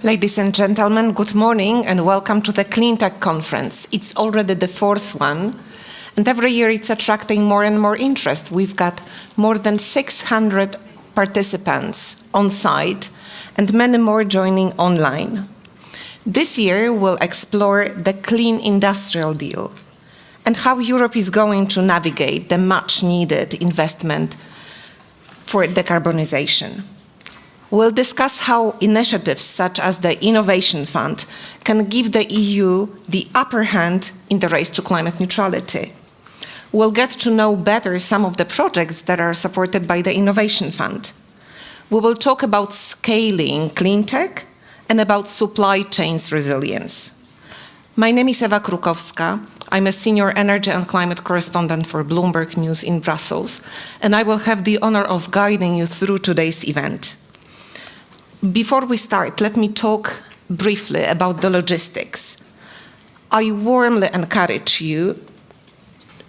Ladies and gentlemen, good morning and welcome to the Cleantech Conference. It's already the fourth one, and every year it's attracting more and more interest. We've got more than 600 participants on site and many more joining online. This year we'll explore the Clean Industrial Deal and how Europe is going to navigate the much-needed investment for decarbonisation. We'll discuss how initiatives such as the Innovation Fund can give the EU the upper hand in the race to climate neutrality. We'll get to know better some of the projects that are supported by the Innovation Fund. We will talk about scaling clean tech and about supply chains resilience. My name is Ewa Krukowska. I'm a senior energy and climate correspondent for Bloomberg News in Brussels, and I will have the honor of guiding you through today's event. Before we start, let me talk briefly about the logistics. I warmly encourage you,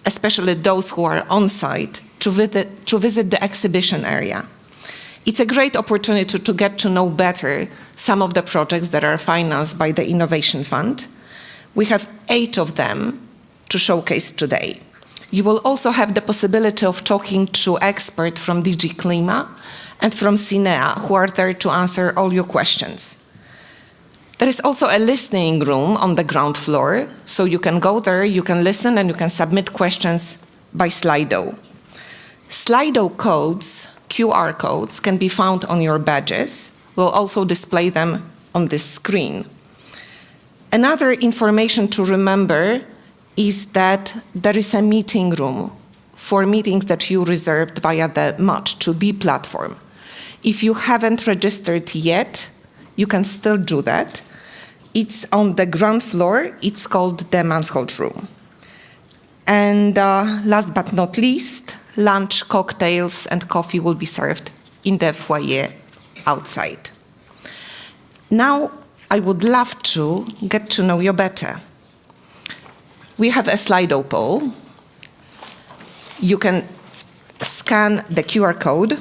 especially those who are on site, to visit the exhibition area. It's a great opportunity to get to know better some of the projects that are financed by the Innovation Fund. We have 8 of them to showcase today. You will also have the possibility of talking to experts from DG CLIMA and from CINEA, who are there to answer all your questions. There is also a listening room on the ground floor, so you can go there, you can listen, and you can submit questions by Slido. Slido codes, QR codes, can be found on your badges. We'll also display them on this screen. Another information to remember is that there is a meeting room for meetings that you reserved via the Much2Be platform. If you haven't registered yet, you can still do that. It's on the ground floor. It's called the Mansholt Room. And last but not least, lunch, cocktails, and coffee will be served in the foyer outside. Now, I would love to get to know you better. We have a Slido poll. You can scan the QR code.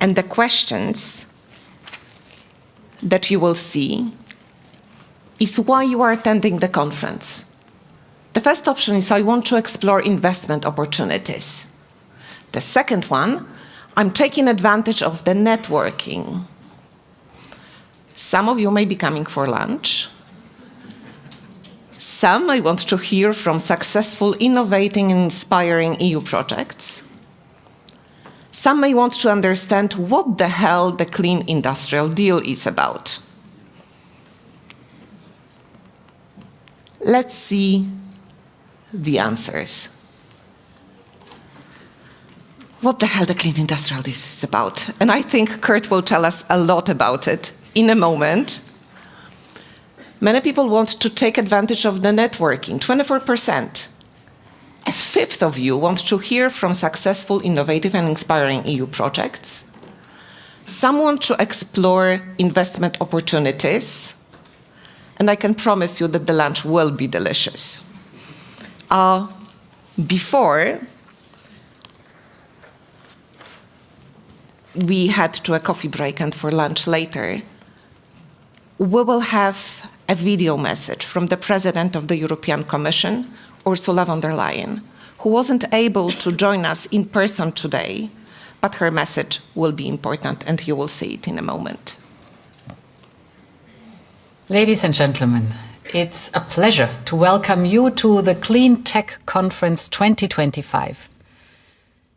And the questions that you will see is why you are attending the conference. The first option is I want to explore investment opportunities. The second one, I'm taking advantage of the networking. Some of you may be coming for lunch. Some I want to hear from successful, innovating, and inspiring EU projects. Some may want to understand what the hell the Clean Industrial Deal is about. Let's see the answers. What the hell the Clean Industrial Deal is about? And I think Kurt will tell us a lot about it in a moment. Many people want to take advantage of the networking, 24%. A fifth of you want to hear from successful, innovative, and inspiring EU projects. Some want to explore investment opportunities, and I can promise you that the lunch will be delicious. Before we head to a coffee break and for lunch later, we will have a video message from the President of the European Commission, Ursula von der Leyen, who wasn't able to join us in person today, but her message will be important, and you will see it in a moment. Ladies and gentlemen, it's a pleasure to welcome you to the Cleantech Conference 2025.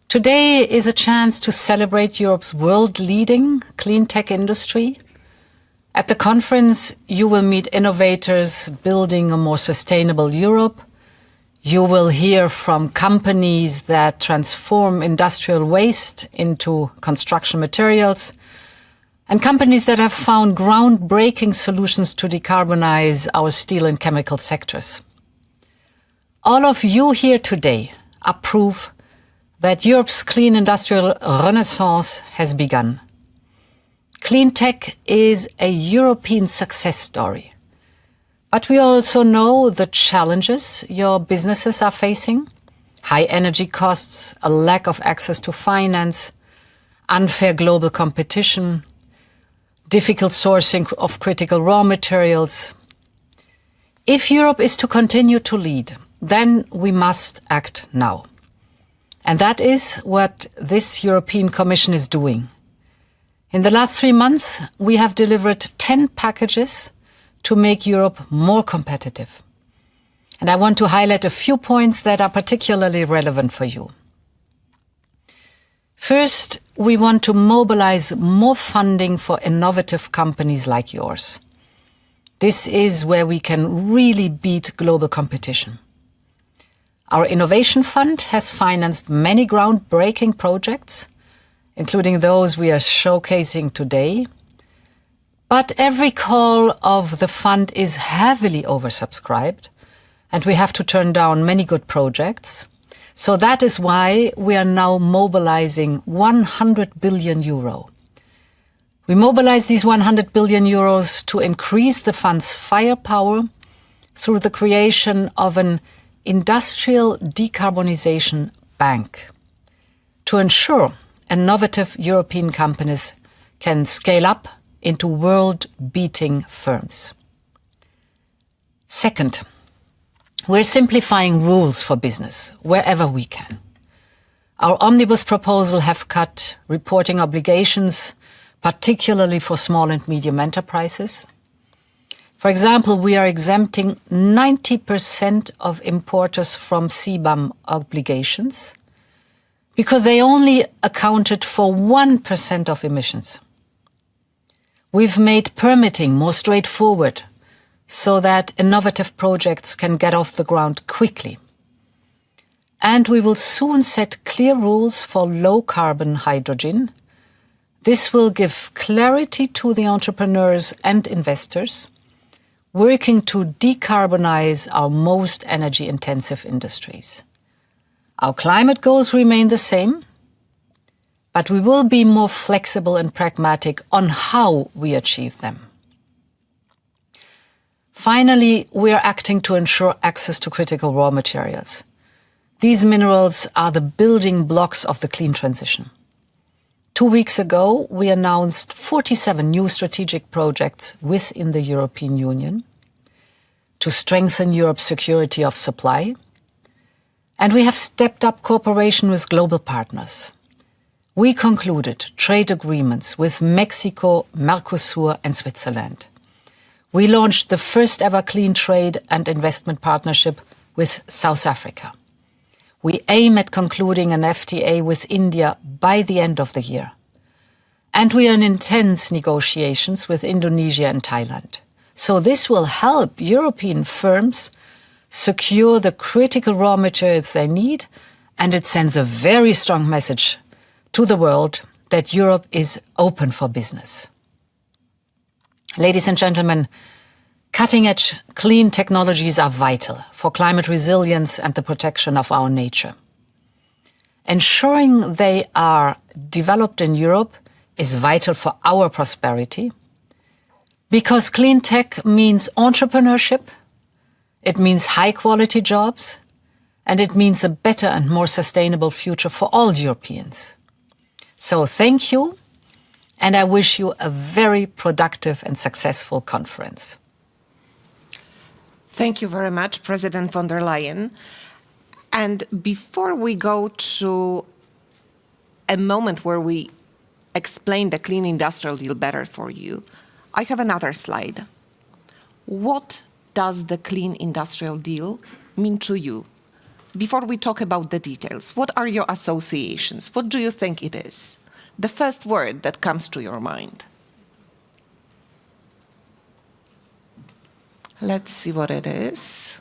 Today is a chance to celebrate Europe's world-leading clean tech industry. At the conference, you will meet innovators building a more sustainable Europe. You will hear from companies that transform industrial waste into construction materials, and companies that have found groundbreaking solutions to decarbonize our steel and chemical sectors. All of you here today are proof that Europe's clean industrial renaissance has begun. Clean tech is a European success story. But we also know the challenges your businesses are facing. high energy costs, a lack of access to finance, unfair global competition, difficult sourcing of critical raw materials. If Europe is to continue to lead, then we must act now. And that is what this European Commission is doing. In the last 3 months, we have delivered 10 packages to make Europe more competitive. And I want to highlight a few points that are particularly relevant for you. First, we want to mobilize more funding for innovative companies like yours. This is where we can really beat global competition. Our Innovation Fund has financed many groundbreaking projects, including those we are showcasing today. But every call of the fund is heavily oversubscribed, and we have to turn down many good projects. So that is why we are now mobilizing 100 billion euro. We mobilize these 100 billion euros to increase the fund's firepower through the creation of an industrial decarbonisation bank to ensure innovative European companies can scale up into world-beating firms. Second, we're simplifying rules for business wherever we can. Our omnibus proposal have cut reporting obligations, particularly for small and medium enterprises. For example, we are exempting 90% of importers from CBAM obligations because they only accounted for 1% of emissions. We've made permitting more straightforward so that innovative projects can get off the ground quickly. And we will soon set clear rules for low-carbon hydrogen. This will give clarity to the entrepreneurs and investors working to decarbonize our most energy-intensive industries. Our climate goals remain the same, but we will be more flexible and pragmatic on how we achieve them. Finally, we are acting to ensure access to critical raw materials. These minerals are the building blocks of the clean transition. 2 weeks ago, we announced 47 new strategic projects within the European Union to strengthen Europe's security of supply. And we have stepped up cooperation with global partners. We concluded trade agreements with Mexico, Mercosur, and Switzerland. We launched the first ever clean trade and investment partnership with South Africa. We aim at concluding an FTA with India by the end of the year. And we are in intense negotiations with Indonesia and Thailand. So this will help European firms secure the critical raw materials they need, and it sends a very strong message to the world that Europe is open for business. Ladies and gentlemen, cutting-edge clean technologies are vital for climate resilience and the protection of our nature. Ensuring they are developed in Europe is vital for our prosperity, because clean tech means entrepreneurship, it means high-quality jobs, and it means a better and more sustainable future for all Europeans. So thank you, and I wish you a very productive and successful conference. Thank you very much, President von der Leyen. And before we go to a moment where we explain the Clean Industrial Deal better for you, I have another slide. What does the Clean Industrial Deal mean to you? Before we talk about the details, what are your associations? What do you think it is? The first word that comes to your mind. Let's see what it is.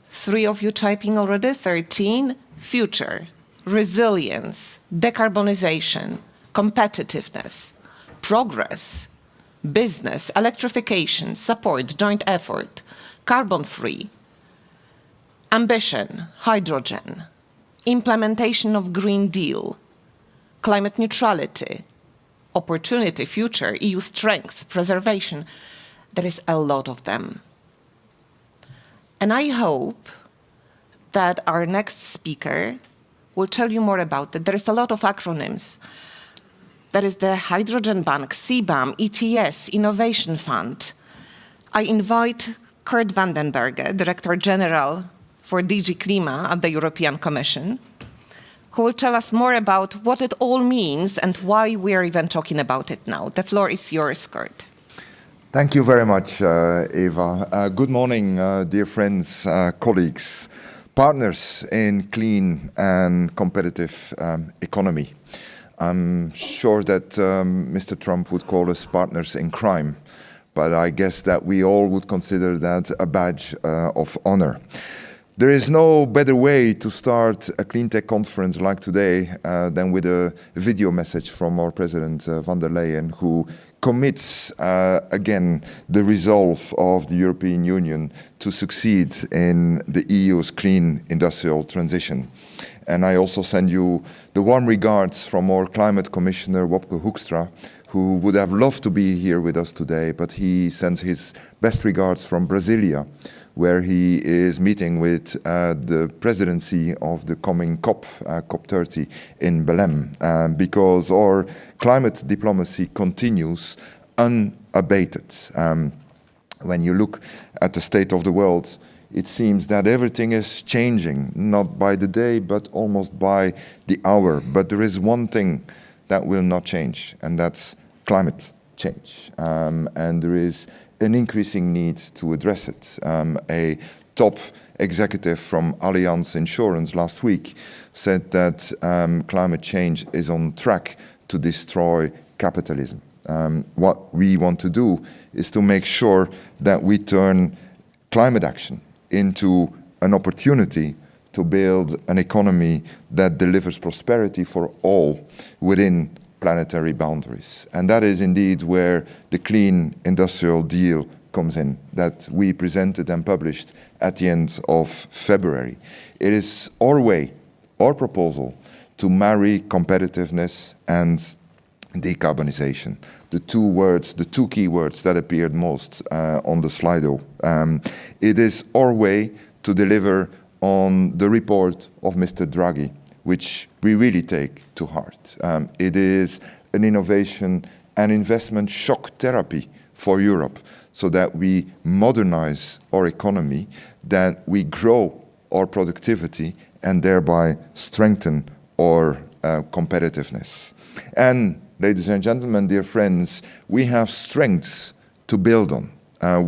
3 of you typing already, 13. Future, resilience, decarbonisation, competitiveness, progress, business, electrification, support, joint effort, carbon-free, ambition, hydrogen, implementation of Green Deal, climate neutrality, opportunity, future, EU strength, preservation. There is a lot of them. And I hope that our next speaker will tell you more about it. There is a lot of acronyms. There is the Hydrogen Bank, CBAM, ETS, Innovation Fund. I invite Kurt Vandenberghe, Director-General for DG CLIMA at the European Commission, who will tell us more about what it all means and why we are even talking about it now. The floor is yours, Kurt. Thank you very much, Eva. Good morning, dear friends, colleagues, partners in clean and competitive economy. I'm sure that Mr. Trump would call us partners in crime, but I guess that we all would consider that a badge of honor. There is no better way to start a Cleantech conference like today than with a video message from our President von der Leyen, who commits again the resolve of the European Union to succeed in the EU's clean industrial transition. And I also send you the warm regards from our Climate Commissioner, Wopke Hoekstra, who would have loved to be here with us today, but he sends his best regards from Brasilia, where he is meeting with the presidency of the coming COP, COP30 in Belém, because our climate diplomacy continues unabated. When you look at the state of the world, it seems that everything is changing, not by the day, but almost by the hour. But there is one thing that will not change, and that's climate change. And there is an increasing need to address it. A top executive from Allianz Insurance last week said that climate change is on track to destroy capitalism. What we want to do is to make sure that we turn climate action into an opportunity to build an economy that delivers prosperity for all within planetary boundaries. And that is indeed where the Clean Industrial Deal comes in, that we presented and published at the end of February. It is our way, our proposal, to marry competitiveness and decarbonisation. The two words, the two key words that appeared most on the Slido. It is our way to deliver on the report of Mr. Draghi, which we really take to heart. It is an innovation and investment shock therapy for Europe, so that we modernize our economy, that we grow our productivity, and thereby strengthen our competitiveness. And ladies and gentlemen, dear friends, we have strengths to build on.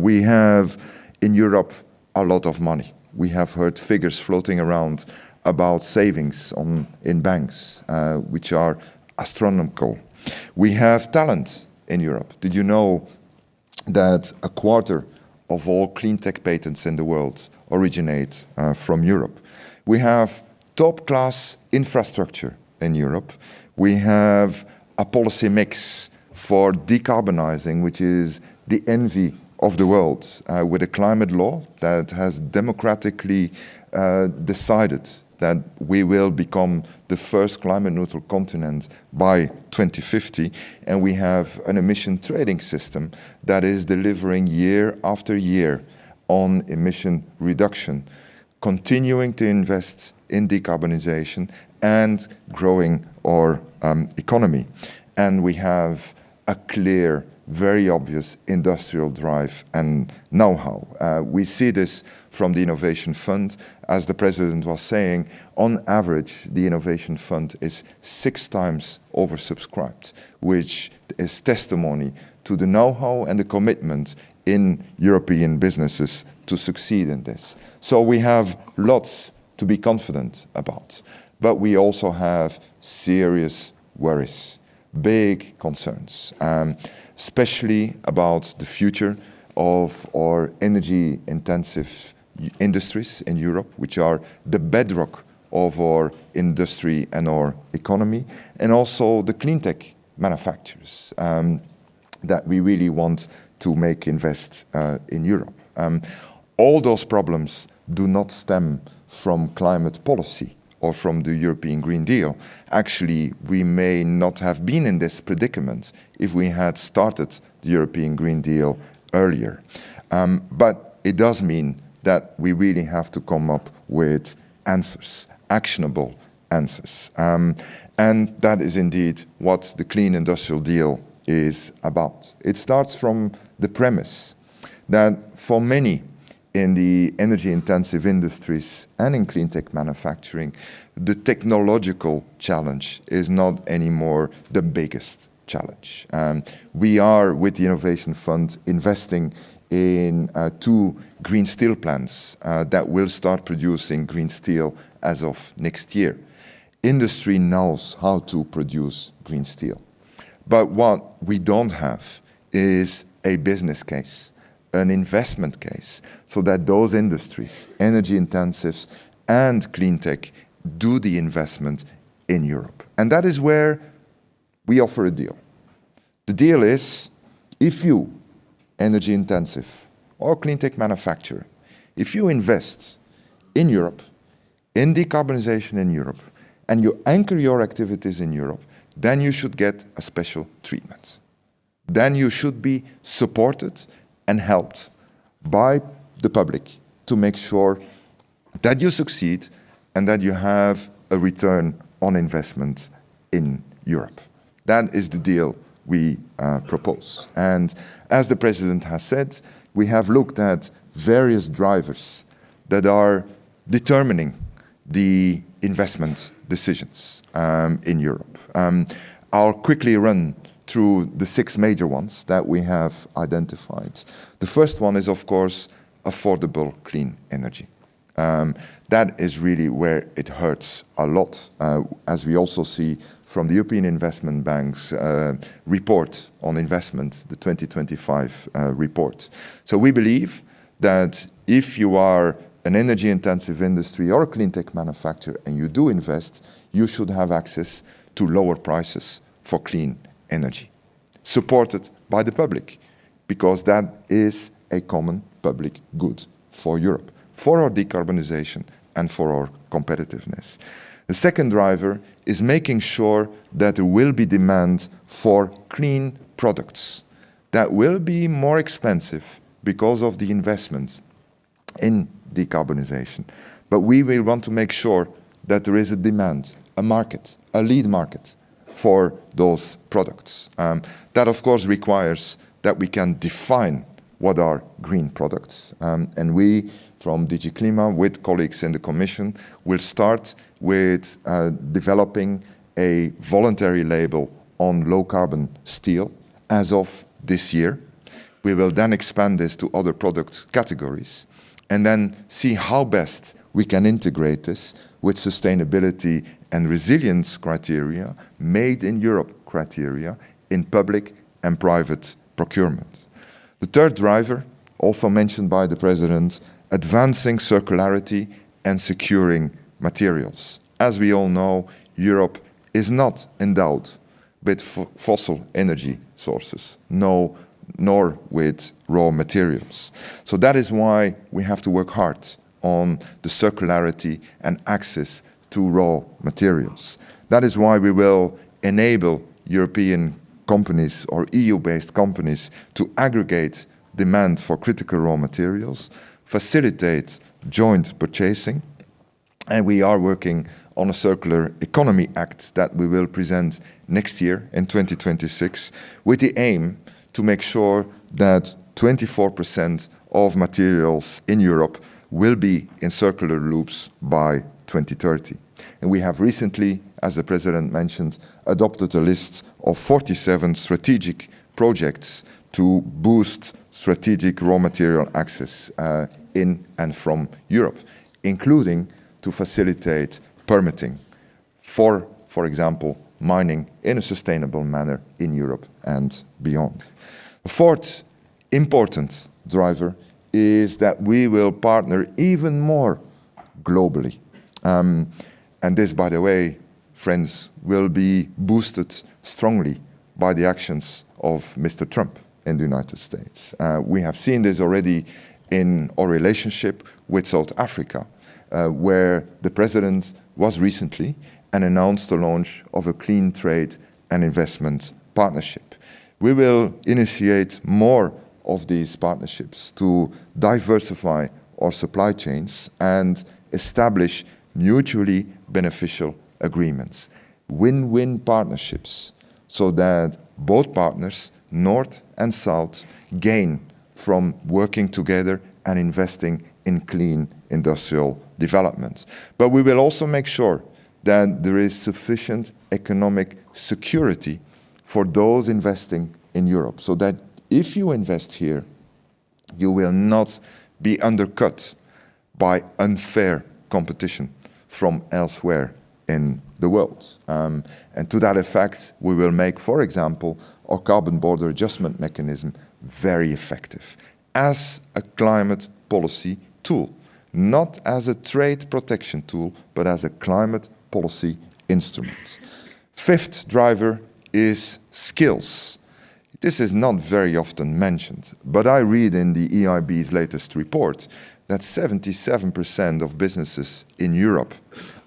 We have in Europe a lot of money. We have heard figures floating around about savings in banks, which are astronomical. We have talent in Europe. Did you know that a quarter of all clean tech patents in the world originate from Europe? We have top-class infrastructure in Europe. We have a policy mix for decarbonizing, which is the envy of the world, with a climate law that has democratically decided that we will become the first climate-neutral continent by 2050, and we have an emission trading system that is delivering year after year on emission reduction, continuing to invest in decarbonization and growing our economy. And we have a clear, very obvious industrial drive and know-how. We see this from the Innovation Fund. As the President was saying, on average, the Innovation Fund is 6 times oversubscribed, which is testimony to the know-how and the commitment in European businesses to succeed in this. So we have lots to be confident about, but we also have serious worries, big concerns, especially about the future of our energy-intensive industries in Europe, which are the bedrock of our industry and our economy, and also the clean tech manufacturers that we really want to make invest in Europe. All those problems do not stem from climate policy or from the European Green Deal. Actually, we may not have been in this predicament if we had started the European Green Deal earlier. But it does mean that we really have to come up with answers, actionable answers. And that is indeed what the Clean Industrial Deal is about. It starts from the premise that for many in the energy-intensive industries and in clean tech manufacturing, the technological challenge is not anymore the biggest challenge. We are, with the Innovation Fund, investing in 2 green steel plants that will start producing green steel as of next year. Industry knows how to produce green steel. But what we don't have is a business case, an investment case, so that those industries, energy intensives and clean tech, do the investment in Europe. And that is where we offer a deal. The deal is, if you, energy intensive or clean tech manufacturer, if you invest in Europe, in decarbonisation in Europe, and you anchor your activities in Europe, then you should get a special treatment. Then you should be supported and helped by the public to make sure that you succeed and that you have a return on investment in Europe. That is the deal we propose. And as the President has said, we have looked at various drivers that are determining the investment decisions in Europe. I'll quickly run through the 6 major ones that we have identified. The first one is, of course, affordable clean energy. That is really where it hurts a lot, as we also see from the European Investment Bank's report on investment, the 2025 report. So we believe that if you are an energy-intensive industry or a clean tech manufacturer and you do invest, you should have access to lower prices for clean energy, supported by the public, because that is a common public good for Europe, for our decarbonisation and for our competitiveness. The second driver is making sure that there will be demand for clean products that will be more expensive because of the investment in decarbonisation. But we will want to make sure that there is a demand, a market, a lead market for those products. That, of course, requires that we can define what are green products. And we, from DG CLIMA, with colleagues in the Commission, will start with developing a voluntary label on low-carbon steel as of this year. We will then expand this to other product categories and then see how best we can integrate this with sustainability and resilience criteria, made in Europe criteria, in public and private procurement. The third driver, also mentioned by the President, advancing circularity and securing materials. As we all know, Europe is not endowed with fossil energy sources, nor with raw materials. So that is why we have to work hard on the circularity and access to raw materials. That is why we will enable European companies or EU-based companies to aggregate demand for critical raw materials, facilitate joint purchasing, and we are working on a Circular Economy Act that we will present next year in 2026 with the aim to make sure that 24% of materials in Europe will be in circular loops by 2030. And we have recently, as the President mentioned, adopted a list of 47 strategic projects to boost strategic raw material access in and from Europe, including to facilitate permitting for example, mining in a sustainable manner in Europe and beyond. The fourth important driver is that we will partner even more globally. And this, by the way, friends, will be boosted strongly by the actions of Mr. Trump in the United States. We have seen this already in our relationship with South Africa, where the President was recently and announced the launch of a clean trade and investment partnership. We will initiate more of these partnerships to diversify our supply chains and establish mutually beneficial agreements, win-win partnerships, so that both partners, North and South, gain from working together and investing in clean industrial development. But we will also make sure that there is sufficient economic security for those investing in Europe, so that if you invest here, you will not be undercut by unfair competition from elsewhere in the world. And to that effect, we will make, for example, our carbon border adjustment mechanism very effective as a climate policy tool, not as a trade protection tool, but as a climate policy instrument. Fifth driver is skills. This is not very often mentioned, but I read in the EIB's latest report that 77% of businesses in Europe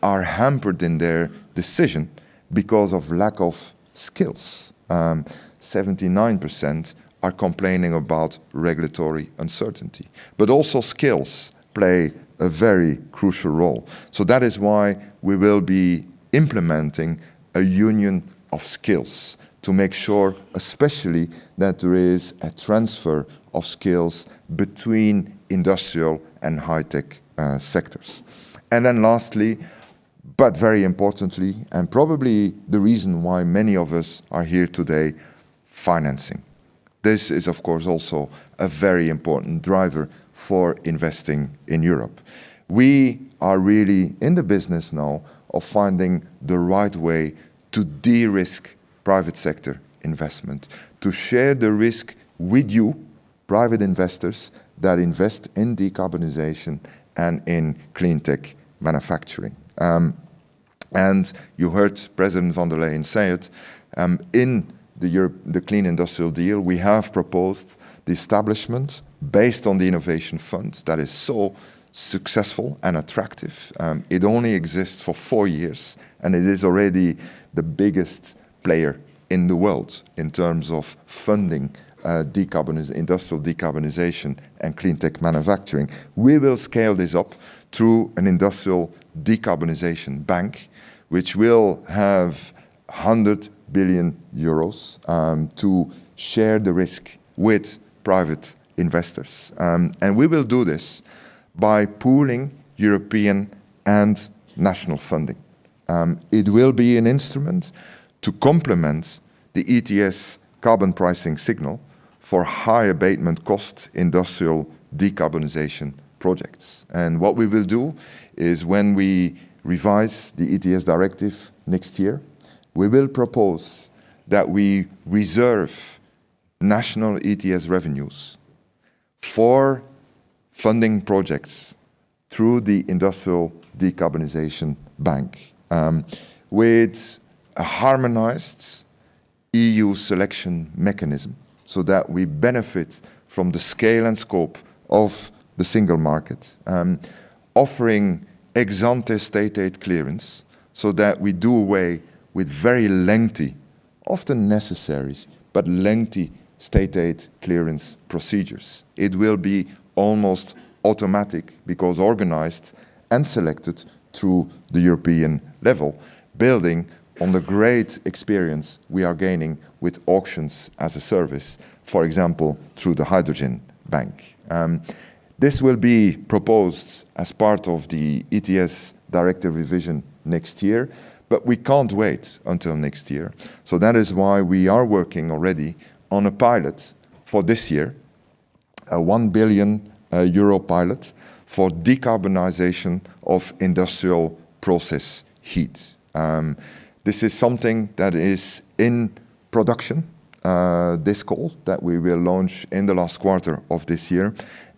are hampered in their decision because of lack of skills. 79% are complaining about regulatory uncertainty, but also skills play a very crucial role. So that is why we will be implementing a union of skills to make sure, especially, that there is a transfer of skills between industrial and high-tech sectors. And then lastly, but very importantly, and probably the reason why many of us are here today, financing. This is, of course, also a very important driver for investing in Europe. We are really in the business now of finding the right way to de-risk private sector investment, to share the risk with you, private investors that invest in decarbonisation and in clean tech manufacturing. And you heard President von der Leyen say it, in the Clean Industrial Deal, we have proposed the establishment, based on the Innovation Fund, that is so successful and attractive. It only exists for 4 years, and it is already the biggest player in the world in terms of funding industrial decarbonisation and clean tech manufacturing. We will scale this up through an industrial decarbonisation bank, which will have 100 billion euros to share the risk with private investors. And we will do this by pooling European and national funding. It will be an instrument to complement the ETS carbon pricing signal for high abatement cost industrial decarbonisation projects. And what we will do is, when we revise the ETS directive next year, we will propose that we reserve national ETS revenues for funding projects through the Industrial Decarbonisation Bank, with a harmonized EU selection mechanism, so that we benefit from the scale and scope of the single market, offering ex-ante state aid clearance, so that we do away with very lengthy, often necessary, but lengthy state aid clearance procedures. It will be almost automatic, because organized and selected through the European level, building on the great experience we are gaining with auctions as a service, for example, through the Hydrogen Bank. This will be proposed as part of the ETS directive revision next year, but we can't wait until next year. So that is why we are working already on a pilot for this year, a 1 billion euro pilot for decarbonisation of industrial process heat. This is something that is in production this fall, that we will launch in the last quarter of this year.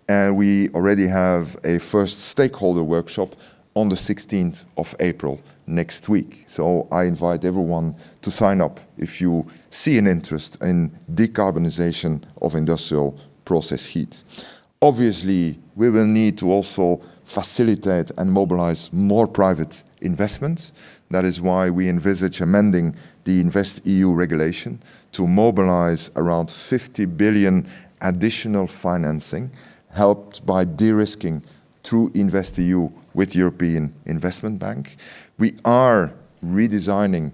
And we already have a first stakeholder workshop on the 16th of April next week. So I invite everyone to sign up if you see an interest in decarbonisation of industrial process heat. Obviously, we will need to also facilitate and mobilize more private investment. That is why we envisage amending the InvestEU regulation to mobilize around 50 billion additional financing, helped by de-risking through InvestEU with European Investment Bank. We are redesigning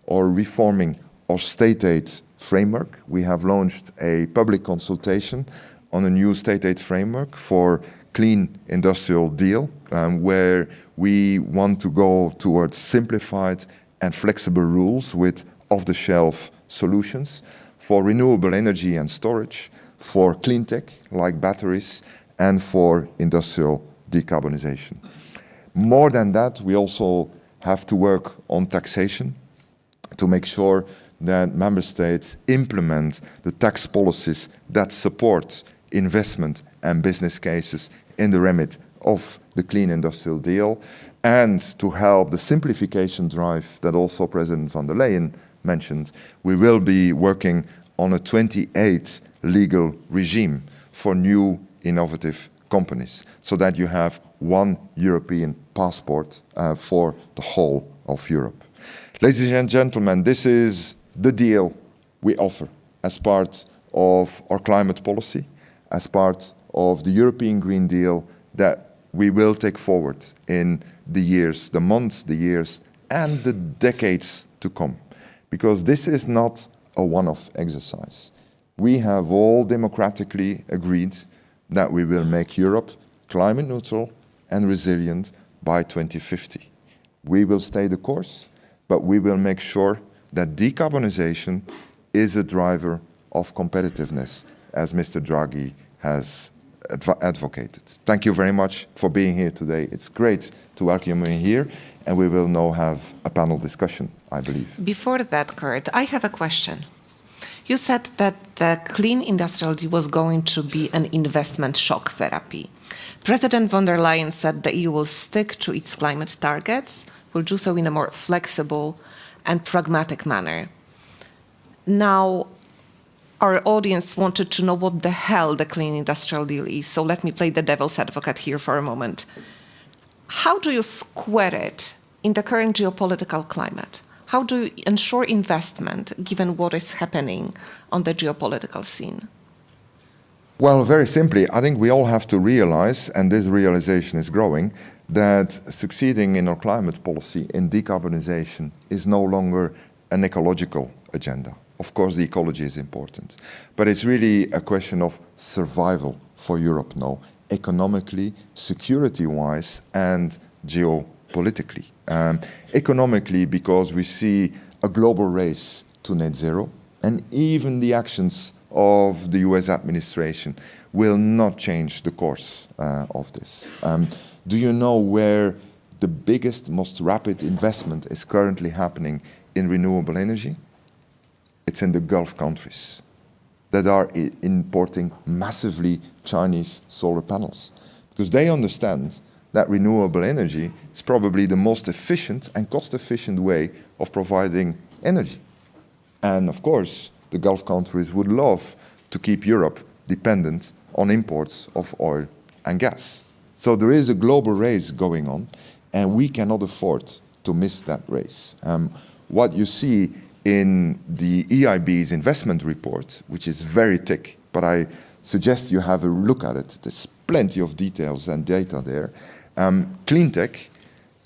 or reforming our state aid framework. We have launched a public consultation on a new state aid framework for clean industrial deal, where we want to go towards simplified and flexible rules with off-the-shelf solutions for renewable energy and storage, for clean tech like batteries, and for industrial decarbonisation. More than that, we also have to work on taxation to make sure that member states implement the tax policies that support investment and business cases in the remit of the clean industrial deal, and to help the simplification drive that also President van der Leyen mentioned. We will be working on a 28 legal regime for new innovative companies, so that you have one European passport for the whole of Europe. Ladies and gentlemen, this is the deal we offer as part of our climate policy, as part of the European Green Deal that we will take forward in the years, the months, the years, and the decades to come. Because this is not a one-off exercise. We have all democratically agreed that we will make Europe climate neutral and resilient by 2050. We will stay the course, but we will make sure that decarbonisation is a driver of competitiveness, as Mr. Draghi has advocated. Thank you very much for being here today. It's great to welcome you here, and we will now have a panel discussion, I believe. Before that, Kurt, I have a question. You said that the clean industrial deal was going to be an investment shock therapy. President von der Leyen said the EU will stick to its climate targets, will do so in a more flexible and pragmatic manner. Now, our audience wanted to know what the hell the clean industrial deal is, so let me play the devil's advocate here for a moment. How do you square it in the current geopolitical climate? How do you ensure investment given what is happening on the geopolitical scene? Well, very simply, I think we all have to realize, and this realization is growing, that succeeding in our climate policy in decarbonisation is no longer an ecological agenda. Of course, the ecology is important, but it's really a question of survival for Europe now, economically, security-wise, and geopolitically. Economically, because we see a global race to net zero, and even the actions of the US administration will not change the course of this. Do you know where the biggest, most rapid investment is currently happening in renewable energy? It's in the Gulf countries that are importing massively Chinese solar panels, because they understand that renewable energy is probably the most efficient and cost-efficient way of providing energy. And of course, the Gulf countries would love to keep Europe dependent on imports of oil and gas. So there is a global race going on, and we cannot afford to miss that race. What you see in the EIB's investment report, which is very thick, but I suggest you have a look at it. There's plenty of details and data there. Clean tech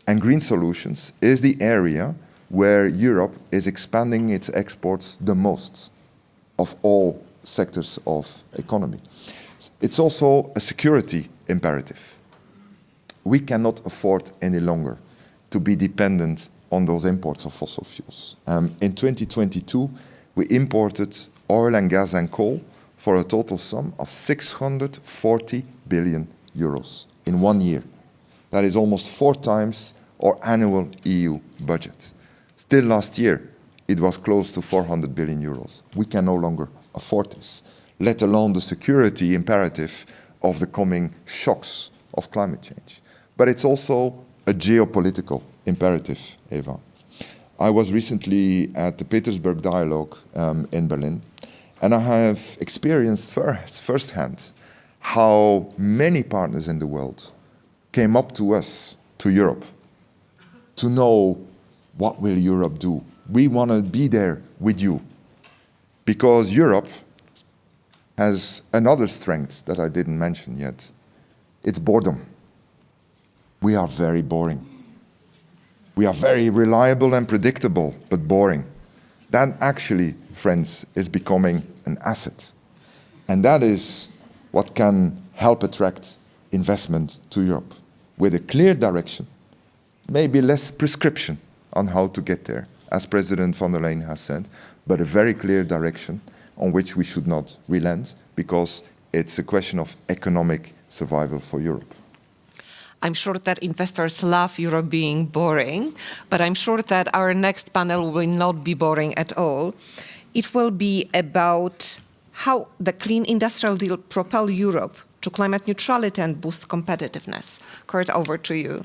and green solutions is the area where Europe is expanding its exports the most of all sectors of economy. It's also a security imperative. We cannot afford any longer to be dependent on those imports of fossil fuels. In 2022, we imported oil and gas and coal for a total sum of 640 billion euros in 1 year. That is almost 4 times our annual EU budget. Still last year, it was close to 400 billion euros. We can no longer afford this, let alone the security imperative of the coming shocks of climate change. But it's also a geopolitical imperative, Eva. I was recently at the Petersberg Dialogue in Berlin, and I have experienced firsthand how many partners in the world came up to us, to Europe, to know what will Europe do. We want to be there with you, because Europe has another strength that I didn't mention yet. It's boredom. we are very boring. We are very reliable and predictable, but boring. That actually, friends, is becoming an asset. And that is what can help attract investment to Europe, with a clear direction, maybe less prescription on how to get there, as President von der Leyen has said, but a very clear direction on which we should not relent, because it's a question of economic survival for Europe. I'm sure that investors love Europe being boring, but I'm sure that our next panel will not be boring at all. It will be about how the clean industrial deal propel Europe to climate neutrality and boost competitiveness. Kurt, over to you.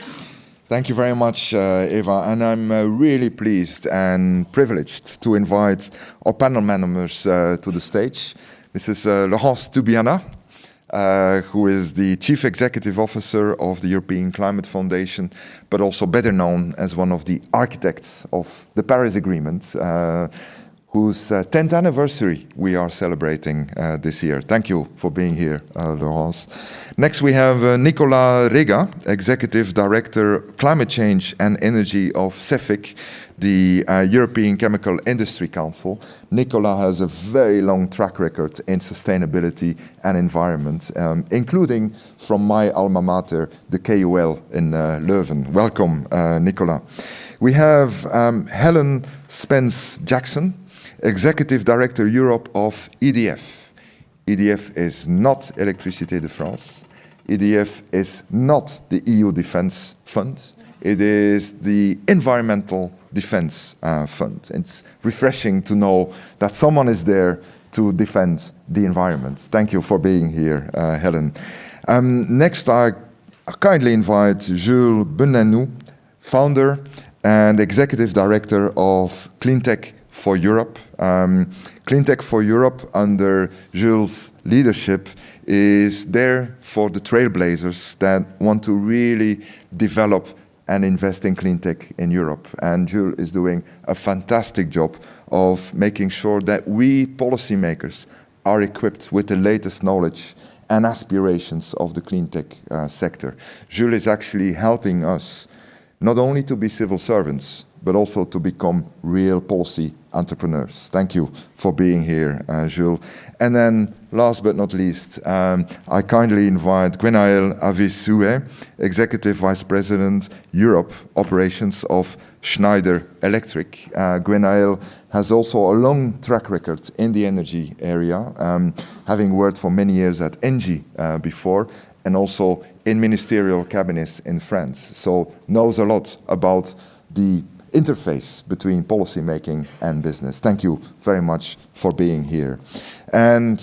Thank you very much, Eva, and I'm really pleased and privileged to invite our panel members to the stage. Mrs. Laurence Toubiana, who is the Chief Executive Officer of the European Climate Foundation, but also better known as one of the architects of the Paris Agreement, whose 10th anniversary we are celebrating this year. Thank you for being here, Laurence. Next we have Nicolas Rega, Executive Director, Climate Change and Energy of CEFIC, the European Chemical Industry Council. Nicolas has a very long track record in sustainability and environment, including from my alma mater, the KUL in Leuven. Welcome, Nicolas. We have Helen Spence-Jackson, Executive Director Europe of EDF. EDF is not Électricité de France. EDF is not the EU Defence Fund. It is the Environmental Defence Fund. It's refreshing to know that someone is there to defend the environment. Thank you for being here, Helen. Next, I kindly invite Jules Benanou, founder and Executive Director of Cleantech for Europe. Cleantech for Europe, under Jules' leadership, is there for the trailblazers that want to really develop and invest in cleantech in Europe. And Jules is doing a fantastic job of making sure that we policymakers are equipped with the latest knowledge and aspirations of the cleantech sector. Jules is actually helping us not only to be civil servants, but also to become real policy entrepreneurs. Thank you for being here, Jules. And then, last but not least, I kindly invite Gwenaël Avisoué, Executive Vice President, Europe Operations of Schneider Electric. Gwenaël has also a long track record in the energy area, having worked for many years at ENGIE before, and also in ministerial cabinets in France. So knows a lot about the interface between policy making and business. Thank you very much for being here. And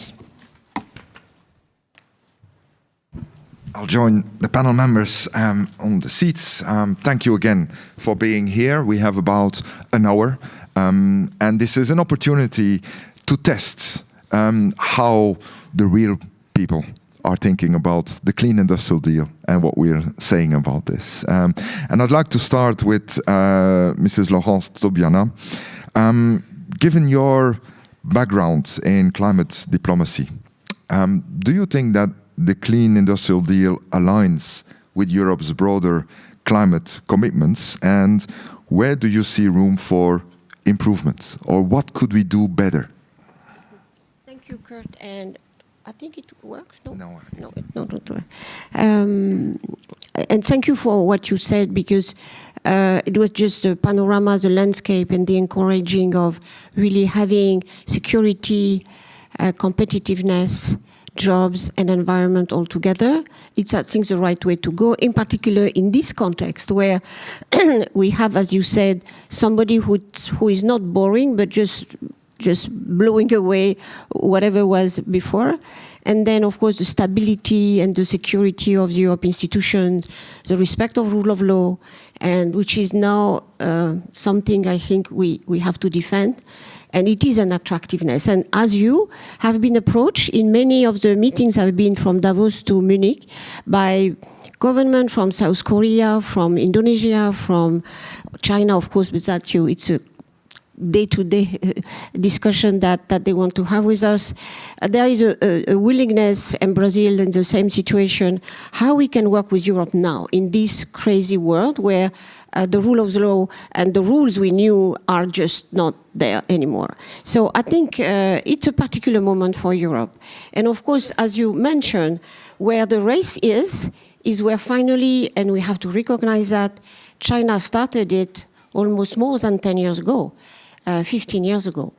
I'll join the panel members on the seats. Thank you again for being here. We have about an hour, and this is an opportunity to test how the real people are thinking about the clean industrial deal and what we're saying about this. And I'd like to start with Mrs. Laurence Toubiana. Given your background in climate diplomacy, do you think that the clean industrial deal aligns with Europe's broader climate commitments? And where do you see room for improvement? Or what could we do better? Thank you, Kurt. And I think it works. No, don't work. And thank you for what you said, because it was just the panorama, the landscape, and the encouraging of really having security, competitiveness, jobs, and environment all together. It's, I think, the right way to go, in particular in this context where we have, as you said, somebody who is not boring, but just blowing away whatever was before. And then, of course, the stability and the security of the Europe institutions, the respect of rule of law, and which is now something I think we have to defend. And it is an attractiveness. And as you have been approached in many of the meetings I've been from Davos to Munich by government from South Korea, from Indonesia, from China, of course, but that it's a day-to-day discussion that they want to have with us. There is a willingness, and Brazil in the same situation, how we can work with Europe now in this crazy world where the rule of the law and the rules we knew are just not there anymore. So I think it's a particular moment for Europe. And of course, as you mentioned, where the race is where finally, and we have to recognize that, China started it almost more than 10 years ago, 15 years ago.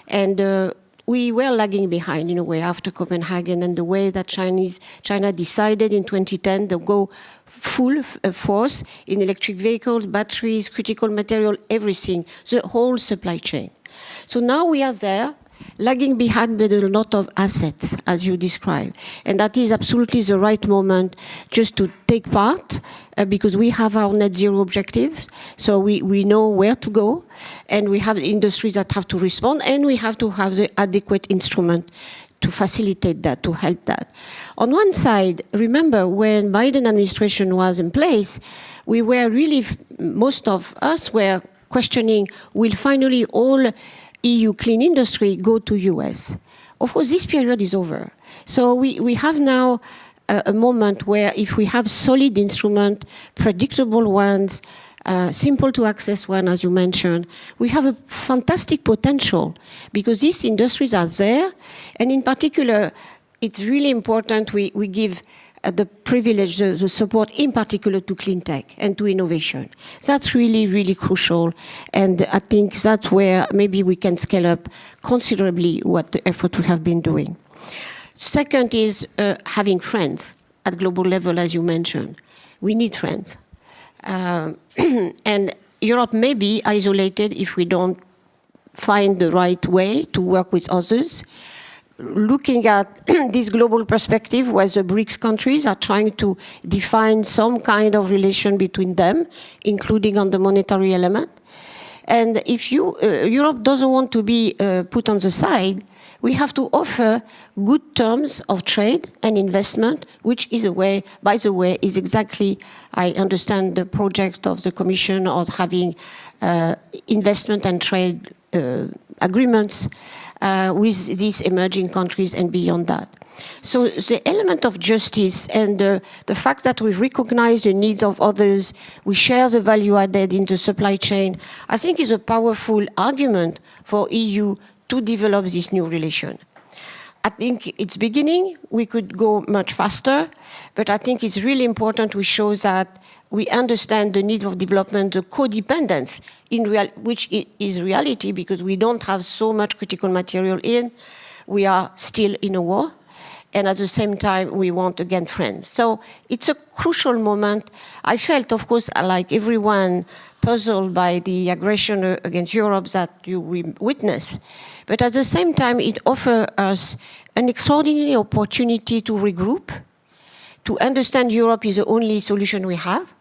And we were lagging behind in a way after Copenhagen, and the way that China decided in 2010 to go full force in electric vehicles, batteries, critical material, everything, the whole supply chain. So now we are there, lagging behind with a lot of assets, as you described. And that is absolutely the right moment just to take part, because we have our net zero objectives, so we know where to go, and we have industries that have to respond, and we have to have the adequate instrument to facilitate that, to help that. On one side, remember when Biden administration was in place, we were really, most of us were questioning, will finally all EU clean industry go to US? Of course, this period is over. So we have now a moment where if we have solid instrument, predictable ones, simple to access one, as you mentioned, we have a fantastic potential because these industries are there. And in particular, it's really important we give the privilege, the support in particular to clean tech and to innovation. That's really, really crucial. And I think that's where maybe we can scale up considerably what the effort we have been doing. Second is having friends at global level, as you mentioned. We need friends. And Europe may be isolated if we don't find the right way to work with others. Looking at this global perspective where the BRICS countries are trying to define some kind of relation between them, including on the monetary element. And if Europe doesn't want to be put on the side, we have to offer good terms of trade and investment, which is a way, by the way, is exactly, I understand, the project of the Commission of having investment and trade agreements with these emerging countries and beyond that. So the element of justice and the fact that we recognize the needs of others, we share the value added in the supply chain, I think is a powerful argument for EU to develop this new relation. I think it's beginning, we could go much faster, but I think it's really important we show that we understand the need of development, the codependence, which is reality because we don't have so much critical material in. We are still in a war. And at the same time, we want, again, friends. So it's a crucial moment. I felt, of course, like everyone, puzzled by the aggression against Europe that we witness. But at the same time, it offers us an extraordinary opportunity to regroup, to understand Europe is the only solution we have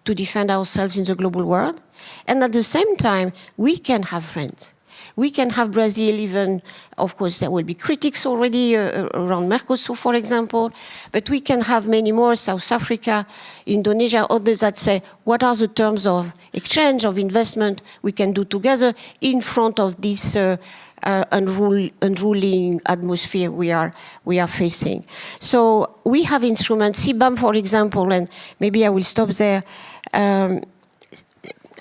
to defend ourselves in the global world. And at the same time, we can have friends. We can have Brazil even, of course, there will be critics already around Mercosur, for example, but we can have many more, South Africa, Indonesia, others that say, what are the terms of exchange, of investment we can do together in front of this unruling atmosphere we are facing. So we have instruments, CBAM, for example, and maybe I will stop there.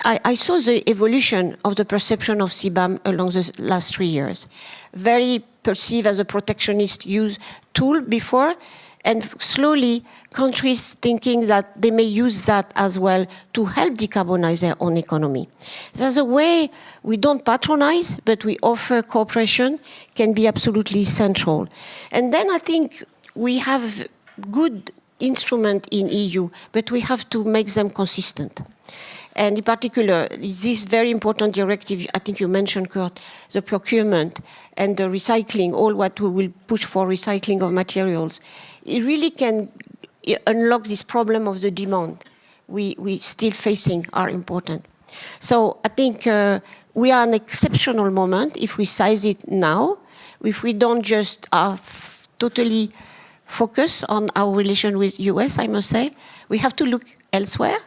I saw the evolution of the perception of CBAM along the last 3 years. Very perceived as a protectionist tool before, and slowly countries thinking that they may use that as well to help decarbonize their own economy. There's a way we don't patronize, but we offer cooperation, can be absolutely central. And then I think we have good instruments in EU, but we have to make them consistent. And in particular, this very important directive, I think you mentioned, Kurt, the procurement and the recycling, all what we will push for recycling of materials, it really can unlock this problem of the demand we still facing are important. So I think we are an exceptional moment if we size it now, if we don't just totally focus on our relation with US, I must say. We have to look elsewhere.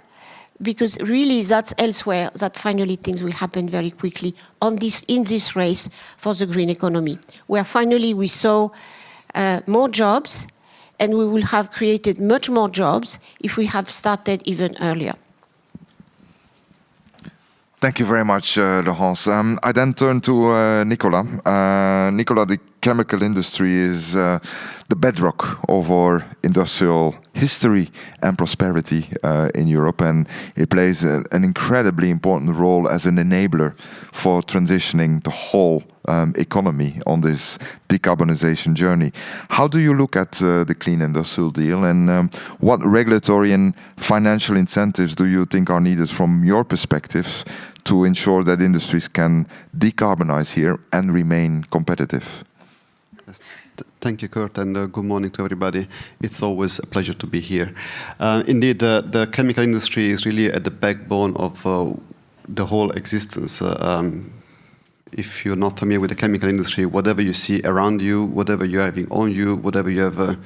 because really that's elsewhere that finally things will happen very quickly in this race for the green economy, where finally we saw more jobs, and we will have created much more jobs if we have started even earlier. Thank you very much, Laurence. I then turn to Nicola. Nicola, the chemical industry is the bedrock of our industrial history and prosperity in Europe, and it plays an incredibly important role as an enabler for transitioning the whole economy on this decarbonisation journey. How do you look at the Clean Industrial Deal, and what regulatory and financial incentives do you think are needed from your perspective to ensure that industries can decarbonize here and remain competitive? Yes. Thank you, Kurt, and good morning to everybody. It's always a pleasure to be here. Indeed, the chemical industry is really at the backbone of the whole existence. If you're not familiar with the chemical industry, whatever you see around you, whatever you're having on you, whatever you have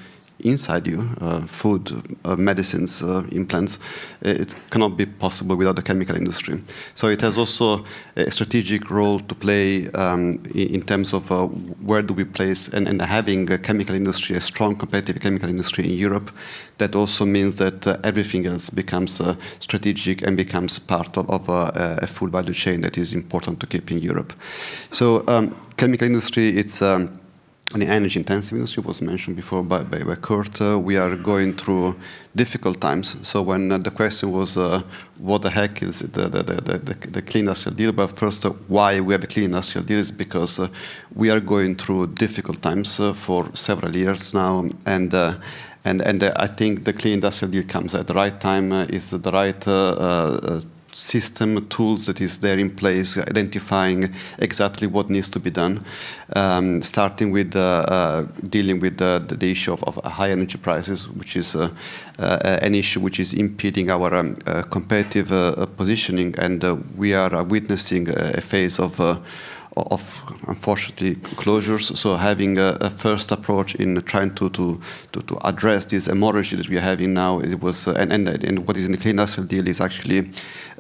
inside you, food, medicines, implants, it cannot be possible without the chemical industry. So it has also a strategic role to play in terms of where do we place, and having a chemical industry, a strong competitive chemical industry in Europe, that also means that everything else becomes strategic and becomes part of a full value chain that is important to keep in Europe. So chemical industry, it's an energy-intensive industry, was mentioned before by Kurt. We are going through difficult times. So when the question was, what the heck is the Clean Industrial Deal? But first, why we have a Clean Industrial Deal is because we are going through difficult times for several years now, and I think the Clean Industrial Deal comes at the right time. Is the right system, tools that is there in place, identifying exactly what needs to be done, starting with dealing with the issue of high energy prices, which is an issue which is impeding our competitive positioning, and we are witnessing a phase of unfortunately closures. So having a first approach in trying to address this hemorrhage that we are having now, it was and what is in the Clean Industrial Deal is actually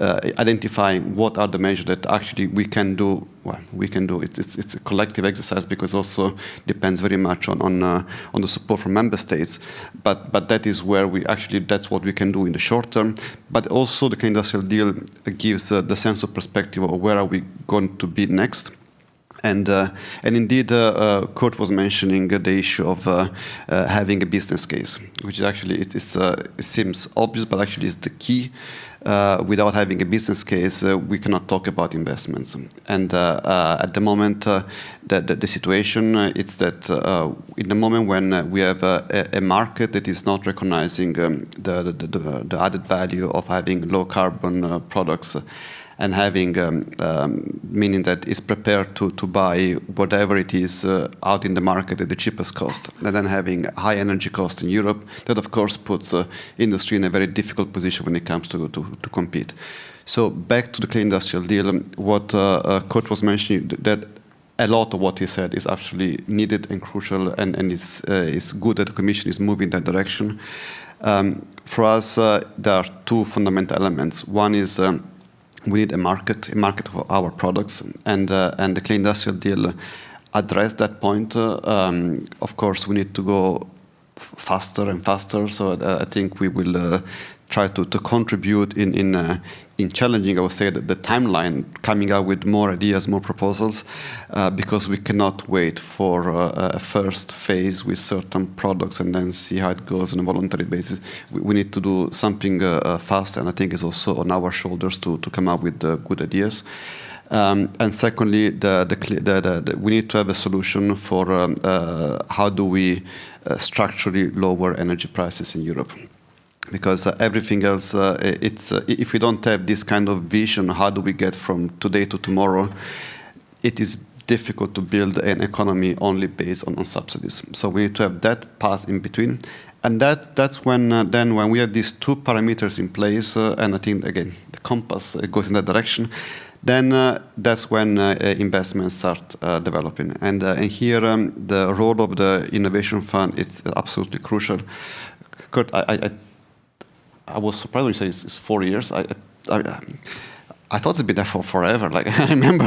identifying what are the measures that actually we can do. Well, we can do. It's a collective exercise because also depends very much on the support from member states. But that is where that's what we can do in the short term. But also the Clean Industrial Deal gives the sense of perspective of where are we going to be next. And indeed, Kurt was mentioning the issue of having a business case, which is actually it seems obvious, but actually is the key. Without having a business case, we cannot talk about investments. And at the moment, the situation it's that in the moment when we have a market that is not recognizing the added value of having low carbon products, and having, meaning that it's prepared to buy whatever it is out in the market at the cheapest cost, and then having high energy cost in Europe, that of course puts industry in a very difficult position when it comes to compete. So back to the Clean Industrial Deal, what Kurt was mentioning, that a lot of what he said is actually needed and crucial, and it's good that the Commission is moving in that direction. For us, there are two fundamental elements. One is we need a market for our products, and the Clean Industrial Deal addressed that point. Of course, we need to go faster and faster. So I think we will try to contribute in challenging, I would say, the timeline, coming out with more ideas, more proposals, because we cannot wait for a first phase with certain products and then see how it goes on a voluntary basis. We need to do something fast, and I think it's also on our shoulders to come up with good ideas. And secondly, we need to have a solution for how do we structurally lower energy prices in Europe. Because everything else, if we don't have this kind of vision, how do we get from today to tomorrow, it is difficult to build an economy only based on subsidies. So we need to have that path in between. And that's when when we have these two parameters in place, and I think, again, the compass goes in that direction, then that's when investments start developing. And here, the role of the Innovation Fund, it's absolutely crucial. Kurt, I was surprised when you say it's 4 years. I thought it's been there for forever. Like I remember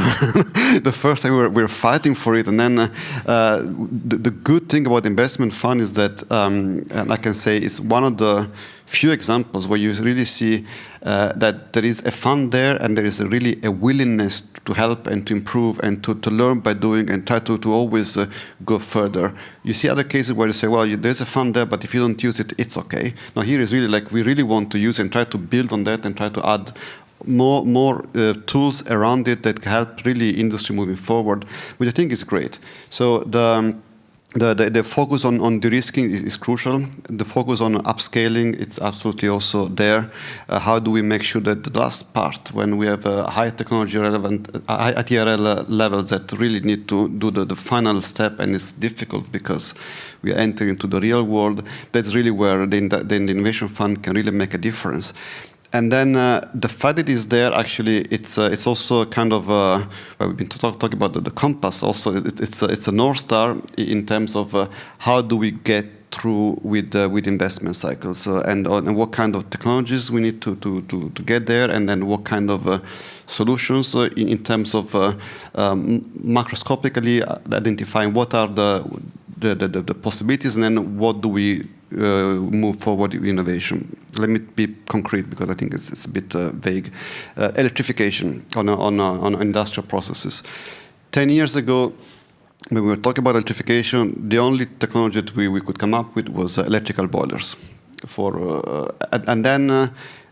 the first time we were fighting for it, and then the good thing about the investment fund is that, and I can say it's one of the few examples where you really see that there is a fund there, and there is really a willingness to help and to improve and to learn by doing and try to always go further. You see other cases where you say, well, there's a fund there, but if you don't use it, it's okay. Now here is really like we really want to use and try to build on that and try to add more tools around it that help really industry moving forward, which I think is great. So the focus on de-risking is crucial. The focus on upscaling, it's absolutely also there. How do we make sure that the last part, when we have high technology relevant ITRL levels that really need to do the final step, and it's difficult because we are entering into the real world, that's really where the Innovation Fund can really make a difference. And then the fact that it is there, actually, it's also kind of well, we've been talking about the compass. Also, it's a North Star in terms of how do we get through with investment cycles and what kind of technologies we need to get there, and then what kind of solutions in terms of macroscopically identifying what are the possibilities, and then what do we move forward with innovation. Let me be concrete because I think it's a bit vague. Electrification on industrial processes. 10 years ago, when we were talking about electrification, the only technology that we could come up with was electrical boilers. And then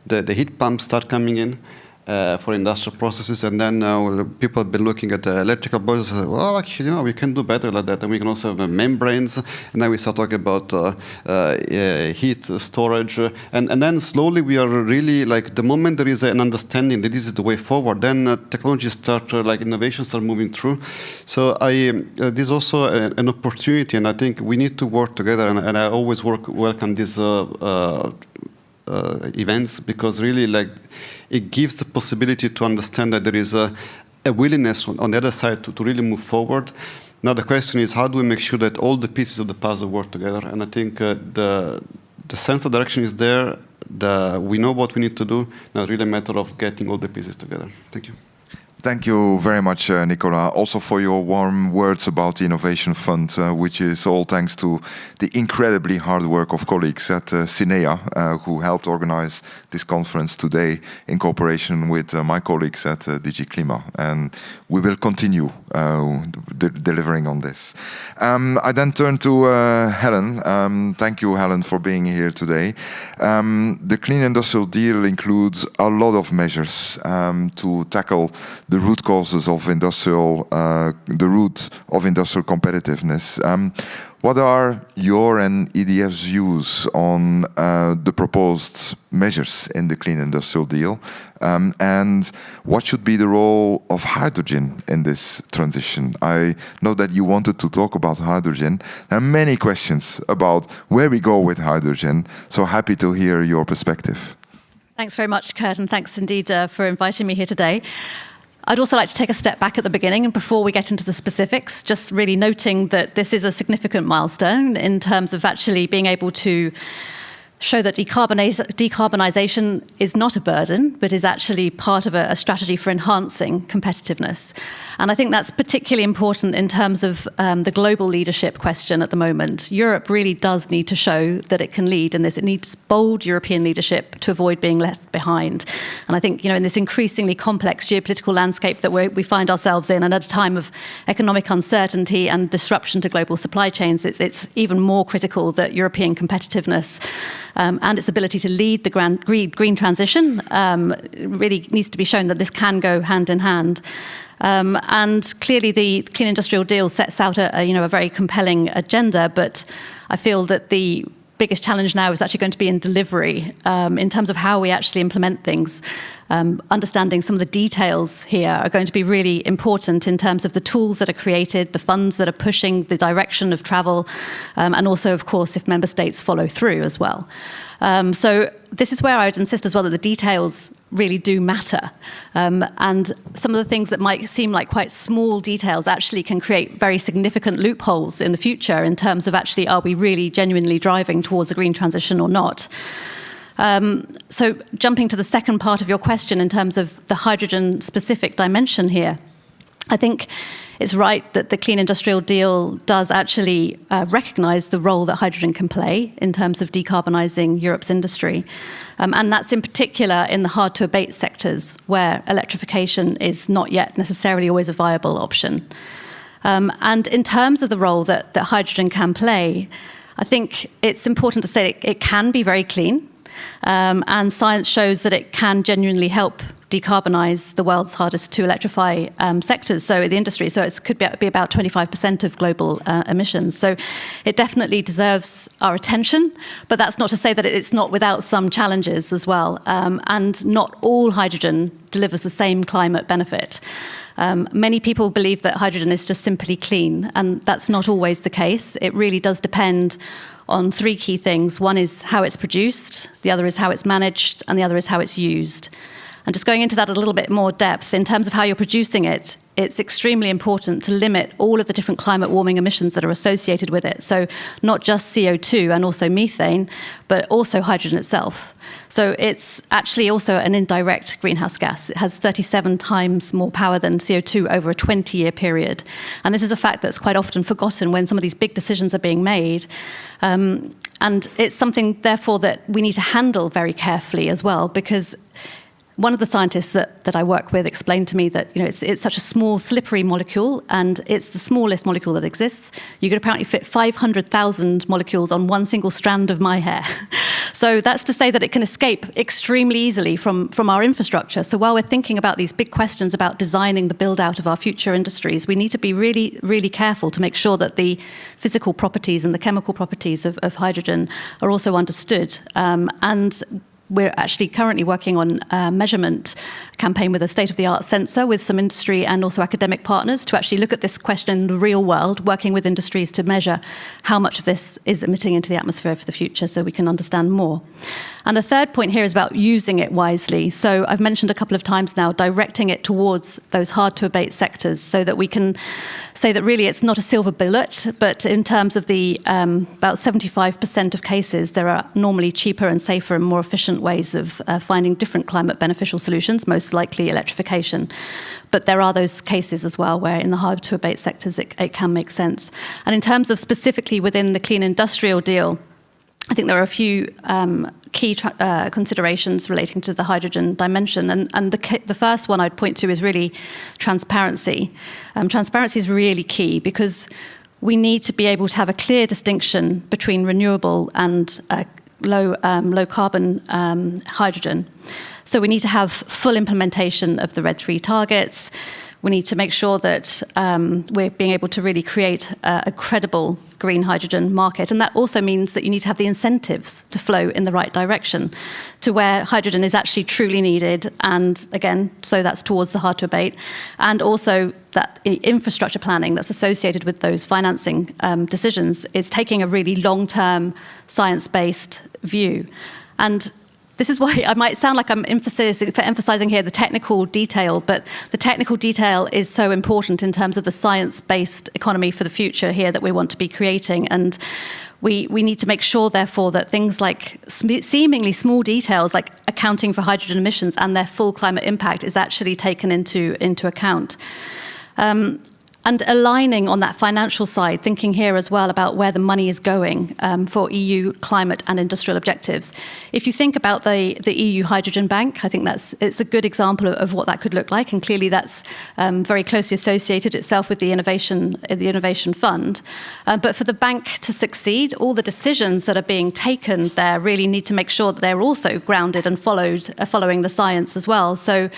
the heat pumps start coming in for industrial processes, and then people have been looking at the electrical boilers and say, well, actually, we can do better like that, and we can also have membranes, and then we start talking about heat storage, and then slowly we are really, like, the moment there is an understanding that this is the way forward, then technologies start, innovations start moving through. So this is also an opportunity, and I think we need to work together, and I always welcome these events, because really, it gives the possibility to understand that there is a willingness on the other side to really move forward. Now the question is, how do we make sure that all the pieces of the puzzle work together? And I think the sense of direction is there. We know what we need to do. Now it's really a matter of getting all the pieces together. Thank you. Thank you very much, Nicola, also for your warm words about the Innovation Fund, which is all thanks to the incredibly hard work of colleagues at CINEA, who helped organize this conference today in cooperation with my colleagues at DG CLIMA. And we will continue delivering on this. I then turn to Helen. Thank you, Helen, for being here today. The Clean Industrial Deal includes a lot of measures to tackle the root causes of industrial competitiveness. What are your and EDF's views on the proposed measures in the Clean Industrial Deal? And what should be the role of hydrogen in this transition? I know that you wanted to talk about hydrogen. There are many questions about where we go with hydrogen, so happy to hear your perspective. Thanks very much, Kurt, and thanks indeed for inviting me here today. I'd also like to take a step back at the beginning, and before we get into the specifics, just really noting that this is a significant milestone in terms of actually being able to show that decarbonisation is not a burden, but is actually part of a strategy for enhancing competitiveness. And I think that's particularly important in terms of the global leadership question at the moment. Europe really does need to show that it can lead in this. It needs bold European leadership to avoid being left behind. And I think, in this increasingly complex geopolitical landscape that we find ourselves in, and at a time of economic uncertainty and disruption to global supply chains, it's even more critical that European competitiveness and its ability to lead the green transition really needs to be shown that this can go hand in hand. And clearly the Clean Industrial Deal sets out a very compelling agenda, but I feel that the biggest challenge now is actually going to be in delivery, in terms of how we actually implement things. Understanding some of the details here are going to be really important in terms of the tools that are created, the funds that are pushing the direction of travel, and also, of course, if member states follow through as well. So this is where I would insist as well that the details really do matter. And some of the things that might seem like quite small details actually can create very significant loopholes in the future in terms of actually, are we really genuinely driving towards a green transition or not? So jumping to the second part of your question in terms of the hydrogen-specific dimension here, I think it's right that the Clean Industrial Deal does actually recognise the role that hydrogen can play in terms of decarbonising Europe's industry. And that's in particular in the hard-to-abate sectors where electrification is not yet necessarily always a viable option. And in terms of the role that hydrogen can play, I think it's important to say it can be very clean. And science shows that it can genuinely help decarbonise the world's hardest to electrify sectors, so the industry. So it could be about 25% of global emissions. So it definitely deserves our attention, but that's not to say that it's not without some challenges as well. And not all hydrogen delivers the same climate benefit. Many people believe that hydrogen is just simply clean, and that's not always the case. It really does depend on three key things. One is how it's produced, the other is how it's managed, and the other is how it's used. And just going into that a little bit more depth, in terms of how you're producing it, it's extremely important to limit all of the different climate warming emissions that are associated with it. So not just CO2 and also methane, but also hydrogen itself. So it's actually also an indirect greenhouse gas. It has 37 times more power than CO2 over a 20-year period. And this is a fact that's quite often forgotten when some of these big decisions are being made. And it's something, therefore, that we need to handle very carefully as well, because one of the scientists that I work with explained to me that it's such a small, slippery molecule, and it's the smallest molecule that exists. You could apparently fit 500,000 molecules on one single strand of my hair. So that's to say that it can escape extremely easily from our infrastructure. So while we're thinking about these big questions about designing the build-out of our future industries, we need to be really, really careful to make sure that the physical properties and the chemical properties of hydrogen are also understood. And we're actually currently working on a measurement campaign with a state-of-the-art sensor with some industry and also academic partners to actually look at this question in the real world, working with industries to measure how much of this is emitting into the atmosphere for the future so we can understand more. And the third point here is about using it wisely. So I've mentioned a couple of times now, directing it towards those hard-to-abate sectors so that we can say that really it's not a silver bullet, but in terms of the about 75% of cases, there are normally cheaper and safer and more efficient ways of finding different climate beneficial solutions, most likely electrification. But there are those cases as well where in the hard-to-abate sectors it can make sense. And in terms of specifically within the Clean Industrial Deal, I think there are a few key considerations relating to the hydrogen dimension. And the first one I'd point to is really transparency. Transparency is really key because we need to be able to have a clear distinction between renewable and low carbon hydrogen. So we need to have full implementation of the RED III targets. We need to make sure that we're being able to really create a credible green hydrogen market. And that also means that you need to have the incentives to flow in the right direction to where hydrogen is actually truly needed. And again, so that's towards the hard to abate. And also that infrastructure planning that's associated with those financing decisions is taking a really long-term science-based view. And this is why I might sound like I'm emphasizing here the technical detail, but the technical detail is so important in terms of the science-based economy for the future here that we want to be creating. And we need to make sure, therefore, that things like seemingly small details, like accounting for hydrogen emissions and their full climate impact, is actually taken into account. And aligning on that financial side, thinking here as well about where the money is going for EU climate and industrial objectives. If you think about the EU Hydrogen Bank, I think it's a good example of what that could look like, and clearly that's very closely associated itself with the Innovation Fund. But for the bank to succeed, all the decisions that are being taken there really need to make sure that they're also grounded and following the science as well. So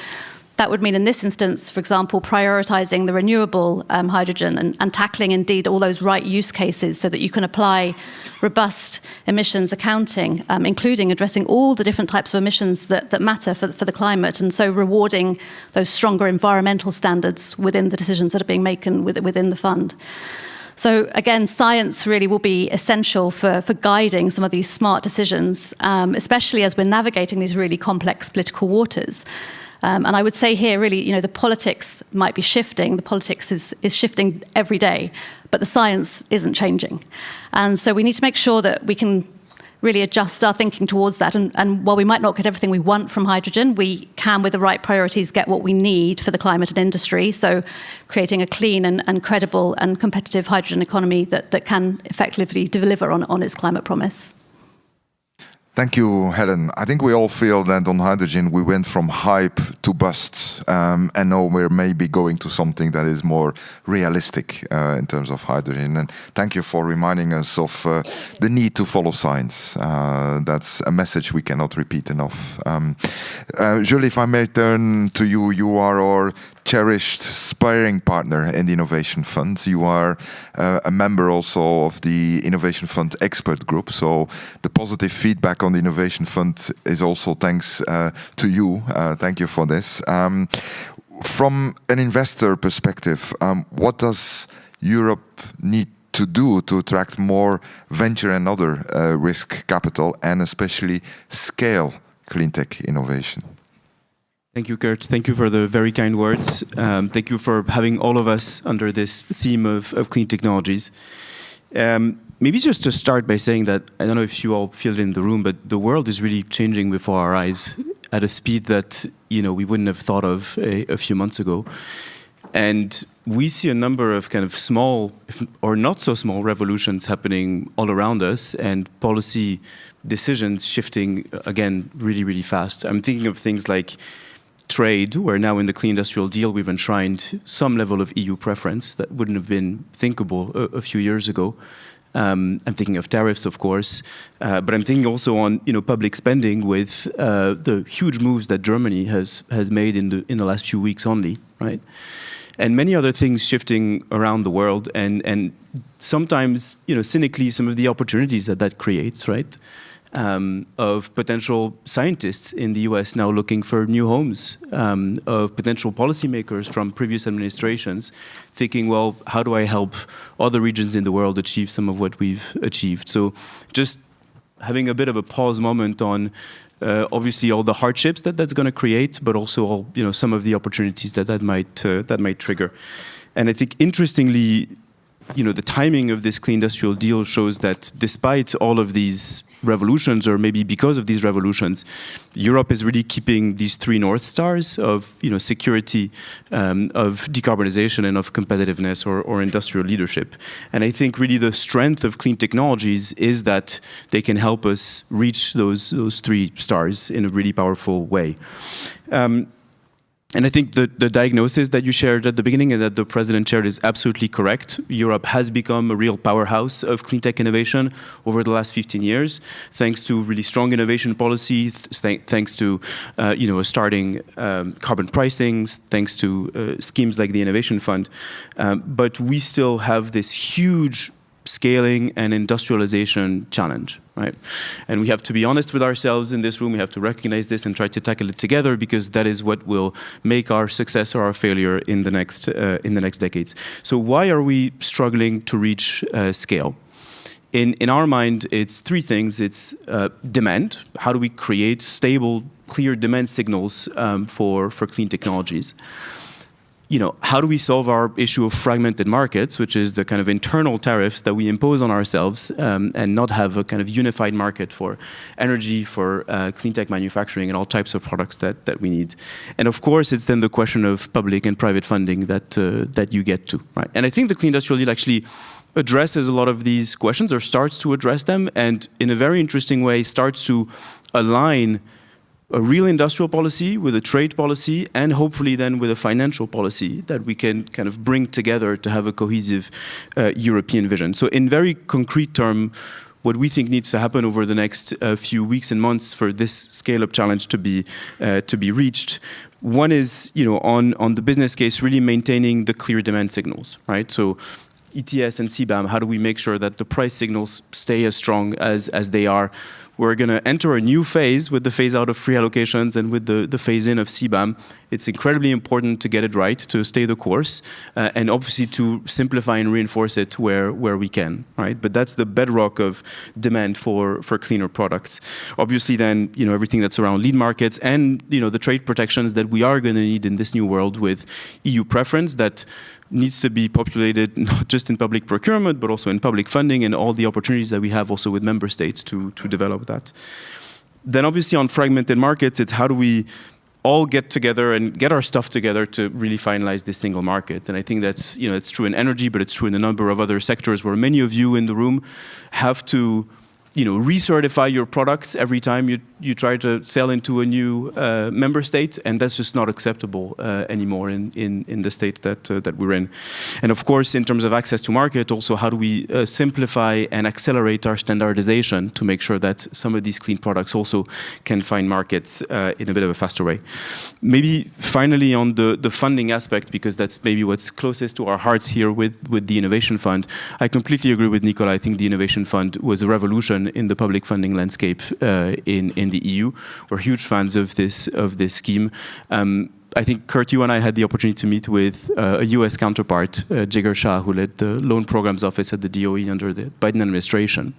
that would mean in this instance, for example, prioritizing the renewable hydrogen and tackling indeed all those right use cases so that you can apply robust emissions accounting, including addressing all the different types of emissions that matter for the climate, and so rewarding those stronger environmental standards within the decisions that are being made within the fund. So again, science really will be essential for guiding some of these smart decisions, especially as we're navigating these really complex political waters. And I would say here, really, the politics might be shifting. The politics is shifting every day, but the science isn't changing. And so we need to make sure that we can really adjust our thinking towards that. And while we might not get everything we want from hydrogen, we can, with the right priorities, get what we need for the climate and industry. So creating a clean and credible and competitive hydrogen economy that can effectively deliver on its climate promise. Thank you, Helen. I think we all feel that on hydrogen we went from hype to bust, and now we're maybe going to something that is more realistic in terms of hydrogen. And thank you for reminding us of the need to follow science. That's a message we cannot repeat enough. Julie, if I may turn to you, you are our cherished sparring partner in the Innovation Fund. You are a member also of the Innovation Fund expert group, so the positive feedback on the Innovation Fund is also thanks to you. Thank you for this. From an investor perspective, what does Europe need to do to attract more venture and other risk capital and especially scale clean tech innovation? Thank you, Kurt. Thank you for the very kind words. Thank you for having all of us under this theme of clean technologies. Maybe just to start by saying that, I don't know if you all feel it in the room, but the world is really changing before our eyes at a speed that we wouldn't have thought of a few months ago. And we see a number of kind of small, or not so small, revolutions happening all around us, and policy decisions shifting, again, really, really fast. I'm thinking of things like trade, where now in the Clean Industrial Deal we've enshrined some level of EU preference that wouldn't have been thinkable a few years ago. I'm thinking of tariffs, of course, but I'm thinking also on public spending with the huge moves that Germany has made in the last few weeks only, right? And many other things shifting around the world, and sometimes cynically some of the opportunities that creates, right? Of potential scientists in the US now looking for new homes, of potential policymakers from previous administrations thinking, well, how do I help other regions in the world achieve some of what we've achieved? So just having a bit of a pause moment on obviously all the hardships that's going to create, but also all, some of the opportunities that might trigger. And I think interestingly, the timing of this Clean Industrial Deal shows that despite all of these revolutions, or maybe because of these revolutions, Europe is really keeping these three North Stars of security, of decarbonisation, and of competitiveness or industrial leadership. And I think really the strength of clean technologies is that they can help us reach those three stars in a really powerful way. And I think the diagnosis that you shared at the beginning and that the President shared is absolutely correct. Europe has become a real powerhouse of clean tech innovation over the last 15 years, thanks to really strong innovation policy, thanks to starting carbon pricing, thanks to schemes like the Innovation Fund. But we still have this huge scaling and industrialization challenge, right? And we have to be honest with ourselves in this room. We have to recognize this and try to tackle it together, because that is what will make our success or our failure in the next decades. So why are we struggling to reach scale? In our mind, it's three things. It's demand. How do we create stable, clear demand signals for clean technologies? How do we solve our issue of fragmented markets, which is the kind of internal tariffs that we impose on ourselves, and not have a kind of unified market for energy, for clean tech manufacturing, and all types of products that we need. And of course, it's then the question of public and private funding that you get to, right? And I think the Clean Industrial Deal actually addresses a lot of these questions, or starts to address them, and in a very interesting way starts to align a real industrial policy with a trade policy, and hopefully then with a financial policy that we can kind of bring together to have a cohesive European vision. So in very concrete terms, what we think needs to happen over the next few weeks and months for this scale-up challenge to be reached. One is, on the business case, really maintaining the clear demand signals, right? So ETS and CBAM, how do we make sure that the price signals stay as strong as they are We're going to enter a new phase with the phase out of free allocations and with the phase in of CBAM. It's incredibly important to get it right, to stay the course, and obviously to simplify and reinforce it where we can, right? But that's the bedrock of demand for cleaner products. Obviously then, everything that's around lead markets and, the trade protections that we are going to need in this new world with EU preference that needs to be populated not just in public procurement, but also in public funding and all the opportunities that we have also with member states to develop that. Then obviously on fragmented markets, it's how do we all get together and get our stuff together to really finalize this single market. And I think that's, it's true in energy, but it's true in a number of other sectors where many of you in the room have to recertify your products every time you try to sell into a new member state, and that's just not acceptable anymore in the state that we're in. And of course, in terms of access to market, also how do we simplify and accelerate our standardization to make sure that some of these clean products also can find markets in a bit of a faster way. Maybe finally on the funding aspect, because that's maybe what's closest to our hearts here with the Innovation Fund. I completely agree with Nicola. I think the Innovation Fund was a revolution in the public funding landscape in the EU. We're huge fans of this scheme. I think, Kurt, you and I had the opportunity to meet with a US counterpart, Jigar Shah, who led the Loan Programs Office at the DOE under the Biden administration.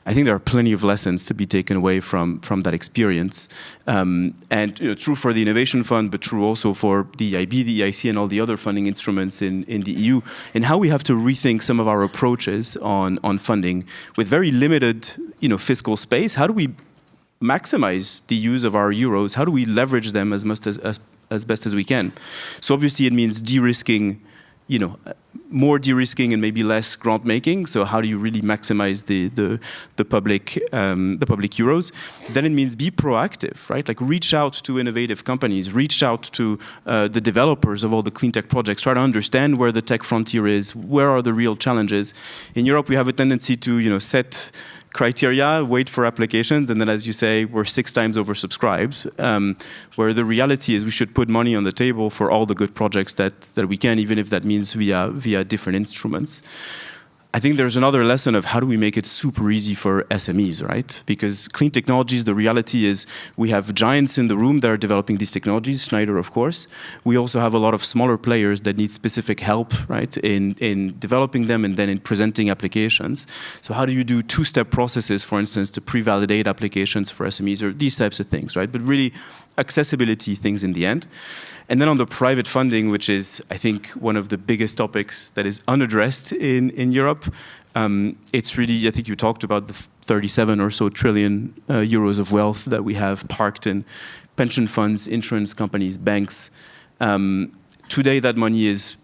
I think there are plenty of lessons to be taken away from that experience. And true for the Innovation Fund, but true also for the EIB, the EIC, and all the other funding instruments in the EU, and how we have to rethink some of our approaches on funding. With very limited fiscal space, how do we maximize the use of our euros? How do we leverage them as best as we can? So obviously it means de-risking, more de-risking and maybe less grant making. So how do you really maximize the public euros? Then it means be proactive, right? Like reach out to innovative companies, reach out to the developers of all the clean tech projects, try to understand where the tech frontier is, where are the real challenges. In Europe, we have a tendency to set criteria, wait for applications, and then, as you say, we're 6 times oversubscribed, where the reality is we should put money on the table for all the good projects that we can, even if that means via different instruments. I think there's another lesson of how do we make it super easy for SMEs, right? Because clean technologies, the reality is we have giants in the room that are developing these technologies, Schneider, of course. We also have a lot of smaller players that need specific help, right, in developing them and then in presenting applications. So how do you do 2-step processes, for instance, to pre-validate applications for SMEs or these types of things, right? But really accessibility things in the end. And then on the private funding, which is, I think, one of the biggest topics that is unaddressed in Europe, it's really, I think you talked about the 37 or so trillion euros of wealth that we have parked in pension funds, insurance companies, banks. Today, that money is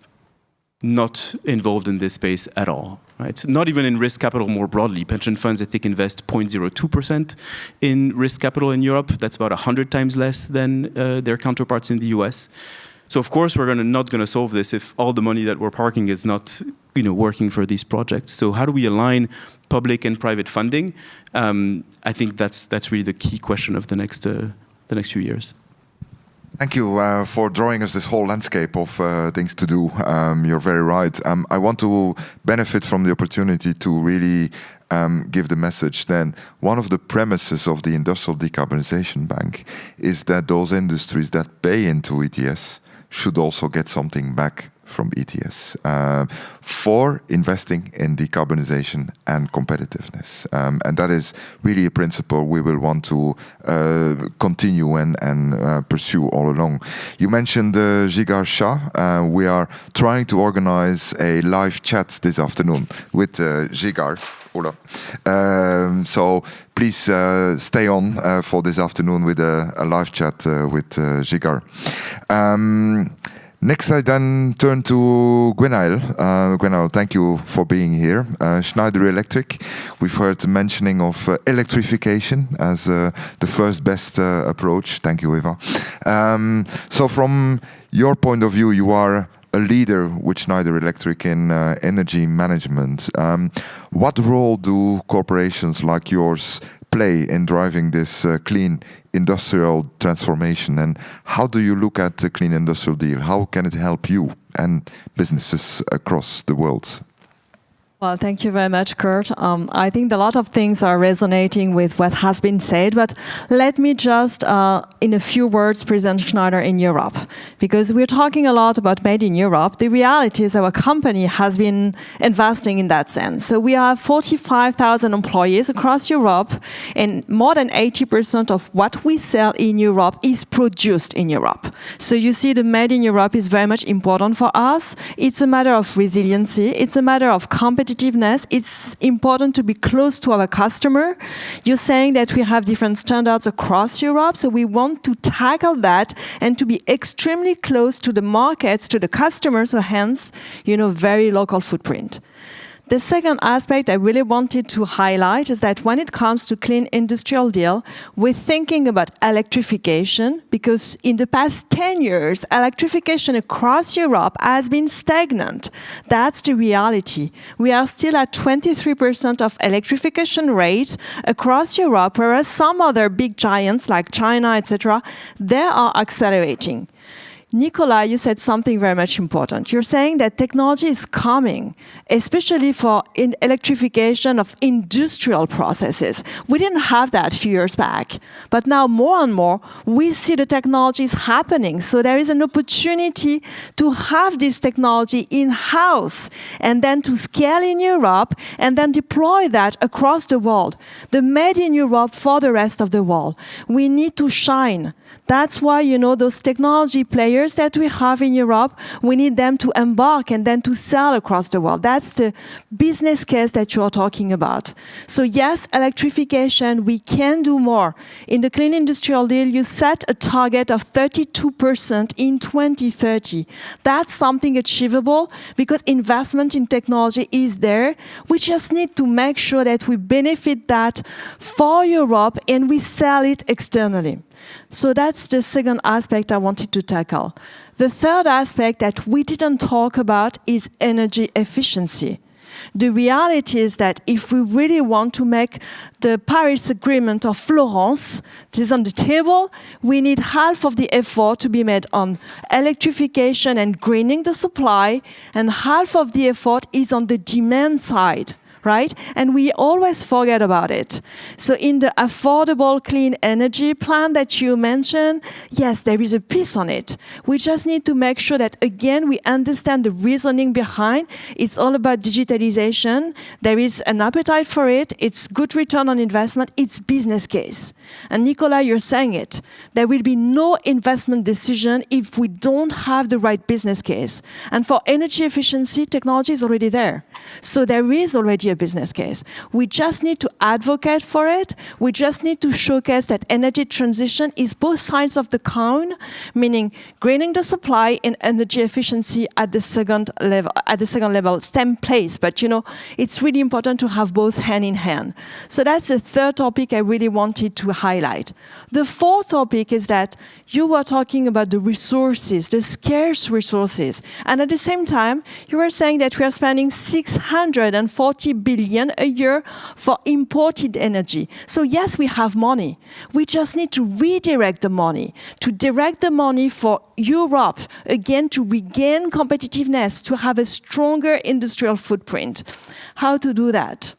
not involved in this space at all. Right? Not even in risk capital more broadly. Pension funds, I think, invest 0.02% in risk capital in Europe. That's about 100 times less than their counterparts in the US. So of course, we're not going to solve this if all the money that we're parking is not working for these projects. So how do we align public and private funding? I think that's really the key question of the next few years. Thank you for drawing us this whole landscape of things to do. You're very right. I want to benefit from the opportunity to really give the message that one of the premises of the Industrial Decarbonisation Bank is that those industries that pay into ETS should also get something back from ETS for investing in decarbonisation and competitiveness. And that is really a principle we will want to continue and pursue all along. You mentioned Jigar Shah. We are trying to organize a live chat this afternoon with Jigar. So please stay on for this afternoon with a live chat with Jigar. Next, I then turn to Gwenaël. Gwenaël, thank you for being here. Schneider Electric, we've heard mentioning of electrification as the first best approach. Thank you, Eva. So from your point of view, you are a leader with Schneider Electric in energy management. What role do corporations like yours play in driving this clean industrial transformation, and how do you look at the Clean Industrial Deal? How can it help you and businesses across the world? Well, thank you very much, Kurt. I think a lot of things are resonating with what has been said, but let me just, in a few words, present Schneider in Europe. Because we're talking a lot about made in Europe. The reality is our company has been investing in that sense. So we have 45,000 employees across Europe, and more than 80% of what we sell in Europe is produced in Europe. So you see the made in Europe is very much important for us. It's a matter of resiliency. It's a matter of competitiveness. It's important to be close to our customer. You're saying that we have different standards across Europe, so we want to tackle that and to be extremely close to the markets, to the customers, so hence, very local footprint. The second aspect I really wanted to highlight is that when it comes to Clean Industrial Deal, we're thinking about electrification, because in the past 10 years, electrification across Europe has been stagnant. That's the reality. We are still at 23% of electrification rate across Europe, whereas some other big giants like China, etc., they are accelerating. Nicola, you said something very much important. You're saying that technology is coming, especially for electrification of industrial processes. We didn't have that a few years back, but now more and more we see the technologies happening. So there is an opportunity to have this technology in-house and then to scale in Europe and then deploy that across the world. The made in Europe for the rest of the world. We need to shine. That's why, those technology players that we have in Europe, we need them to embark and then to sell across the world. That's the business case that you are talking about. So yes, electrification, we can do more. In the Clean Industrial Deal, you set a target of 32% in 2030. That's something achievable because investment in technology is there. We just need to make sure that we benefit that for Europe and we sell it externally. So that's the second aspect I wanted to tackle. The third aspect that we didn't talk about is energy efficiency. The reality is that if we really want to make the Paris Agreement of Florence, which is on the table, we need half of the effort to be made on electrification and greening the supply, and half of the effort is on the demand side. Right? And we always forget about it. So in the affordable clean energy plan that you mentioned, yes, there is a piece on it. We just need to make sure that, again, we understand the reasoning behind. It's all about digitalization. There is an appetite for it. It's good return on investment. It's business case. And Nicola, you're saying it. There will be no investment decision if we don't have the right business case. And for energy efficiency, technology is already there. So there is already a business case. We just need to advocate for it. We just need to showcase that energy transition is both sides of the coin, meaning greening the supply and energy efficiency at the second level, same place. But it's really important to have both hand in hand. So that's the third topic I really wanted to highlight. The fourth topic is that you were talking about the resources, the scarce resources. And at the same time, you were saying that we are spending 640 billion a year for imported energy. So yes, we have money. We just need to redirect the money, to direct the money for Europe, again, to regain competitiveness, to have a stronger industrial footprint. How to do that?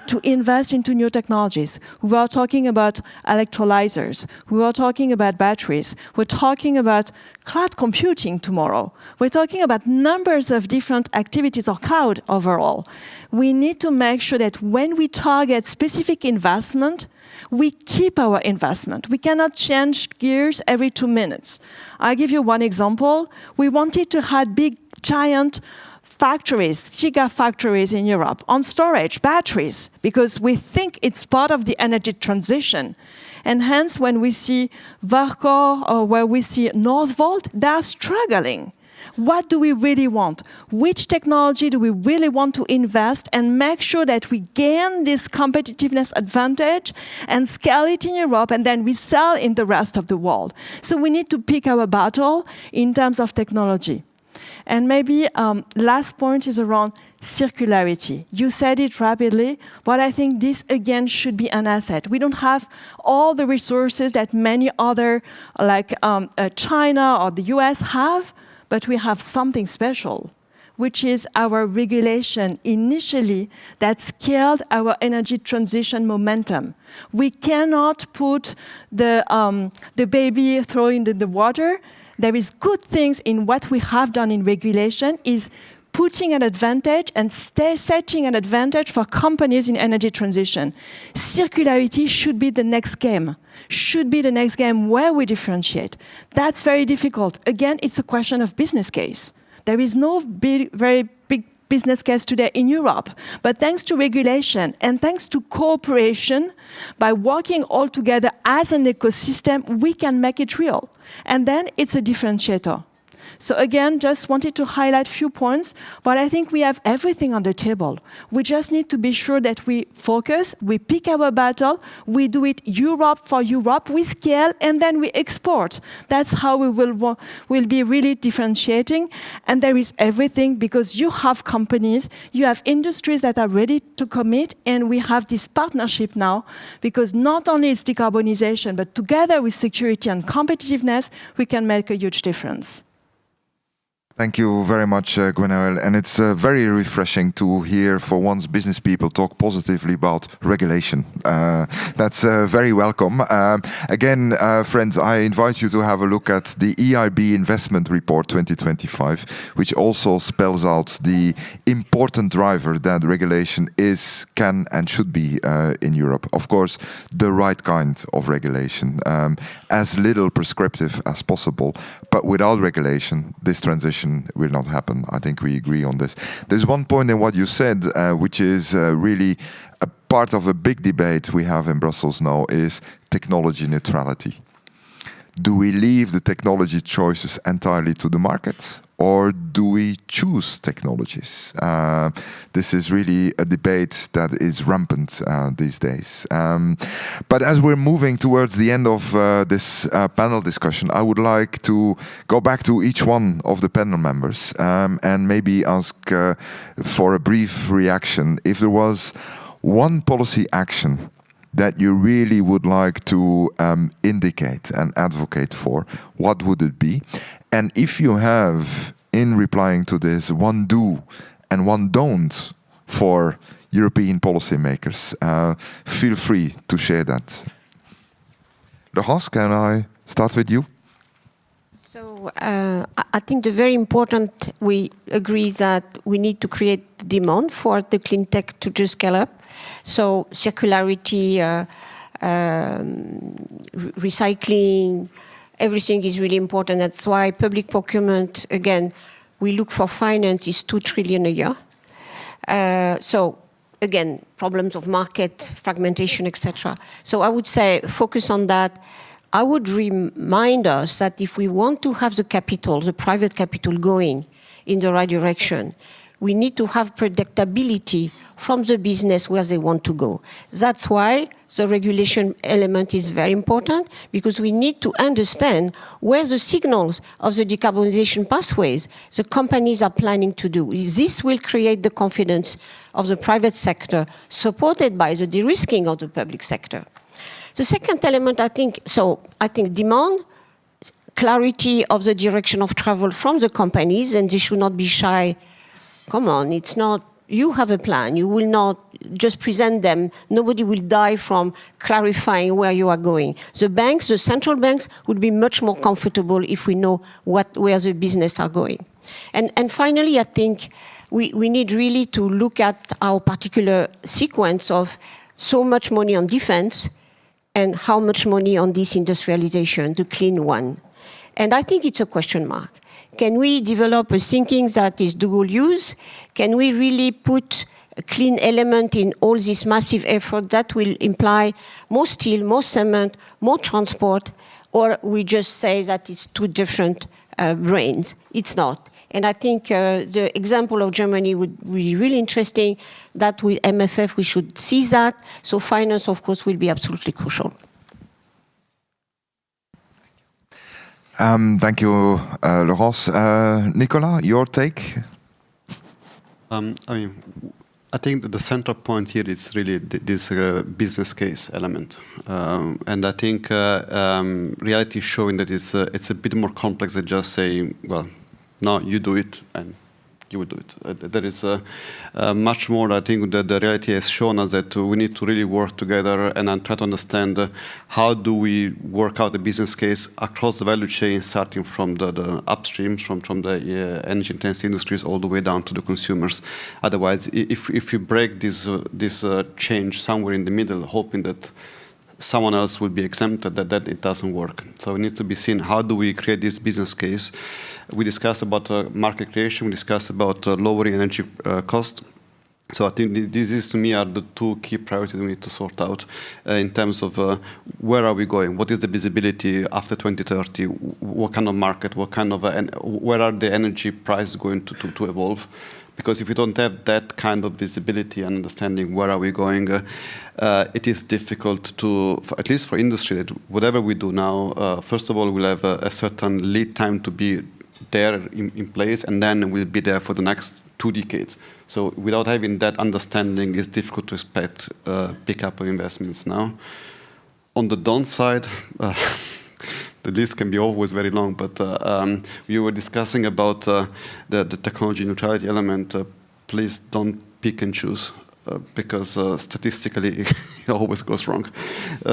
To invest into new technologies. We are talking about electrolyzers. We are talking about batteries. We're talking about cloud computing tomorrow. We're talking about numbers of different activities or cloud overall. We need to make sure that when we target specific investment, we keep our investment. We cannot change gears every 2 minutes. I'll give you one example. We wanted to have big, giant factories, gigafactories in Europe on storage, batteries, because we think it's part of the energy transition. And hence, when we see Verkor or where we see Northvolt, they're struggling. What do we really want? Which technology do we really want to invest and make sure that we gain this competitiveness advantage and scale it in Europe and then we sell in the rest of the world? So we need to pick our battle in terms of technology. And maybe last point is around circularity. You said it rapidly, but I think this again should be an asset. We don't have all the resources that many other, like China or the US have, but we have something special. which is our regulation initially that scaled our energy transition momentum. We cannot put the baby throwing in the water. There is good things in what we have done in regulation is putting an advantage and setting an advantage for companies in energy transition. Circularity should be the next game, where we differentiate. That's very difficult. Again, it's a question of business case. There is no very big business case today in Europe, but thanks to regulation and thanks to cooperation, by working all together as an ecosystem, we can make it real. And then it's a differentiator. So again, just wanted to highlight a few points, but I think we have everything on the table. We just need to be sure that we focus, we pick our battle, we do it Europe for Europe, we scale, and then we export. That's how we will be really differentiating. And there is everything because you have companies, you have industries that are ready to commit, and we have this partnership now because not only it's decarbonisation, but together with security and competitiveness, we can make a huge difference. Thank you very much, Gwenaëlle. And it's very refreshing to hear, for once, business people talk positively about regulation. That's very welcome. Again, friends, I invite you to have a look at the EIB Investment Report 2025, which also spells out the important driver that regulation is, can, and should be in Europe. Of course, the right kind of regulation, as little prescriptive as possible. But without regulation, this transition will not happen. I think we agree on this. There's one point in what you said, which is really a part of a big debate we have in Brussels now, is technology neutrality. Do we leave the technology choices entirely to the market, or do we choose technologies? This is really a debate that is rampant these days. But as we're moving towards the end of this panel discussion, I would like to go back to each one of the panel members and maybe ask for a brief reaction. If there was one policy action that you really would like to indicate and advocate for, what would it be? And if you have, in replying to this, one do and one don't for European policymakers, feel free to share that. Laurence, can I start with you? So I think the very important, we agree that we need to create demand for the clean tech to just scale up. So circularity, recycling, everything is really important. That's why public procurement, again, we look for finance is 2 trillion a year. So again, problems of market, fragmentation, etc. So I would say focus on that. I would remind us that if we want to have the capital, the private capital going in the right direction, we need to have predictability from the business where they want to go. That's why the regulation element is very important, because we need to understand where the signals of the decarbonisation pathways the companies are planning to do. This will create the confidence of the private sector, supported by the de-risking of the public sector. The second element, I think demand, clarity of the direction of travel from the companies, and they should not be shy. Come on, it's not, you have a plan, you will not just present them, nobody will die from clarifying where you are going. The banks, the central banks, would be much more comfortable if we know where the business are going. And finally, I think we need really to look at our particular sequence of so much money on defense, and how much money on this industrialization, the clean one. And I think it's a question mark. Can we develop a thinking that is dual use? Can we really put a clean element in all this massive effort that will imply more steel, more cement, more transport, or we just say that it's two different brains? It's not. And I think the example of Germany would be really interesting. That with MFF, we should see that. So finance, of course, will be absolutely crucial. Thank you, Laurence. Nicolas, your take? I think that the central point here is really this business case element. And I think reality is showing that it's a bit more complex than just saying, well, no, you do it and you will do it. There is much more. I think that the reality has shown us that we need to really work together and try to understand how do we work out the business case across the value chain, starting from the upstreams, from the energy-intensive industries, all the way down to the consumers. Otherwise, if you break this change somewhere in the middle, hoping that someone else will be exempted, that it doesn't work. So we need to be seen, how do we create this business case? We discussed about market creation, we discussed about lowering energy cost. So I think these, to me, are the two key priorities we need to sort out in terms of where are we going? What is the visibility after 2030? What kind of market? What kind of where are the energy prices going to evolve? Because if you don't have that kind of visibility and understanding where are we going, it is difficult to, at least for industry, that whatever we do now, first of all, we'll have a certain lead time to be there in place, and then we'll be there for the next 2 decades. So without having that understanding, it's difficult to expect pickup of investments now. On the downside, the list can be always very long, but we were discussing about the technology neutrality element. Please don't pick and choose, because statistically it always goes wrong. We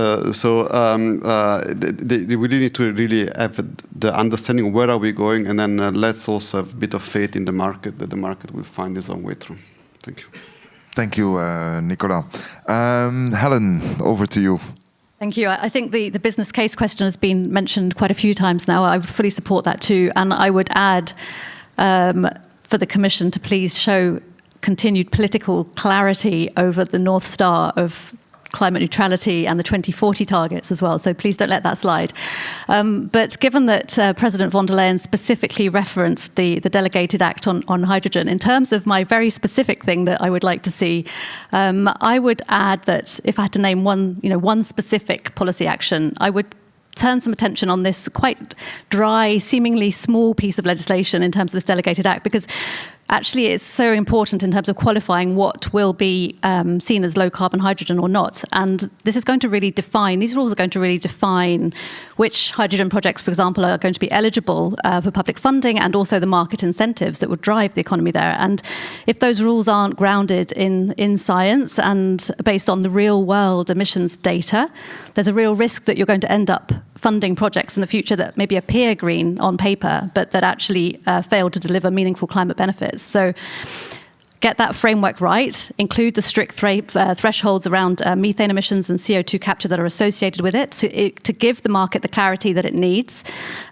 really need to really have the understanding of where are we going, and then let's also have a bit of faith in the market, that the market will find its own way through. Thank you. Thank you, Nicola. Helen, over to you. Thank you. I think the business case question has been mentioned quite a few times now. I would fully support that too. And I would add for the Commission to please show continued political clarity over the North Star of climate neutrality and the 2040 targets as well. So please don't let that slide. But given that President von der Leyen specifically referenced the delegated act on hydrogen, in terms of my very specific thing that I would like to see, I would add that if I had to name one specific policy action, I would turn some attention on this quite dry, seemingly small piece of legislation in terms of this delegated act, because actually it's so important in terms of qualifying what will be seen as low carbon hydrogen or not. And this is going to really define, these rules are going to really define which hydrogen projects, for example, are going to be eligible for public funding, and also the market incentives that would drive the economy there. And if those rules aren't grounded in science and based on the real world emissions data, there's a real risk that you're going to end up funding projects in the future that maybe appear green on paper, but that actually fail to deliver meaningful climate benefits. So get that framework right, include the strict thresholds around methane emissions and CO2 capture that are associated with it, to give the market the clarity that it needs,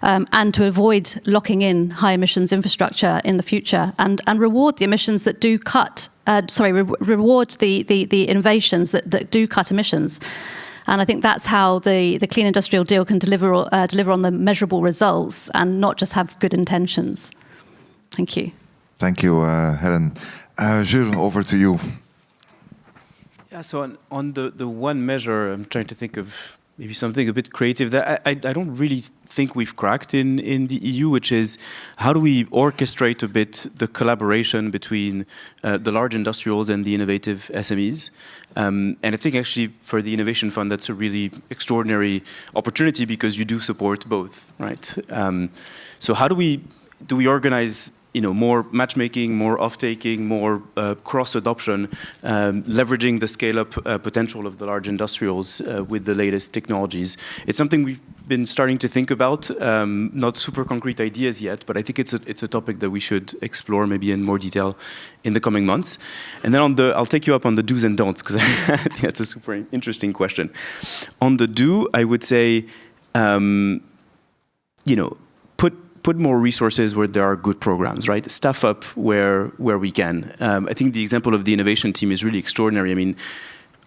and to avoid locking in high emissions infrastructure in the future, and reward the emissions that do cut, reward the innovations that do cut emissions. And I think that's how the Clean Industrial Deal can deliver on the measurable results and not just have good intentions. Thank you. Thank you, Helen. Jules, over to you. Yeah, so on the one measure, I'm trying to think of maybe something a bit creative that I don't really think we've cracked in the EU, which is how do we orchestrate a bit the collaboration between the large industrials and the innovative SMEs. And I think actually for the Innovation Fund, that's a really extraordinary opportunity because you do support both, right? So how do we organize more matchmaking, more off-taking, more cross-adoption, leveraging the scale-up potential of the large industrials with the latest technologies? It's something we've been starting to think about, not super concrete ideas yet, but I think it's a topic that we should explore maybe in more detail in the coming months. And then I'll take you up on the do's and don'ts, because I think that's a super interesting question. On the do, I would say, put more resources where there are good programs, right? Staff up where we can. I think the example of the innovation team is really extraordinary. I mean,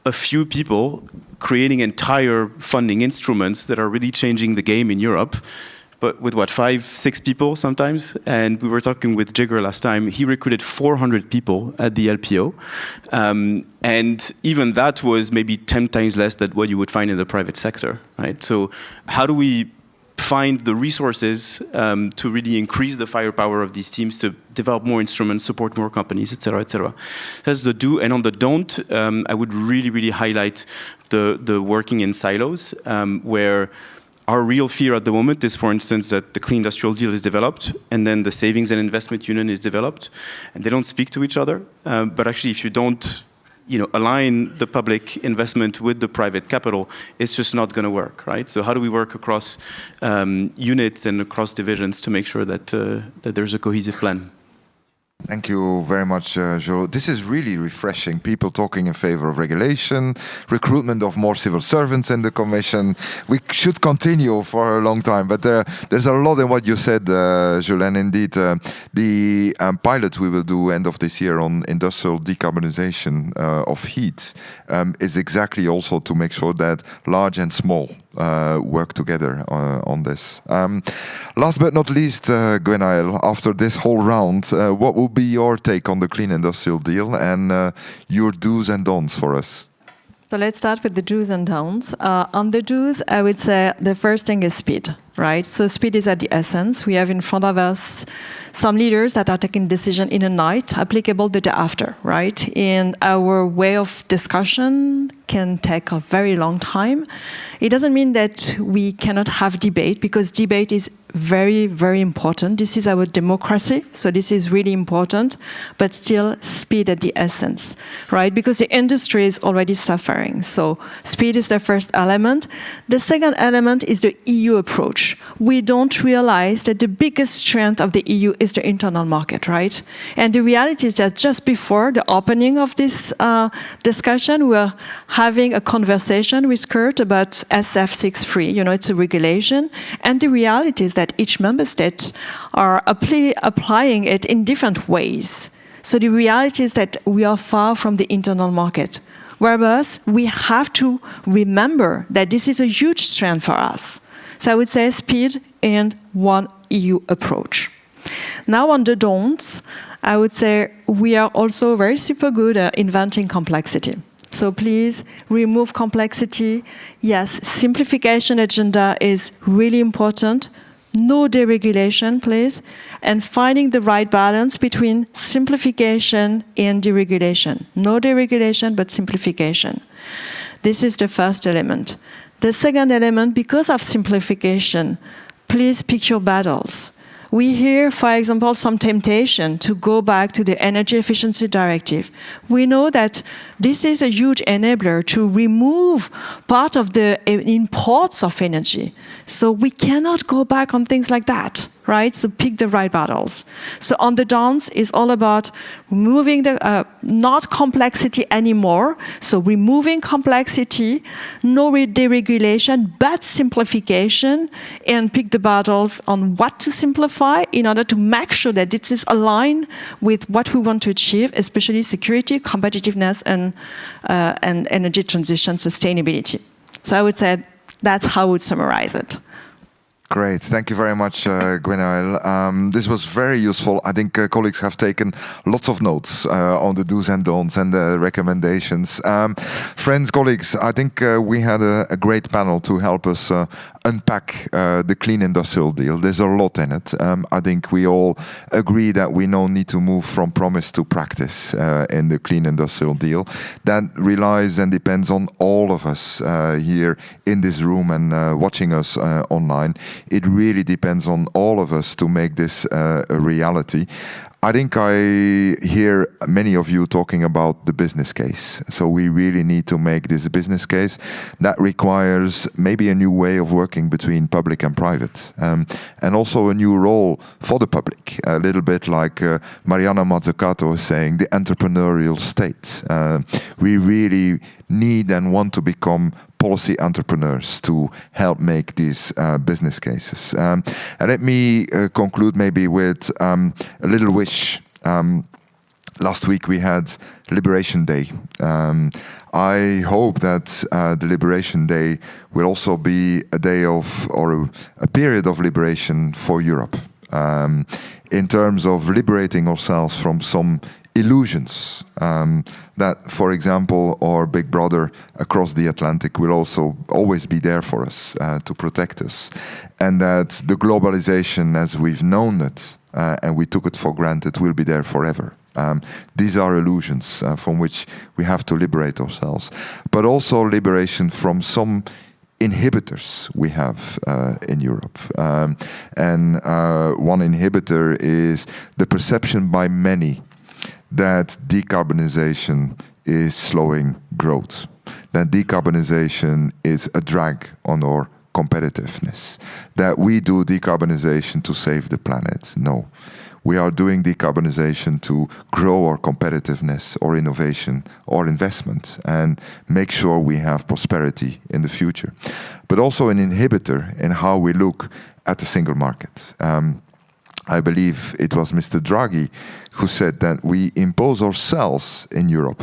a few people creating entire funding instruments that are really changing the game in Europe, but with what, 5, 6 people sometimes? And we were talking with Jigger last time. He recruited 400 people at the LPO. And even that was maybe 10 times less than what you would find in the private sector, right? So how do we find the resources to really increase the firepower of these teams to develop more instruments, support more companies, et cetera, et cetera. That's the do. And on the don't, I would really, really highlight the working in silos, where Our real fear at the moment is, for instance, that the clean industrial deal is developed and then the savings and investment union is developed, and they don't speak to each other. But actually, if you don't align the public investment with the private capital, it's just not going to work, right? So how do we work across units and across divisions to make sure that there's a cohesive plan? Thank you very much, Jo. This is really refreshing. People talking in favor of regulation, recruitment of more civil servants in the Commission. We should continue for a long time, but there's a lot in what you said, Jules. And indeed, the pilot we will do end of this year on industrial decarbonisation of heat is exactly also to make sure that large and small work together on this. Last but not least, Gwenaël, after this whole round, what will be your take on the clean industrial deal and your do's and don'ts for us? So let's start with the do's and don'ts. On the do's, I would say the first thing is speed, right? So speed is at the essence. We have in front of us some leaders that are taking decision in a night, applicable the day after, right? And our way of discussion can take a very long time. It doesn't mean that we cannot have debate, because debate is very, very important. This is our democracy, so this is really important, but still speed at the essence, right? Because the industry is already suffering. So speed is the first element. The second element is the EU approach. We don't realize that the biggest strength of the EU is the internal market, right? And the reality is that just before the opening of this discussion, we're having a conversation with Kurt about SF6.3, it's a regulation. And the reality is that each member state are applying it in different ways. So the reality is that we are far from the internal market. Whereas we have to remember that this is a huge strength for us. So I would say speed and one EU approach. Now on the don'ts, I would say we are also very super good at inventing complexity. So please remove complexity. Yes, simplification agenda is really important. No deregulation, please. And finding the right balance between simplification and deregulation. No deregulation, but simplification. This is the first element. The second element, because of simplification, please pick your battles. We hear, for example, some temptation to go back to the Energy Efficiency Directive. We know that this is a huge enabler to remove part of the imports of energy. So we cannot go back on things like that, right? So pick the right battles. So on the downs is all about removing the, not complexity anymore. So removing complexity, no deregulation, but simplification, and pick the battles on what to simplify in order to make sure that this is aligned with what we want to achieve, especially security, competitiveness, and energy transition sustainability. So I would say that's how I would summarize it. Great, thank you very much, Gwenaël. This was very useful. I think colleagues have taken lots of notes on the do's and don'ts and the recommendations. Friends, colleagues, I think we had a great panel to help us unpack the clean industrial deal. There's a lot in it. I think we all agree that we now need to move from promise to practice in the clean industrial deal. That relies and depends on all of us here in this room and watching us online. It really depends on all of us to make this a reality. I think I hear many of you talking about the business case. So we really need to make this a business case that requires maybe a new way of working between public and private. And also a new role for the public, a little bit like Mariana Mazzucato was saying, the entrepreneurial state. We really need and want to become policy entrepreneurs to help make these business cases. And let me conclude maybe with a little wish. Last week we had Liberation Day. I hope that the Liberation Day will also be a day of, or a period of liberation for Europe. In terms of liberating ourselves from some illusions that, for example, our big brother across the Atlantic will also always be there for us to protect us, and that the globalization as we've known it and we took it for granted will be there forever. These are illusions from which we have to liberate ourselves, but also liberation from some inhibitors we have in Europe. And one inhibitor is the perception by many that decarbonisation is slowing growth, that decarbonisation is a drag on our competitiveness, that we do decarbonisation to save the planet. No. We are doing decarbonisation to grow our competitiveness, or innovation, or investment, and make sure we have prosperity in the future. But also an inhibitor in how we look at the single market. I believe it was Mr. Draghi who said that we impose ourselves in Europe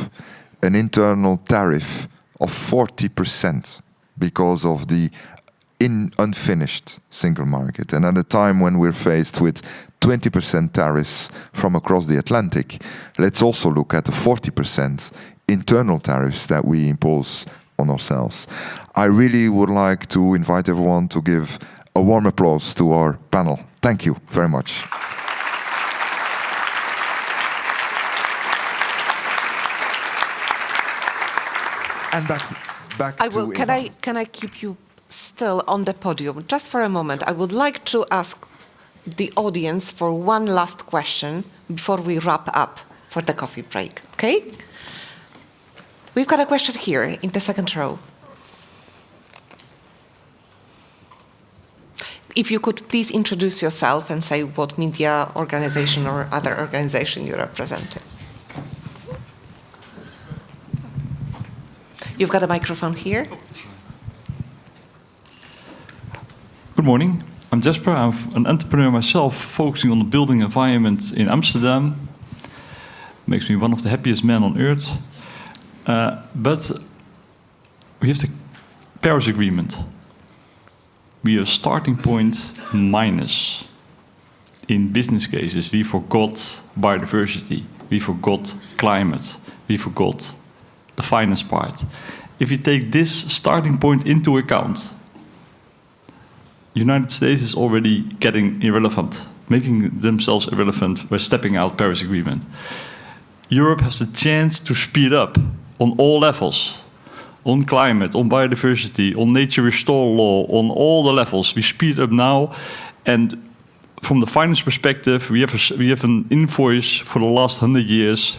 an internal tariff of 40% because of the unfinished single market. And at a time when we're faced with 20% tariffs from across the Atlantic, let's also look at the 40% internal tariffs that we impose on ourselves. I really would like to invite everyone to give a warm applause to our panel. Thank you very much. And back to Eva. Can I keep you still on the podium just for a moment? I would like to ask the audience for one last question before we wrap up for the coffee break, okay? We've got a question here in the second row. If you could please introduce yourself and say what media organization or other organization you represent. You've got a microphone here. Good morning. I'm Jasper. I'm an entrepreneur myself, focusing on the building environment in Amsterdam. Makes me one of the happiest men on earth. But we have the Paris Agreement. We are starting point minus. In business cases, we forgot biodiversity. We forgot climate. We forgot the finance part. If you take this starting point into account, United States is already getting irrelevant, making themselves irrelevant by stepping out Paris Agreement. Europe has the chance to speed up on all levels, on climate, on biodiversity, on nature restore law, on all the levels. We speed up now, and from the finance perspective, we have an invoice for the last 100 years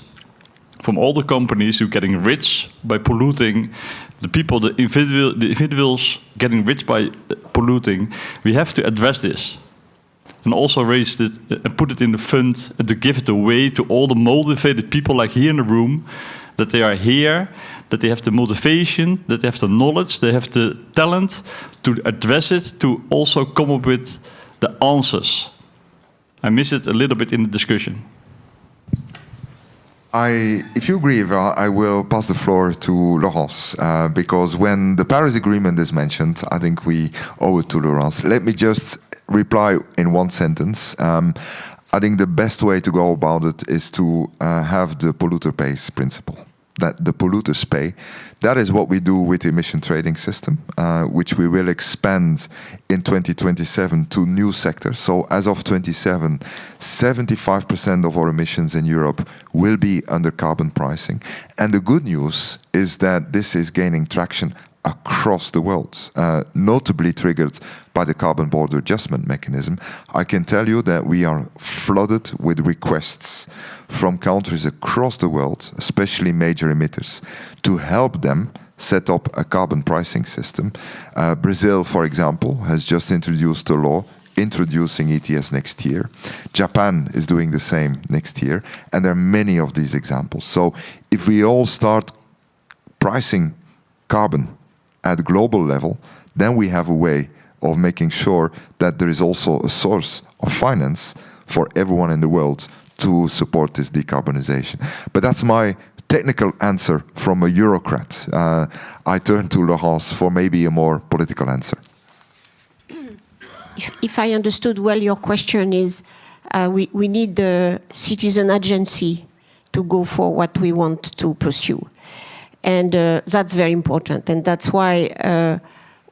from all the companies who are getting rich by polluting, the people, the individuals getting rich by polluting. We have to address this and also raise it and put it in the fund and to give it away to all the motivated people like here in the room, that they are here, that they have the motivation, that they have the knowledge, they have the talent to address it, to also come up with the answers. I miss it a little bit in the discussion. If you agree, Eva, I will pass the floor to Laurence, because when the Paris Agreement is mentioned, I think we owe it to Laurence. Let me just reply in one sentence. I think the best way to go about it is to have the polluter pays principle, that the polluters pay. That is what we do with the emission trading system, which we will expand in 2027 to new sectors. So as of 27, 75% of our emissions in Europe will be under carbon pricing. And the good news is that this is gaining traction across the world, notably triggered by the carbon border adjustment mechanism. I can tell you that we are flooded with requests from countries across the world, especially major emitters, to help them set up a carbon pricing system. Brazil, for example, has just introduced a law introducing ETS next year. Japan is doing the same next year, and there are many of these examples. So if we all start pricing carbon at global level, then we have a way of making sure that there is also a source of finance for everyone in the world to support this decarbonization. But that's my technical answer from a Eurocrat. I turn to Laurence for maybe a more political answer. If I understood well, your question is, we need the citizen agency to go for what we want to pursue. And that's very important. And that's why,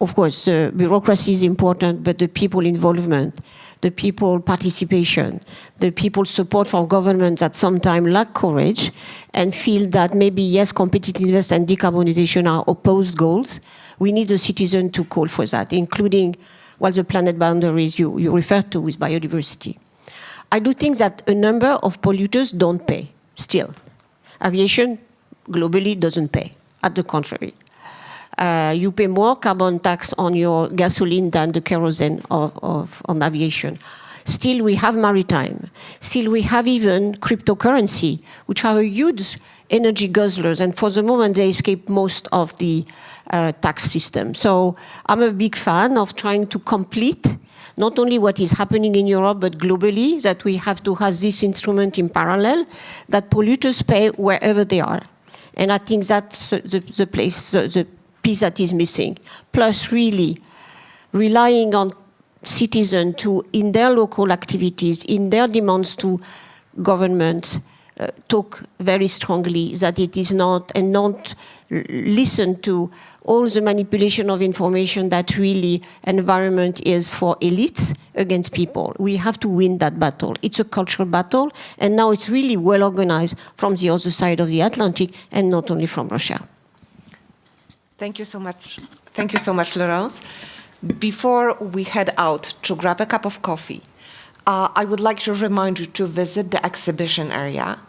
of course, bureaucracy is important, but the people involvement, the people participation, the people support from governments that sometimes lack courage and feel that maybe, yes, competitiveness and decarbonization are opposed goals, we need the citizen to call for that, including the planet boundaries you referred to with biodiversity. I do think that a number of polluters don't pay still. Aviation globally doesn't pay, at the contrary. You pay more carbon tax on your gasoline than the kerosene on aviation. Still, we have maritime. Still, we have even cryptocurrency, which are huge energy guzzlers, and for the moment, they escape most of the tax system. So I'm a big fan of trying to complete not only what is happening in Europe, but globally, that we have to have this instrument in parallel, that polluters pay wherever they are. And I think that's the piece that is missing. Plus, really, relying on citizens to, in their local activities, in their demands to governments, talk very strongly that it is not, and not listen to all the manipulation of information that really environment is for elites against people. We have to win that battle. It's a cultural battle, and now it's really well organized from the other side of the Atlantic, and not only from Russia. Thank you so much. Thank you so much, Laurence. Before we head out to grab a cup of coffee, I would like to remind you to visit the exhibition area.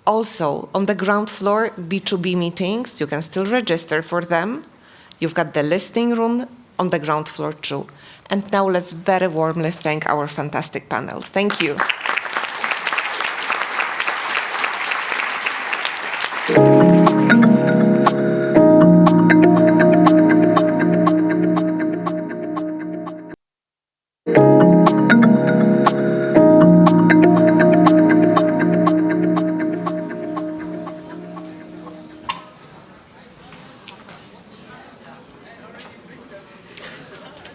Also, on the ground floor, B2B meetings, you can still register for them. You've got the listing room on the ground floor too. And now let's very warmly thank our fantastic panel. Thank you.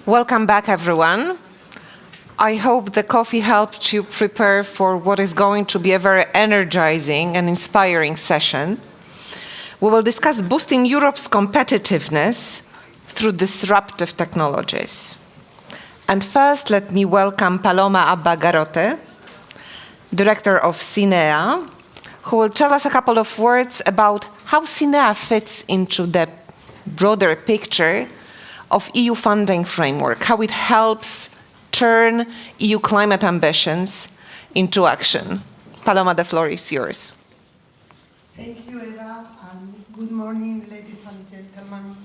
Welcome back, everyone. I hope the coffee helped you prepare for what is going to be a very energizing and inspiring session. We will discuss boosting Europe's competitiveness through disruptive technologies. And first, let me welcome Paloma Abba-Garote, Director of CINEA, who will tell us a couple of words about how CINEA fits into the broader picture of EU funding framework, how it helps turn EU climate ambitions into action. Paloma, the floor is yours. Thank you, Eva, and good morning, ladies and gentlemen.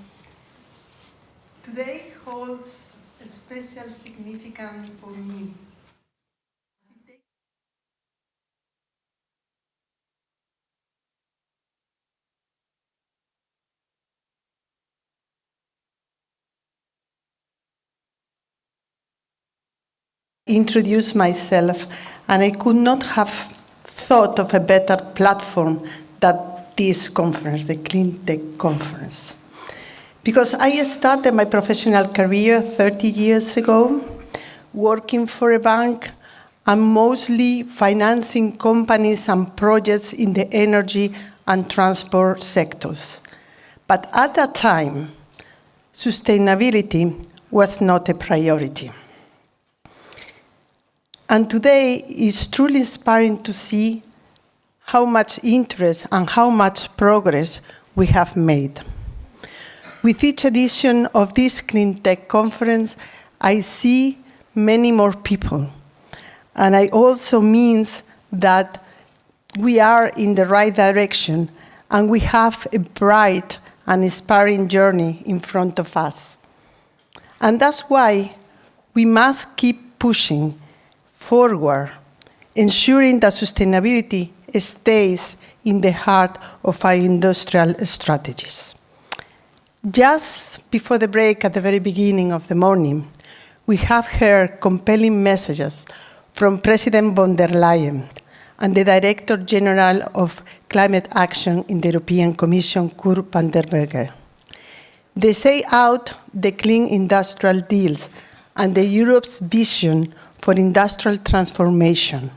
Today holds a special significance for me. Introduce myself, and I could not have thought of a better platform than this conference, the Cleantech Conference. Because I started my professional career 30 years ago, working for a bank and mostly financing companies and projects in the energy and transport sectors. But at that time, sustainability was not a priority. And today it's truly inspiring to see how much interest and how much progress we have made. With each edition of this Cleantech Conference, I see many more people. And it also means that we are in the right direction and we have a bright and inspiring journey in front of us. And that's why we must keep pushing forward, ensuring that sustainability stays in the heart of our industrial strategies. Just before the break at the very beginning of the morning, we have heard compelling messages from President von der Leyen and the Director-General of Climate Action in the European Commission, Kurt Vandenberghe. They say out the clean industrial deals and the Europe's vision for industrial transformation,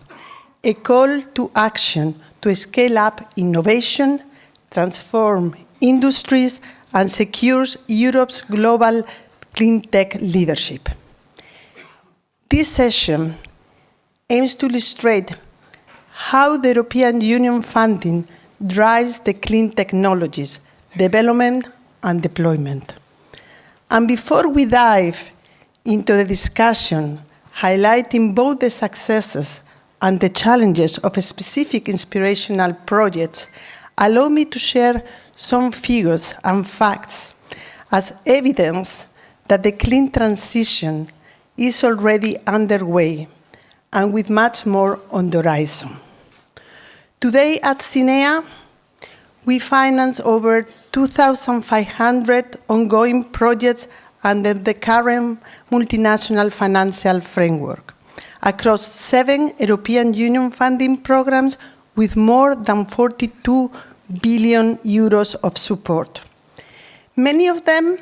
a call to action to scale up innovation, transform industries, and secure Europe's global clean tech leadership. This session aims to illustrate how the European Union funding drives the clean technologies development and deployment. And before we dive into the discussion, highlighting both the successes and the challenges of a specific inspirational projects, allow me to share some figures and facts as evidence that the clean transition is already underway and with much more on the horizon. Today at CINEA, we finance over 2,500 ongoing projects under the current multinational financial framework across 7 European Union funding programs with more than 42 billion euros of support. Many of them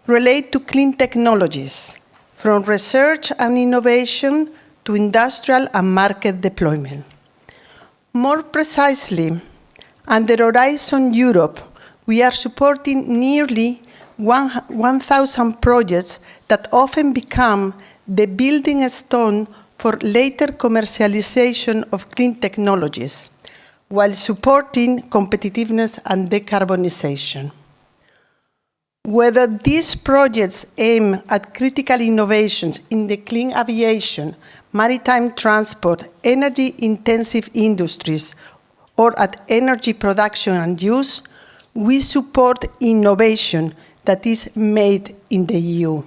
relate to clean technologies, from research and innovation to industrial and market deployment. More precisely, under Horizon Europe, we are supporting nearly 1,000 projects that often become the building stone for later commercialization of clean technologies, while supporting competitiveness and decarbonisation. Whether these projects aim at critical innovations in the clean aviation, maritime transport, energy-intensive industries, or at energy production and use, we support innovation that is made in the EU.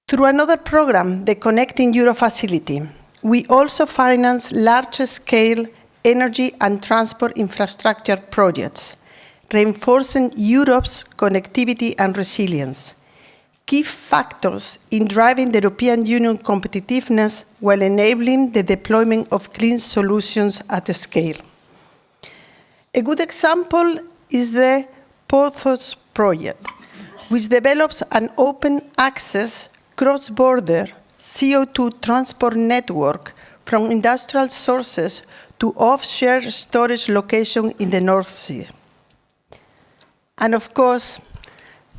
Through another program, the Connecting Europe Facility, we also finance large-scale energy and transport infrastructure projects, reinforcing Europe's connectivity and resilience, key factors in driving the European Union competitiveness while enabling the deployment of clean solutions at scale. A good example is the Porthos project, which develops an open access cross-border CO2 transport network from industrial sources to offshore storage location in the North Sea. And of course,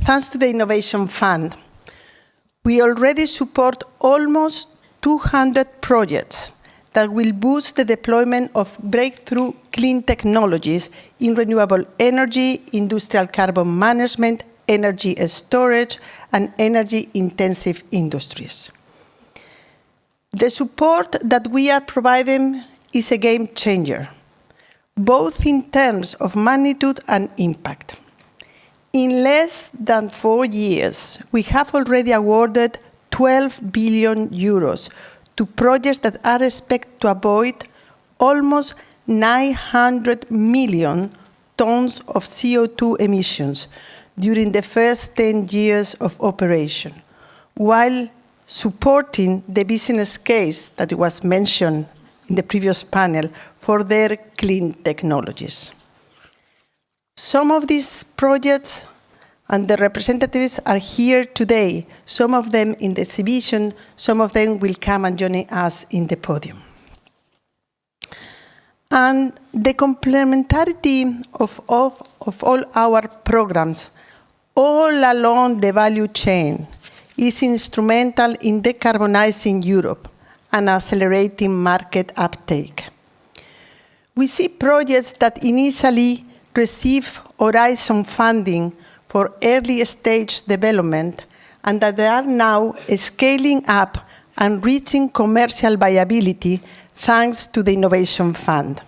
thanks to the Innovation Fund, we already support almost 200 projects that will boost the deployment of breakthrough clean technologies in renewable energy, industrial carbon management, energy storage, and energy-intensive industries. The support that we are providing is a game changer, both in terms of magnitude and impact. In less than 4 years, we have already awarded 12 billion euros to projects that are expected to avoid almost 900 million tons of CO2 emissions during the first 10 years of operation, while supporting the business case that was mentioned in the previous panel for their clean technologies. Some of these projects and the representatives are here today, some of them in the exhibition, some of them will come and join us in the podium. And the complementarity of all our programs all along the value chain is instrumental in decarbonizing Europe and accelerating market uptake. We see projects that initially receive Horizon funding for early stage development and that they are now scaling up and reaching commercial viability thanks to the Innovation Fund.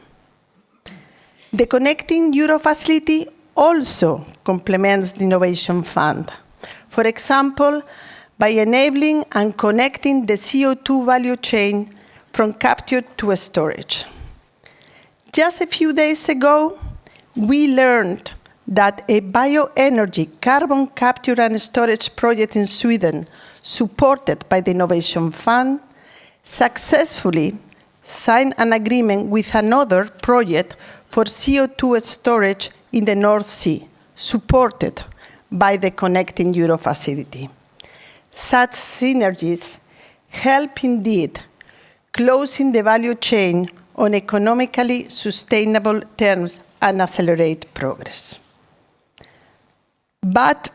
The Connecting Europe Facility also complements the Innovation Fund. For example, by enabling and connecting the CO2 value chain from capture to storage. Just a few days ago, we learned that a bioenergy carbon capture and storage project in Sweden, supported by the Innovation Fund, successfully signed an agreement with another project for CO2 storage in the North Sea, supported by the Connecting Europe Facility. Such synergies help indeed closing the value chain on economically sustainable terms and accelerate progress. But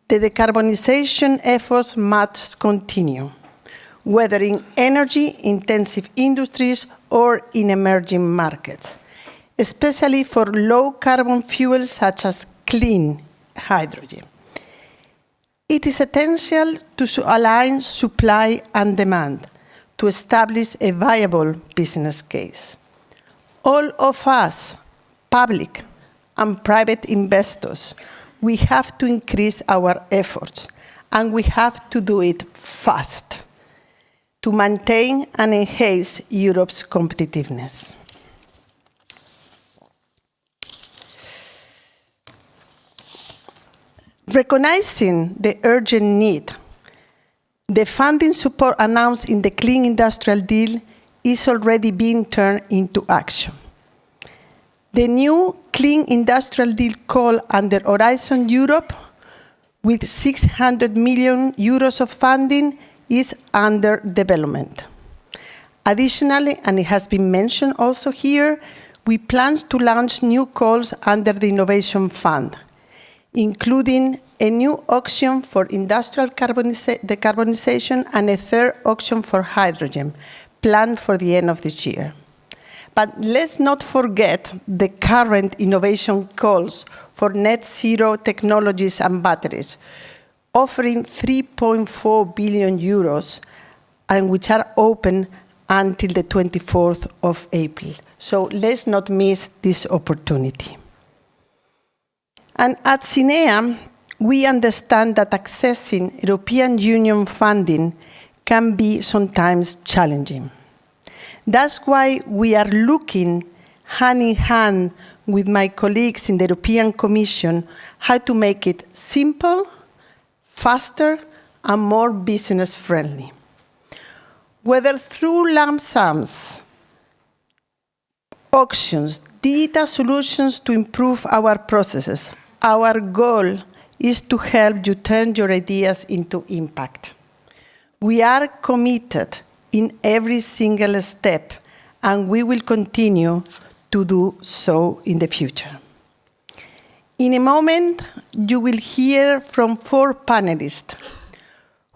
the decarbonization efforts must continue, whether in energy-intensive industries or in emerging markets, especially for low-carbon fuels such as clean, hydrogen. It is essential to align supply and demand to establish a viable business case. All of us, public and private investors, we have to increase our efforts, and we have to do it fast to maintain and enhance Europe's competitiveness. Recognizing the urgent need, the funding support announced in the Clean Industrial Deal is already being turned into action. The new Clean Industrial Deal call under Horizon Europe, with 600 million euros of funding, is under development. Additionally, and it has been mentioned also here, we plan to launch new calls under the Innovation Fund, including a new auction for industrial decarbonization and a third auction for hydrogen, planned for the end of this year. But let's not forget the current innovation calls for net zero technologies and batteries, offering 3.4 billion euros, and which are open until the 24th of April. So let's not miss this opportunity. And at CINEA, we understand that accessing European Union funding can be sometimes challenging. That's why we are looking hand in hand with my colleagues in the European Commission how to make it simple, faster, and more business-friendly. Whether through lump sums, auctions, digital solutions to improve our processes, our goal is to help you turn your ideas into impact. We are committed in every single step, and we will continue to do so in the future. In a moment, you will hear from 4 panelists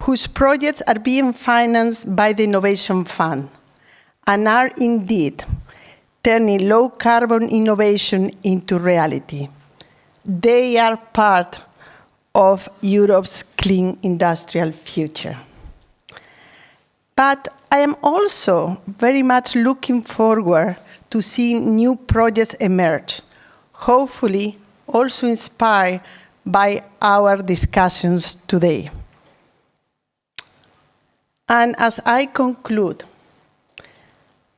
whose projects are being financed by the Innovation Fund and are indeed turning low-carbon innovation into reality. They are part of Europe's clean industrial future. But I am also very much looking forward to seeing new projects emerge, hopefully also inspired by our discussions today. And as I conclude,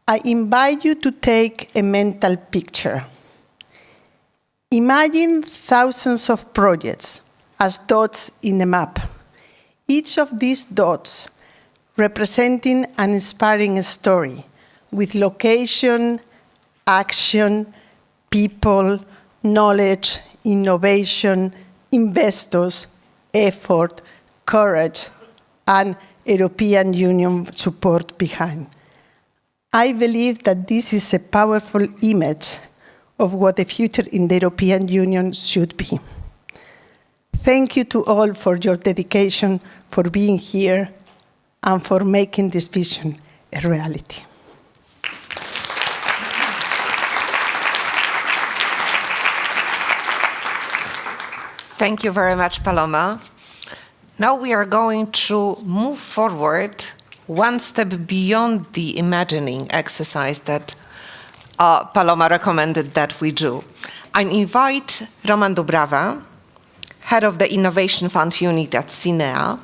I invite you to take a mental picture. Imagine thousands of projects as dots in a map, each of these dots representing an inspiring story with location, action, people, knowledge, innovation, investors, effort, courage, and European Union support behind. I believe that this is a powerful image of what the future in the European Union should be. Thank you to all for your dedication, for being here, and for making this vision a reality. Thank you very much, Paloma. Now we are going to move forward one step beyond the imagining exercise that Paloma recommended that we do. I invite Roman Dubrawa, head of the Innovation Fund unit at CINEA,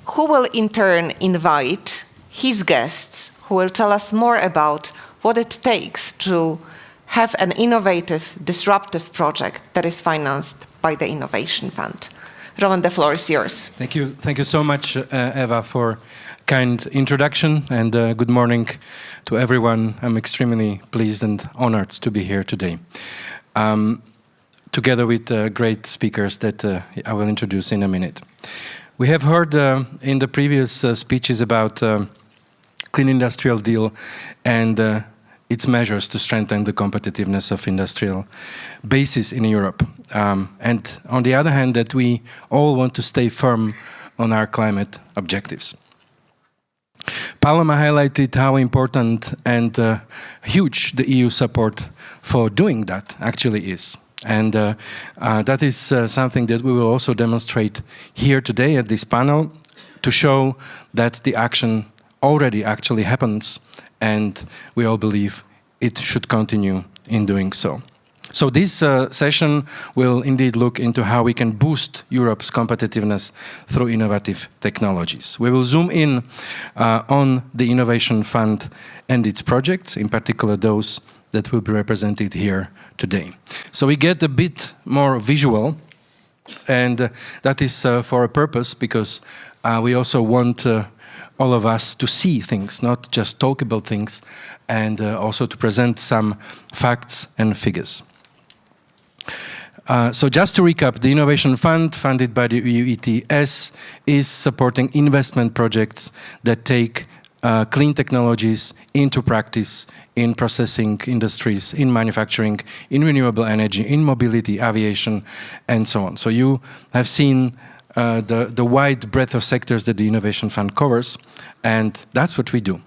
who will in turn invite his guests who will tell us more about what it takes to have an innovative, disruptive project that is financed by the Innovation Fund. Roman, the floor is yours. Thank you. Thank you so much, Eva, for kind introduction, and good morning to everyone. I'm extremely pleased and honored to be here today, together with great speakers that I will introduce in a minute. We have heard in the previous speeches about Clean Industrial Deal and its measures to strengthen the competitiveness of industrial bases in Europe. And on the other hand, that we all want to stay firm on our climate objectives. Paloma highlighted how important and huge the EU support for doing that actually is. And that is something that we will also demonstrate here today at this panel to show that the action already actually happens, and we all believe it should continue in doing so. So this session will indeed look into how we can boost Europe's competitiveness through innovative technologies. We will zoom in on the Innovation Fund and its projects, in particular those that will be represented here today. So we get a bit more visual, and that is for a purpose, because we also want all of us to see things, not just talk about things, and also to present some facts and figures. So just to recap, the Innovation Fund, funded by the EU ETS, is supporting investment projects that take clean technologies into practice in processing industries, in manufacturing, in renewable energy, in mobility, aviation, and so on. So you have seen the wide breadth of sectors that the Innovation Fund covers, and that's what we do.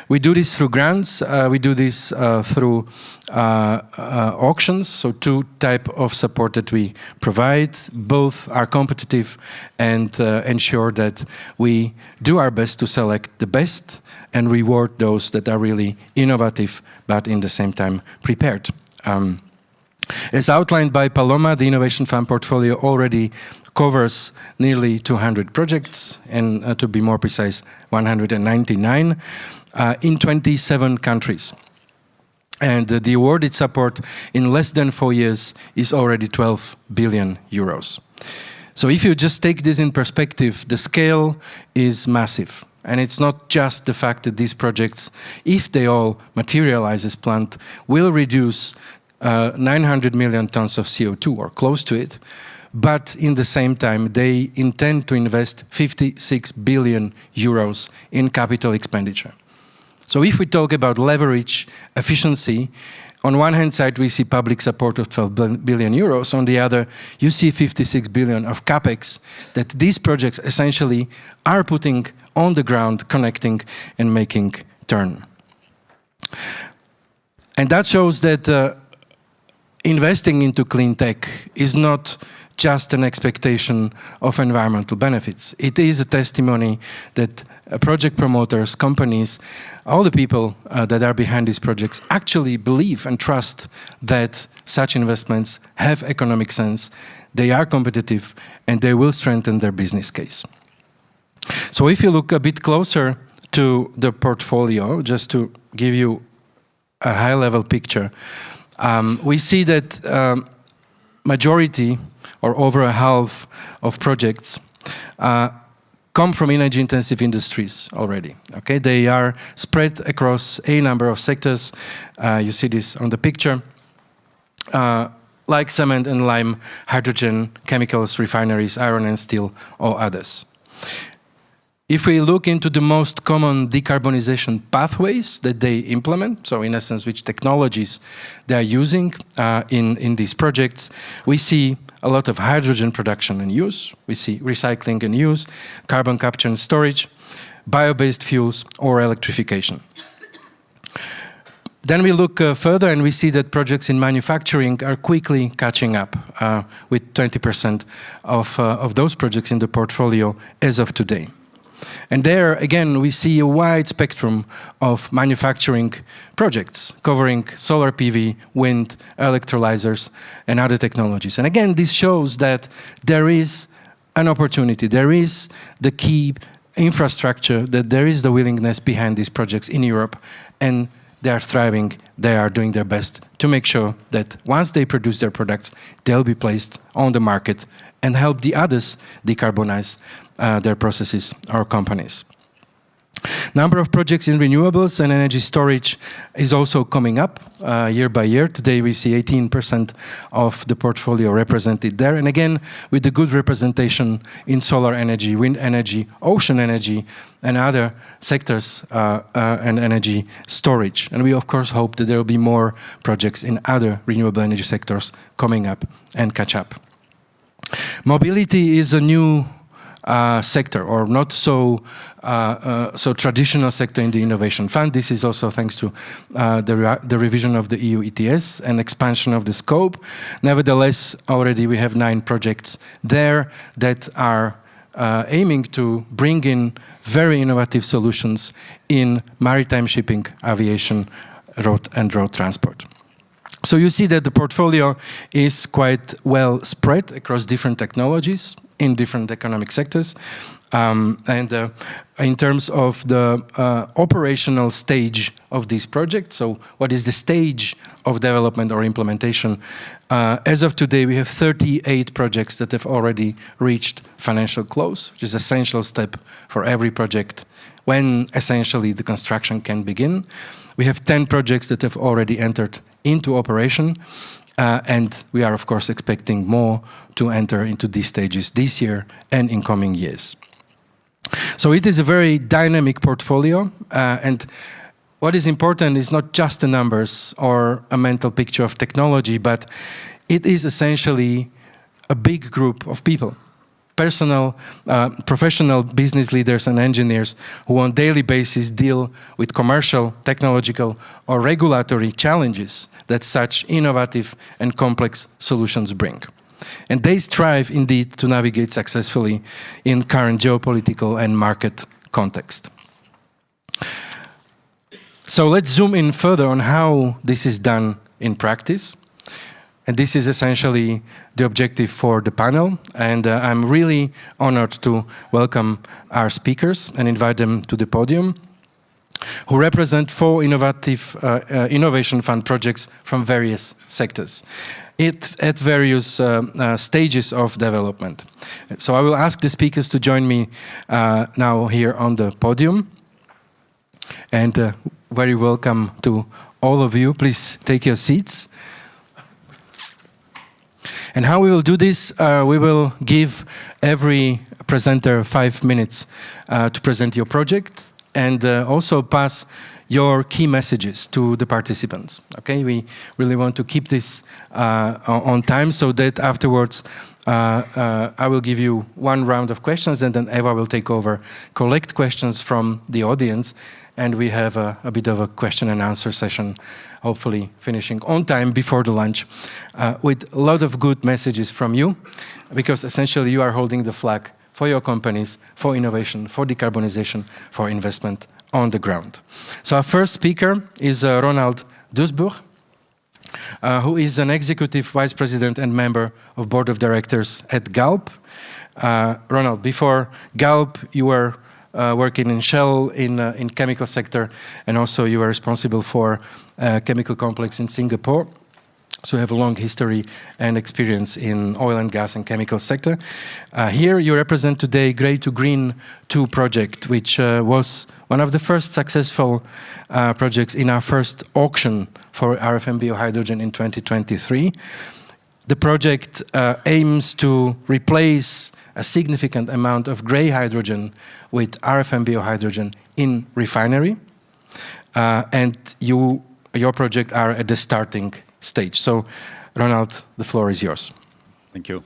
We do this through grants, we do this through auctions, so two types of support that we provide. Both are competitive and ensure that we do our best to select the best and reward those that are really innovative, but in the same time prepared. As outlined by Paloma, the Innovation Fund portfolio already covers nearly 200 projects, and to be more precise, 199, in 27 countries. And the awarded support in less than 4 years is already 12 billion euros. So if you just take this in perspective, the scale is massive. And it's not just the fact that these projects, if they all materialize as planned, will reduce 900 million tons of CO2 or close to it, but in the same time, they intend to invest 56 billion euros in capital expenditure. So if we talk about leverage efficiency, on one hand side, we see public support of 12 billion euros. On the other, you see 56 billion of capex that these projects essentially are putting on the ground, connecting and making turn. And that shows that investing into clean tech is not just an expectation of environmental benefits. It is a testimony that project promoters, companies, all the people that are behind these projects actually believe and trust that such investments have economic sense, they are competitive, and they will strengthen their business case. So if you look a bit closer to the portfolio, just to give you a high-level picture, we see that majority, or over a half of projects, come from energy-intensive industries already. Okay, they are spread across a number of sectors. You see this on the picture, like cement and lime, hydrogen, chemicals, refineries, iron and steel, or others. If we look into the most common decarbonization pathways that they implement, so in essence, which technologies they are using in these projects, we see a lot of hydrogen production and use. We see recycling and use, carbon capture and storage, bio-based fuels, or electrification. Then we look further and we see that projects in manufacturing are quickly catching up with 20% of those projects in the portfolio as of today. And there, again, we see a wide spectrum of manufacturing projects covering solar PV, wind, electrolyzers, and other technologies. And again, this shows that there is an opportunity, there is the key infrastructure, that there is the willingness behind these projects in Europe, and they are thriving, they are doing their best to make sure that once they produce their products, they'll be placed on the market and help the others decarbonize their processes or companies. Number of projects in renewables and energy storage is also coming up year by year. Today we see 18% of the portfolio represented there. And again, with the good representation in solar energy, wind energy, ocean energy, and other sectors and energy storage. And we of course hope that there will be more projects in other renewable energy sectors coming up and catch up. Mobility is a new sector, or not so so traditional sector in the Innovation Fund. This is also thanks to the revision of the EU ETS and expansion of the scope. Nevertheless, already we have 9 projects there that are aiming to bring in very innovative solutions in maritime shipping, aviation, road transport. So you see that the portfolio is quite well spread across different technologies in different economic sectors. In terms of the operational stage of this project, so what is the stage of development or implementation, as of today we have 38 projects that have already reached financial close, which is an essential step for every project when essentially the construction can begin. We have 10 projects that have already entered into operation, and we are of course expecting more to enter into these stages this year and in coming years. So it is a very dynamic portfolio, and what is important is not just the numbers or a mental picture of technology, but it is essentially a big group of people. Professional business leaders and engineers who on daily basis deal with commercial, technological or regulatory challenges that such innovative and complex solutions bring. And they strive indeed to navigate successfully in current geopolitical and market context. So let's zoom in further on how this is done in practice. And this is essentially the objective for the panel. And I'm really honored to welcome our speakers and invite them to the podium, who represent 4 innovative Innovation Fund projects from various sectors at various stages of development. So I will ask the speakers to join me now here on the podium. And very welcome to all of you. Please take your seats. And how we will do this, we will give every presenter 5 minutes to present your project and also pass your key messages to the participants. Okay, we really want to keep this on time so that afterwards I will give you 1 round of questions and then Eva will take over, collect questions from the audience, and we have a bit of a question and answer session, hopefully finishing on time before the lunch, with a lot of good messages from you, because essentially you are holding the flag for your companies, for innovation, for decarbonisation, for investment on the ground. So our first speaker is Ronald Dusburg, who is an Executive Vice President and member of Board of Directors at Galp. Ronald, before Galp, you were working in Shell in chemical sector, and also you were responsible for a chemical complex in Singapore. So you have a long history and experience in oil and gas and chemical sector. Here you represent today Grey to Green 2 project, which was one of the first successful projects in our first auction for RFM biohydrogen in 2023. The project aims to replace a significant amount of grey hydrogen with RFM biohydrogen in refinery. And your project are at the starting stage. So, Ronald, the floor is yours. Thank you.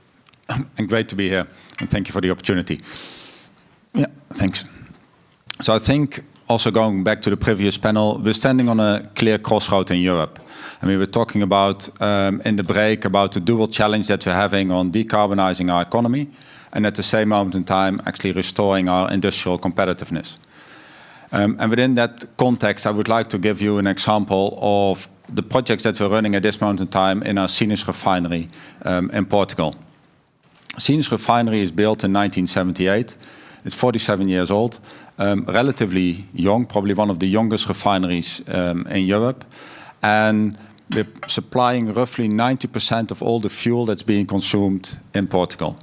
And great to be here. And thank you for the opportunity. Yeah, thanks. So I think, also going back to the previous panel, we're standing on a clear crossroad in Europe. I mean, we're talking about, in the break, about the dual challenge that we're having on decarbonizing our economy, and at the same moment in time, actually restoring our industrial competitiveness. And within that context, I would like to give you an example of the projects that we're running at this moment in time in our Sines refinery in Portugal. Sines refinery is built in 1978. It's 47 years old, relatively young, probably one of the youngest refineries in Europe. And we're supplying roughly 90% of all the fuel that's being consumed in Portugal.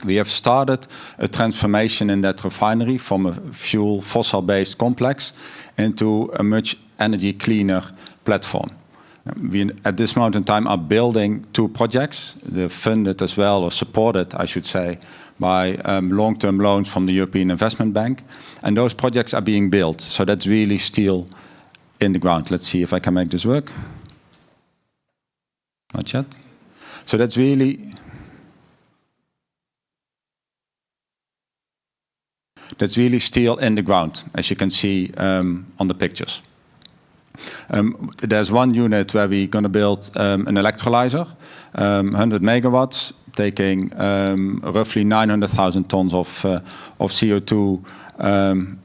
We have started a transformation in that refinery from a fuel fossil-based complex into a much energy cleaner platform. We, at this moment in time, are building 2 projects. They're funded as well, or supported, I should say, by long-term loans from the European Investment Bank. And those projects are being built. So that's really steel in the ground. Let's see if I can make this work. Not yet. So that's really... That's really steel in the ground, as you can see on the pictures. There's one unit where we're going to build an electrolyzer, 100 megawatts, taking roughly 900,000 tons of CO2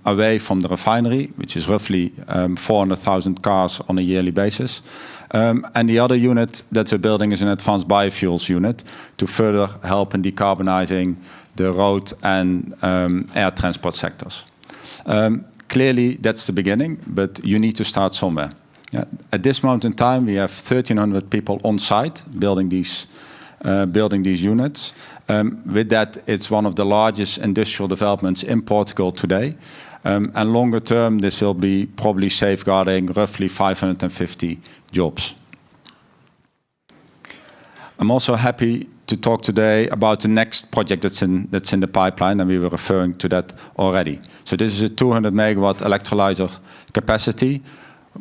away from the refinery, which is roughly 400,000 cars on a yearly basis. And the other unit that we're building is an advanced biofuels unit to further help in decarbonizing the road and air transport sectors. Clearly, that's the beginning, but you need to start somewhere. Yeah. At this moment in time, we have 1,300 people on site building these units. With that, it's one of the largest industrial developments in Portugal today. And longer term, this will be probably safeguarding roughly 550 jobs. I'm also happy to talk today about the next project that's in the pipeline, and we were referring to that already. So this is a 200 megawatt electrolyzer capacity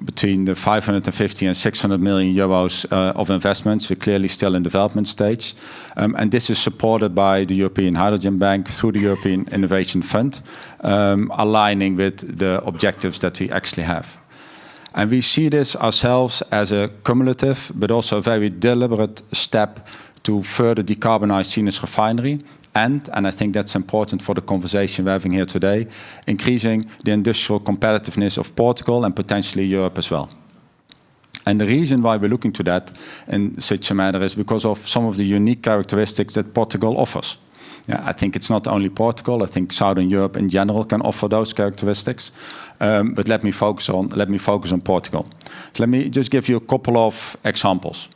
between the 550 and 600 million euros of investments. We're clearly still in development stage. And this is supported by the European Hydrogen Bank through the European Innovation Fund, aligning with the objectives that we actually have. And we see this ourselves as a cumulative, but also a very deliberate step to further decarbonize Sines refinery. And I think that's important for the conversation we're having here today, increasing the industrial competitiveness of Portugal and potentially Europe as well. And the reason why we're looking to that in such a manner is because of some of the unique characteristics that Portugal offers. Yeah, I think it's not only Portugal. I think Southern Europe in general can offer those characteristics. But let me focus on Portugal. So let me just give you a couple of examples.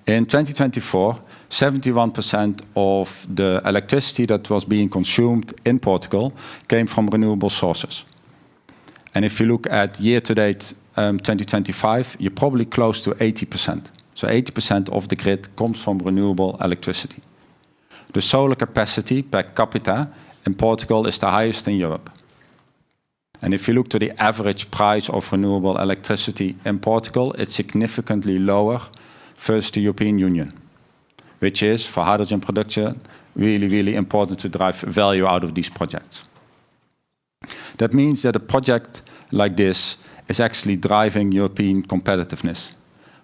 In 2024, 71% of the electricity that was being consumed in Portugal came from renewable sources. And if you look at year-to-date 2025, you're probably close to 80%. So 80% of the grid comes from renewable electricity. The solar capacity per capita in Portugal is the highest in Europe. And if you look to the average price of renewable electricity in Portugal, it's significantly lower versus the European Union, which is, for hydrogen production, really, really important to drive value out of these projects. That means that a project like this is actually driving European competitiveness.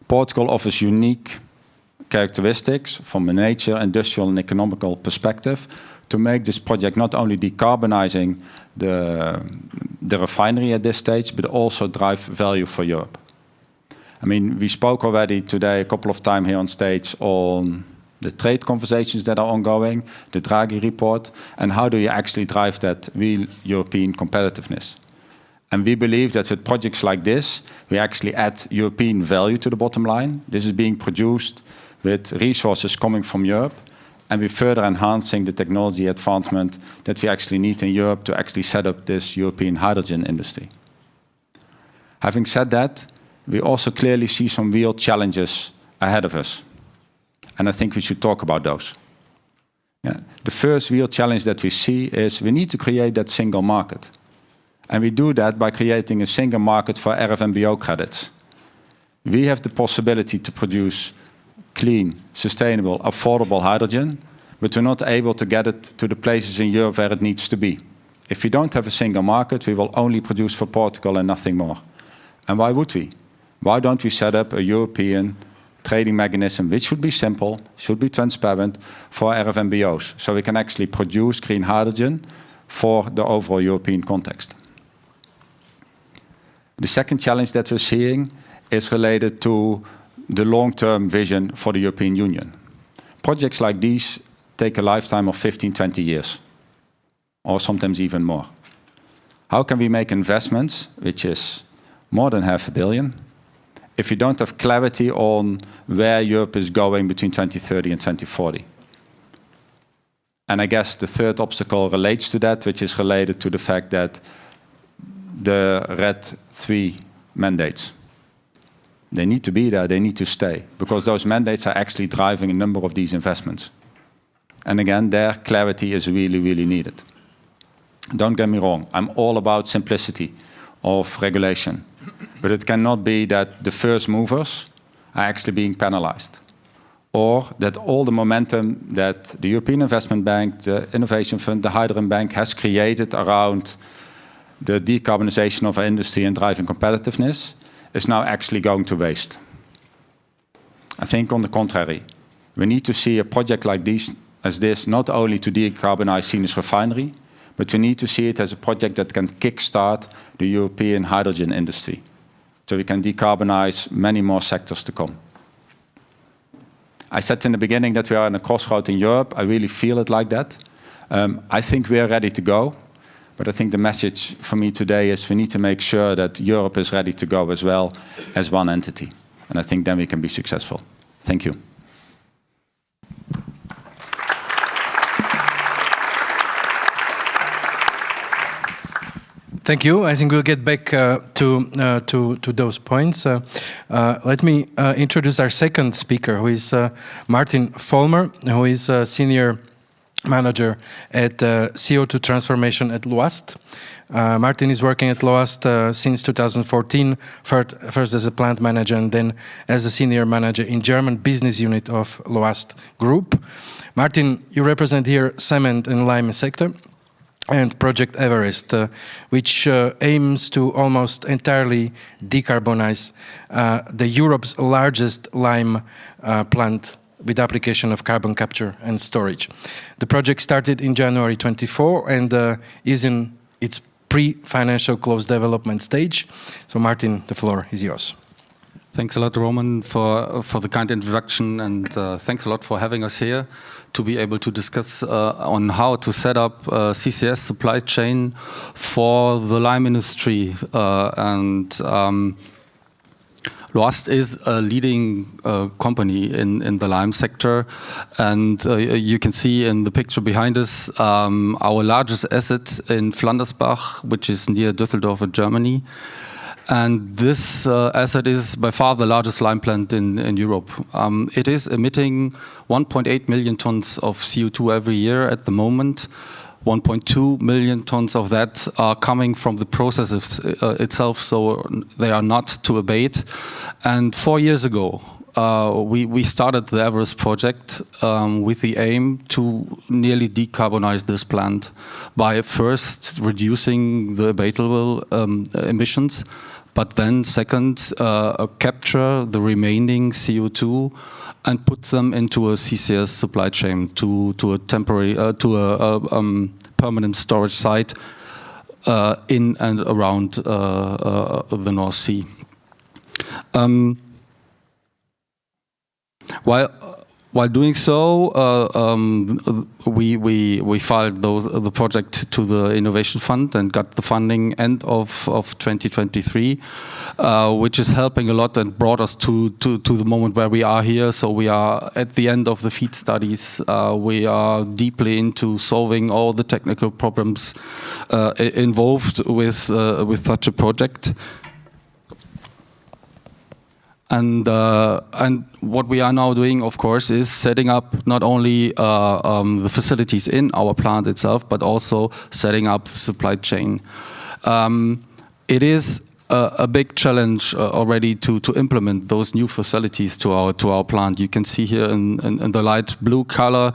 Portugal offers unique characteristics from a nature, industrial and economical perspective to make this project not only decarbonizing the refinery at this stage, but also drive value for Europe. I mean, we spoke already today a couple of times here on stage on the trade conversations that are ongoing, the Draghi report, and how do you actually drive that real European competitiveness. And we believe that with projects like this, we actually add European value to the bottom line. This is being produced with resources coming from Europe, and we're further enhancing the technology advancement that we actually need in Europe to actually set up this European hydrogen industry. Having said that, we also clearly see some real challenges ahead of us. And I think we should talk about those. Yeah. The first real challenge that we see is we need to create that single market. And we do that by creating a single market for RFNBO credits. We have the possibility to produce clean, sustainable, affordable hydrogen, but we're not able to get it to the places in Europe where it needs to be. If we don't have a single market, we will only produce for Portugal and nothing more. And why would we? Why don't we set up a European trading mechanism which should be simple, should be transparent for RFNBOs, so we can actually produce green hydrogen for the overall European context. The second challenge that we're seeing is related to the long-term vision for the European Union. Projects like these take a lifetime of 15, 20 years, or sometimes even more. How can we make investments, which is more than $500 million, if you don't have clarity on where Europe is going between 2030 and 2040? And I guess the third obstacle relates to that, which is related to the fact that the RED III mandates, they need to be there, they need to stay, because those mandates are actually driving a number of these investments. And again, their clarity is really, really needed. Don't get me wrong, I'm all about simplicity of regulation. But it cannot be that the first movers are actually being penalized. or that all the momentum that the European Investment Bank, the Innovation Fund, the Hydrogen Bank has created around the decarbonisation of our industry and driving competitiveness is now actually going to waste. I think on the contrary, we need to see a project like this not only to decarbonise Sines refinery, but we need to see it as a project that can kickstart the European hydrogen industry. So we can decarbonise many more sectors to come. I said in the beginning that we are in a crossroad in Europe. I really feel it like that. I think we are ready to go. But I think the message for me today is we need to make sure that Europe is ready to go as well as one entity. And I think then we can be successful. Thank you. Thank you. I think we'll get back to those points. Let me introduce our second speaker, who is Martin Vollmer, who is a senior manager at CO2 transformation at Loast. Martin is working at Loast since 2014, first as a plant manager and then as a senior manager in German business unit of Loast Group. Martin, you represent here cement and lime sector and Project Everest, which aims to almost entirely decarbonize the Europe's largest lime plant with application of carbon capture and storage. The project started in January 24 and is in its pre-financial close development stage. So Martin, the floor is yours. Thanks a lot, Roman, for the kind introduction, and thanks a lot for having us here to be able to discuss on how to set up a CCS supply chain for the lime industry. Loast is a leading company in the lime sector, and you can see in the picture behind us our largest asset in Flandersbach, which is near Düsseldorf in Germany. And this asset is by far the largest lime plant in Europe. It is emitting 1.8 million tons of CO2 every year at the moment. 1.2 million tons of that are coming from the process itself, so they are not to abate. And 4 years ago, we started the Everest project with the aim to nearly decarbonize this plant by first reducing the abatable emissions, but then second, capture the remaining CO2 and put them into a CCS supply chain to a temporary permanent storage site in and around the North Sea. While doing so, we filed the project to the Innovation Fund and got the funding end of 2023, which is helping a lot and brought us to the moment where we are here. So we are at the end of the FEED studies. We are deeply into solving all the technical problems involved with such a project. And what we are now doing, of course, is setting up not only the facilities in our plant itself, but also setting up the supply chain. It is a big challenge already to implement those new facilities to our plant. You can see here in the light blue color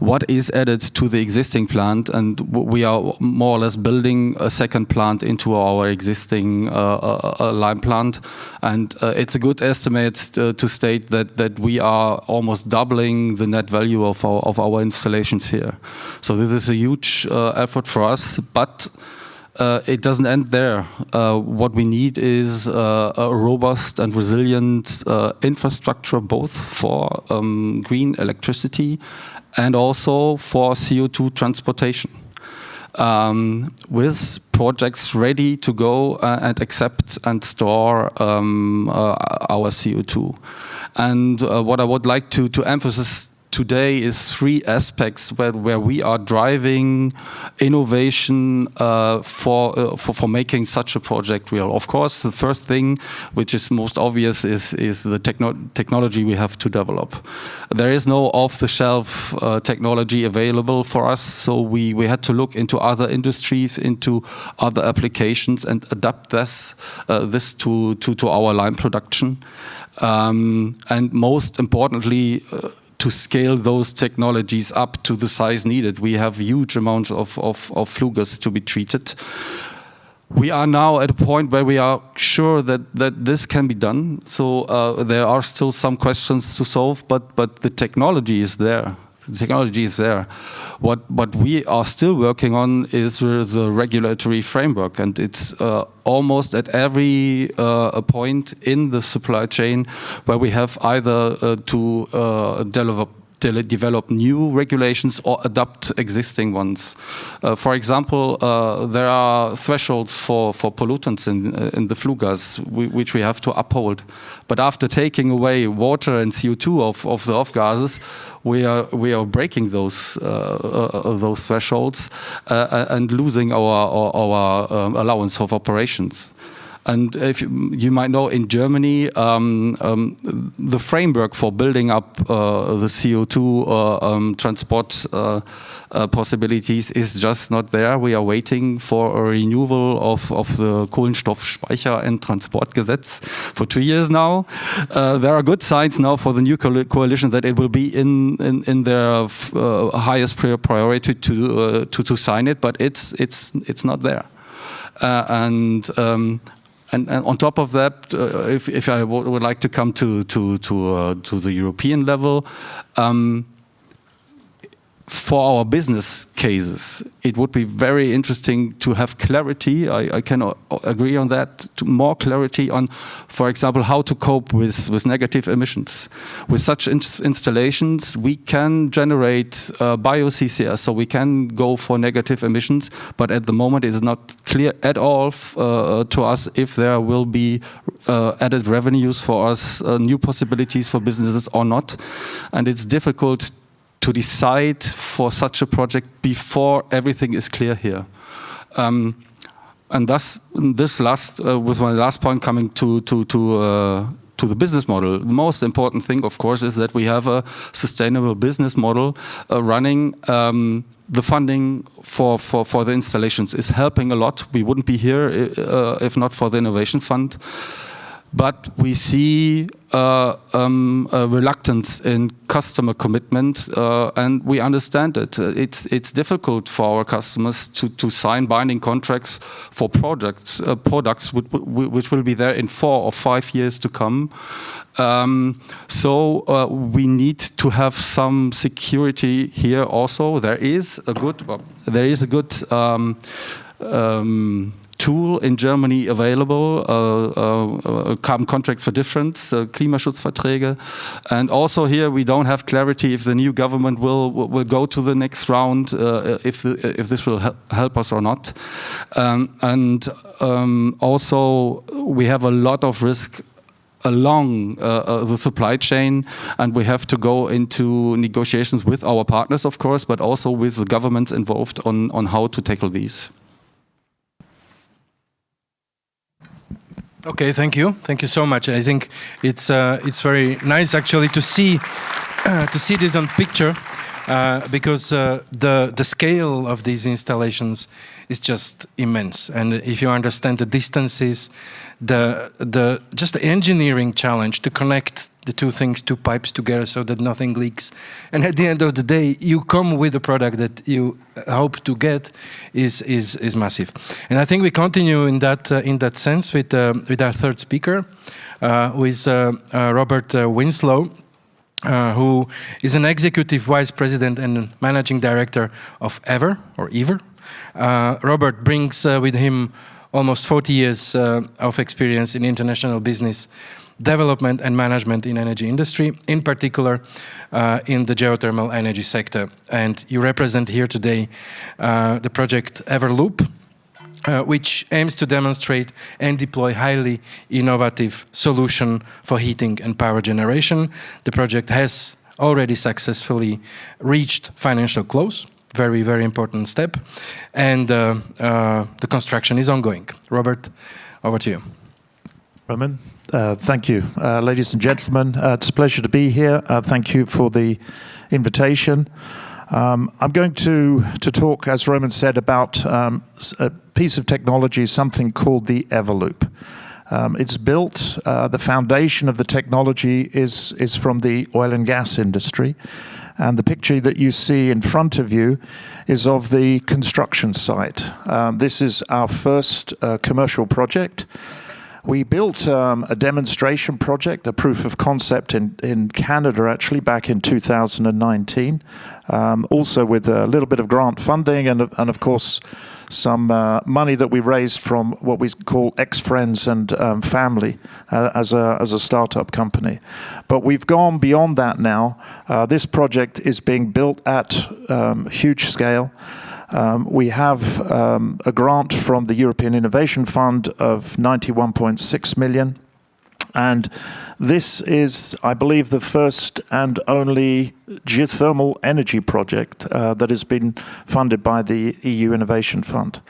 what is added to the existing plant, and we are more or less building a second plant into our existing lime plant. And it's a good estimate to state that we are almost doubling the net value of our installations here. So this is a huge effort for us, but it doesn't end there. What we need is a robust and resilient infrastructure, both for green electricity and also for CO2 transportation. With projects ready to go and accept and store our CO2. And what I would like to emphasize today is 3 aspects where we are driving innovation for making such a project real. Of course, the first thing, which is most obvious, is the technology we have to develop. There is no off-the-shelf technology available for us, so we had to look into other industries, into other applications, and adapt this to our lime production. And most importantly, to scale those technologies up to the size needed. We have huge amounts of flue gas to be treated. We are now at a point where we are sure that this can be done. So there are still some questions to solve, but the technology is there. The technology is there. What we are still working on is the regulatory framework, and it's almost at every point in the supply chain where we have either to develop new regulations or adopt existing ones. For example, there are thresholds for pollutants in the flue gas, which we have to uphold. But after taking away water and CO2 of the off gases, we are breaking those thresholds and losing our allowance of operations. And if you might know, in Germany, the framework for building up the CO2 transport possibilities is just not there. We are waiting for a renewal of the Kohlenstoffspeicher- and Transportgesetz for 2 years now. There are good signs now for the new coalition that it will be in their highest priority to sign it, but it's not there. And on top of that, if I would like to come to the European level, for our business cases, it would be very interesting to have clarity. I can agree on that. More clarity on, for example, how to cope with negative emissions. With such installations, we can generate bio-CCS, so we can go for negative emissions. But at the moment, it is not clear at all to us if there will be added revenues for us, new possibilities for businesses or not. And it's difficult to decide for such a project before everything is clear here. And thus, with my last point coming to the business model, the most important thing, of course, is that we have a sustainable business model running. The funding for the installations is helping a lot. We wouldn't be here if not for the Innovation Fund. But we see a reluctance in customer commitment, and we understand it. It's difficult for our customers to sign binding contracts for products which will be there in 4 or 5 years to come. So we need to have some security here also. There is a good tool in Germany available, carbon contracts for difference, Klimaschutzverträge. And also here we don't have clarity if the new government will go to the next round, if this will help us or not. Also we have a lot of risk along the supply chain, and we have to go into negotiations with our partners, of course, but also with the governments involved on how to tackle these. Okay, thank you so much. I think it's very nice actually to see this on picture, because the scale of these installations is just immense. And if you understand the distances, just the engineering challenge to connect the two pipes together so that nothing leaks, and at the end of the day you come with a product that you hope to get is massive. And I think we continue in that sense with our third speaker, with Robert Winslow, who is an executive vice president and managing director of EVER. Robert brings with him almost 40 years of experience in international business development and management in energy industry, in particular in the geothermal energy sector. And you represent here today the project Everloop, which aims to demonstrate and deploy highly innovative solution for heating and power generation. The project has already successfully reached financial close, very, very important step, and the construction is ongoing. Robert, over to you. Roman, thank you. Ladies and gentlemen, it's a pleasure to be here. Thank you for the invitation. I'm going to talk, as Roman said, about a piece of technology, something called the Everloop. It's built, the foundation of the technology is from the oil and gas industry. And the picture that you see in front of you is of the construction site. This is our first commercial project. We built a demonstration project, a proof of concept in Canada, actually, back in 2019, also with a little bit of grant funding and of course, some money that we raised from what we call ex-friends and family as a startup company. But we've gone beyond that now. This project is being built at huge scale. We have a grant from the European Innovation Fund of 91.6 million. And this is, I believe, the first and only geothermal energy project that has been funded by the EU Innovation Fund.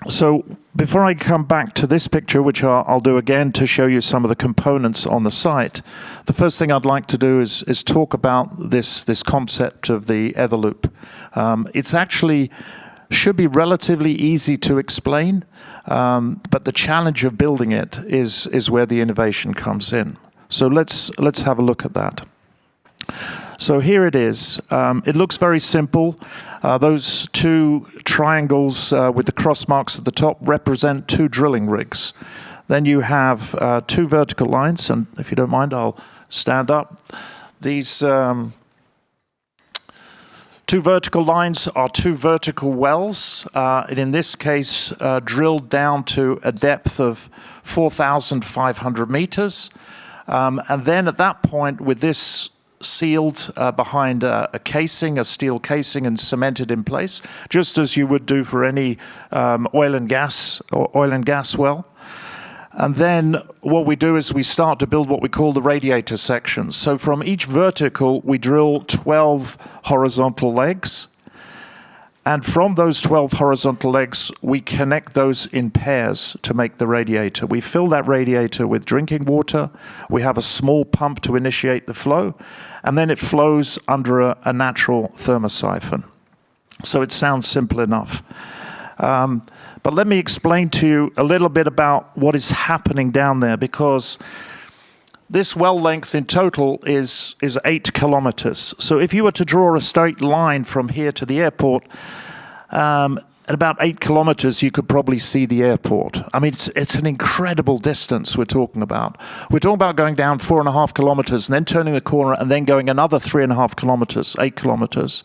So before I come back to this picture, which I'll do again to show you some of the components on the site, the first thing I'd like to do is talk about this concept of the ether loop. It's actually should be relatively easy to explain, but the challenge of building it is where the innovation comes in. So let's have a look at that. So here it is. It looks very simple. Those two triangles with the cross marks at the top represent two drilling rigs. Then you have two vertical lines, and if you don't mind, I'll stand up. These two vertical lines are two vertical wells, and in this case, drilled down to a depth of 4,500 meters. And then at that point, with this sealed behind a casing, a steel casing, and cemented in place, just as you would do for any oil and gas well. And then what we do is we start to build what we call the radiator sections. So from each vertical, we drill 12 horizontal legs. And from those 12 horizontal legs, we connect those in pairs to make the radiator. We fill that radiator with drinking water. We have a small pump to initiate the flow. And then it flows under a natural thermosiphon. So it sounds simple enough. But let me explain to you a little bit about what is happening down there, because this well length in total is 8 kilometers. So if you were to draw a straight line from here to the airport, at about 8 kilometers, you could probably see the airport. I mean, it's an incredible distance we're talking about. We're talking about going down 4.5 kilometers and then turning the corner and then going another 3.5 kilometers, 8 kilometers.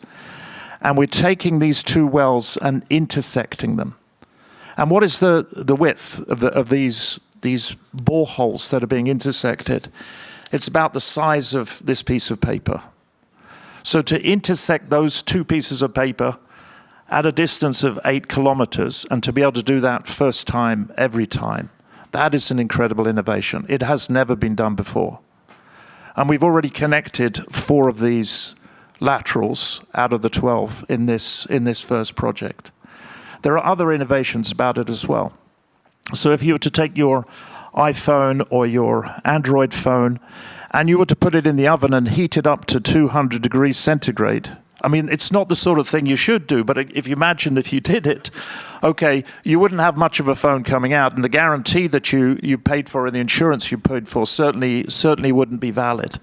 And we're taking these two wells and intersecting them. And what is the width of these boreholes that are being intersected? It's about the size of this piece of paper. So to intersect those two pieces of paper at a distance of 8 kilometers, and to be able to do that first time, every time, that is an incredible innovation. It has never been done before. And we've already connected 4 of these laterals out of the 12 in this first project. There are other innovations about it as well. So if you were to take your iPhone or your Android phone and you were to put it in the oven and heat it up to 200 degrees centigrade, I mean, it's not the sort of thing you should do, but if you imagine if you did it, okay, you wouldn't have much of a phone coming out, and the guarantee that you paid for and the insurance you paid for certainly wouldn't be valid.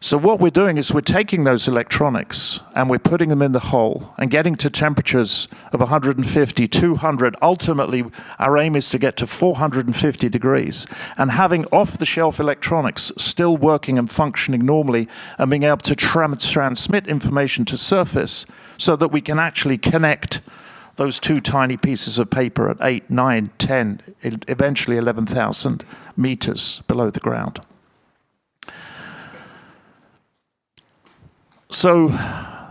So what we're doing is we're taking those electronics and we're putting them in the hole and getting to temperatures of 150, 200. Ultimately, our aim is to get to 450 degrees and having off-the-shelf electronics still working and functioning normally and being able to transmit information to surface so that we can actually connect those two tiny pieces of paper at 8, 9, 10, eventually 11,000 meters below the ground. So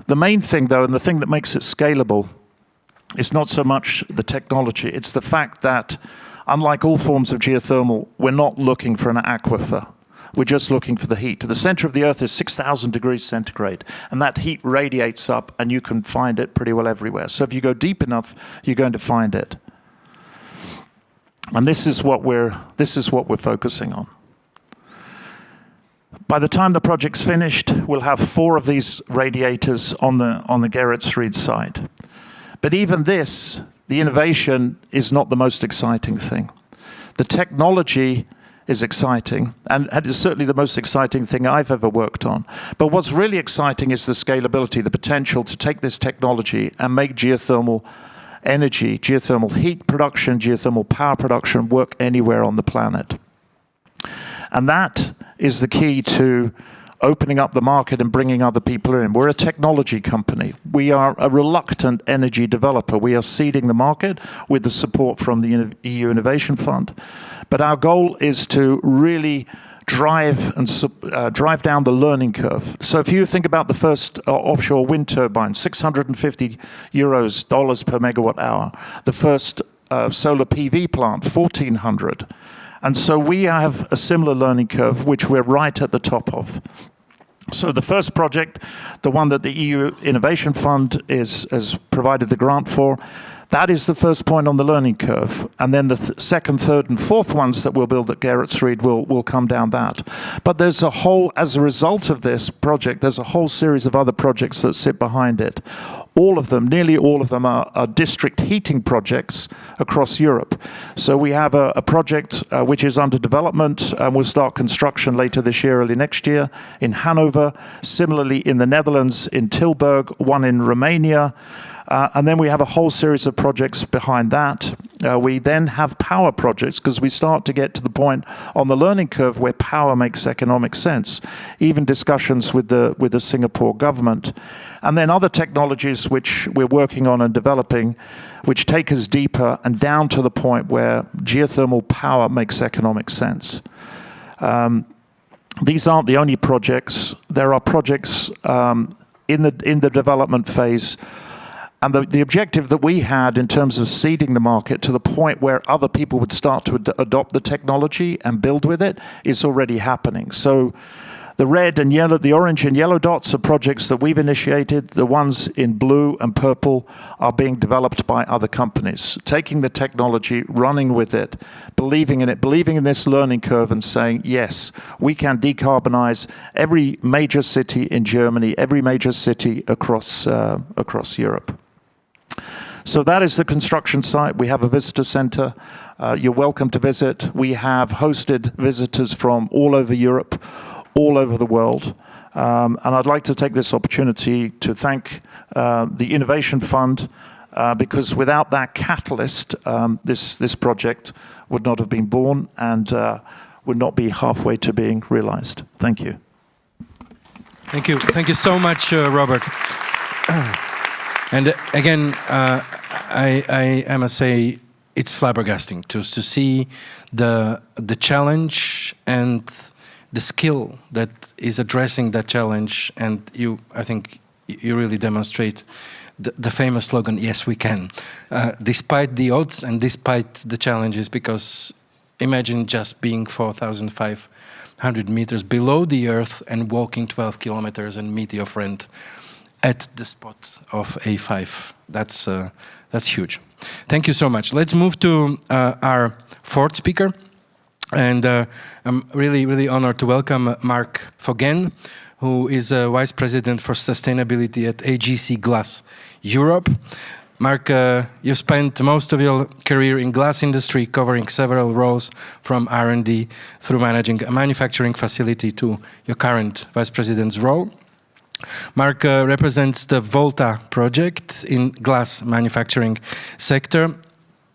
the main thing, though, and the thing that makes it scalable is not so much the technology. It's the fact that, unlike all forms of geothermal, we're not looking for an aquifer. We're just looking for the heat. The center of the Earth is 6,000 degrees centigrade, and that heat radiates up, and you can find it pretty well everywhere. So if you go deep enough, you're going to find it. And this is what we're focusing on. By the time the project's finished, we'll have 4 of these radiators on the Geretsried site. But even this, the innovation, is not the most exciting thing. The technology is exciting, and it is certainly the most exciting thing I've ever worked on. But what's really exciting is the scalability, the potential to take this technology and make geothermal energy, geothermal heat production, geothermal power production work anywhere on the planet. And that is the key to opening up the market and bringing other people in. We're a technology company. We are a reluctant energy developer. We are seeding the market with the support from the EU Innovation Fund. But our goal is to really drive down the learning curve. So if you think about the first offshore wind turbine, 650 dollars per megawatt hour. The first solar PV plant, 1,400. And so we have a similar learning curve, which we're right at the top of. So the first project, the one that the EU Innovation Fund has provided the grant for, that is the first point on the learning curve. And then the second, third, and fourth ones that we'll build at Gerrits Reed will come down that. But there's a whole, as a result of this project, there's a whole series of other projects that sit behind it. All of them, nearly all of them, are district heating projects across Europe. So we have a project which is under development and will start construction later this year, early next year, in Hanover. Similarly, in the Netherlands, in Tilburg, one in Romania. And then we have a whole series of projects behind that. We then have power projects because we start to get to the point on the learning curve where power makes economic sense. Even discussions with the Singapore government. And then other technologies which we're working on and developing, which take us deeper and down to the point where geothermal power makes economic sense. These aren't the only projects. There are projects in the development phase. And the objective that we had in terms of seeding the market to the point where other people would start to adopt the technology and build with it is already happening. So the red and yellow, the orange and yellow dots are projects that we've initiated. The ones in blue and purple are being developed by other companies, taking the technology, running with it, believing in this learning curve and saying, yes, we can decarbonize every major city in Germany, every major city across Europe. So that is the construction site. We have a visitor center. You're welcome to visit. We have hosted visitors from all over Europe, all over the world. And I'd like to take this opportunity to thank the Innovation Fund, because without that catalyst, this project would not have been born and would not be halfway to being realized. Thank you. Thank you. Thank you so much, Robert. And again, I must say, it's flabbergasting to see the challenge and the skill that is addressing that challenge. And I think you really demonstrate the famous slogan, yes, we can, despite the odds and despite the challenges, because imagine just being 4,500 meters below the earth and walking 12 kilometers and meet your friend at the spot of A5. That's huge. Thank you so much. Let's move to our fourth speaker. And I'm really honored to welcome Mark Foggen, who is Vice President for Sustainability at AGC Glass Europe. Mark, you've spent most of your career in glass industry, covering several roles from R&D through managing a manufacturing facility to your current Vice President's role. Mark represents the Volta project in glass manufacturing sector.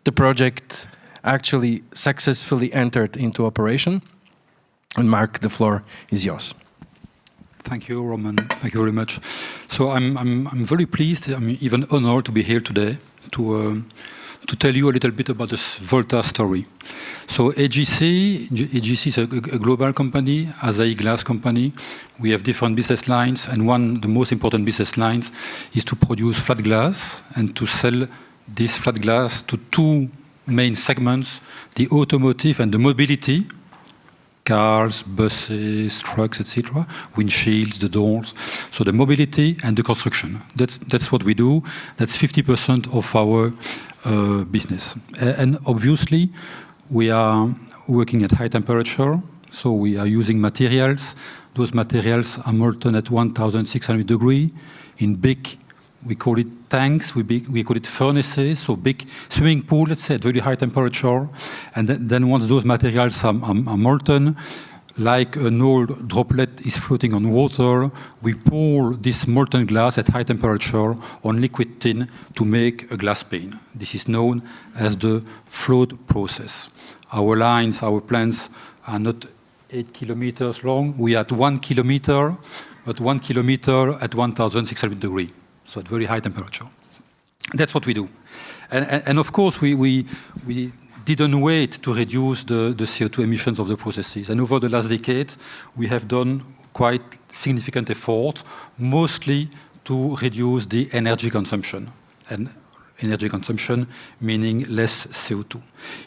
The project actually successfully entered into operation. And Mark, the floor is yours. Thank you, Roman. Thank you very much. So I'm very pleased, I'm even honored to be here today to tell you a little bit about this Volta story. So AGC is a global company, as a glass company. We have different business lines, and the most important business lines is to produce flat glass and to sell this flat glass to two main segments, the automotive and the mobility, cars, buses, trucks, etc., windshields, the doors. So the mobility and the construction. That's what we do. That's 50% of our business. And obviously, we are working at high temperature. So we are using materials. Those materials are molten at 1,600 degrees in big We call it tanks, we call it furnaces, so big swimming pool, let's say, at very high temperature. And then once those materials are molten, like an old droplet is floating on water, we pour this molten glass at high temperature on liquid tin to make a glass pane. This is known as the float process. Our lines, our plants are not 8 kilometers long. We are at 1 kilometer, but 1 kilometer at 1,600 degrees, so at very high temperature. That's what we do. And of course, we didn't wait to reduce the CO2 emissions of the processes. And over the last decade, we have done quite significant efforts, mostly to reduce the energy consumption. And energy consumption meaning less CO2.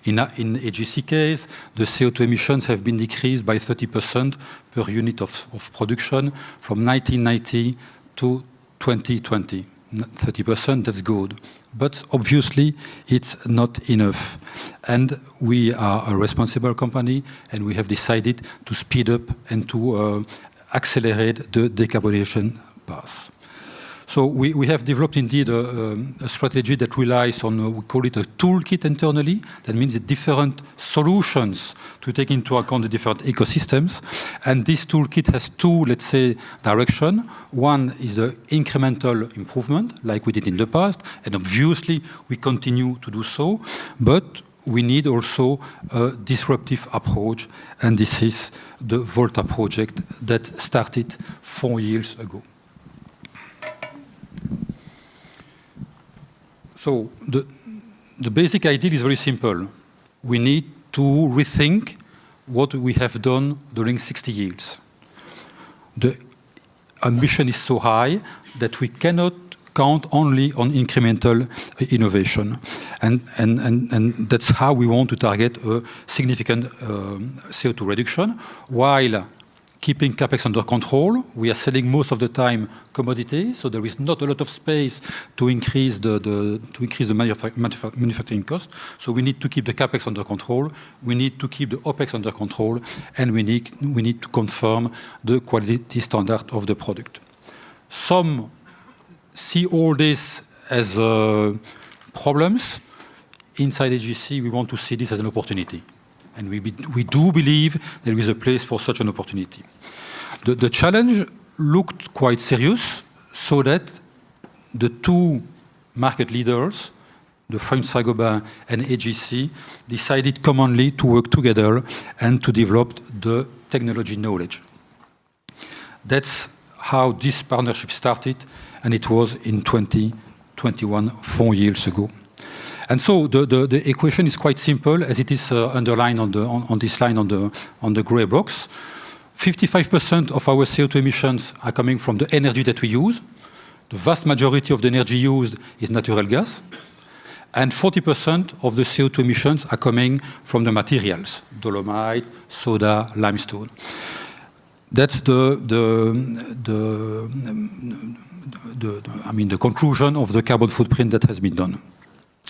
In AGC case, the CO2 emissions have been decreased by 30% per unit of production from 1990 to 2020. 30%, that's good. But obviously, it's not enough. And we are a responsible company, and we have decided to speed up and to accelerate the decarbonization path. So we have developed indeed a strategy that relies on, we call it a toolkit internally. That means the different solutions to take into account the different ecosystems. And this toolkit has two, let's say, directions. One is the incremental improvement, like we did in the past. And obviously, we continue to do so. But we need also a disruptive approach. And this is the Volta project that started 4 years ago. So the basic idea is very simple. We need to rethink what we have done during 60 years. The ambition is so high that we cannot count only on incremental innovation. And that's how we want to target a significant CO2 reduction while keeping capex under control. We are selling most of the time commodities, so there is not a lot of space to increase the manufacturing cost. So we need to keep the capex under control. We need to keep the OPEX under control, and we need to confirm the quality standard of the product. Some see all this as problems. Inside AGC, we want to see this as an opportunity. And we do believe there is a place for such an opportunity. The challenge looked quite serious, so that the two market leaders, the French Saint-Gobain and AGC, decided commonly to work together and to develop the technology knowledge. That's how this partnership started, and it was in 2021, 4 years ago. And so the equation is quite simple, as it is underlined on this line on the gray box. 55% of our CO2 emissions are coming from the energy that we use. The vast majority of the energy used is natural gas. And 40% of the CO2 emissions are coming from the materials, dolomite, soda, limestone. That's the conclusion of the carbon footprint that has been done.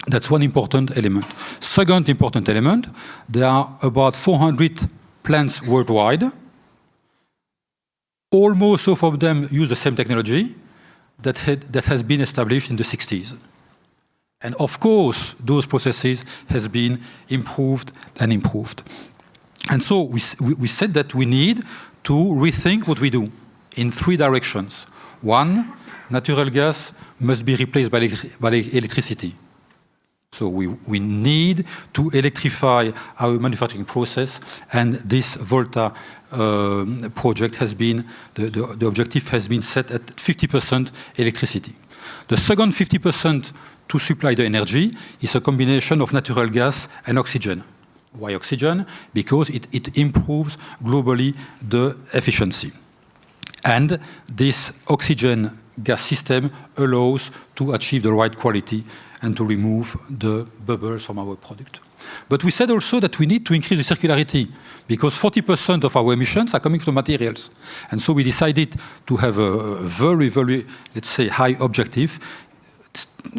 That's one important element. Second important element, there are about 400 plants worldwide. Almost all of them use the same technology that has been established in the 60s. And of course, those processes has been improved and improved. And so we said that we need to rethink what we do in 3 directions. One, natural gas must be replaced by electricity. So we need to electrify our manufacturing process, and this Volta project has been, the objective has been set at 50% electricity. The second 50% to supply the energy is a combination of natural gas and oxygen. Why oxygen? Because it improves globally the efficiency. And this oxygen gas system allows to achieve the right quality and to remove the bubbles from our product. But we said also that we need to increase the circularity, because 40% of our emissions are coming from materials. And so we decided to have a very, very, let's say, high objective,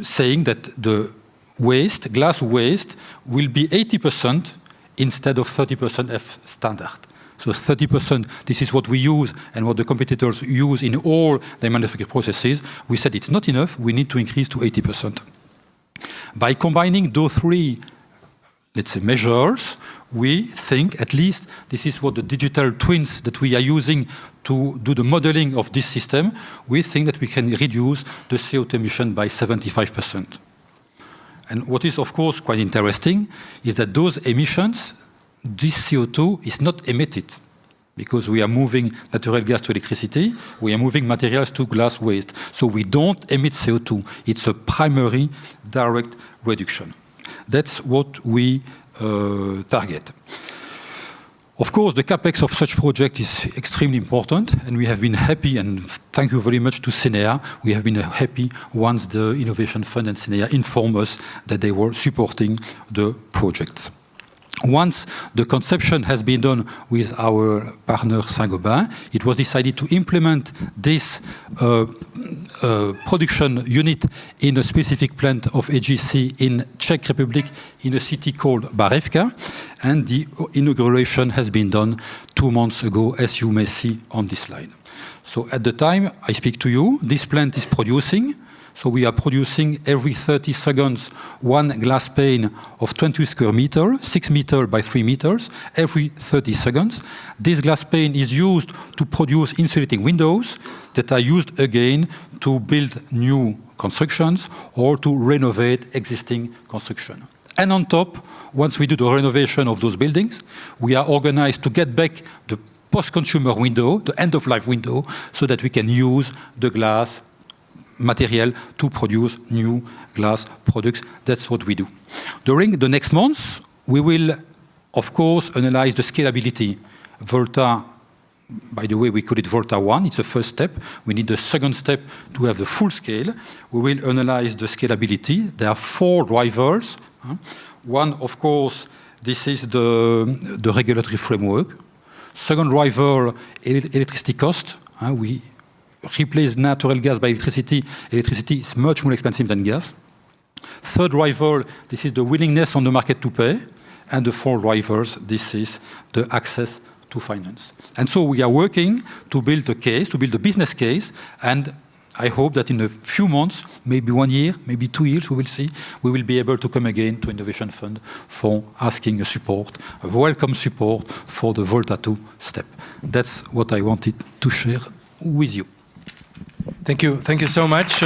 saying that the waste, glass waste, will be 80% instead of 30% F standard. So 30%, this is what we use and what the competitors use in all their manufacturing processes. We said it's not enough, we need to increase to 80%. By combining those three, let's say, measures, we think at least this is what the digital twins that we are using to do the modeling of this system, we think that we can reduce the CO2 emission by 75%. And what is, of course, quite interesting is that those emissions, this CO2 is not emitted because we are moving natural gas to electricity, we are moving materials to glass waste. So we don't emit CO2. It's a primary direct reduction. That's what we target. Of course, the capex of such project is extremely important, and we have been happy, and thank you very much to CNEA, we have been happy once the Innovation Fund and CNEA informed us that they were supporting the projects. Once the conception has been done with our partner Saint-Gobain, it was decided to implement this production unit in a specific plant of AGC in Czech Republic in a city called Barevka, and the inauguration has been done 2 months ago, as you may see on this slide. So at the time I speak to you, this plant is producing. So we are producing every 30 seconds one glass pane of 20 square meters, 6 meters by 3 meters, every 30 seconds. This glass pane is used to produce insulating windows that are used again to build new constructions or to renovate existing construction. And on top, once we do the renovation of those buildings, we are organized to get back the post-consumer window, the end-of-life window, so that we can use the glass material to produce new glass products. That's what we do. During the next months, we will, of course, analyze the scalability. Volta, by the way, we call it Volta 1. It's the first step. We need the second step to have the full scale. We will analyze the scalability. There are 4 drivers. One, of course, this is the regulatory framework. Second driver, electricity cost. We replace natural gas by electricity. Electricity is much more expensive than gas. Third driver, this is the willingness on the market to pay. And the 4 drivers, this is the access to finance. And so we are working to build a case, to build a business case, and I hope that in a few months, maybe 1 year, maybe 2 years, we will see, we will be able to come again to Innovation Fund for asking a support, a welcome support for the Volta 2 step. That's what I wanted to share with you. Thank you so much,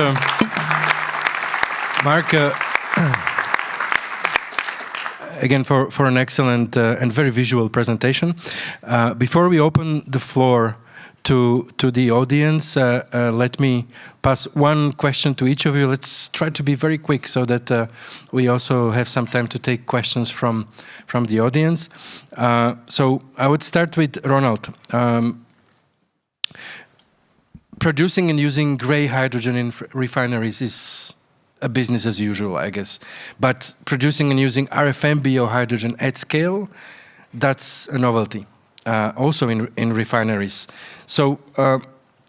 Mark. Again, for an excellent and very visual presentation. Before we open the floor to the audience, let me pass one question to each of you. Let's try to be very quick so that we also have some time to take questions from the audience. So I would start with Ronald. Producing and using grey hydrogen in refineries is a business as usual, I guess. But producing and using RFM biohydrogen at scale, that's a novelty, also in refineries. So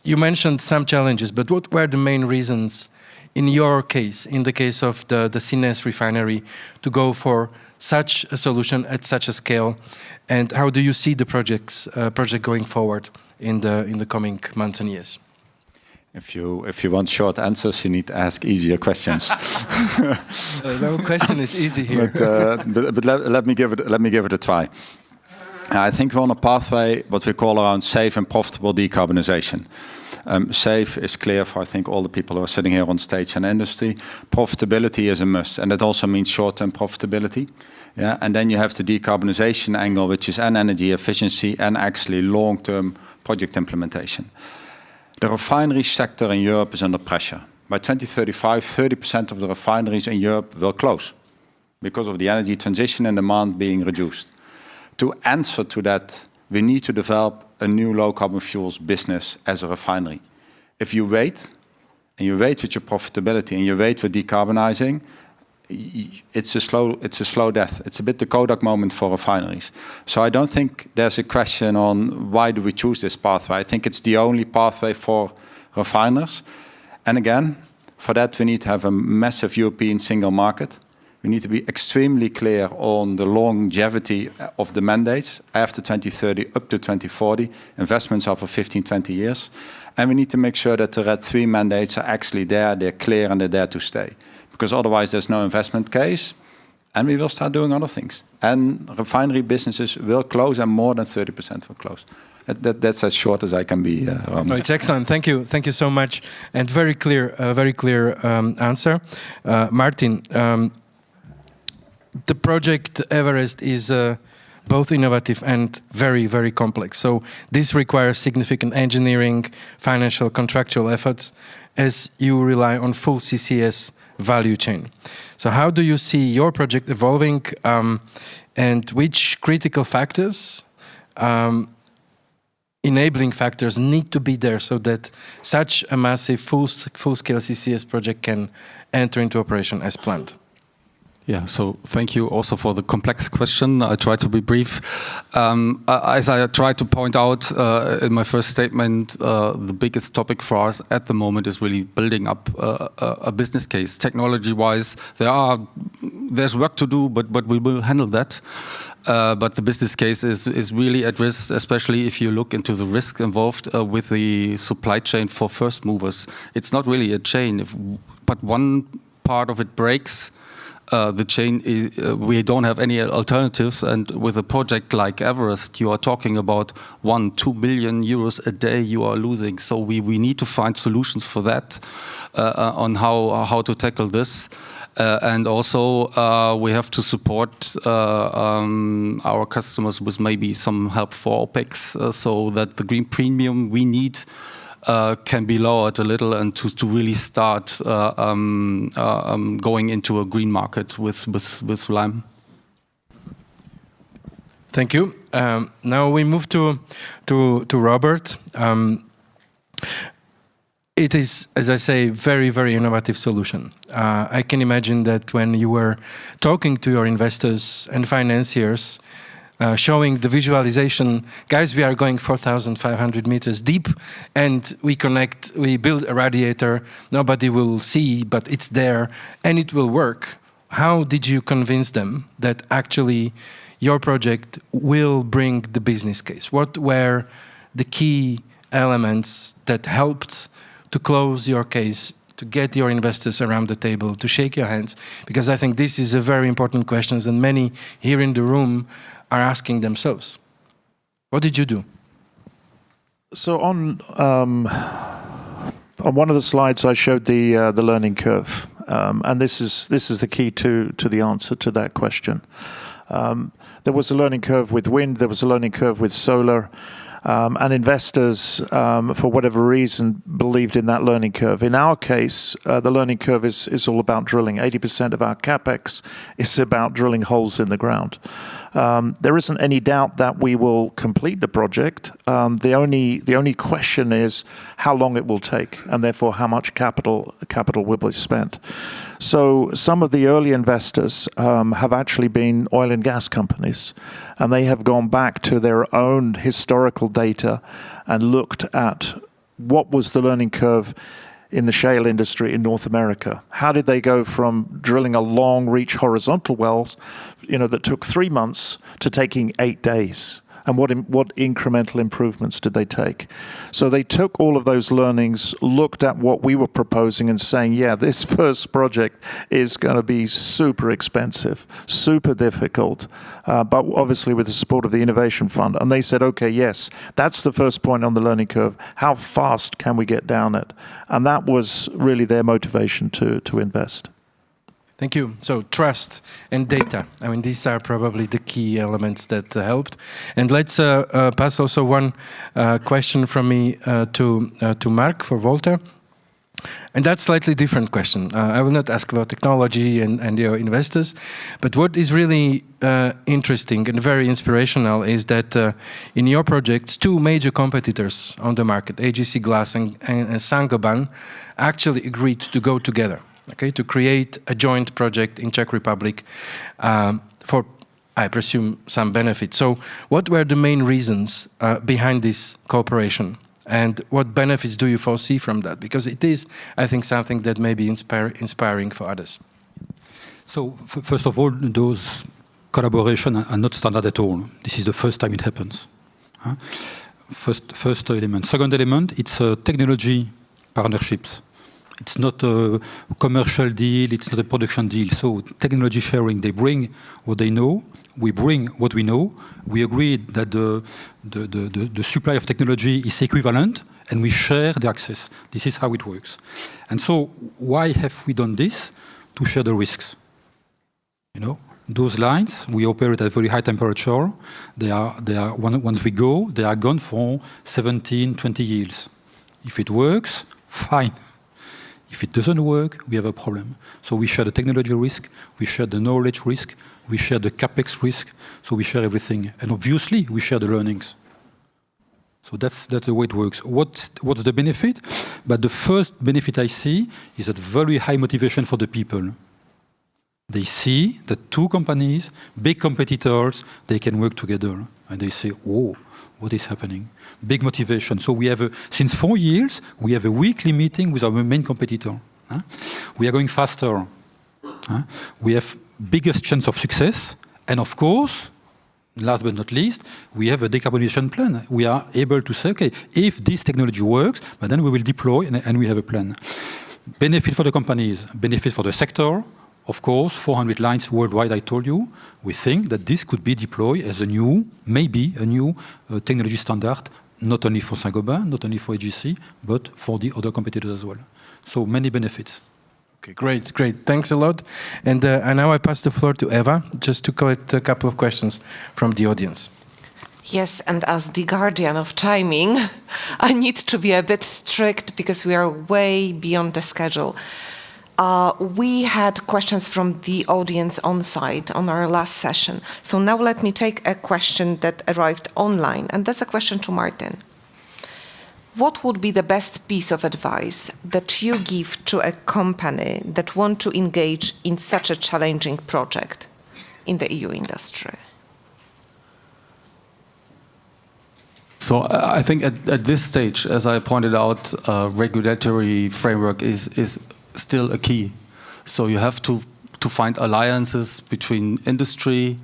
you mentioned some challenges, but what were the main reasons in your case, in the case of the Sines refinery, to go for such a solution at such a scale? And how do you see the project going forward in the coming months and years? If you want short answers, you need to ask easier questions. No question is easy here. But let me give it a try. I think we're on a pathway, what we call around safe and profitable decarbonisation. Safe is clear for, I think, all the people who are sitting here on stage and industry. Profitability is a must, and that also means short-term profitability. Yeah, and then you have the decarbonisation angle, which is an energy efficiency and actually long-term project implementation. The refinery sector in Europe is under pressure. By 2035, 30% of the refineries in Europe will close because of the energy transition and demand being reduced. To answer to that, we need to develop a new low-carbon fuels business as a refinery. If you wait, and you wait with your profitability, and you wait with decarbonizing, it's a slow death. It's a bit the Kodak moment for refineries. So I don't think there's a question on why do we choose this pathway. I think it's the only pathway for refiners. And again, for that we need to have a massive European single market. We need to be extremely clear on the longevity of the mandates after 2030 up to 2040. Investments are for 15, 20 years. And we need to make sure that the RED III mandates are actually there, they're clear, and they're there to stay. Because otherwise there's no investment case, and we will start doing other things. And refinery businesses will close, and more than 30% will close. That's as short as I can be. No, it's excellent. Thank you so much, and very clear answer, Martin. The project Everest is both innovative and very, very complex. So this requires significant engineering, financial, contractual efforts, as you rely on full CCS value chain. So how do you see your project evolving, and which critical factors, enabling factors, need to be there so that such a massive full-scale CCS project can enter into operation as planned? Yeah, so thank you also for the complex question. I try to be brief. As I tried to point out in my first statement, the biggest topic for us at the moment is really building up a business case. Technology-wise, there's work to do, but we will handle that. But the business case is really at risk, especially if you look into the risk involved with the supply chain for first movers. It's not really a chain, but one part of it breaks. The chain, we don't have any alternatives, and with a project like Everest, you are talking about 1-2 billion euros a day you are losing. So we need to find solutions for that, on how to tackle this. And also, we have to support our customers with maybe some help for OPEX, so that the green premium we need can be lowered a little, and to really start going into a green market with lime. Thank you. Now we move to Robert. It is, as I say, very, very innovative solution. I can imagine that when you were talking to your investors and financiers, showing the visualization, guys, we are going 4,500 meters deep, and we build a radiator, nobody will see, but it's there, and it will work. How did you convince them that actually your project will bring the business case? What were the key elements that helped to close your case, to get your investors around the table, to shake your hands? Because I think this is a very important question, and many here in the room are asking themselves. What did you do? So on one of the slides, I showed the learning curve, and this is the key to the answer to that question. There was a learning curve with wind. There was a learning curve with solar. And investors, for whatever reason, believed in that learning curve. In our case, the learning curve is all about drilling. 80% of our capex is about drilling holes in the ground. There isn't any doubt that we will complete the project. The only question is how long it will take, and therefore how much capital will be spent. So some of the early investors have actually been oil and gas companies, and they have gone back to their own historical data and looked at what was the learning curve in the shale industry in North America. How did they go from drilling a long reach horizontal wells, that took 3 months, to taking 8 days? And what incremental improvements did they take? So they took all of those learnings, looked at what we were proposing and saying, yeah, this first project is going to be super expensive, super difficult, but obviously with the support of the Innovation Fund. And they said, okay, yes, that's the first point on the learning curve. How fast can we get down it? And that was really their motivation to invest. Thank you. So trust and data. I mean, these are probably the key elements that helped. And let's pass also one question from me to Mark for Volta. And that's a slightly different question. I will not ask about technology and your investors, but what is really interesting and very inspirational is that in your projects, 2 major competitors on the market, AGC Glass and Saint-Gobain, actually agreed to go together. Okay, to create a joint project in Czech Republic for, I presume, some benefit. So what were the main reasons behind this cooperation? And what benefits do you foresee from that? Because it is, I think, something that may be inspiring for others. So, first of all, those collaboration are not standard at all. This is the first time it happens. First element. Second element, it's technology partnerships. It's not a commercial deal, it's not a production deal. So technology sharing, they bring what they know, we bring what we know, we agree that the supply of technology is equivalent, and we share the access. This is how it works. And so why have we done this? To share the risks. You know, those lines, we operate at very high temperature. Once we go, they are gone for 17, 20 years. If it works, fine. If it doesn't work, we have a problem. So we share the technology risk, we share the knowledge risk, we share the capex risk, so we share everything. And obviously, we share the learnings. So that's the way it works. What's the benefit? But the first benefit I see is a very high motivation for the people. They see that two companies, big competitors, they can work together. And they say, oh, what is happening? Big motivation. So we have, since 4 years, we have a weekly meeting with our main competitor. We are going faster. We have biggest chance of success. And of course, last but not least, we have a decarbonization plan. We are able to say, okay, if this technology works, but then we will deploy and we have a plan. Benefit for the companies, benefit for the sector. Of course, 400 lines worldwide, I told you. We think that this could be deployed as a new, maybe a new technology standard, not only for Saint-Gobain, not only for AGC, but for the other competitors as well. So many benefits. Okay, great. Thanks a lot. And now I pass the floor to Eva, just to collect a couple of questions from the audience. Yes, and as the guardian of timing, I need to be a bit strict because we are way beyond the schedule. We had questions from the audience on site on our last session. So now let me take a question that arrived online, and that's a question to Martin. What would be the best piece of advice that you give to a company that want to engage in such a challenging project in the EU industry? So I think at this stage, as I pointed out, regulatory framework is still a key. So you have to find alliances between industry,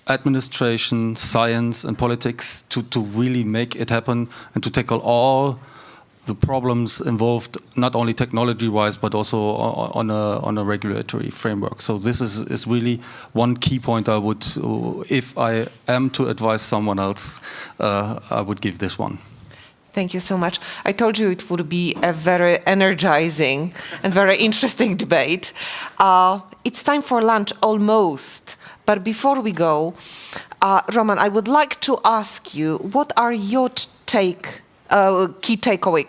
administration, science, and politics to really make it happen and to tackle all the problems involved, not only technology-wise, but also on a regulatory framework. So this is really one key point I would, if I am to advise someone else, I would give this one. Thank you so much. I told you it would be a very energizing and very interesting debate. It's time for lunch almost. But before we go, Roman, I would like to ask you, what are your key takeaway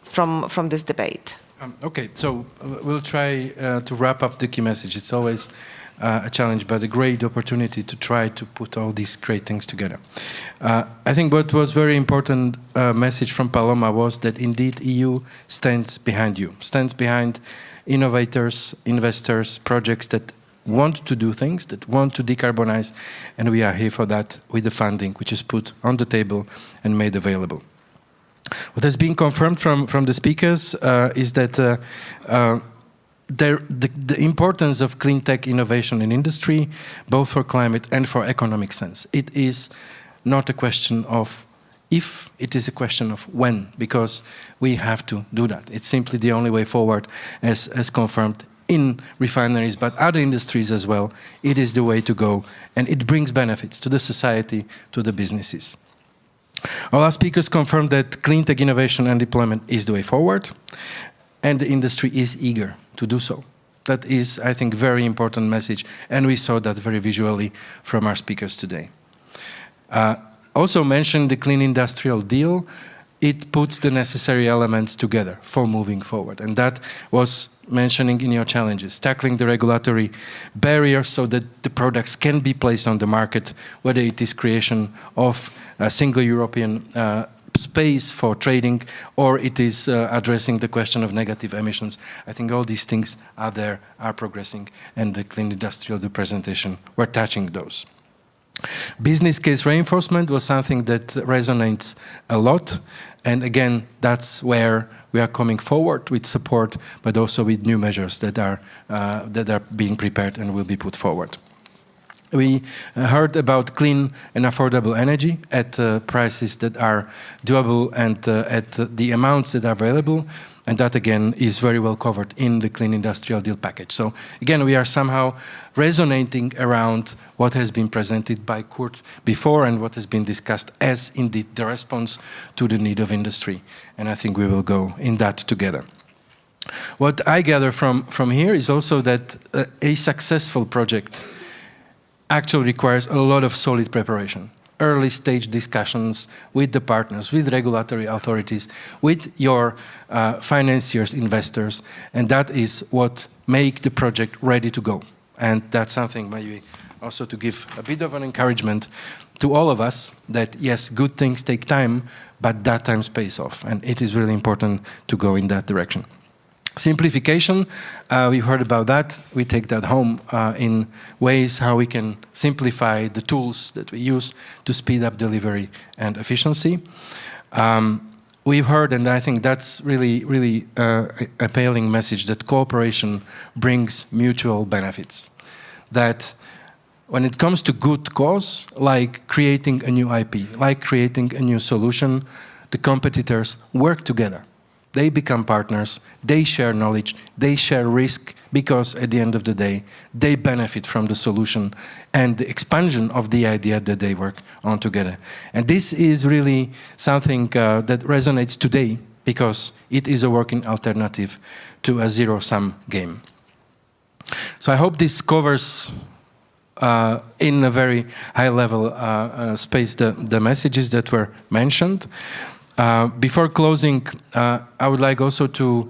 from this debate? Okay, so we'll try to wrap up the key message. It's always a challenge, but a great opportunity to try to put all these great things together. I think what was very important message from Paloma was that indeed EU stands behind you, stands behind innovators, investors, projects that want to do things, that want to decarbonize, and we are here for that with the funding which is put on the table and made available. What has been confirmed from the speakers is that the importance of clean tech innovation in industry, both for climate and for economic sense. It is not a question of if, it is a question of when, because we have to do that. It's simply the only way forward, as confirmed in refineries, but other industries as well. It is the way to go, and it brings benefits to the society, to the businesses. All our speakers confirmed that clean tech innovation and deployment is the way forward, and the industry is eager to do so. That is, I think, very important message, and we saw that very visually from our speakers today. Also mentioned the Clean Industrial Deal. It puts the necessary elements together for moving forward, and that was mentioning in your challenges, tackling the regulatory barriers so that the products can be placed on the market, whether it is creation of a single European space for trading, or it is addressing the question of negative emissions. I think all these things are there, are progressing, and the Clean Industrial, the presentation, we're touching those. Business case reinforcement was something that resonates a lot. And again, that's where we are coming forward with support, but also with new measures that are being prepared and will be put forward. We heard about clean and affordable energy at prices that are doable and at the amounts that are available. And that, again, is very well covered in the Clean Industrial Deal package. So, again, we are somehow resonating around what has been presented by Kurt before and what has been discussed as, indeed, the response to the need of industry. And I think we will go in that together. What I gather from here is also that a successful project actually requires a lot of solid preparation. Early stage discussions with the partners, with regulatory authorities, with your financiers, investors, and that is what makes the project ready to go. And that's something maybe also to give a bit of an encouragement to all of us that yes, good things take time, but that time pays off. And it is really important to go in that direction. Simplification, we've heard about that. We take that home in ways how we can simplify the tools that we use to speed up delivery and efficiency. We've heard, and I think that's really appealing message, that cooperation brings mutual benefits. That when it comes to good cause, like creating a new IP, like creating a new solution, the competitors work together. They become partners, they share knowledge, they share risk, because at the end of the day, they benefit from the solution and the expansion of the idea that they work on together. And this is really something that resonates today, because it is a working alternative to a zero-sum game. So I hope this covers in a very high-level space the messages that were mentioned. Before closing, I would like also to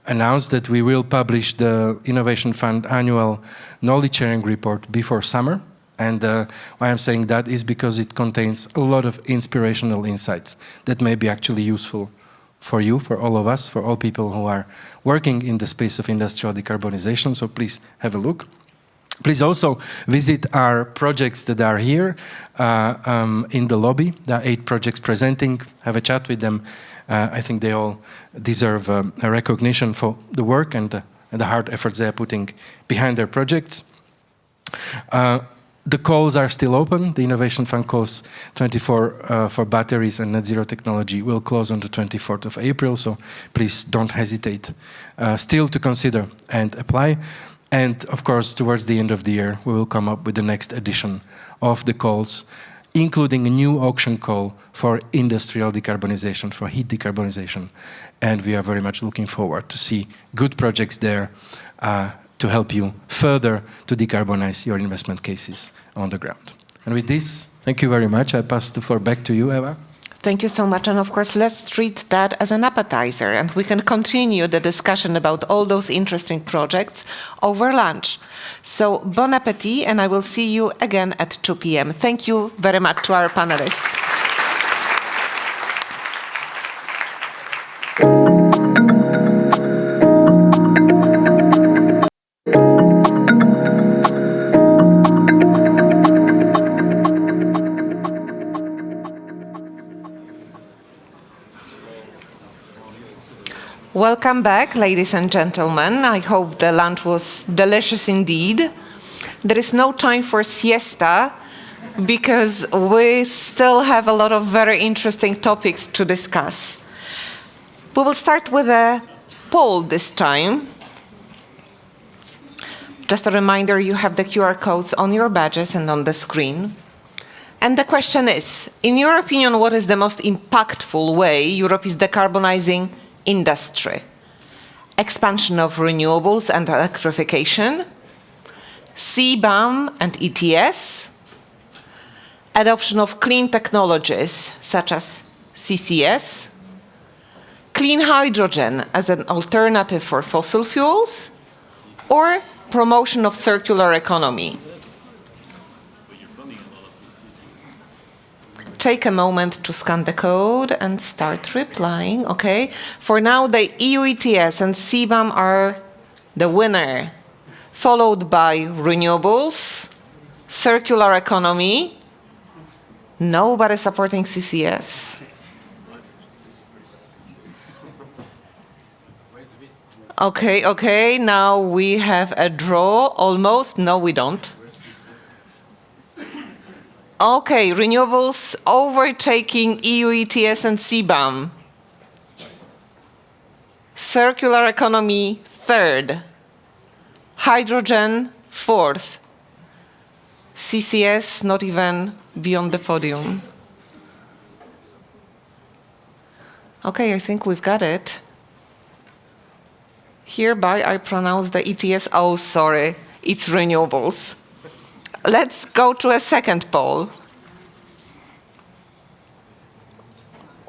announce that we will publish the Innovation Fund annual knowledge sharing report before summer. And why I'm saying that is because it contains a lot of inspirational insights that may be actually useful for you, for all of us, for all people who are working in the space of industrial decarbonization. So please have a look. Please also visit our projects that are here in the lobby. There are 8 projects presenting. Have a chat with them. I think they all deserve a recognition for the work and the hard efforts they are putting behind their projects. The calls are still open. The Innovation Fund calls 24 for batteries and net zero technology will close on the 24th of April. So please don't hesitate still to consider and apply. And of course, towards the end of the year, we will come up with the next edition of the calls, including a new auction call for industrial decarbonization, for heat decarbonization. And we are very much looking forward to see good projects there to help you further to decarbonize your investment cases on the ground. And with this, thank you very much. I pass the floor back to you, Eva. Thank you so much. And of course, let's treat that as an appetizer, and we can continue the discussion about all those interesting projects over lunch. So bon appetit, and I will see you again at 2 p.m. Thank you very much to our panelists. Welcome back, ladies and gentlemen. I hope the lunch was delicious indeed. There is no time for siesta because we still have a lot of very interesting topics to discuss. We will start with a poll this time. Just a reminder, you have the QR codes on your badges and on the screen. And the question is, in your opinion, what is the most impactful way Europe is decarbonizing industry? Expansion of renewables and electrification, CBAM and ETS, adoption of clean technologies such as CCS, clean hydrogen as an alternative for fossil fuels, or promotion of circular economy. Take a moment to scan the code and start replying, okay? For now, the EU ETS and CBAM are the winner, followed by renewables, Circular economy. Nobody supporting CCS. Okay, now we have a draw, almost. No, we don't. Okay, renewables overtaking EU ETS and CBAM. Circular economy, third. Hydrogen, fourth. CCS, not even beyond the podium. Okay, I think we've got it. Hereby I pronounce the ETS, oh sorry, it's renewables. Let's go to a second poll.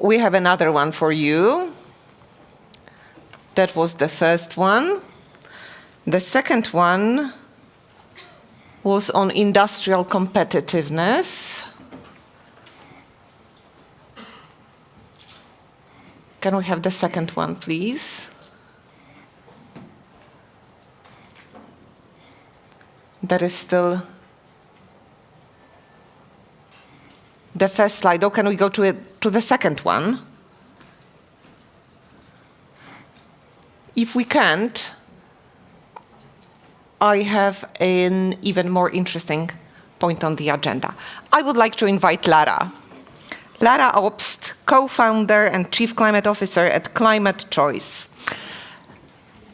We have another one for you. That was the first one. The second one was on industrial competitiveness. Can we have the second one, please? That is still the first slide. Oh, can we go to the second one? If we can't, I have an even more interesting point on the agenda. I would like to invite Lara. Lara Obst, co-founder and chief climate officer at Climate Choice.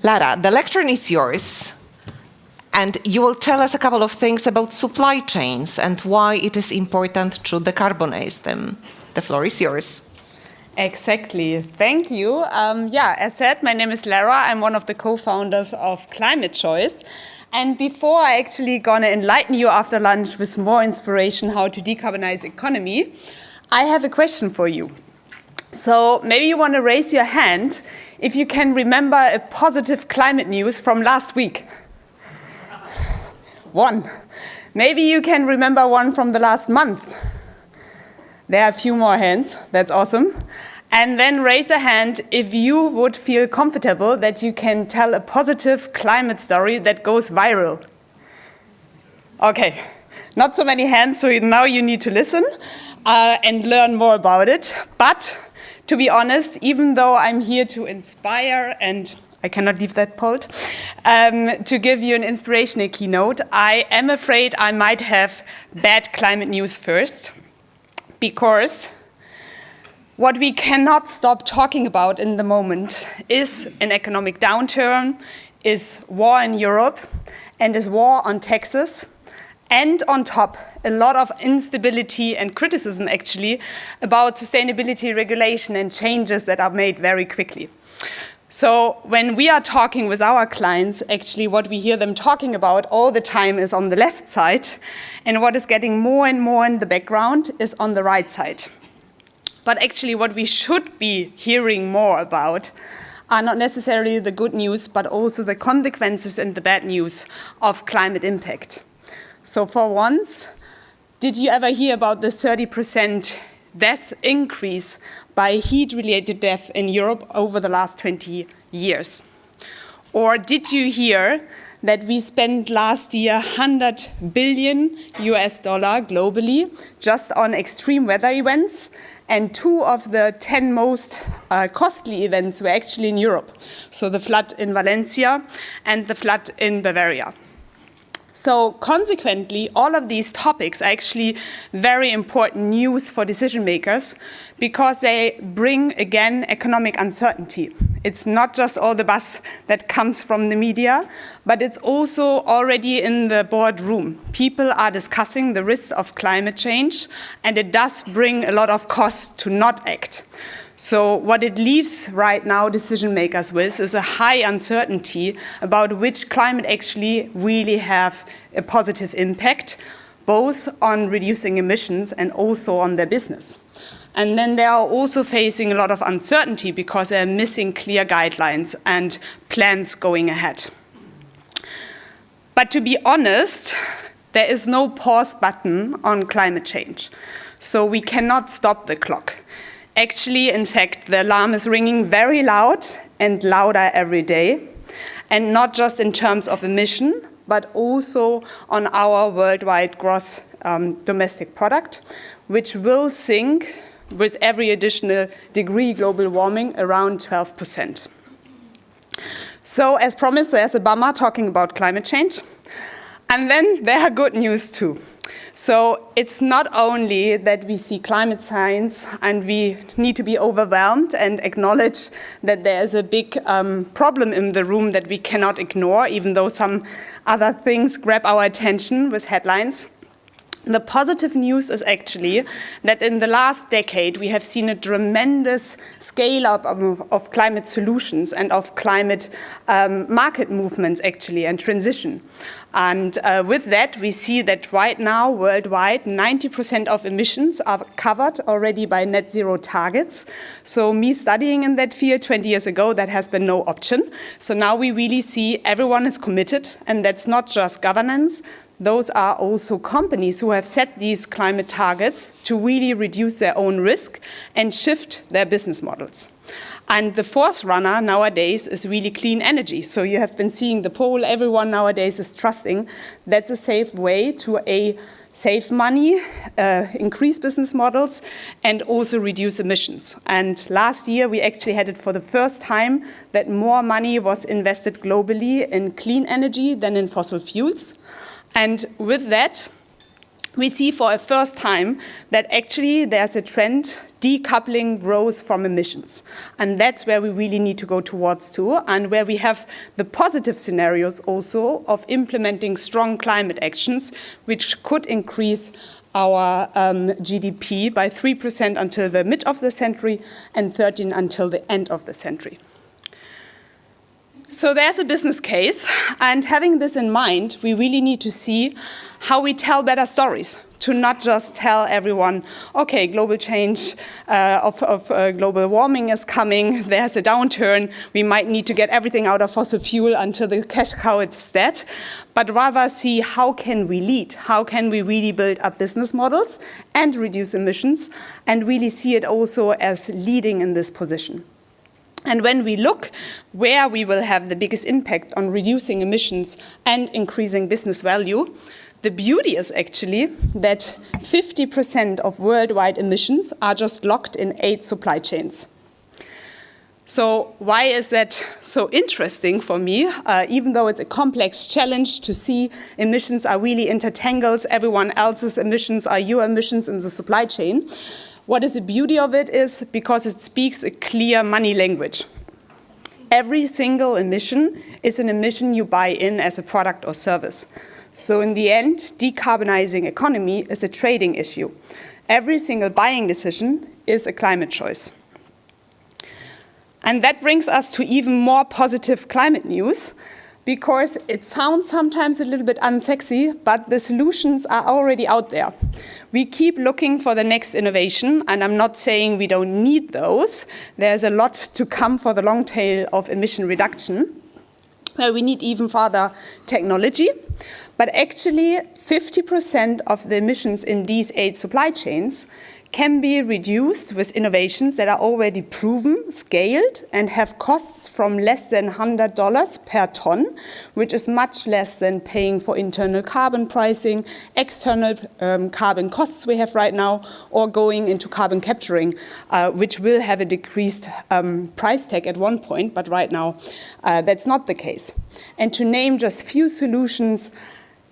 Lara, the lecture is yours. And you will tell us a couple of things about supply chains and why it is important to decarbonize them. The floor is yours. Exactly. Thank you. As said, my name is Lara. I'm one of the co-founders of Climate Choice. And before I actually gonna enlighten you after lunch with more inspiration how to decarbonize economy, I have a question for you. So maybe you want to raise your hand if you can remember a positive climate news from last week. One. Maybe you can remember one from the last month. There are a few more hands. That's awesome. And then raise a hand if you would feel comfortable that you can tell a positive climate story that goes viral. Okay, not so many hands, so now you need to listen and learn more about it. But to be honest, even though I'm here to inspire and I cannot leave that poll, to give you an inspirational keynote, I am afraid I might have bad climate news first, because what we cannot stop talking about in the moment is an economic downturn, is war in Europe, and is war on taxes, and on top, a lot of instability and criticism actually about sustainability regulation and changes that are made very quickly. So when we are talking with our clients, actually what we hear them talking about all the time is on the left side, and what is getting more and more in the background is on the right side. But actually what we should be hearing more about are not necessarily the good news, but also the consequences and the bad news of climate impact. So for once, did you ever hear about the 30% death increase by heat-related death in Europe over the last 20 years? Or did you hear that we spent last year $100 billion globally just on extreme weather events, and 2 of the 10 most costly events were actually in Europe. So the flood in Valencia and the flood in Bavaria. So consequently, all of these topics are actually very important news for decision makers, because they bring, again, economic uncertainty. It's not just all the buzz that comes from the media, but it's also already in the boardroom. People are discussing the risks of climate change, and it does bring a lot of cost to not act. So what it leaves right now decision makers with is a high uncertainty about which climate actually really have a positive impact, both on reducing emissions and also on their business. And then they are also facing a lot of uncertainty because they're missing clear guidelines and plans going ahead. But to be honest, there is no pause button on climate change. So we cannot stop the clock. Actually, in fact, the alarm is ringing very loud and louder every day, and not just in terms of emission, but also on our worldwide gross domestic product, which will sink with every additional degree global warming around 12%. So as promised, there's a bummer talking about climate change. And then there are good news too. So it's not only that we see climate science and we need to be overwhelmed and acknowledge that there is a big problem in the room that we cannot ignore, even though some other things grab our attention with headlines. The positive news is actually that in the last decade we have seen a tremendous scale up of climate solutions and of climate market movements actually and transition. And with that we see that right now worldwide 90% of emissions are covered already by net zero targets. So me studying in that field 20 years ago, that has been no option. So now we really see everyone is committed, and that's not just governance. Those are also companies who have set these climate targets to really reduce their own risk and shift their business models. And the fourth runner nowadays is really clean energy. So you have been seeing the poll, everyone nowadays is trusting that's a safe way to save money, increase business models, and also reduce emissions. And last year we actually had it for the first time that more money was invested globally in clean energy than in fossil fuels. And with that, we see for the first time that actually there's a trend decoupling growth from emissions. And that's where we really need to go towards too, and where we have the positive scenarios also of implementing strong climate actions, which could increase our GDP by 3% until the mid of the century and 13% until the end of the century. So there's a business case, and having this in mind, we really need to see how we tell better stories, to not just tell everyone, okay, global change of global warming is coming, there's a downturn, we might need to get everything out of fossil fuel until the cash cow is dead, but rather see how can we lead, how can we really build up business models and reduce emissions, and really see it also as leading in this position. And when we look where we will have the biggest impact on reducing emissions and increasing business value, the beauty is actually that 50% of worldwide emissions are just locked in 8 supply chains. So why is that so interesting for me? Even though it's a complex challenge to see emissions are really intertangled, everyone else's emissions are your emissions in the supply chain. What is the beauty of it is because it speaks a clear money language. Every single emission is an emission you buy in as a product or service. So in the end, decarbonizing economy is a trading issue. Every single buying decision is a climate choice. And that brings us to even more positive climate news, because it sounds sometimes a little bit unsexy, but the solutions are already out there. We keep looking for the next innovation, and I'm not saying we don't need those. There's a lot to come for the long tail of emission reduction. We need even further technology, but actually 50% of the emissions in these 8 supply chains can be reduced with innovations that are already proven, scaled, and have costs from less than $100 per ton, which is much less than paying for internal carbon pricing, external carbon costs we have right now, or going into carbon capturing, which will have a decreased price tag at one point, but right now that's not the case. And to name just few solutions,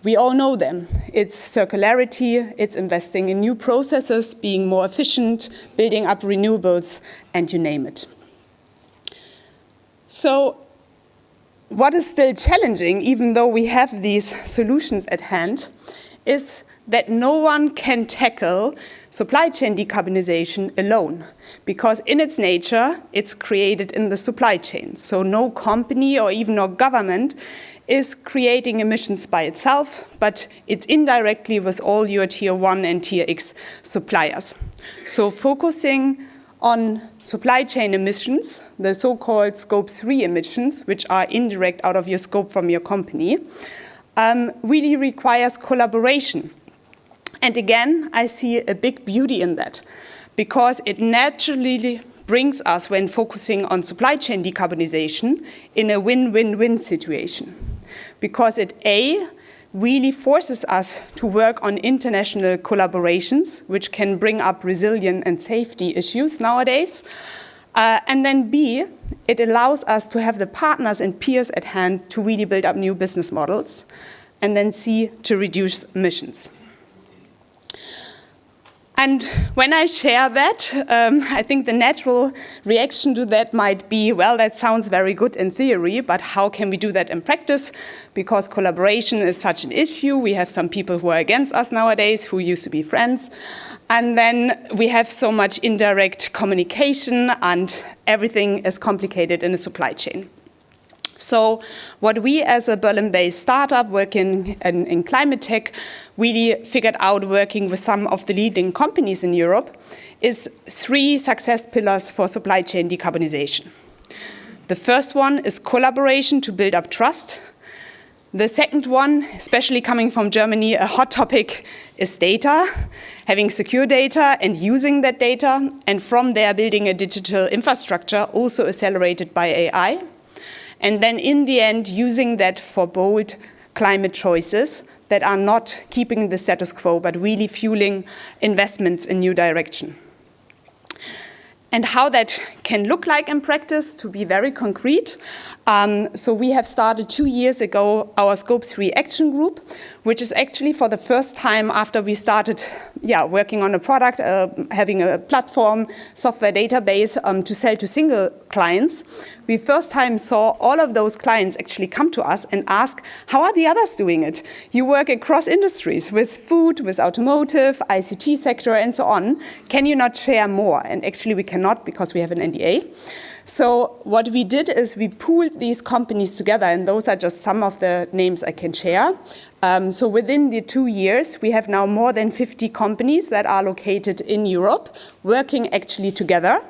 we all know them. It's circularity, it's investing in new processes, being more efficient, building up renewables, and you name it. So what is still challenging, even though we have these solutions at hand, is that no one can tackle supply chain decarbonization alone, because in its nature, it's created in the supply chain. So no company or even no government is creating emissions by itself, but it's indirectly with all your tier 1 and tier X suppliers. So focusing on supply chain emissions, the so-called scope 3 emissions, which are indirect out of your scope from your company, really requires collaboration. And again, I see a big beauty in that, because it naturally brings us, when focusing on supply chain decarbonization, in a win-win-win situation. because it really forces us to work on international collaborations, which can bring up resilience and safety issues nowadays. And then B, it allows us to have the partners and peers at hand to really build up new business models. And then C, to reduce emissions. And when I share that, I think the natural reaction to that might be, well, that sounds very good in theory, but how can we do that in practice? Because collaboration is such an issue. We have some people who are against us nowadays, who used to be friends. And then we have so much indirect communication, and everything is complicated in a supply chain. So what we as a Berlin-based startup working in climate tech really figured out, working with some of the leading companies in Europe, is 3 success pillars for supply chain decarbonization. The first one is collaboration to build up trust. The second one, especially coming from Germany, a hot topic, is data, having secure data and using that data, and from there building a digital infrastructure, also accelerated by AI. And then in the end, using that for bold climate choices that are not keeping the status quo, but really fueling investments in new direction. And how that can look like in practice, to be very concrete. So we have started 2 years ago our Scope 3 Action Group, which is actually for the first time after we started working on a product, having a platform, software database to sell to single clients. We first time saw all of those clients actually come to us and ask, how are the others doing it? You work across industries with food, with automotive, ICT sector, and so on. Can you not share more? And actually we cannot because we have an NDA. So what we did is we pooled these companies together, and those are just some of the names I can share. So within the 2 years, we have now more than 50 companies that are located in Europe, working actually together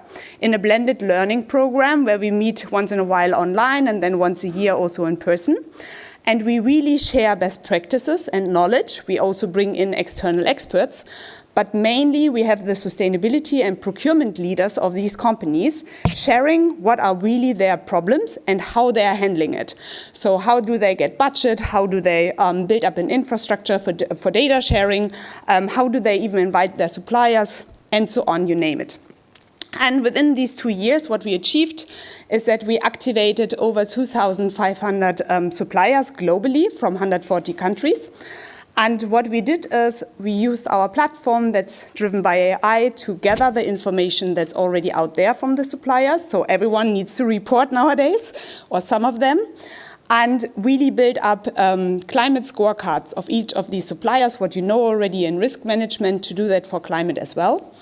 in a blended learning program where we meet once in a while online and then once a year also in person. And we really share best practices and knowledge. We also bring in external experts. But mainly, we have the sustainability and procurement leaders of these companies sharing what are really their problems and how they are handling it. So how do they get budget? How do they build up an infrastructure for data sharing? How do they even invite their suppliers? And so on, you name it. And within these 2 years, what we achieved is that we activated over 2,500 suppliers globally from 140 countries. And what we did is we used our platform that's driven by AI to gather the information that's already out there from the suppliers. So everyone needs to report nowadays, or some of them, and really build up climate scorecards of each of these suppliers, what you know already in risk management, to do that for climate as well.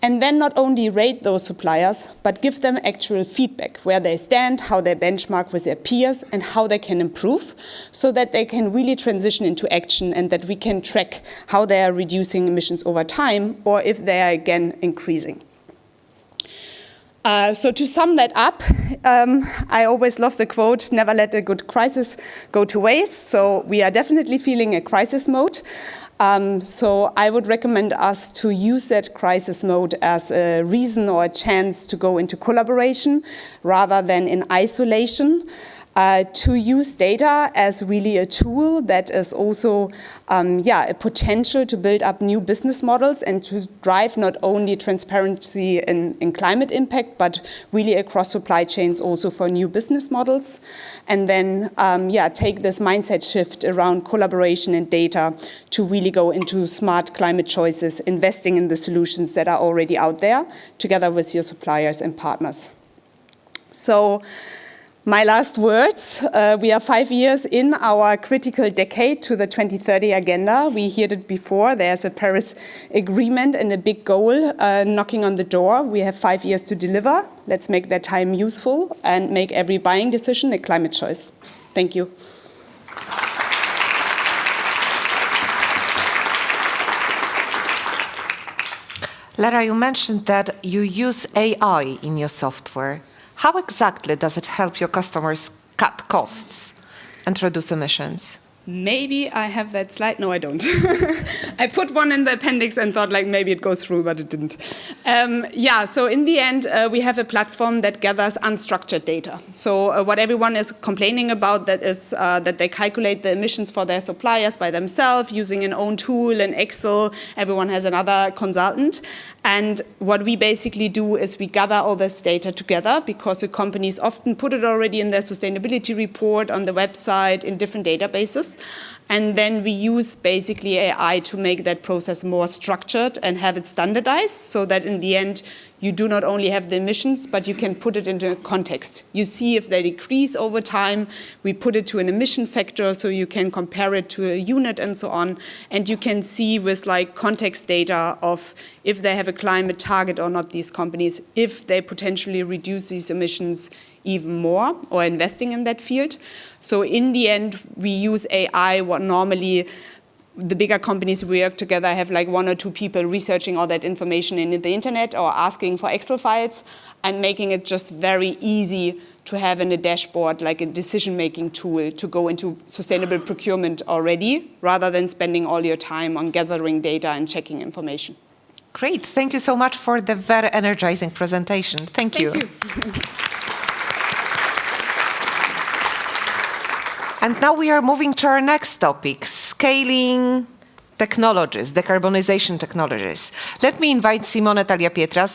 And then not only rate those suppliers, but give them actual feedback, where they stand, how they benchmark with their peers, and how they can improve, so that they can really transition into action and that we can track how they are reducing emissions over time, or if they are again increasing. So to sum that up, I always love the quote, never let a good crisis go to waste. So we are definitely feeling a crisis mode. So I would recommend us to use that crisis mode as a reason or a chance to go into collaboration rather than in isolation. To use data as really a tool that is also a potential to build up new business models and to drive not only transparency in climate impact, but really across supply chains also for new business models. And then take this mindset shift around collaboration and data to really go into smart climate choices, investing in the solutions that are already out there together with your suppliers and partners. So, my last words, we are 5 years in our critical decade to the 2030 agenda. We heard it before, there's a Paris Agreement and a big goal knocking on the door. We have 5 years to deliver. Let's make that time useful and make every buying decision a climate choice. Thank you. Lara, you mentioned that you use AI in your software. How exactly does it help your customers cut costs and reduce emissions? Maybe I have that slide. No, I don't. I put one in the appendix and thought like maybe it goes through, but it didn't. Yeah, so in the end, we have a platform that gathers unstructured data. So what everyone is complaining about, that is that they calculate the emissions for their suppliers by themselves using an own tool, an Excel. Everyone has another consultant. And what we basically do is we gather all this data together, because the companies often put it already in their sustainability report on the website in different databases. And then we use basically AI to make that process more structured and have it standardized, so that in the end you do not only have the emissions, but you can put it into a context. You see if they decrease over time. We put it to an emission factor, so you can compare it to a unit and so on. And you can see with like context data of if they have a climate target or not, these companies, if they potentially reduce these emissions even more or investing in that field. So in the end, we use AI, what normally the bigger companies we work together have like 1 or 2 people researching all that information in the internet or asking for Excel files, and making it just very easy to have in a dashboard, like a decision-making tool to go into sustainable procurement already, rather than spending all your time on gathering data and checking information. Great. Thank you so much for the very energizing presentation. Thank you. And now we are moving to our next topic, scaling technologies, decarbonization technologies. Let me invite Simone Tagliapietra,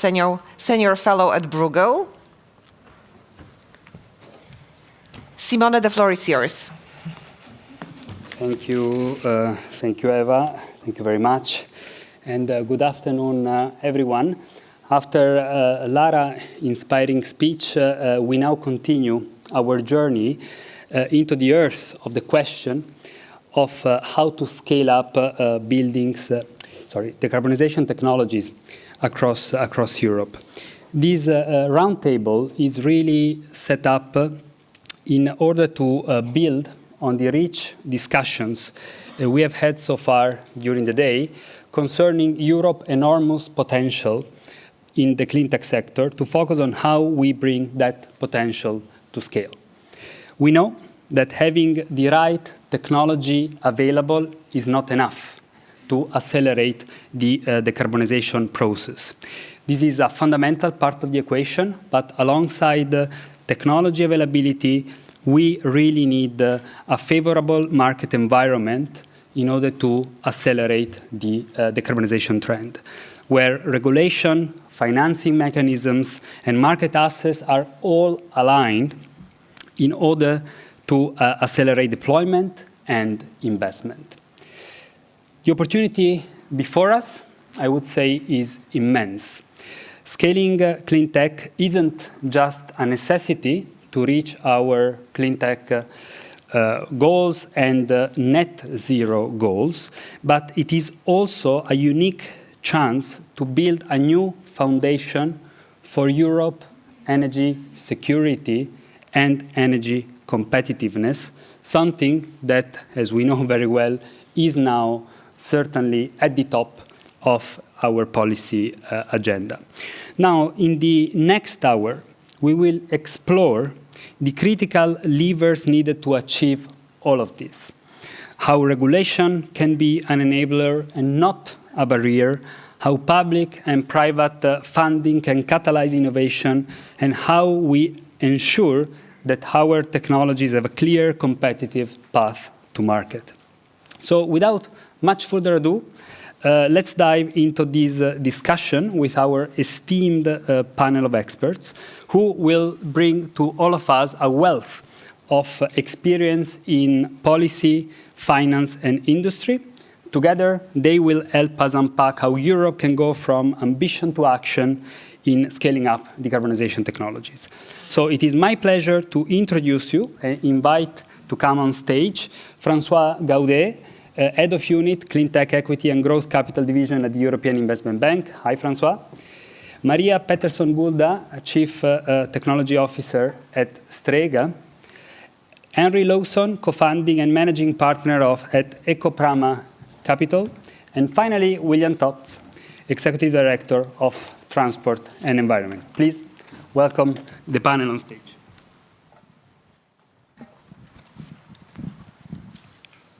Senior Fellow at Bruegel. Simone, the floor is yours. Thank you, Eva. Thank you very much. And good afternoon, everyone. After Lara's inspiring speech, we now continue our journey into the earth of the question of how to scale up decarbonization technologies across Europe. This roundtable is really set up in order to build on the rich discussions we have had so far during the day concerning Europe's enormous potential in the clean tech sector, to focus on how we bring that potential to scale. We know that having the right technology available is not enough to accelerate the decarbonization process. This is a fundamental part of the equation, but alongside technology availability, we really need a favorable market environment in order to accelerate the decarbonization trend, where regulation, financing mechanisms, and market access are all aligned in order to accelerate deployment and investment. The opportunity before us, I would say, is immense. Scaling clean tech isn't just a necessity to reach our clean tech goals and net zero goals, but it is also a unique chance to build a new foundation for Europe energy security and energy competitiveness, something that, as we know very well, is now certainly at the top of our policy agenda. Now, in the next hour, we will explore the critical levers needed to achieve all of this. How regulation can be an enabler and not a barrier, how public and private funding can catalyze innovation, and how we ensure that our technologies have a clear competitive path to market. So without much further ado, let's dive into this discussion with our esteemed panel of experts, who will bring to all of us a wealth of experience in policy, finance, and industry. Together, they will help us unpack how Europe can go from ambition to action in scaling up decarbonization technologies. So it is my pleasure to introduce you and invite to come on stage François Gaudet, Head of Unit, Clean Tech Equity and Growth Capital Division at the European Investment Bank. Hi, François. Maria Pettersson-Gulda, Chief Technology Officer at Strega. Henry Lawson, Co-founding and Managing Partner at Ecoprama Capital. And finally, William Tots, Executive Director of Transport and Environment. Please welcome the panel on stage.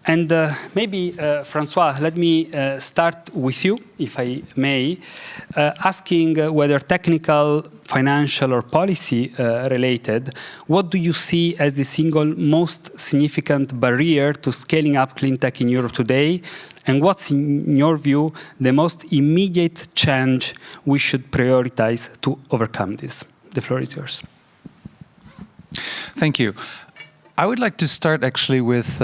And maybe, Francois, let me start with you, if I may, asking whether technical, financial, or policy related, what do you see as the single most significant barrier to scaling up clean tech in Europe today? And what's, in your view, the most immediate change we should prioritize to overcome this? The floor is yours. Thank you. I would like to start actually with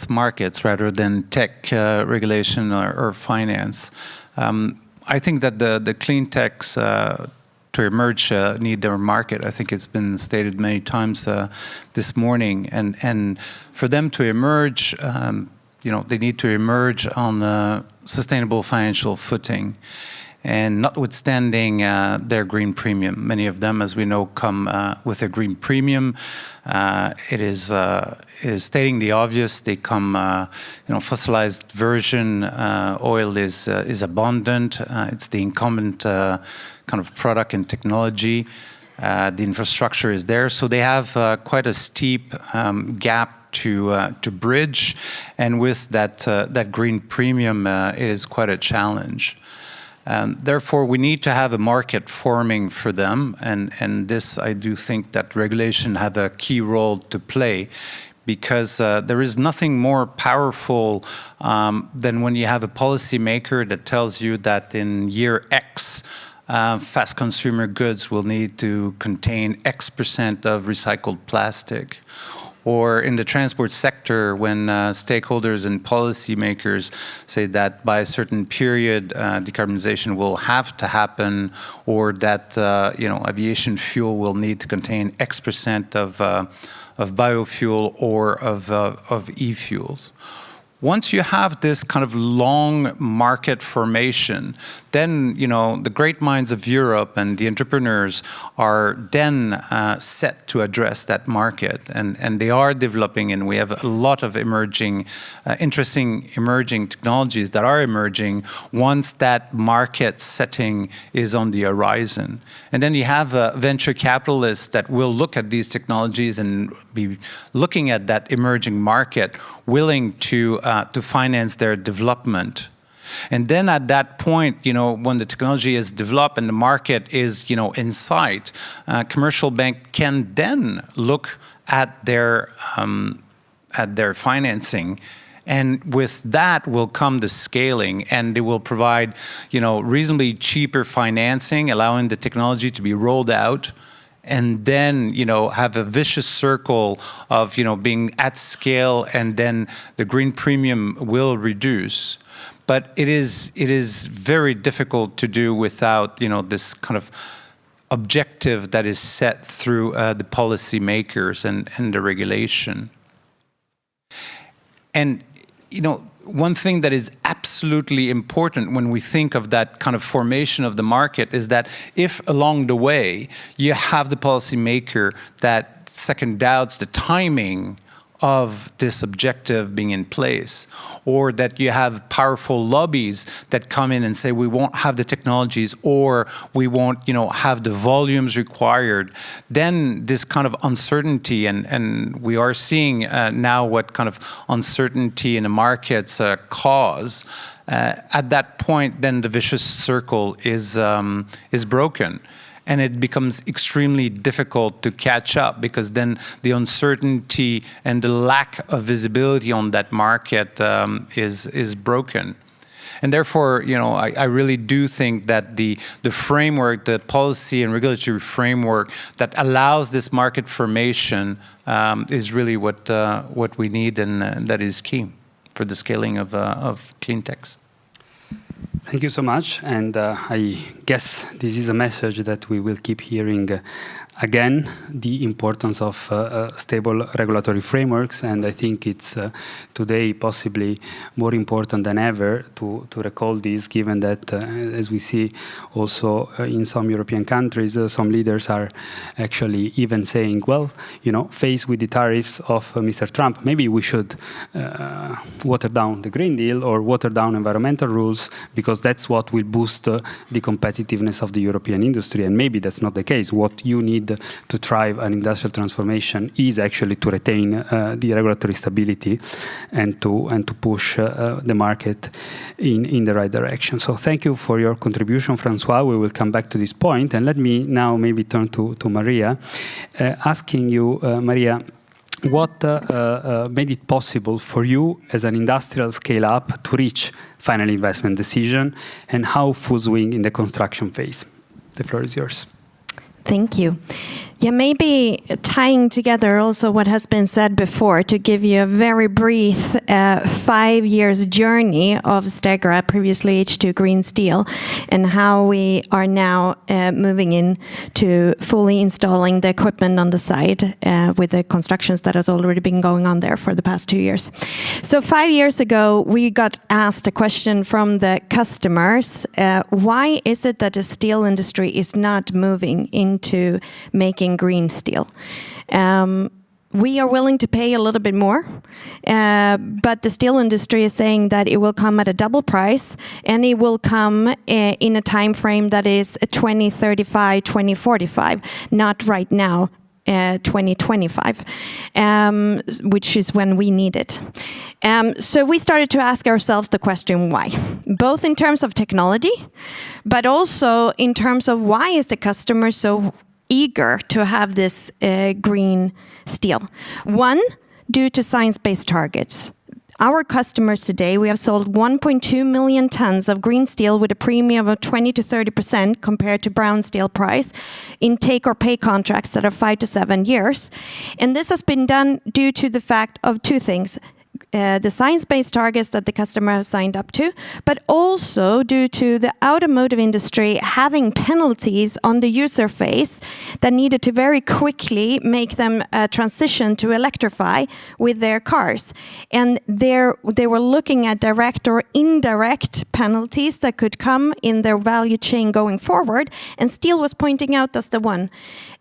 markets rather than tech regulation or finance. I think that the clean techs to emerge need their market. I think it's been stated many times this morning, and for them to emerge, they need to emerge on a sustainable financial footing. And notwithstanding their green premium, many of them, as we know, come with a green premium. It is stating the obvious. They come, fossilized virgin oil is abundant. It's the incumbent kind of product and technology. The infrastructure is there, so they have quite a steep gap to bridge. And with that green premium, it is quite a challenge. Therefore, we need to have a market forming for them, and this, I do think that regulation have a key role to play, because there is nothing more powerful than when you have a policymaker that tells you that in year X, fast consumer goods will need to contain X% of recycled plastic. Or in the transport sector, when stakeholders and policymakers say that by a certain period, decarbonisation will have to happen, or that aviation fuel will need to contain X% of biofuel or of e-fuels. Once you have this kind of long market formation, then the great minds of Europe and the entrepreneurs are then set to address that market, and they are developing, and we have a lot of interesting emerging technologies that are emerging once that market setting is on the horizon. And then you have venture capitalists that will look at these technologies and be looking at that emerging market, willing to finance their development. And then at that point, when the technology is developed and the market is, in sight, commercial bank can then look at their financing. And with that will come the scaling, and they will provide, reasonably cheaper financing, allowing the technology to be rolled out. And then, have a vicious circle of, being at scale, and then the green premium will reduce. But it is very difficult to do without, this kind of objective that is set through the policymakers and the regulation. And, one thing that is absolutely important when we think of that kind of formation of the market is that if along the way you have the policymaker that second doubts the timing of this objective being in place, or that you have powerful lobbies that come in and say we won't have the technologies, or we won't have the volumes required, then this kind of uncertainty, and we are seeing now what kind of uncertainty in the markets cause, at that point then the vicious circle is broken. And it becomes extremely difficult to catch up, because then the uncertainty and the lack of visibility on that market is broken. And therefore, I really do think that the framework, the policy and regulatory framework that allows this market formation is really what we need, and that is key for the scaling of clean techs. Thank you so much, and I guess this is a message that we will keep hearing again, the importance of stable regulatory frameworks, and I think it's today possibly more important than ever to recall this, given that, as we see also in some European countries, some leaders are actually even saying, well, faced with the tariffs of Mr. Trump, maybe we should water down the Green Deal or water down environmental rules, because because that's what will boost the competitiveness of the European industry. And maybe that's not the case. What you need to drive an industrial transformation is actually to retain the regulatory stability and to push the market in the right direction. So thank you for your contribution, Francois. We will come back to this point. And let me now maybe turn to Maria, asking you, Maria, what made it possible for you as an industrial scale-up to reach final investment decision, and how full swing in the construction phase? The floor is yours. Thank you. Yeah, maybe tying together also what has been said before to give you a very brief 5 years journey of Stegra, previously H2 Green Steel, and how we are now moving in to fully installing the equipment on the site with the constructions that has already been going on there for the past 2 years. So 5 years ago, we got asked a question from the customers, why is it that the steel industry is not moving into making green steel? We are willing to pay a little bit more, but the steel industry is saying that it will come at a double price, and it will come in a time frame that is 2035, 2045, not right now, 2025, which is when we need it. So we started to ask ourselves the question why, both in terms of technology, but also in terms of why is the customer so eager to have this green steel. One, due to science-based targets. Our customers today, we have sold 1.2 million tons of green steel with a premium of 20 to 30% compared to brown steel price in take or pay contracts that are 5 to 7 years. And this has been done due to the fact of two things. The science-based targets that the customer has signed up to, but also due to the automotive industry having penalties on the user phase that needed to very quickly make them transition to electrify with their cars. And they were looking at direct or indirect penalties that could come in their value chain going forward, and steel was pointing out as the one,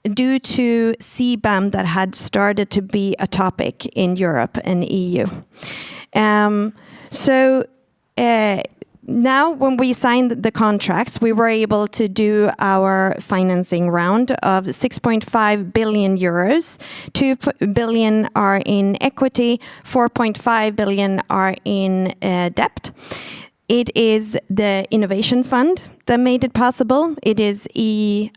due to CBAM that had started to be a topic in Europe and EU. Now when we signed the contracts, we were able to do our financing round of 6.5 billion euros. 2 billion are in equity, 4.5 billion are in debt. It is the Innovation Fund that made it possible. It is EIB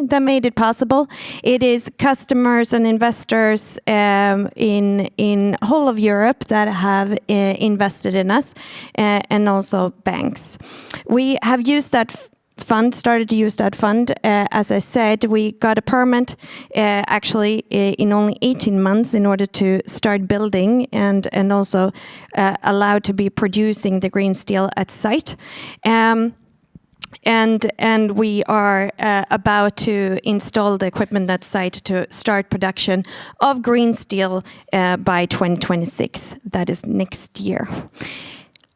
that made it possible. It is customers and investors in whole of Europe that have invested in us, and also banks. We have used that started to use that fund. As I said, we got a permit actually in only 18 months in order to start building and also allowed to be producing the green steel at site. And we are about to install the equipment at site to start production of green steel by 2026. That is next year.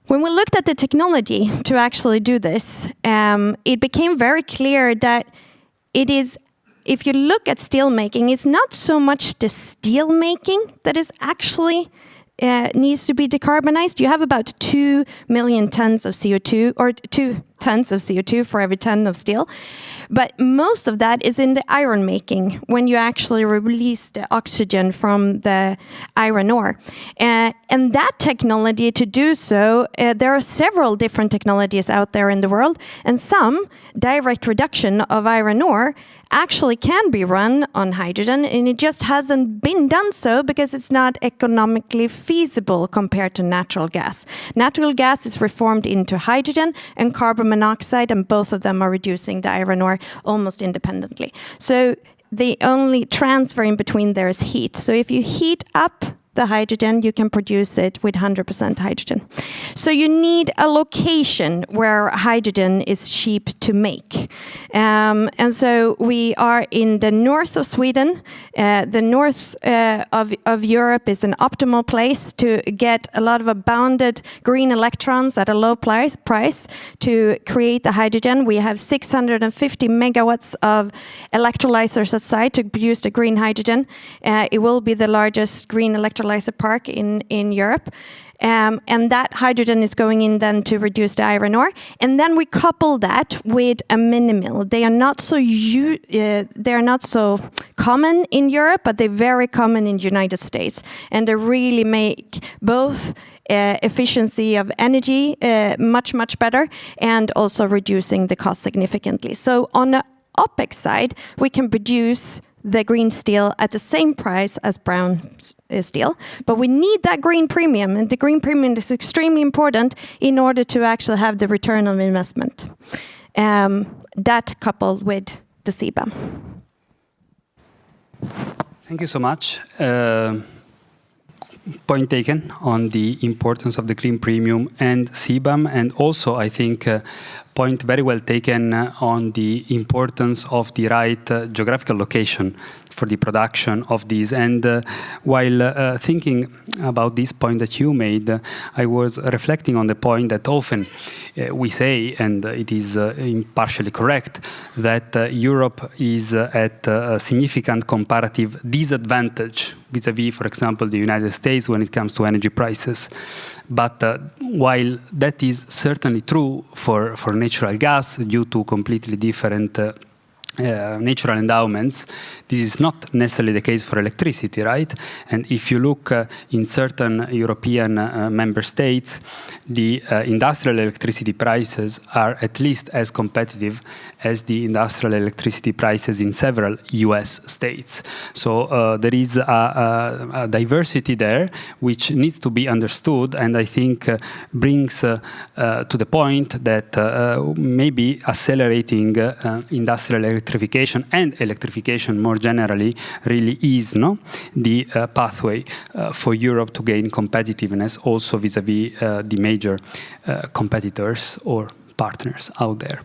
When we looked at the technology to actually do this, it became very clear that it is, if you look at steel making, it's not so much the steel making that is actually needs to be decarbonized. You have about 2 million tons of CO2, or 2 tons of CO2 for every ton of steel. But most of that is in the iron making, when you actually release the oxygen from the iron ore. And that technology to do so, there are several different technologies out there in the world, and some direct reduction of iron ore actually can be run on hydrogen, and it just hasn't been done so because it's not economically feasible compared to natural gas. Natural gas is reformed into hydrogen and carbon monoxide, and both of them are reducing the iron ore almost independently. So the only transfer in between there is heat. So if you heat up the hydrogen, you can produce it with 100% hydrogen. So you need a location where hydrogen is cheap to make. And so we are in the north of Sweden. The north of Europe is an optimal place to get a lot of abounded green electrons at a low price to create the hydrogen. We have 650 megawatts of electrolyzers at site to produce the green hydrogen. It will be the largest green electrolyzer electrolyzer park in Europe. And that hydrogen is going in then to reduce the iron ore. And then we couple that with a mini mill. They are not so common in Europe, but they're very common in the United States. And they really make both efficiency of energy much, much better, and also reducing the cost significantly. So on the OPEX side, we can produce the green steel at the same price as brown steel, but we need that green premium, and the green premium is extremely important in order to actually have the return on investment. That coupled with the CBAM. Thank you so much. Point taken on the importance of the green premium and CBAM, and also I think point very well taken on the importance of the right geographical location for the production of these. And while thinking about this point that you made, I was reflecting on the point that often we say, and it is partially correct, that Europe is at a significant comparative disadvantage vis-à-vis, for example, the United States when it comes to energy prices. But while that is certainly true for natural gas due to completely different natural endowments, this is not necessarily the case for electricity, right? And if you look in certain European member states, the industrial electricity prices are at least as competitive as the industrial electricity prices in several US states. So there is a diversity there which needs to be understood, and I think brings to the point that maybe accelerating industrial electrification and electrification more generally really is the pathway for Europe to gain competitiveness also vis-à-vis the major competitors or partners out there.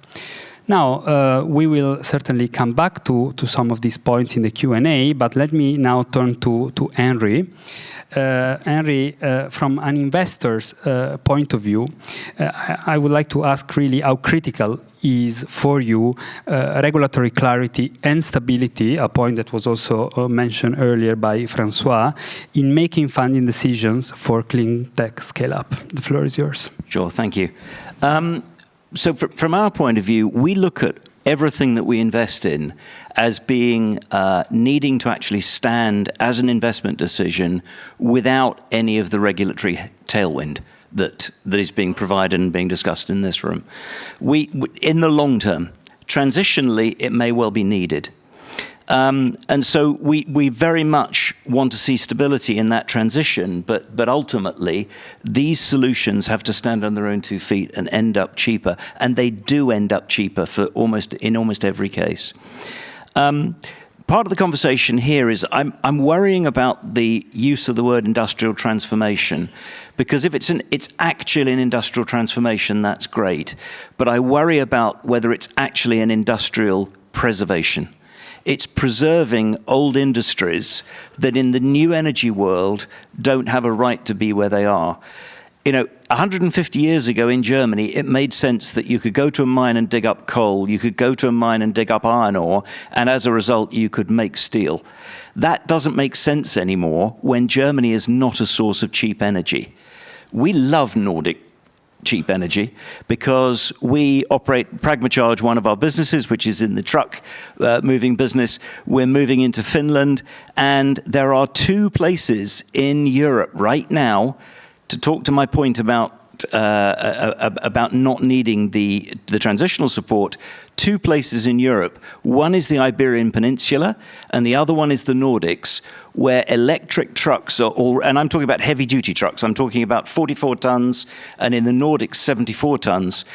Now, we will certainly come back to some of these points in the Q&A, but let me now turn to Henry. Henry, from an investor's point of view, I would like to ask really how critical is for you regulatory clarity and stability, a point that was also mentioned earlier by Francois, in making funding decisions for clean tech scale-up. The floor is yours. Sure, thank you. So from our point of view, we look at everything that we invest in as being needing to actually stand as an investment decision without any of the regulatory tailwind that is being provided and being discussed in this room. In the long term, transitionally, it may well be needed. And so we very much want to see stability in that transition, but ultimately, these solutions have to stand on their own 2 feet and end up cheaper, and they do end up cheaper in almost every case. Part of the conversation here is I'm worrying about the use of the word industrial transformation, because if it's actually an industrial transformation, that's great, but I worry about whether it's actually an industrial preservation. It's preserving old industries that in the new energy world don't have a right to be where they are. 150 years ago in Germany, it made sense that you could go to a mine and dig up coal, you could go to a mine and dig up iron ore, and as a result, you could make steel. That doesn't make sense anymore when Germany is not a source of cheap energy. We love Nordic cheap energy because we operate Pragmacharge, one of our businesses, which is in the truck moving business. We're moving into Finland, and there are 2 places in Europe right now, to talk to my point about not needing the transitional support, 2 places in Europe. One is the Iberian Peninsula, and the other one is the Nordics, where electric trucks and I'm talking about heavy-duty trucks, I'm talking about 44 tons, and in the Nordics, 74 tons.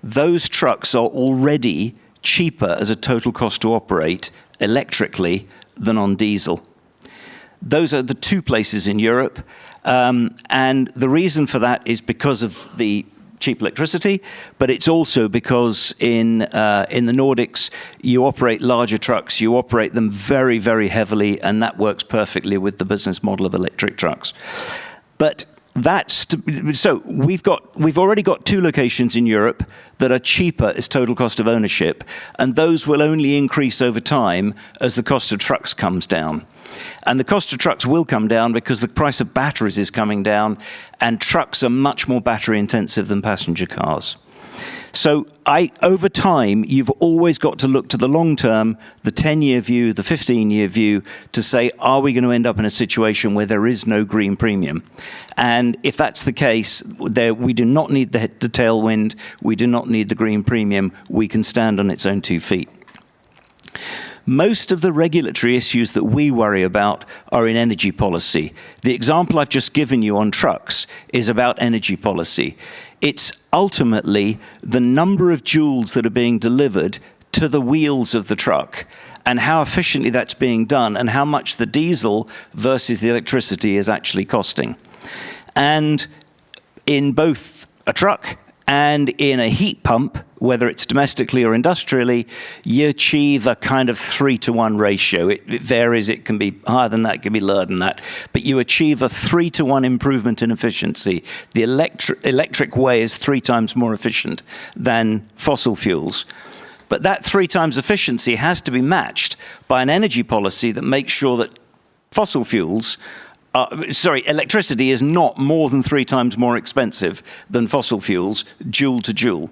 Those trucks are already cheaper as a total cost to operate electrically than on diesel. Those are the 2 places in Europe. And the reason for that is because of the cheap electricity, but it's also because in the Nordics, you operate larger trucks, you operate them very, very heavily, and that works perfectly with the business model of electric trucks. But so we've already got 2 locations in Europe that are cheaper as total cost of ownership, and those will only increase over time as the cost of trucks comes down. And the cost of trucks will come down because the price of batteries is coming down, and trucks are much more battery intensive than passenger cars. So over time, you've always got to look to the long term, the 10-year view, the 15-year view, to say, are we going to end up in a situation where there is no green premium? And if that's the case, we do not need the tailwind, we do not need the green premium, we can stand on its own 2 feet. Most of the regulatory issues that we worry about are in energy policy. The example I've just given you on trucks is about energy policy. It's ultimately the number of joules that are being delivered to the wheels of the truck and how efficiently that's being done and how much the diesel versus the electricity is actually costing. And in both a truck and in a heat pump, whether it's domestically or industrially, you achieve a kind of 3-to-1 ratio. It varies, it can be higher than that, it can be lower than that. But you achieve a 3-to-1 improvement in efficiency. The electric way is 3 times more efficient than fossil fuels. But that 3 times efficiency has to be matched by an energy policy that makes sure that fossil fuels electricity is not more than 3 times more expensive than fossil fuels, joule to joule.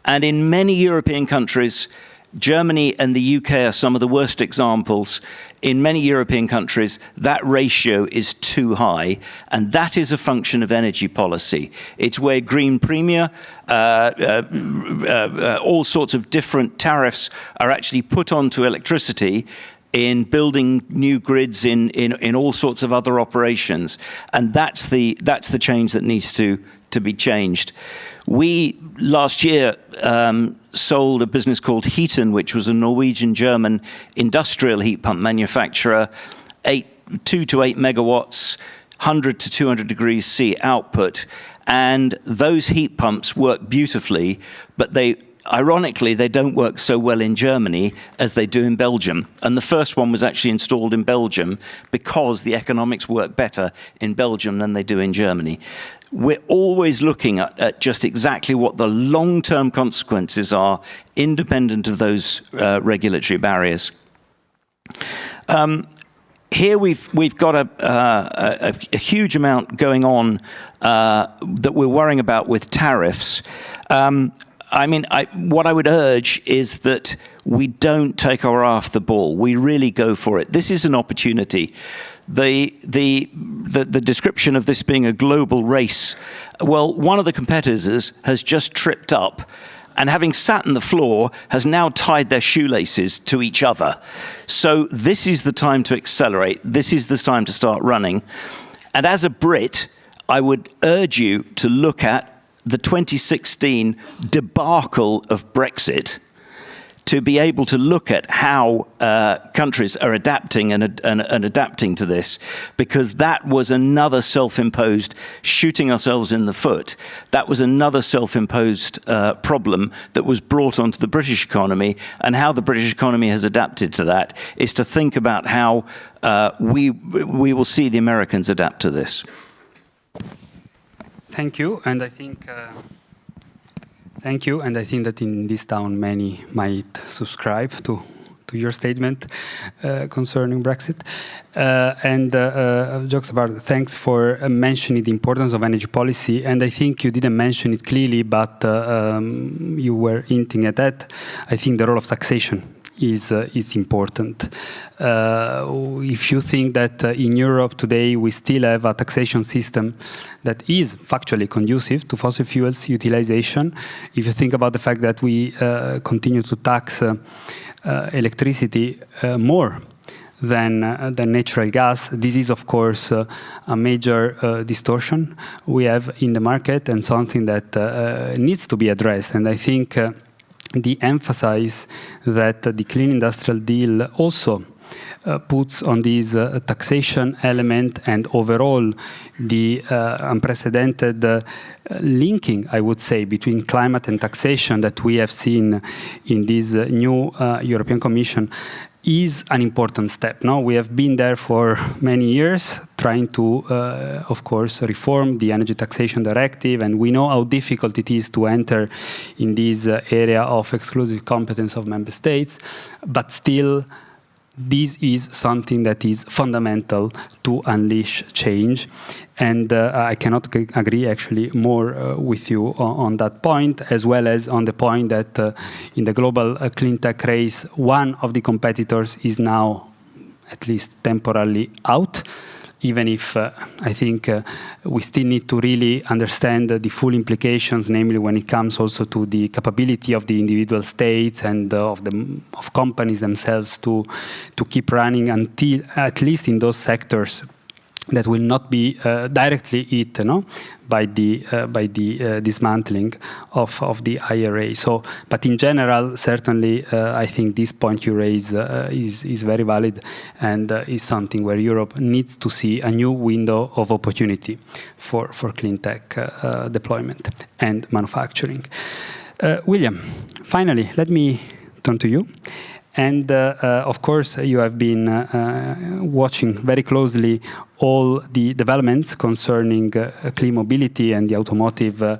And in many European countries, Germany and the UK are some of the worst examples. In many European countries, that ratio is too high, and that is a function of energy policy. It's where green premia, all sorts of different tariffs are actually put onto electricity in building new grids in all sorts of other operations. And that's the change that needs to be changed. We, last year, sold a business called Heaton, which was a Norwegian-German industrial heat pump manufacturer, 2 to 8 megawatts, 100 to 200 degrees C output. And those heat pumps work beautifully, but ironically, they don't work so well in Germany as they do in Belgium. And the first one was actually installed in Belgium because the economics work better in Belgium than they do in Germany. We're always looking at just exactly what the long-term consequences are, independent of those regulatory barriers. Here we've got a huge amount going on that we're worrying about with tariffs. What I would urge is that we don't take our eye off the ball. We really go for it. This is an opportunity. The description of this being a global race, well, one of the competitors has just tripped up and, having sat on the floor, has now tied their shoelaces to each other. So this is the time to accelerate. This is the time to start running. And as a Brit, I would urge you to look at the 2016 debacle of Brexit, to be able to look at how countries are adapting and adapting to this, because that was another self-imposed shooting ourselves in the foot. That was another self-imposed problem that was brought onto the British economy, and how the British economy has adapted to that is to think about how we will see the Americans adapt to this. Thank you, and I think that in this town many might subscribe to your statement concerning Brexit. Jokes apart, thanks for mentioning the importance of energy policy. And I think you didn't mention it clearly, but you were hinting at that. I think the role of taxation is important. If you think that in Europe today we still have a taxation system that is factually conducive to fossil fuels utilization, if you think about the fact that we continue to tax electricity more than natural gas, this is of course a major distortion we have in the market, and something that needs to be addressed. And I think the emphasis that the Clean Industrial Deal also puts on this taxation element, and overall the unprecedented linking, I would say, between climate and taxation that we have seen in this new European Commission is an important step. Now, we have been there for many years trying to, of course, reform the Energy Taxation Directive, and we know how difficult it is to enter in this area of exclusive competence of member states, but still this is something that is fundamental to unleash change. And I cannot agree actually more with you on that point, as well as on the point that in the global clean tech race, one of the competitors is now at least temporarily out, even if I think we still need to really understand the full implications, namely when it comes also to the capability of the individual states and of companies themselves to keep running until, at least in those sectors that will not be directly hit by the dismantling of the IRA. So, but in general, certainly, I think this point you raise is very valid and is something where Europe needs to see a new window of opportunity for clean tech deployment and manufacturing. William, finally, let me turn to you. And of course, you have been watching very closely all the developments concerning clean mobility and the automotive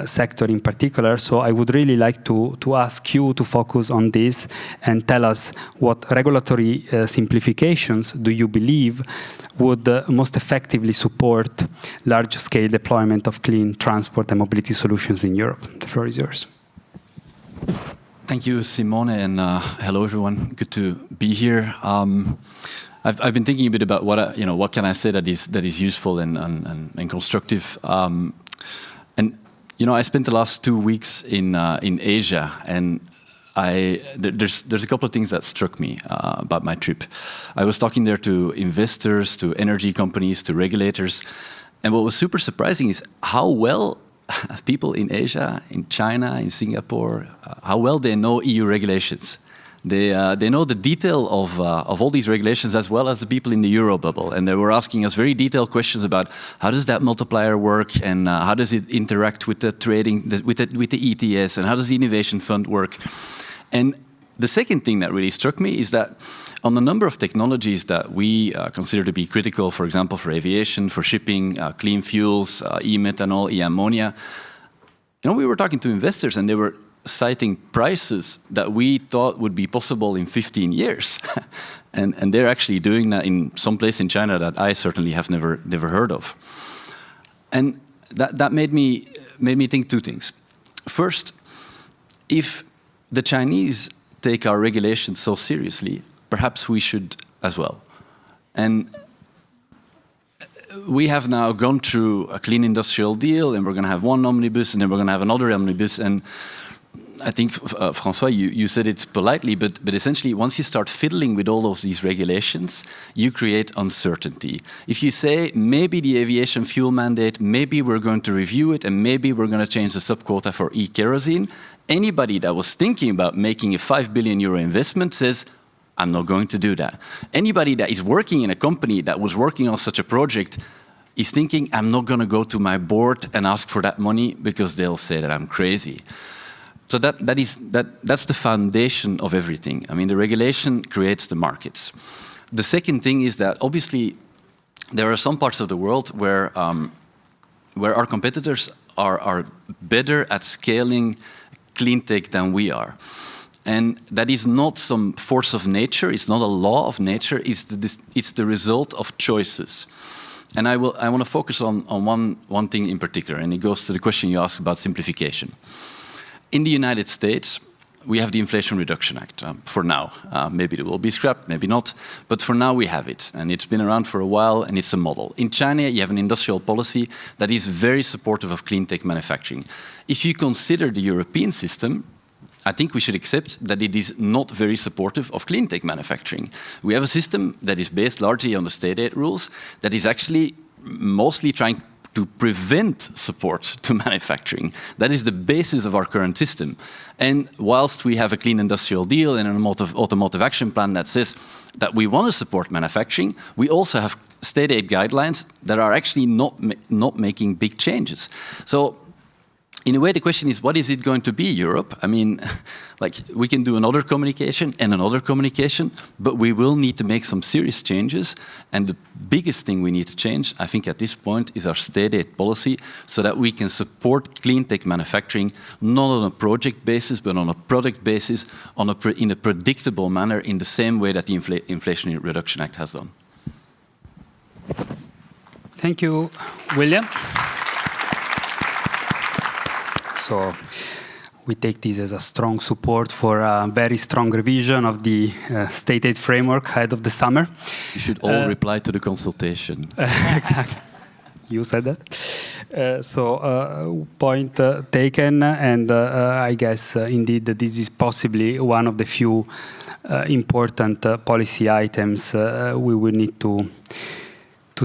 sector in particular. So I would really like to ask you to focus on this and tell us what regulatory simplifications do you believe would most effectively support large-scale deployment of clean transport and mobility solutions in Europe. The floor is yours. Thank you, Simone, and hello, everyone. Good to be here. I've been thinking a bit about what can I say that is useful and constructive. And I spent the last 2 weeks in Asia, and there's a couple of things that struck me about my trip. I was talking there to investors, to energy companies, to regulators, and what was super surprising is how well people in Asia, in China, in Singapore, how well they know EU regulations. They know the detail of all these regulations as well as the people in the Euro bubble. And they were asking us very detailed questions about how does that multiplier work and how does it interact with the trading, with the ETS, and how does the innovation fund work. And the second thing that really struck me is that on the number of technologies that we consider to be critical, for example, for aviation, for shipping, clean fuels, e-methanol, e-ammonia, we were talking to investors and they were citing prices that we thought would be possible in 15 years. and they're actually doing that in some place in China that I certainly have never heard of. And that made me think two things. First, if the Chinese take our regulations so seriously, perhaps we should as well. And we have now gone through a clean industrial deal, and we're going to have one omnibus, and then we're going to have another omnibus. And I think, François, you said it politely, but essentially, once you start fiddling with all of these regulations, you create uncertainty. If you say, maybe the aviation fuel mandate, maybe we're going to review it, and maybe we're going to change the subquota for e-kerosene, anybody that was thinking about making a €5 billion investment says, I'm not going to do that. Anybody that is working in a company that was working on such a project is thinking, I'm not going to go to my board and ask for that money because they'll say that I'm crazy. So that's the foundation of everything. I mean, the regulation creates the markets. The second thing is that obviously there are some parts of the world where our competitors are better at scaling clean tech than we are. And that is not some force of nature, it's not a law of nature, it's the result of choices. And I want to focus on one thing in particular, and it goes to the question you asked about simplification. In the United States, we have the Inflation Reduction Act for now. Maybe it will be scrapped, maybe not, but for now we have it. And it's been around for a while, and it's a model. In China, you have an industrial policy that is very supportive of clean tech manufacturing. If you consider the European system, I think we should accept that it is not very supportive of clean tech manufacturing. We have a system that is based largely on the state aid rules, that is actually mostly trying to prevent support to manufacturing. That is the basis of our current system. And whilst we have a clean industrial deal and an automotive action plan that says that we want to support manufacturing, we also have state aid guidelines that are actually not making big changes. So in a way, the question is, what is it going to be, Europe? I mean, like, we can do another communication and another communication, but we will need to make some serious changes. And the biggest thing we need to change, I think, at this point, is our state aid policy, so that we can support clean tech manufacturing, not on a project basis, but on a product basis, in a predictable manner, in the same way that the Inflation Reduction Act has done. Thank you, William. So we take this as a strong support for a very strong revision of the state aid framework ahead of the summer. You should all reply to the consultation. Exactly. You said that. Point taken, and I guess indeed this is possibly one of the few important policy items we will need to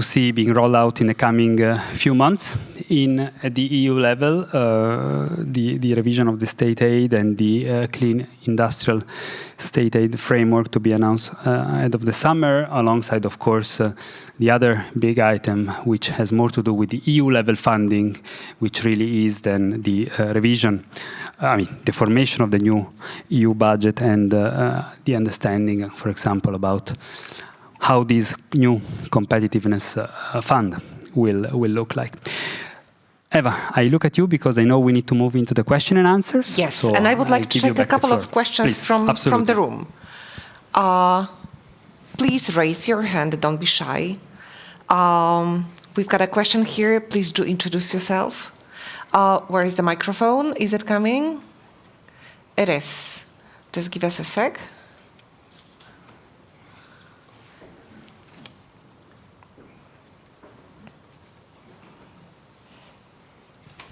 see being rolled out in the coming few months. At the EU level, the revision of the state aid and the clean industrial state aid framework to be announced ahead of the summer, alongside, of course, the other big item, which has more to do with the EU level funding, which really is then the revision, the formation of the new EU budget and the understanding, for example, about how this new competitiveness fund will look like. Eva, I look at you because I know we need to move into the question and answers. Yes, so and I would like to take a couple of questions from the room. Please raise your hand, don't be shy. We've got a question here. Please do introduce yourself. Where is the microphone? Is it coming? It is. Just give us a sec.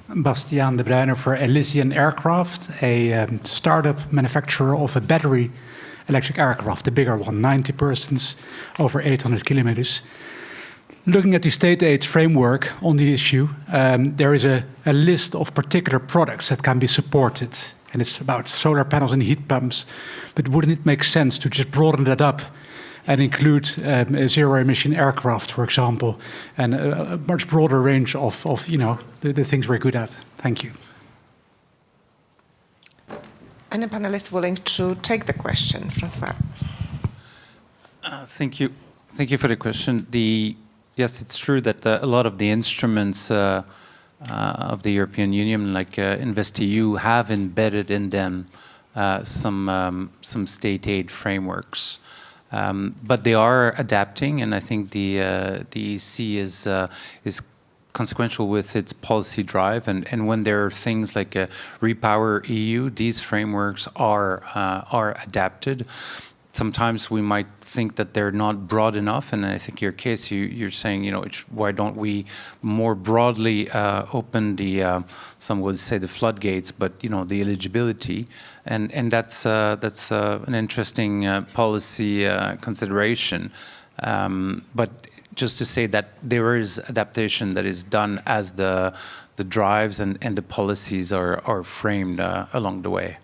Bastiaan de Bruyne for Elysian Aircraft, a startup manufacturer of a battery electric aircraft, the bigger one, 90 persons, over 800 kilometers. Looking at the state aid framework on the issue, there is a list of particular products that can be supported, and it's about solar panels and heat pumps. But wouldn't it make sense to just broaden that up and include a zero-emission aircraft, for example, and a much broader range of the things we're good at? Thank you. Any panelist willing to take the question, François? Thank you. Thank you for the question. Yes, it's true that a lot of the instruments of the European Union, like InvestEU, have embedded in them some state aid frameworks. But they are adapting, and I think the EC is consequential with its policy drive. And when there are things like Repower EU, these frameworks are adapted. Sometimes we might think that they're not broad enough, and I think your case, you're saying, why don't we more broadly open the, some would say the floodgates, but the eligibility, and that's an interesting policy consideration. But just to say that there is adaptation that is done as the drives and the policies are framed along the way.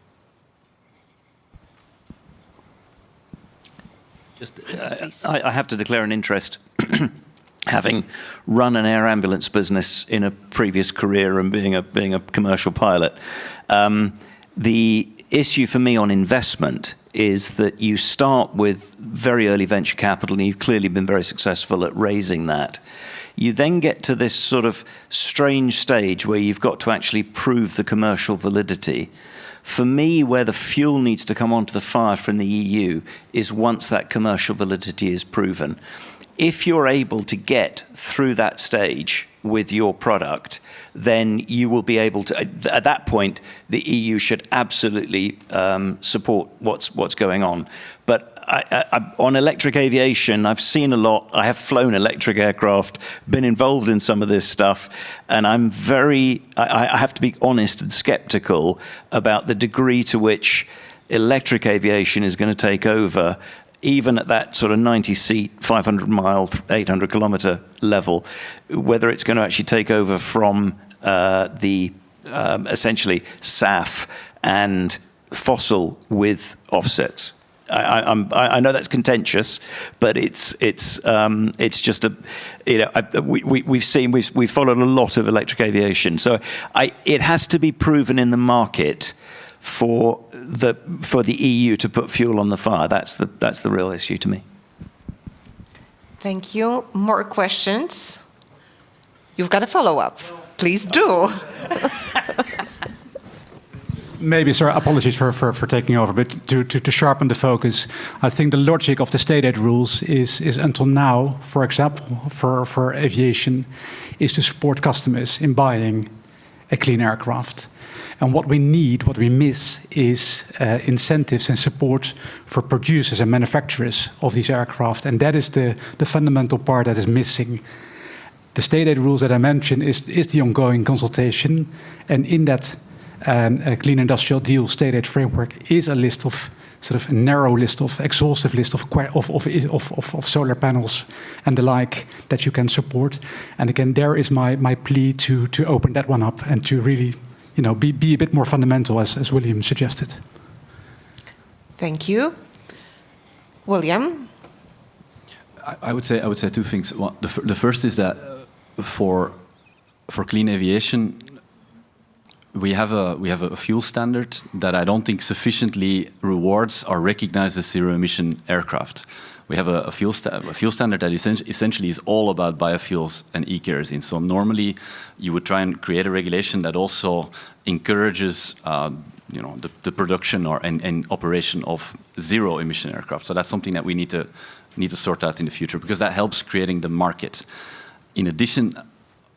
I have to declare an interest, having run an air ambulance business in a previous career and being a commercial pilot. The issue for me on investment is that you start with very early venture capital, and you've clearly been very successful at raising that. You then get to this sort of strange stage where you've got to actually prove the commercial validity. For me, where the fuel needs to come onto the fire from the EU is once that commercial validity is proven. If you're able to get through that stage with your product, then you will be able to, at that point, the EU should absolutely support what's going on. But on electric aviation, I've seen a lot. I have flown electric aircraft, been involved in some of this stuff, and I have to be honest and skeptical about the degree to which electric aviation is going to take over, even at that sort of 90-seat, 500-mile, 800-kilometer level, whether it's going to actually take over from the essentially SAF and fossil with offsets. I know that's contentious, but it's just a, we've followed a lot of electric aviation, so it has to be proven in the market for the EU to put fuel on the fire. That's the real issue to me. Thank you. More questions? You've got a follow-up. Please do. Maybe, sir, apologies for taking over, but to sharpen the focus, I think the logic of the state aid rules is until now, for example, for aviation, is to support customers in buying a clean aircraft. And what we need, what we miss, is incentives and support for producers and manufacturers of these aircraft. And that is the fundamental part that is missing. The state aid rules that I mentioned is the ongoing consultation. And in that Clean Industrial Deal state aid framework is a list of sort of a narrow list of exhaustive list of solar panels and the like that you can support. And again, there is my plea to open that one up and to really, be a bit more fundamental, as William suggested. Thank you. William? I would say two things. Well, the first is that for clean aviation, we have a fuel standard that I don't think sufficiently rewards or recognizes zero-emission aircraft. We have a fuel standard that essentially is all about biofuels and e-kerosene. So normally, you would try and create a regulation that also encourages, the production and operation of zero-emission aircraft. So that's something that we need to sort out in the future, because that helps creating the market. In addition,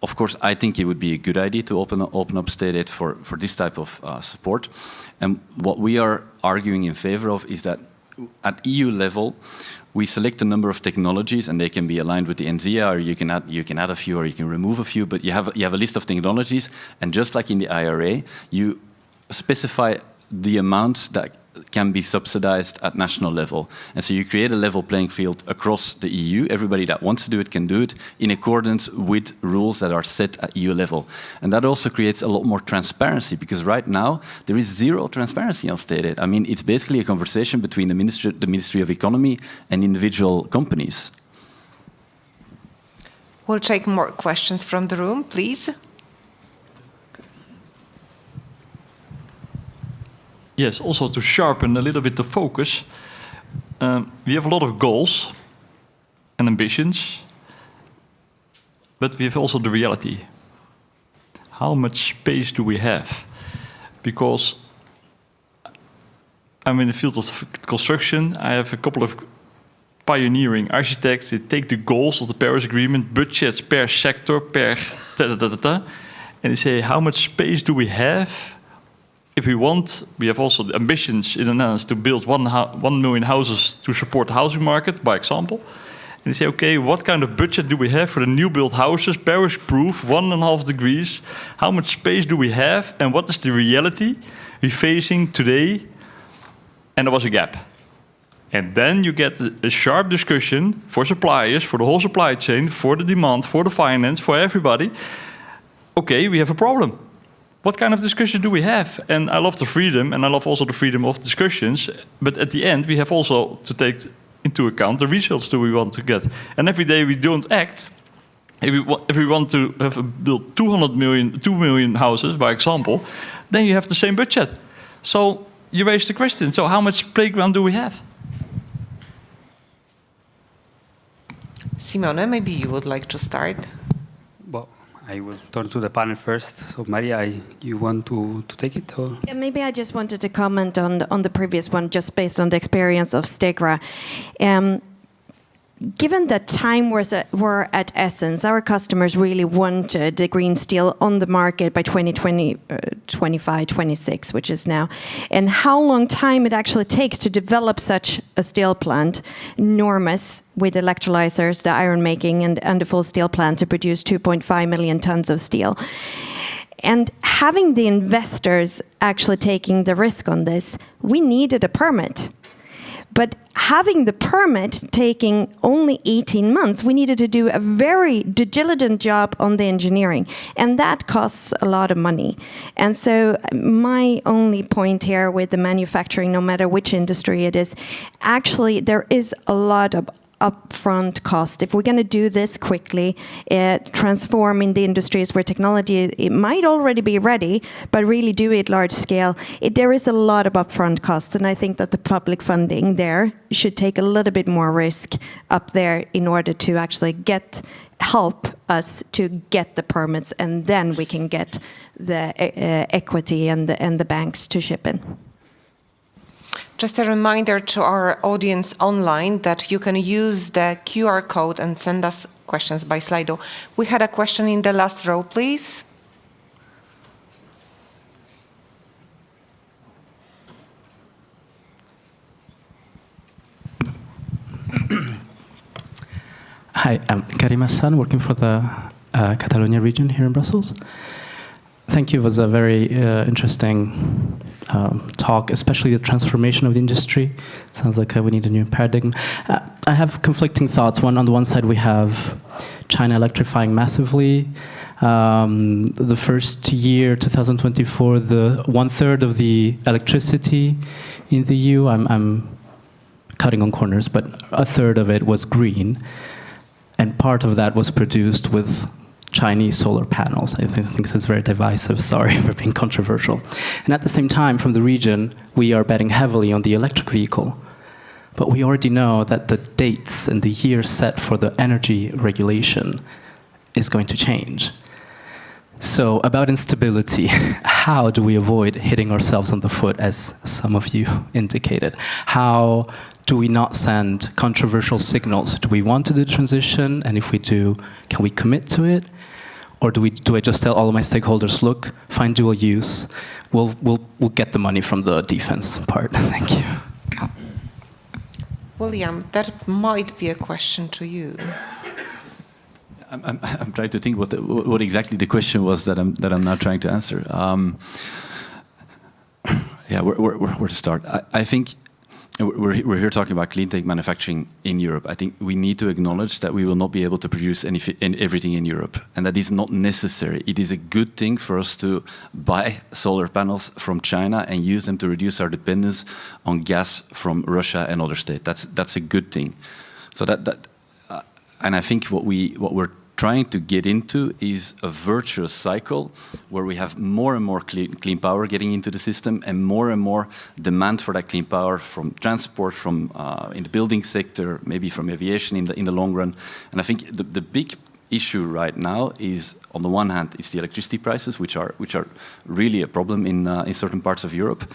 of course, I think it would be a good idea to open up state aid for this type of support. And what we are arguing in favor of is that at EU level, we select a number of technologies, and they can be aligned with the NZIA, or you can add a few, or you can remove a few. But you have a list of technologies, and just like in the IRA, you specify the amount that can be subsidized at national level. And so you create a level playing field across the EU. Everybody that wants to do it can do it in accordance with rules that are set at EU level. And that also creates a lot more transparency, because right now there is zero transparency on state aid. I mean, it's basically a conversation between the Ministry of Economy and individual companies. We'll take more questions from the room, please. Yes, also to sharpen a little bit the focus, we have a lot of goals and ambitions, but we have also the reality. How much space do we have? Because I'm in the field of construction. I have a couple of pioneering architects. They take the goals of the Paris Agreement, budgets per sector, and they say, how much space do we have? If we have also the ambitions in the Netherlands to build 1 million houses to support the housing market, by example. And they say, okay, what kind of budget do we have for the new built houses, Paris-proof, 1.5 degrees? How much space do we have? And what is the reality we're facing today? And there was a gap. And then you get a sharp discussion for suppliers, for the whole supply chain, for the demand, for the finance, for everybody. Okay, we have a problem. What kind of discussion do we have? And I love the freedom, and I love also the freedom of discussions. But at the end, we have also to take into account the results that we want to get. And every day we don't act. If we want to build 2 million houses, by example, then you have the same budget. So you raise the question, so how much playground do we have? Simone, maybe you would like to start. Well, I will turn to the panel first. So, Maria, you want to take it? Or? Yeah, maybe I just wanted to comment on the previous one, just based on the experience of Stegra. Given that time were at essence, our customers really wanted the green steel on the market by 2020, 25, 26, which is now. And how long time it actually takes to develop such a steel plant, enormous, with electrolyzers, the iron making, and the full steel plant to produce 2.5 million tons of steel. And having the investors actually taking the risk on this, we needed a permit. But having the permit taking only 18 months, we needed to do a very diligent job on the engineering. And that costs a lot of money. And so my only point here with the manufacturing, no matter which industry it is, actually there is a lot of upfront cost. If we're going to do this quickly, transforming the industries where technology, it might already be ready, but really do it large scale, there is a lot of upfront cost. And I think that the public funding there should take a little bit more risk up there in order to actually help us to get the permits, and then we can get the equity and the banks to chip in. Just a reminder to our audience online that you can use the QR code and send us questions by Slido. We had a question in the last row, please. Hi, I'm Karim Hassan, working for the Catalonia region here in Brussels. Thank you. It was a very interesting talk, especially the transformation of the industry. Sounds like we need a new paradigm. I have conflicting thoughts. On the one side, we have China electrifying massively. The first year, 2024, the 1/3 of the electricity in the EU, I'm cutting on corners, but 1/3 of it was green. And part of that was produced with Chinese solar panels. I think this is very divisive, sorry for being controversial. And at the same time, from the region, we are betting heavily on the electric vehicle. But we already know that the dates and the years set for the energy regulation is going to change. So about instability, how do we avoid hitting ourselves on the foot, as some of you indicated? How do we not send controversial signals? Do we want to do the transition? And if we do, can we commit to it? Or do I just tell all of my stakeholders, look, find dual use. We'll get the money from the defense part. Thank you. William, that might be a question to you. I'm trying to think what exactly the question was that I'm now trying to answer. Yeah, where to start? I think we're here talking about clean tech manufacturing in Europe. I think we need to acknowledge that we will not be able to produce everything in Europe, and that is not necessary. It is a good thing for us to buy solar panels from China and use them to reduce our dependence on gas from Russia and other states. That's a good thing. So and I think what we're trying to get into is a virtuous cycle where we have more and more clean power getting into the system and more demand for that clean power from transport, from in the building sector, maybe from aviation in the long run. And I think the big issue right now is, on the one hand, it's the electricity prices, which are really a problem in certain parts of Europe.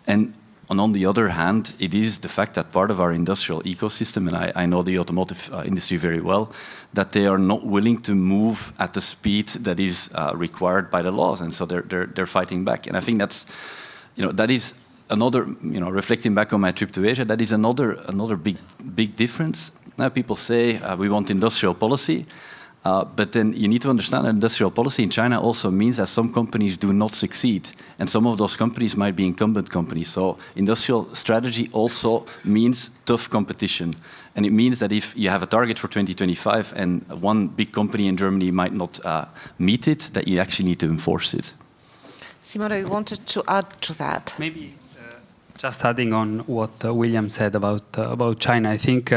And on the other hand, it is the fact that part of our industrial ecosystem, and I know the automotive industry very well, that they are not willing to move at the speed that is required by the laws, and so they're fighting back. And I think that is another, reflecting back on my trip to Asia, that is another big difference. Now people say we want industrial policy. But then you need to understand that industrial policy in China also means that some companies do not succeed. And some of those companies might be incumbent companies. So industrial strategy also means tough competition. And it means that if you have a target for 2025 and one big company in Germany might not meet it, that you actually need to enforce it. Simona, you wanted to add to that. Maybe just adding on what William said about China, I think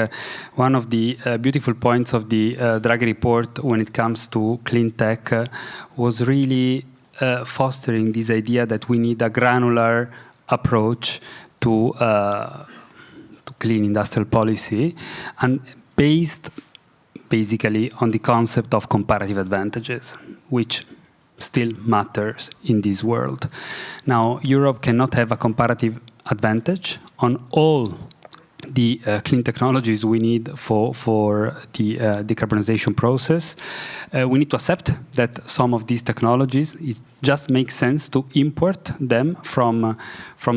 one of the beautiful points of the Draghi report when it comes to clean tech was really fostering this idea that we need a granular approach to clean industrial policy, and based basically on the concept of comparative advantages, which still matters in this world. Now, Europe cannot have a comparative advantage on all the clean technologies we need for the decarbonization process. We need to accept that some of these technologies, it just makes sense to import them from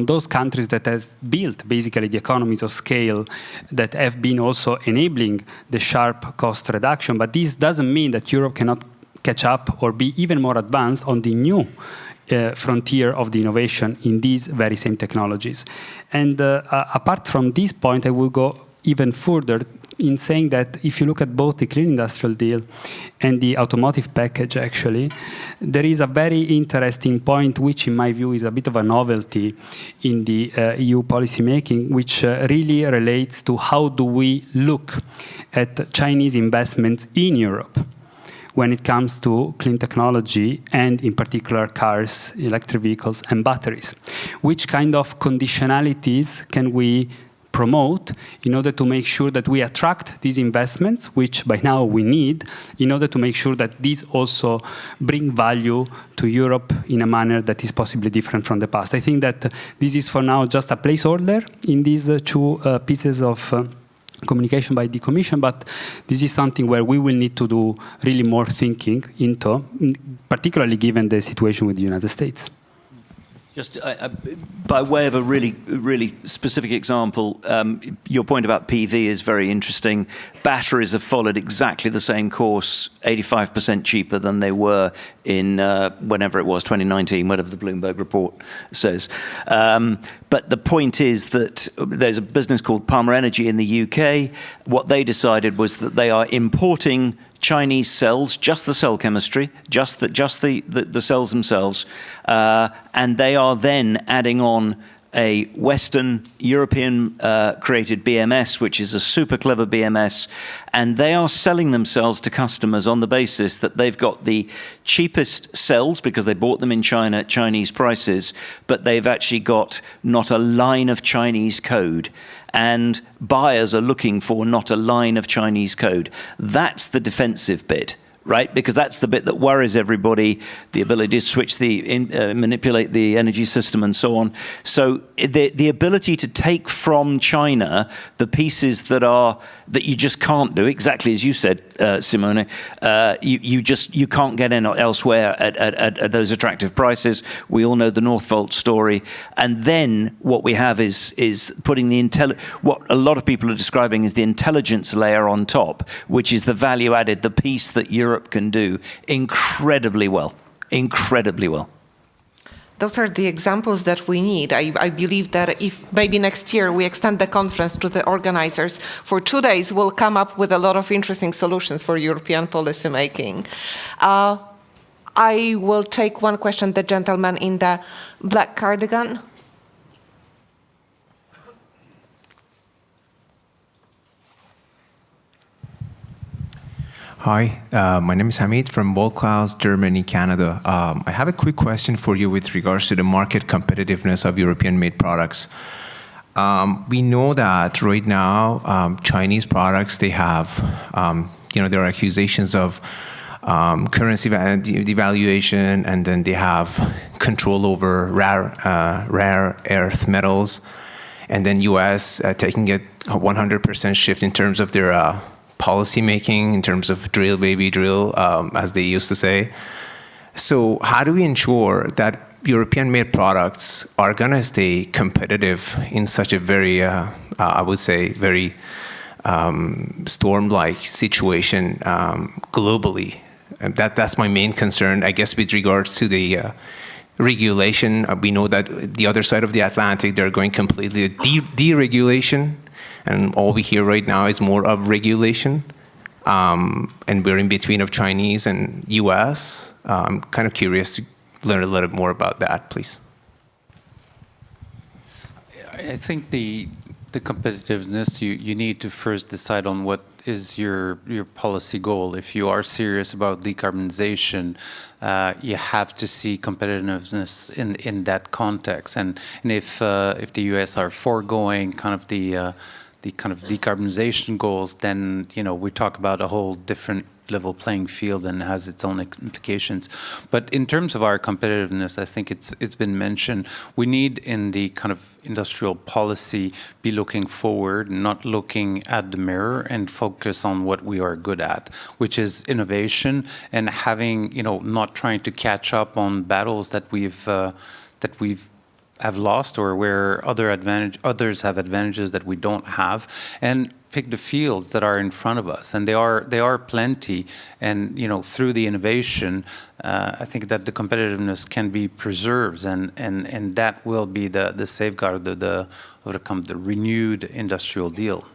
those countries that have built basically the economies of scale that have been also enabling the sharp cost reduction. But this doesn't mean that Europe cannot catch up or be even more advanced on the new frontier of the innovation in these very same technologies. And apart from this point, I will go even further in saying that if you look at both the Clean Industrial Deal and the automotive package, actually, there is a very interesting point, which in my view is a bit of a novelty in the EU policy making, which really relates to how do we look at Chinese investments in Europe when it comes to clean technology and in particular cars, electric vehicles and batteries. Which kind of conditionalities can we promote in order to make sure that we attract these investments, which by now we need, in order to make sure that these also bring value to Europe in a manner that is possibly different from the past. I think that this is for now just a placeholder in these two pieces of communication by the Commission, but this is something where we will need to do really more thinking into, particularly given the situation with the United States. Just by way of a really specific example, your point about PV is very interesting. Batteries have followed exactly the same course, 85% cheaper than they were in whenever it was, 2019, whatever the Bloomberg report says. But the point is that there's a business called Palmer Energy in the UK. What they decided was that they are importing Chinese cells, just the cell chemistry, just the cells themselves, and they are then adding on a Western European created BMS, which is a super clever BMS, and they are selling themselves to customers on the basis that they've got the cheapest cells because they bought them in China at Chinese prices, but they've actually got not a line of Chinese code. And buyers are looking for not a line of Chinese code. That's the defensive bit, right? Because that's the bit that worries everybody, the ability to switch manipulate the energy system and so on. So the ability to take from China the pieces that you just can't do, exactly as you said, Simone, you can't get in elsewhere at those attractive prices. We all know the Northvolt story. And then what we have is putting what a lot of people are describing as the intelligence layer on top, which is the value added, the piece that Europe can do incredibly well. Those are the examples that we need. I believe that if maybe next year we extend the conference to the organizers for 2 days, we'll come up with a lot of interesting solutions for European policy making. I will take one question, the gentleman in the black cardigan. Hi, my name is Hamid from Volklaus, Germany, Canada. I have a quick question for you with regards to the market competitiveness of European-made products. We know that right now, Chinese products, they have, there are accusations of currency devaluation, and then they have control over rare earth metals, and then US taking a 100% shift in terms of their policy making, in terms of drill, baby, drill, as they used to say. So how do we ensure that European-made products are going to stay competitive in such a very, I would say, very storm-like situation globally? And that's my main concern, I guess, with regards to the regulation. We know that the other side of the Atlantic, they're going completely deregulation. And all we hear right now is more of regulation. And we're in between of Chinese and US. I'm kind of curious to learn a little more about that, please. I think the competitiveness, you need to first decide on what is your policy goal. If you are serious about decarbonization, you have to see competitiveness in that context. And if the US are foregoing kind of the kind of decarbonization goals, then we talk about a whole different level playing field and has its own implications. But in terms of our competitiveness, I think it's been mentioned, we need in the kind of industrial policy be looking forward, not looking at the mirror, and focus on what we are good at, which is innovation and having, not trying to catch up on battles that we've have lost, or where others have advantages that we don't have. And pick the fields that are in front of us, and they are plenty. And through the innovation, I think that the competitiveness can be preserved, and that will be the safeguard of the renewed industrial deal.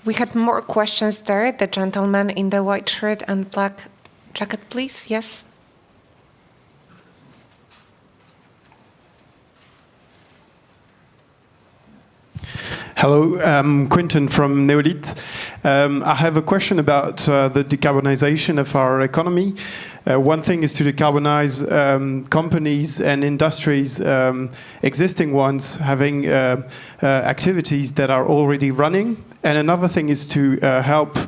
We had more questions there. The gentleman in the white shirt and black jacket, please. Yes. Hello, I'm Quinton from Neolith. I have a question about the decarbonization of our economy. One thing is to decarbonize companies and industries, existing ones, having activities that are already running. And another thing is to help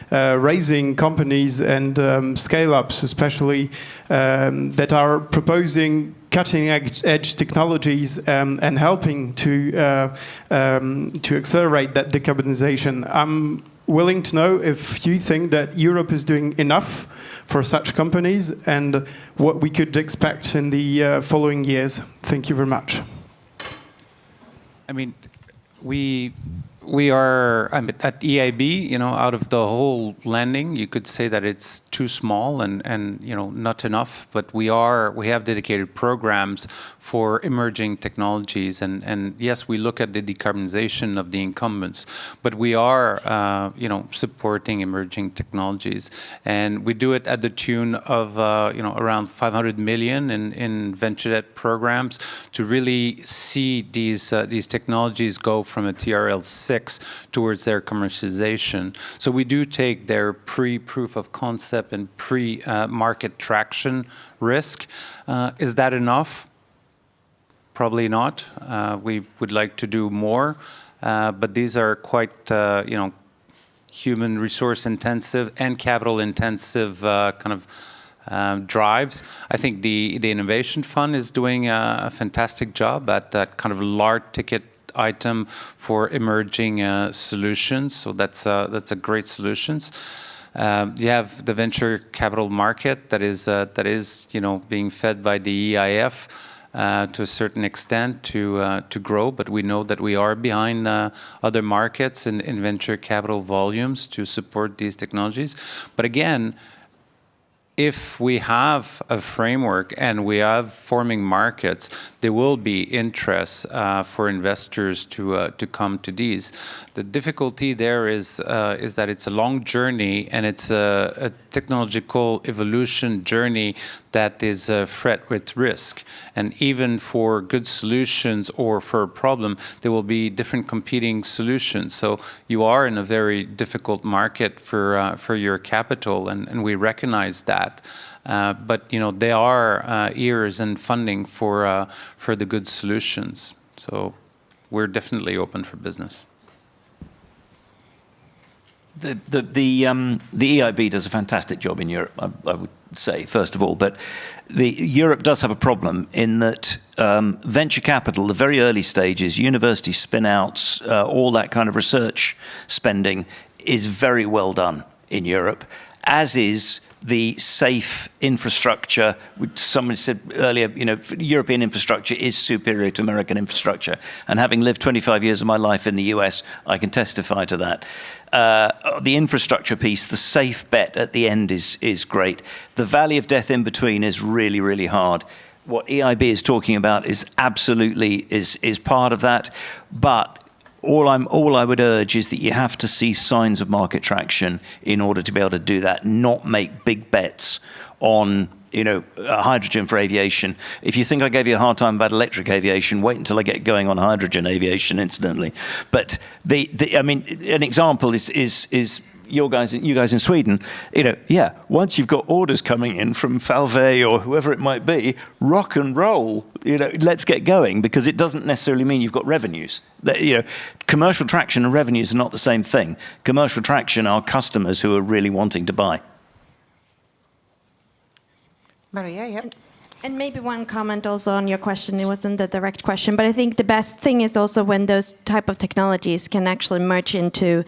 raising companies and scale-ups, especially that are proposing cutting-edge technologies and helping to accelerate that decarbonization. I'm willing to know if you think that Europe is doing enough for such companies and what we could expect in the following years. Thank you very much. I mean, we are at EIB, out of the whole lending, you could say that it's too small and not enough, but we have dedicated programs for emerging technologies, and yes, we look at the decarbonization of the incumbents, but we are supporting emerging technologies, and we do it at the tune of around 500 million in venture debt programs to really see these technologies go from a TRL 6 towards their commercialization. So we do take their pre-proof of concept and pre-market traction risk. Is that enough? Probably not. We would like to do more, but these are quite, human resource intensive and capital intensive drives. I think the Innovation Fund is doing a fantastic job at that kind of large ticket item for emerging solutions. So that's a great solutions. You have the venture capital market that is being fed by the EIF to a certain extent to grow, but we know that we are behind other markets in venture capital volumes to support these technologies. But again, if we have a framework and we have forming markets, there will be interest for investors to come to these. The difficulty there is that it's a long journey and it's a technological evolution journey that is fraught with risk. And even for good solutions or for a problem, there will be different competing solutions. So you are in a very difficult market for your capital, and we recognize that. But there are ears and funding for the good solutions. So we're definitely open for business. The EIB does a fantastic job in Europe, I would say, first of all. But Europe does have a problem in that venture capital, the very early stages, university spin-outs, all that kind of research spending is very well done in Europe, as is the safe infrastructure. Somebody said earlier, European infrastructure is superior to American infrastructure. And having lived 25 years of my life in the US, I can testify to that. The infrastructure piece, the safe bet at the end is great. The valley of death in between is really, really hard. What EIB is talking about is absolutely is part of that. But all I would urge is that you have to see signs of market traction in order to be able to do that, not make big bets on hydrogen for aviation. If you think I gave you a hard time about electric aviation, wait until I get going on hydrogen aviation, incidentally. But an example is you guys in Sweden. Once you've got orders coming in from Falve or whoever it might be, rock and roll. Let's get going, because it doesn't necessarily mean you've got revenues. Commercial traction and revenues are not the same thing. Commercial traction are customers who are really wanting to buy. Maria, yeah. And maybe one comment also on your question. It wasn't the direct question, but I think the best thing is also when those type of technologies can actually merge into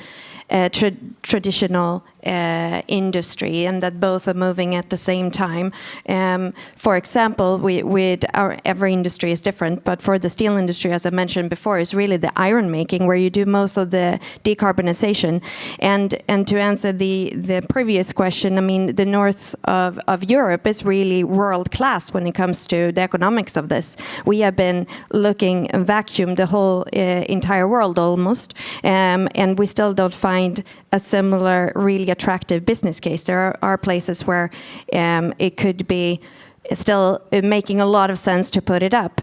traditional industry, and that both are moving at the same time. For example, every industry is different, but for the steel industry, as I mentioned before, is really the iron making, where you do most of the decarbonisation. And to answer the previous question, I mean, the north of Europe is really world class when it comes to the economics of this. We have been looking and vacuumed the whole entire world almost, and we still don't find a similar really attractive business case. There are places where it could be still making a lot of sense to put it up.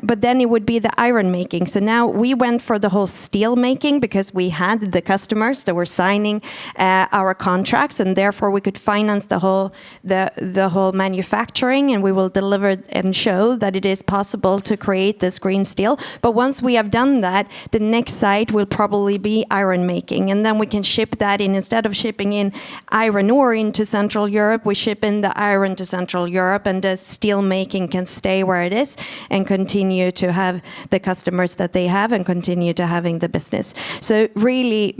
But then it would be the iron making. So now we went for the whole steel making because we had the customers that were signing our contracts, and therefore we could finance the whole manufacturing, and we will deliver and show that it is possible to create this green steel. But once we have done that, the next site will probably be iron making, and then we can ship that in. Instead of shipping in iron ore into Central Europe, we ship in the iron to Central Europe, and the steel making can stay where it is and continue to have the customers that they have and continue to having the business. So really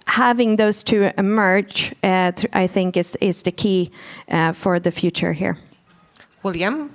having those two emerge, I think is the key for the future here. William?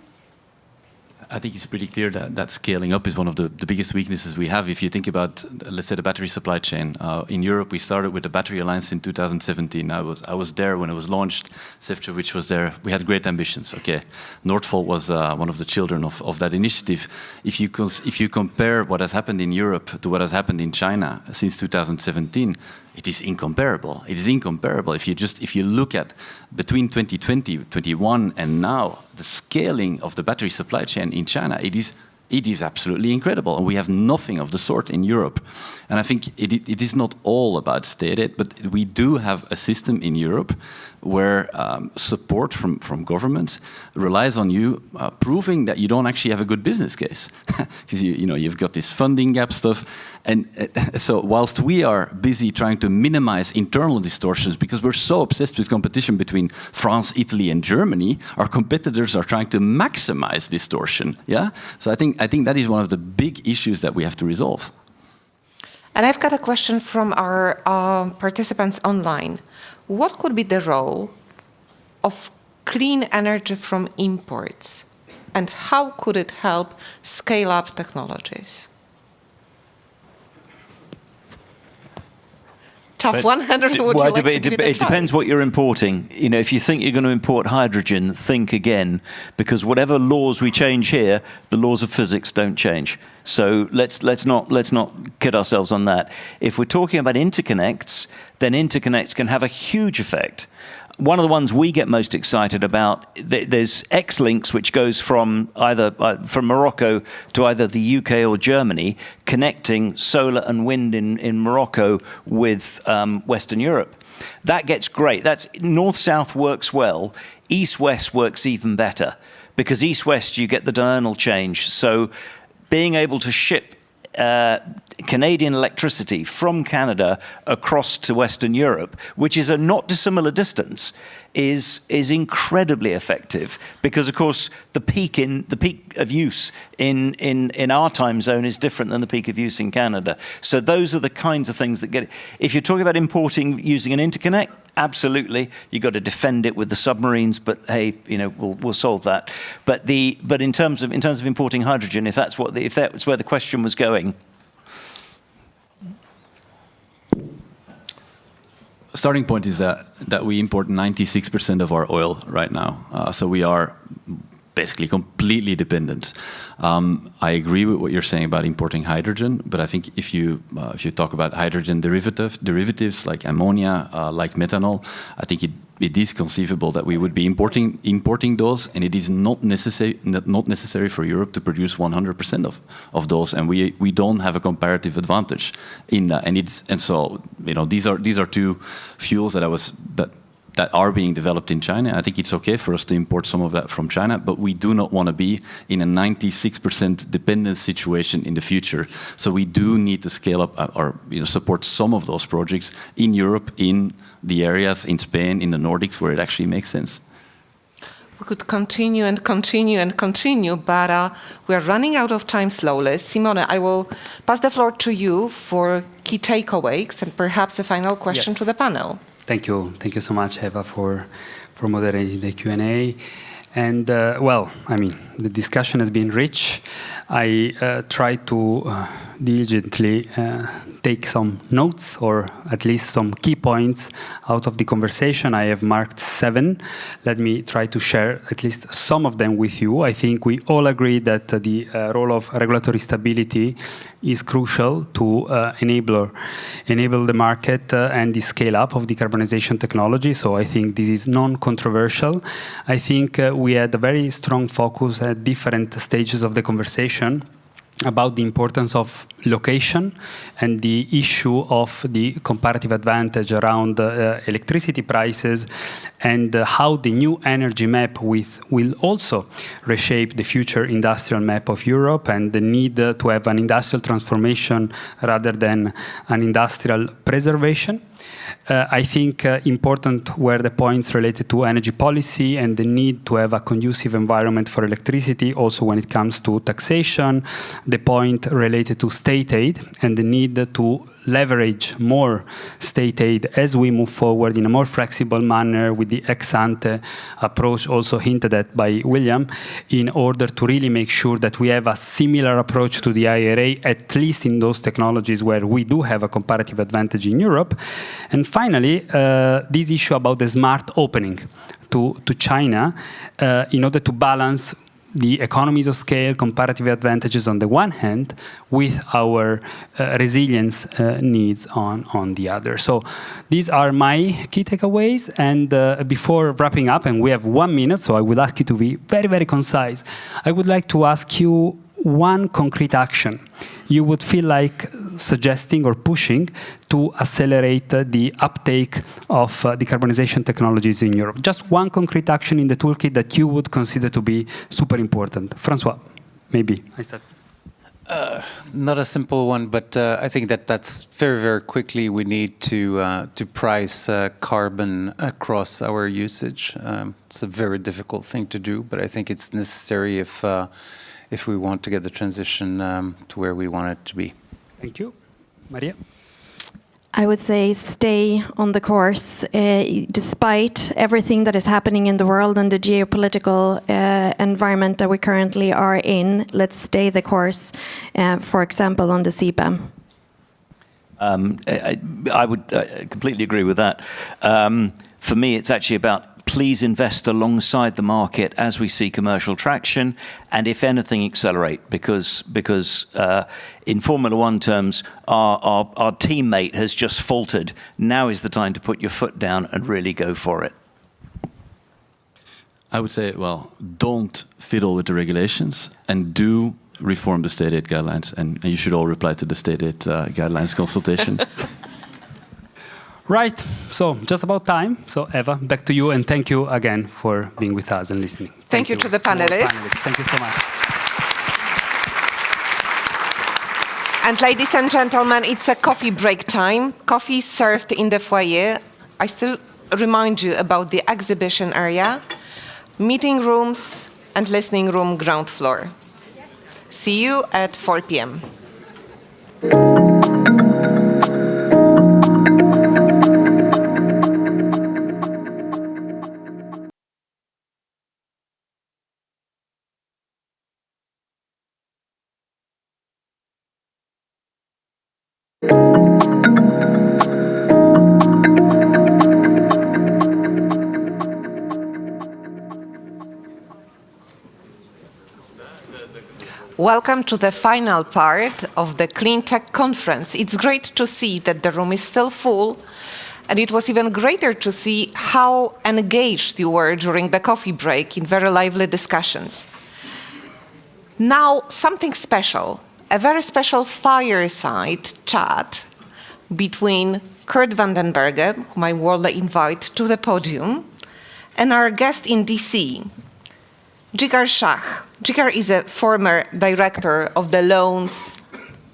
I think it's pretty clear that scaling up is one of the biggest weaknesses we have. If you think about, let's say, the battery supply chain. In Europe, we started with the Battery Alliance in 2017. I was there when it was launched. Šefčovič was there. We had great ambitions. Okay, Northvolt was one of the children of that initiative. If you compare what has happened in Europe to what has happened in China since 2017, it is incomparable. It is incomparable. If you look at between 2020, 2021, and now, the scaling of the battery supply chain in China, it is absolutely incredible. And we have nothing of the sort in Europe. And I think it is not all about state aid, but we do have a system in Europe where support from governments relies on you proving that you don't actually have a good business case. Because you've got this funding gap stuff. And so whilst we are busy trying to minimize internal distortions, because we're so obsessed with competition between France, Italy, and Germany, our competitors are trying to maximize distortion. Yeah? So I think that is one of the big issues that we have to resolve. And I've got a question from our participants online. What could be the role of clean energy from imports, and how could it help scale up technologies? Tough one. It depends what you're importing. If you think you're going to import hydrogen, think again, because whatever laws we change here, the laws of physics don't change. So let's not kid ourselves on that. If we're talking about interconnects, then interconnects can have a huge effect. One of the ones we get most excited about, there's X-Links, which goes from Morocco to either the UK or Germany, connecting solar and wind in Morocco with Western Europe. That gets great. That's north-south works well. East-west works even better, because east-west you get the diurnal change. So being able to ship Canadian electricity from Canada across to Western Europe, which is a not dissimilar distance, is incredibly effective, because of course the peak of use in our time zone is different than the peak of use in Canada. So those are the kinds of things that get it. If you're talking about importing using an interconnect, absolutely, you got to defend it with the submarines. But hey, we'll solve that. But in terms of importing hydrogen, if that's where the question was going. Starting point is that we import 96% of our oil right now. So we are basically completely dependent. I agree with what you're saying about importing hydrogen, but I think if you talk about hydrogen derivatives like ammonia, like methanol, I think it is conceivable that we would be importing those, and it is not necessary for Europe to produce 100% of those, and we don't have a comparative advantage in that. And so these are two fuels that are being developed in China. I think it's okay for us to import some of that from China, but we do not want to be in a 96% dependence situation in the future. So we do need to scale up or support some of those projects in Europe, in the areas in Spain, in the Nordics, where it actually makes sense. We could continue and continue and continue, but we are running out of time slowly. Simone, I will pass the floor to you for key takeaways and perhaps a final question to the panel. Thank you. Thank you so much, Eva, for moderating the Q&A. And, well, I mean, the discussion has been rich. I tried to diligently take some notes, or at least some key points out of the conversation. I have marked 7. Let me try to share at least some of them with you. I think we all agree that the role of regulatory stability is crucial to enable the market and the scale-up of decarbonization technology. So I think this is non-controversial. I think we had a very strong focus at different stages of the conversation about the importance of location and the issue of the comparative advantage around electricity prices, and how the new energy map will also reshape the future industrial map of Europe, and the need to have an industrial transformation rather than an industrial preservation. I think important were the points related to energy policy and the need to have a conducive environment for electricity, also when it comes to taxation, the point related to state aid and the need to leverage more state aid as we move forward in a more flexible manner with the ex-ante approach also hinted at by William, in order to really make sure that we have a similar approach to the IRA, at least in those technologies where we do have a comparative advantage in Europe. And finally, this issue about the smart opening to China in order to balance the economies of scale, comparative advantages on the one hand, with our resilience needs on the other. So these are my key takeaways. And before wrapping up, and we have 1 minute, so I would ask you to be very, very concise. I would like to ask you one concrete action you would feel like suggesting or pushing to accelerate the uptake of decarbonization technologies in Europe. Just one concrete action in the toolkit that you would consider to be super important. Francois, maybe. I said. Not a simple one, but I think that's very, very quickly we need to price carbon across our usage. It's a very difficult thing to do, but I think it's necessary if we want to get the transition to where we want it to be. Thank you. Maria? I would say stay on the course. Despite everything that is happening in the world and the geopolitical environment that we currently are in, let's stay the course, for example, on the CBAM. I would completely agree with that. For me, it's actually about please invest alongside the market as we see commercial traction, and if anything, accelerate, because in Formula One terms, our teammate has just faltered. Now is the time to put your foot down and really go for it. I would say, well, don't fiddle with the regulations and do reform the state aid guidelines, and you should all reply to the state aid guidelines consultation. Right, so just about time. So Eva, back to you, and thank you again for being with us and listening. Thank you to the panelists. Thank you so much. And ladies and gentlemen, it's a coffee break time. Coffee is served in the foyer. I still remind you about the exhibition area, meeting rooms, and listening room ground floor. See you at 4 p.m. Welcome to the final part of the Cleantech Conference. It's great to see that the room is still full, and it was even greater to see how engaged you were during the coffee break in very lively discussions. Now, something special, a very special fireside chat between Kurt Vandenberghe, whom I warmly invite to the podium, and our guest in DC, Jigar Shah. Jigar is a former director of the Loans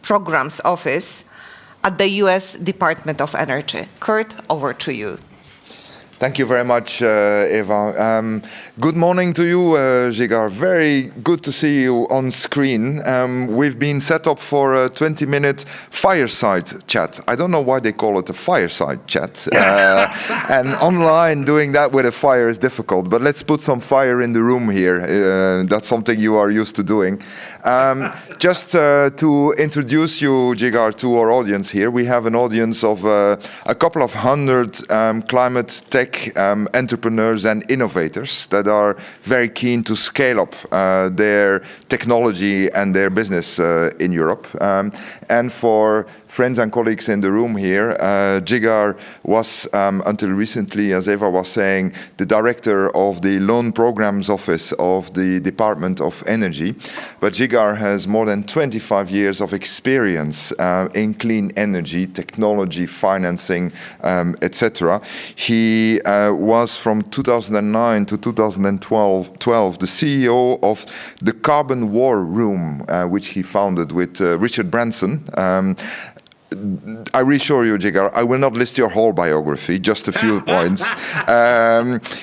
Programs Office at the US Department of Energy. Kurt, over to you. Thank you very much, Eva. Good morning to you, Jigar. Very good to see you on screen. We've been set up for a 20-minute fireside chat. I don't know why they call it a fireside chat. And online, doing that with a fire is difficult. But let's put some fire in the room here. That's something you are used to doing. Just to introduce you, Jigar, to our audience here, we have an audience of a couple of hundred climate tech entrepreneurs and innovators that are very keen to scale up their technology and their business in Europe. And for friends and colleagues in the room here, Jigar was, until recently, as Eva was saying, the director of the Loan Programs Office of the Department of Energy. But Jigar has more than 25 years of experience in clean energy, technology, financing, etc. He was from 2009 to 2012 the CEO of the Carbon War Room, which he founded with Richard Branson. I reassure you, Jigar, I will not list your whole biography, just a few points.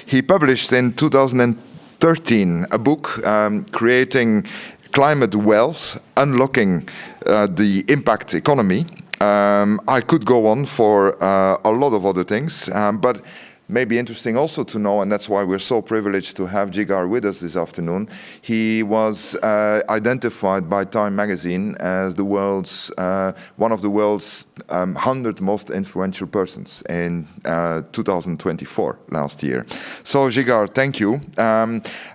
He published in 2013 a book creating climate wealth, unlocking the impact economy. I could go on for a lot of other things, but maybe interesting also to know, and that's why we're so privileged to have Jigar with us this afternoon. He was identified by Time magazine as the world's one of the world's 100 most influential persons in 2024 last year. So Jigar, thank you.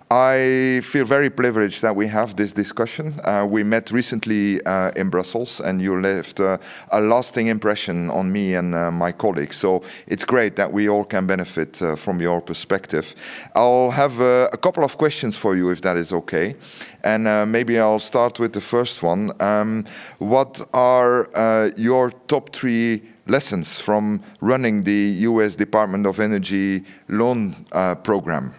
I feel very privileged that we have this discussion. We met recently in Brussels, and you left a lasting impression on me and my colleagues. So it's great that we all can benefit from your perspective. I'll have a couple of questions for you, if that is okay. And maybe I'll start with the first one. What are your top 3 lessons from running the US Department of Energy loan program?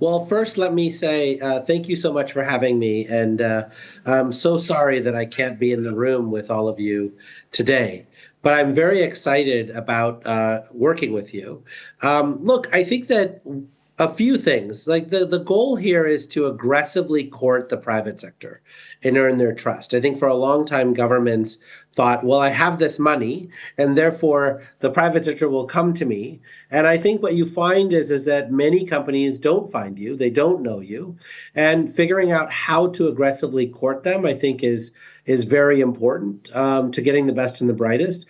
Well, first, let me say thank you so much for having me. And I'm so sorry that I can't be in the room with all of you today. But I'm very excited about working with you. Look, I think that a few things, like the goal here is to aggressively court the private sector and earn their trust. I think for a long time, governments thought, well, I have this money, and therefore the private sector will come to me. And I think what you find is that many companies don't find you, they don't know you. And figuring out how to aggressively court them, I think is very important to getting the best and the brightest.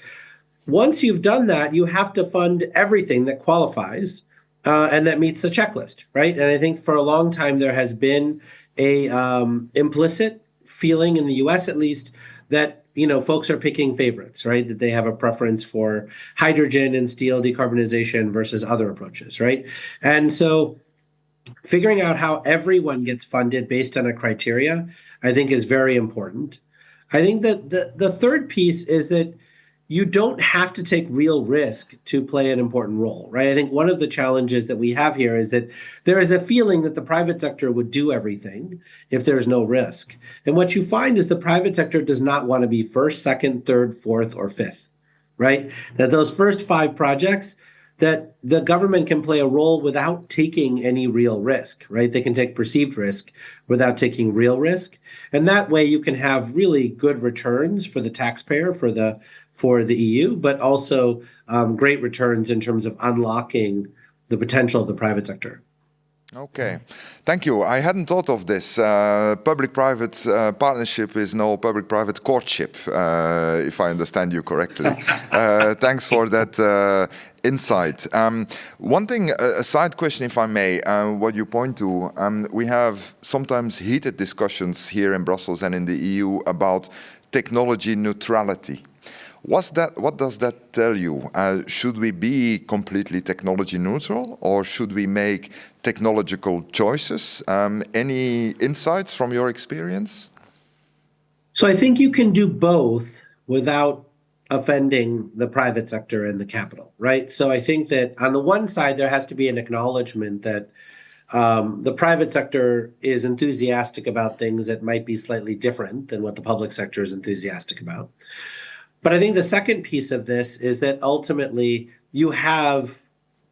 Once you've done that, you have to fund everything that qualifies and that meets the checklist, right? And I think for a long time, there has been a implicit feeling in the US, at least, that folks are picking favorites, right? That they have a preference for hydrogen and steel decarbonization versus other approaches, right? And so figuring out how everyone gets funded based on a criteria, I think is very important. I think that the third piece is that you don't have to take real risk to play an important role, right? I think one of the challenges that we have here is that there is a feeling that the private sector would do everything if there's no risk. And what you find is the private sector does not want to be first, second, third, fourth, or fifth, right? That those first 5 projects, that the government can play a role without taking any real risk, right? They can take perceived risk without taking real risk. And that way you can have really good returns for the taxpayer, for the EU, but also great returns in terms of unlocking the potential of the private sector. Okay, thank you. I hadn't thought of this. Public-private partnership is no public-private courtship, if I understand you correctly. Thanks for that insight. One thing, a side question, if I may, what you point to, we have sometimes heated discussions here in Brussels and in the EU about technology neutrality. What does that tell you? Should we be completely technology neutral, or should we make technological choices? Any insights from your experience? So I think you can do both without offending the private sector and the capital, right? So I think that on the one side, there has to be an acknowledgement that the private sector is enthusiastic about things that might be slightly different than what the public sector is enthusiastic about. But I think the second piece of this is that ultimately you have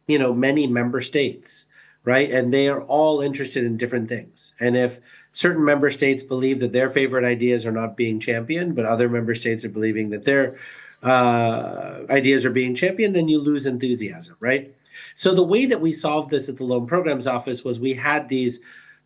many member states, right? And they are all interested in different things. And if certain member states believe that their favorite ideas are not being championed, but other member states are believing that their ideas are being championed, then you lose enthusiasm, right? So the way that we solved this at the Loan Programs Office was we had these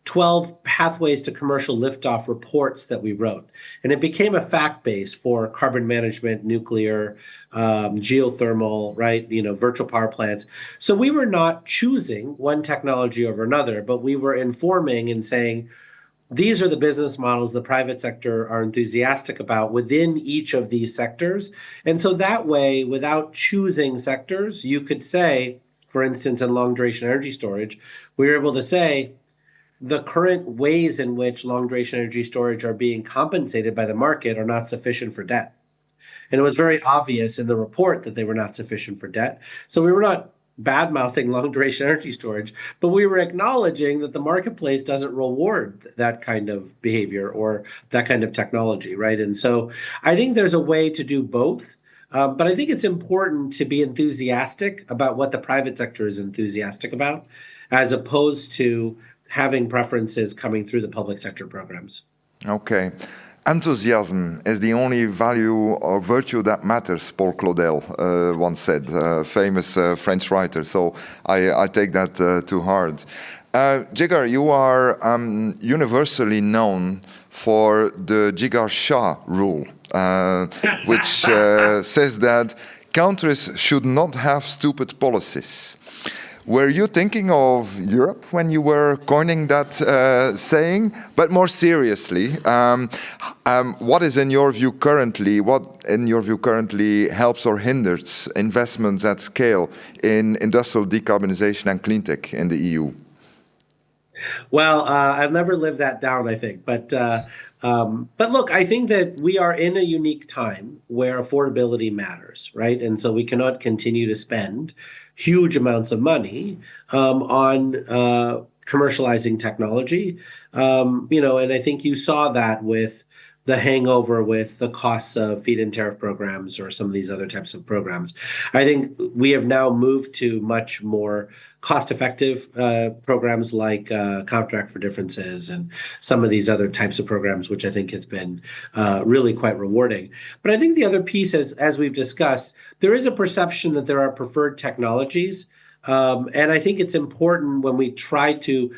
12 pathways to commercial liftoff reports that we wrote. And it became a fact base for carbon management, nuclear, geothermal, right? Virtual power plants. So we were not choosing one technology over another, but we were informing and saying, these are the business models the private sector are enthusiastic about within each of these sectors. And so that way, without choosing sectors, you could say, for instance, in long duration energy storage, we were able to say, the current ways in which long duration energy storage are being compensated by the market are not sufficient for debt. And it was very obvious in the report that they were not sufficient for debt. So we were not bad-mouthing long duration energy storage, but we were acknowledging that the marketplace doesn't reward that kind of behavior or that kind of technology, right? And so I think there's a way to do both. But I think it's important to be enthusiastic about what the private sector is enthusiastic about, as opposed to having preferences coming through the public sector programs. Okay. Enthusiasm is the only value or virtue that matters, Paul Claudel once said, famous French writer. So I take that to heart. Jigar, you are universally known for the Jigar-Shah rule, which says that countries should not have stupid policies. Were you thinking of Europe when you were coining that saying? But more seriously, what in your view currently helps or hinders investments at scale in industrial decarbonization and cleantech in the EU? Well, I've never lived that down, I think. But look, I think that we are in a unique time where affordability matters, right? And so we cannot continue to spend huge amounts of money on commercializing technology. And I think you saw that with the hangover with the costs of feed-in tariff programs or some of these other types of programs. I think we have now moved to much more cost-effective programs like Contract for Differences and some of these other types of programs, which I think has been really quite rewarding. But I think the other piece, as we've discussed, there is a perception that there are preferred technologies. And I think it's important when we try to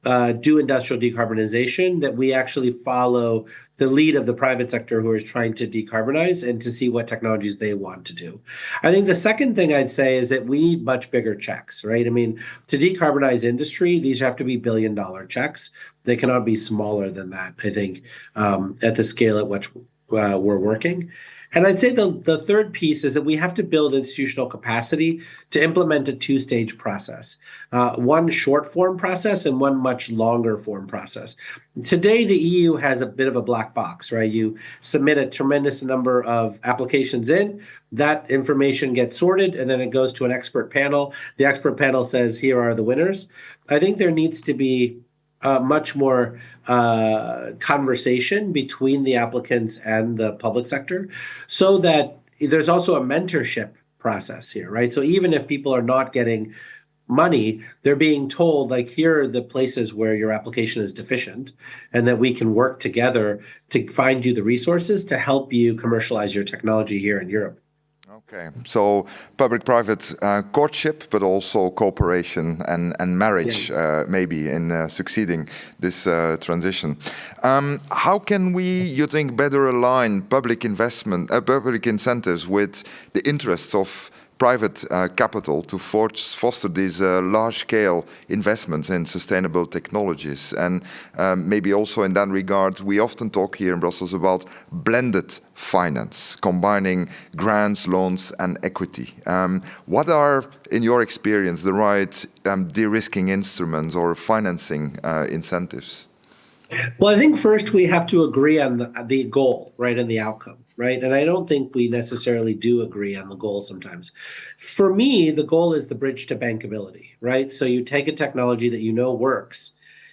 do industrial decarbonization that we actually follow the lead of the private sector who is trying to decarbonize and to see what technologies they want to do. I think the second thing I'd say is that we need much bigger checks, right? I mean, to decarbonize industry, these have to be billion-dollar checks. They cannot be smaller than that, I think, at the scale at which we're working. And I'd say the third piece is that we have to build institutional capacity to implement a two-stage process, one short-form process and one much longer-form process. Today, the EU has a bit of a black box, right? You submit a tremendous number of applications in, that information gets sorted, and then it goes to an expert panel. The expert panel says, here are the winners. I think there needs to be much more conversation between the applicants and the public sector so that there's also a mentorship process here, right? So even if people are not getting money, they're being told, like, here are the places where your application is deficient and that we can work together to find you the resources to help you commercialize your technology here in Europe. Okay, so public-private courtship, but also cooperation and marriage, maybe, in succeeding this transition. How can we, you think, better align public investment, public incentives with the interests of private capital to foster these large-scale investments in sustainable technologies? And maybe also in that regard, we often talk here in Brussels about blended finance, combining grants, loans, and equity. What are, in your experience, the right de-risking instruments or financing incentives? Well, I think first we have to agree on the goal, right, and the outcome, right? And I don't think we necessarily do agree on the goal sometimes. For me, the goal is the bridge to bankability, right? So you take a technology that you know works,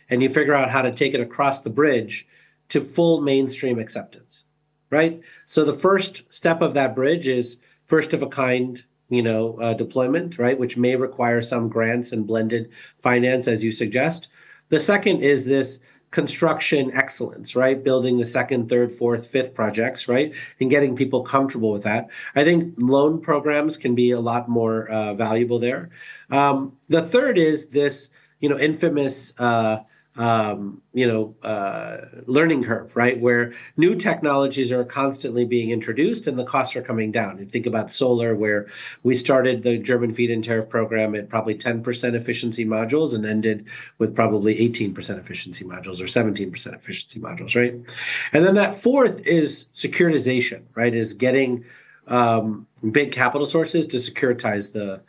and you figure out how to take it across the bridge to full mainstream acceptance, right? So the first step of that bridge is first of a kind deployment, right, which may require some grants and blended finance, as you suggest. The second is this construction excellence, right? Building the second, third, fourth, fifth projects, right? And getting people comfortable with that. I think loan programs can be a lot more valuable there. The third is this, infamous, learning curve, right? Where new technologies are constantly being introduced and the costs are coming down. You think about solar, where we started the German feed-in tariff program at probably 10% efficiency modules and ended with probably 18% efficiency modules or 17% efficiency modules, right? And then that fourth is securitization, right? Is getting big capital sources to securitize the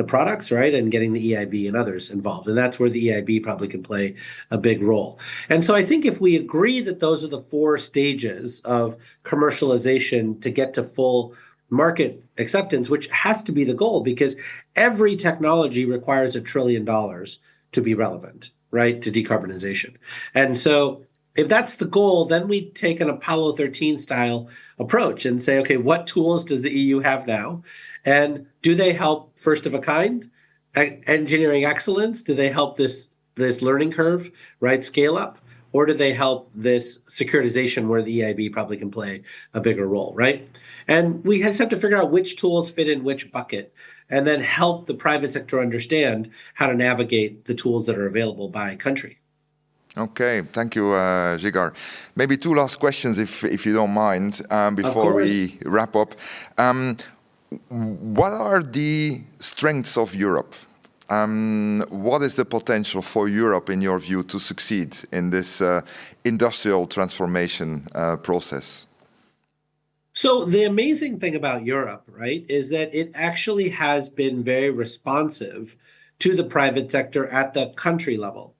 products, right? And getting the EIB and others involved. And that's where the EIB probably can play a big role. And so I think if we agree that those are the 4 stages of commercialization to get to full market acceptance, which has to be the goal, because every technology requires $1 trillion to be relevant, right? To decarbonization. And so if that's the goal, then we take an Apollo 13 style approach and say, okay, what tools does the EU have now? And do they help first of a kind engineering excellence? Do they help this learning curve, right, scale up? Or do they help this securitization where the EIB probably can play a bigger role, right? And we just have to figure out which tools fit in which bucket and then help the private sector understand how to navigate the tools that are available by country. Okay, thank you, Jigar. Maybe 2 last questions, if you don't mind, before we wrap up. What are the strengths of Europe? What is the potential for Europe, in your view, to succeed in this industrial transformation process? So the amazing thing about Europe, right, is that it actually has been very responsive to the private sector at the country level.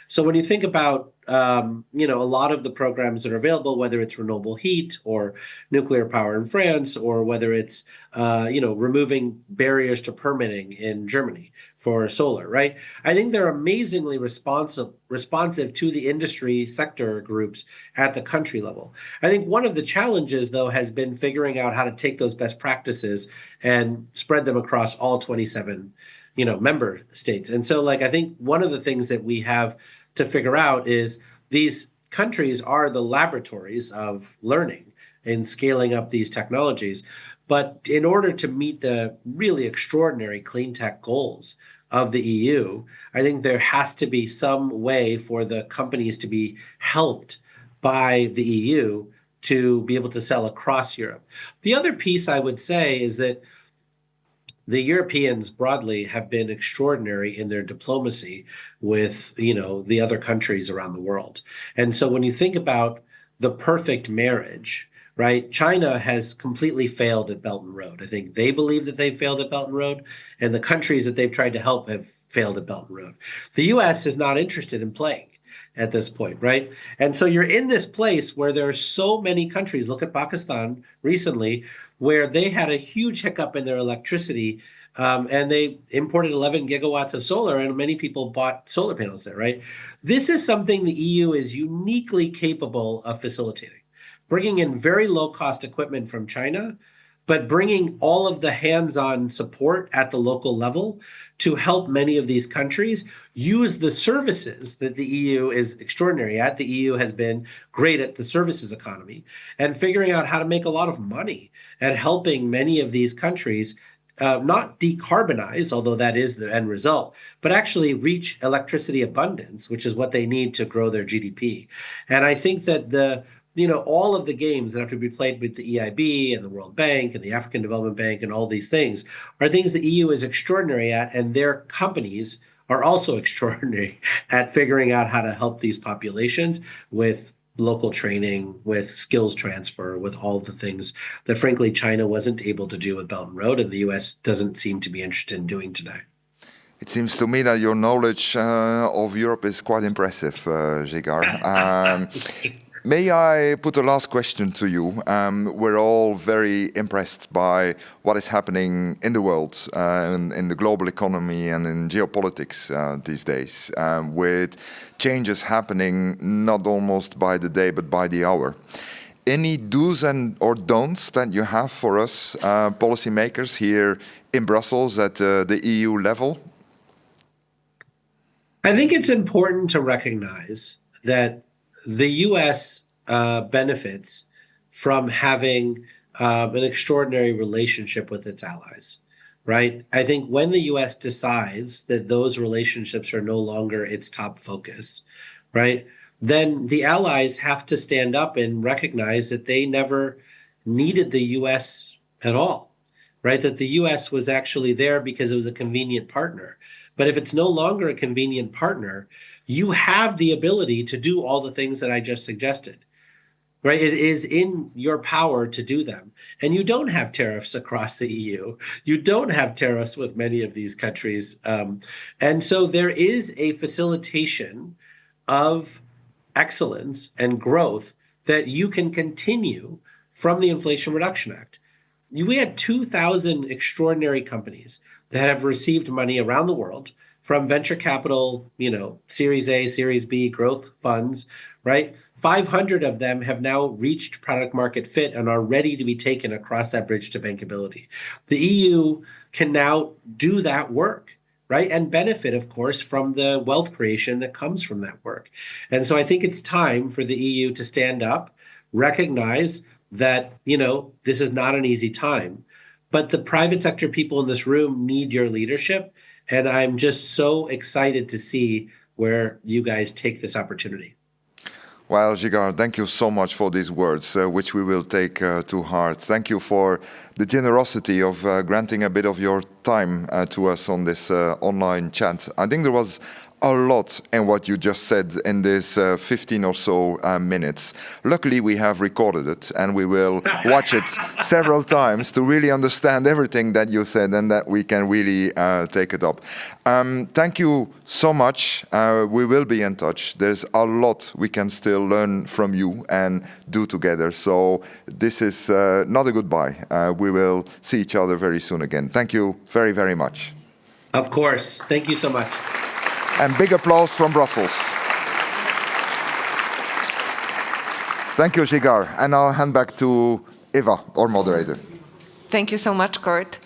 So when you think about, a lot of the programs that are available, whether it's renewable heat or nuclear power in France, or whether it's, removing barriers to permitting in Germany for solar, right? I think they're amazingly responsive to the industry sector groups at the country level. I think one of the challenges, though, has been figuring out how to take those best practices and spread them across all 27, member states. And so, I think one of the things that we have to figure out is these countries are the laboratories of learning and scaling up these technologies. But in order to meet the really extraordinary clean tech goals of the EU, I think there has to be some way for the companies to be helped by the EU to be able to sell across Europe. The other piece I would say is that the Europeans broadly have been extraordinary in their diplomacy with, the other countries around the world. And so when you think about the perfect marriage, right, China has completely failed at Belt and Road. I think they believe that they've failed at Belt and Road, and the countries that they've tried to help have failed at Belt and Road. The US is not interested in playing at this point, right? And so you're in this place where there are so many countries, look at Pakistan recently, where they had a huge hiccup in their electricity, and they imported 11 gigawatts of solar, and many people bought solar panels there, right? This is something the EU is uniquely capable of facilitating, bringing in very low-cost equipment from China, but bringing all of the hands-on support at the local level to help many of these countries use the services that the EU is extraordinary at. The EU has been great at the services economy and figuring out how to make a lot of money at helping many of these countries not decarbonize, although that is the end result, but actually reach electricity abundance, which is what they need to grow their GDP. And I think that all of the games that have to be played with the EIB and the World Bank and the African Development Bank and all these things are things the EU is extraordinary at, and their companies are also extraordinary at figuring out how to help these populations with local training, with skills transfer, with all of the things that, frankly, China wasn't able to do with Belt and Road, and the US doesn't seem to be interested in doing today. It seems to me that your knowledge of Europe is quite impressive, Jigar. May I put a last question to you? We're all very impressed by what is happening in the world, in the global economy and in geopolitics these days, with changes happening not almost by the day but by the hour. any do's or don'ts that you have for us policymakers here in Brussels at the EU level? I think it's important to recognize that the US benefits from having an extraordinary relationship with its allies, right? I think when the US decides that those relationships are no longer its top focus, right, then the allies have to stand up and recognize that they never needed the US at all, right? That the US was actually there because it was a convenient partner. But if it's no longer a convenient partner, you have the ability to do all the things that I just suggested, right? It is in your power to do them. And you don't have tariffs across the EU. You don't have tariffs with many of these countries. And so there is a facilitation of excellence and growth that you can continue from the Inflation Reduction Act. We had 2,000 extraordinary companies that have received money around the world from venture capital, Series A, Series B growth funds, right? 500 of them have now reached product market fit and are ready to be taken across that bridge to bankability. The EU can now do that work, right? And benefit, of course, from the wealth creation that comes from that work. And so I think it's time for the EU to stand up, recognize that, this is not an easy time. But the private sector people in this room need your leadership. And I'm just so excited to see where you guys take this opportunity. Well, Jigar, thank you so much for these words, which we will take to heart. Thank you for the generosity of granting a bit of your time to us on this online chat. I think there was a lot in what you just said in this 15 or so minutes. Luckily, we have recorded it, and we will watch it several times to really understand everything that you said and that we can really take it up. Thank you so much. We will be in touch. There's a lot we can still learn from you and do together. So this is not a goodbye. We will see each other very soon again. Thank you very, very much. Of course. Thank you so much. And big applause from Brussels. Thank you, Jigar. And I'll hand back to Eva, our moderator. Thank you so much, Kurt.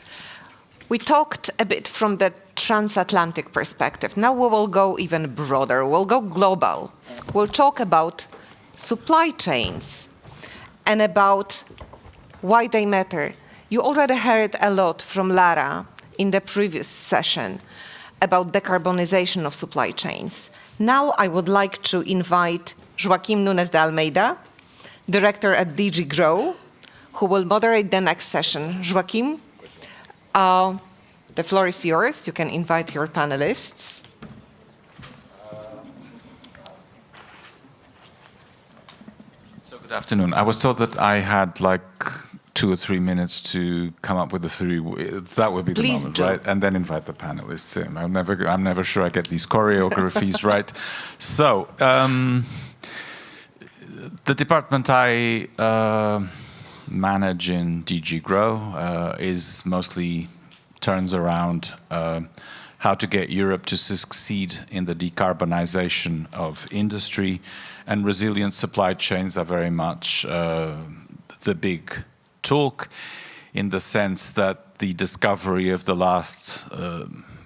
We talked a bit from the transatlantic perspective. Now we will go even broader. We'll go global. We'll talk about supply chains and about why they matter. You already heard a lot from Lara in the previous session about decarbonization of supply chains. Now I would like to invite Joaquim Nunes de Almeida, Director at DG Grow, who will moderate the next session. Joaquim, the floor is yours. You can invite your panelists. So good afternoon. I was told that I had 2 or 3 minutes to come up with the three. That would be the Please moment, do. right? And then invite the panelists in. I'm never sure I get these choreographies right. So the department I manage in DG Grow is mostly turns around how to get Europe to succeed in the decarbonization of industry, and resilient supply chains are very much the big talk, in the sense that the discovery of the last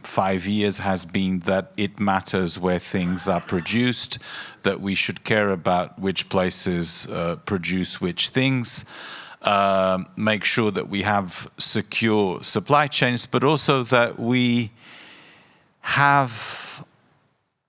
5 years has been that it matters where things are produced, that we should care about which places produce which things, make sure that we have secure supply chains, but also that we have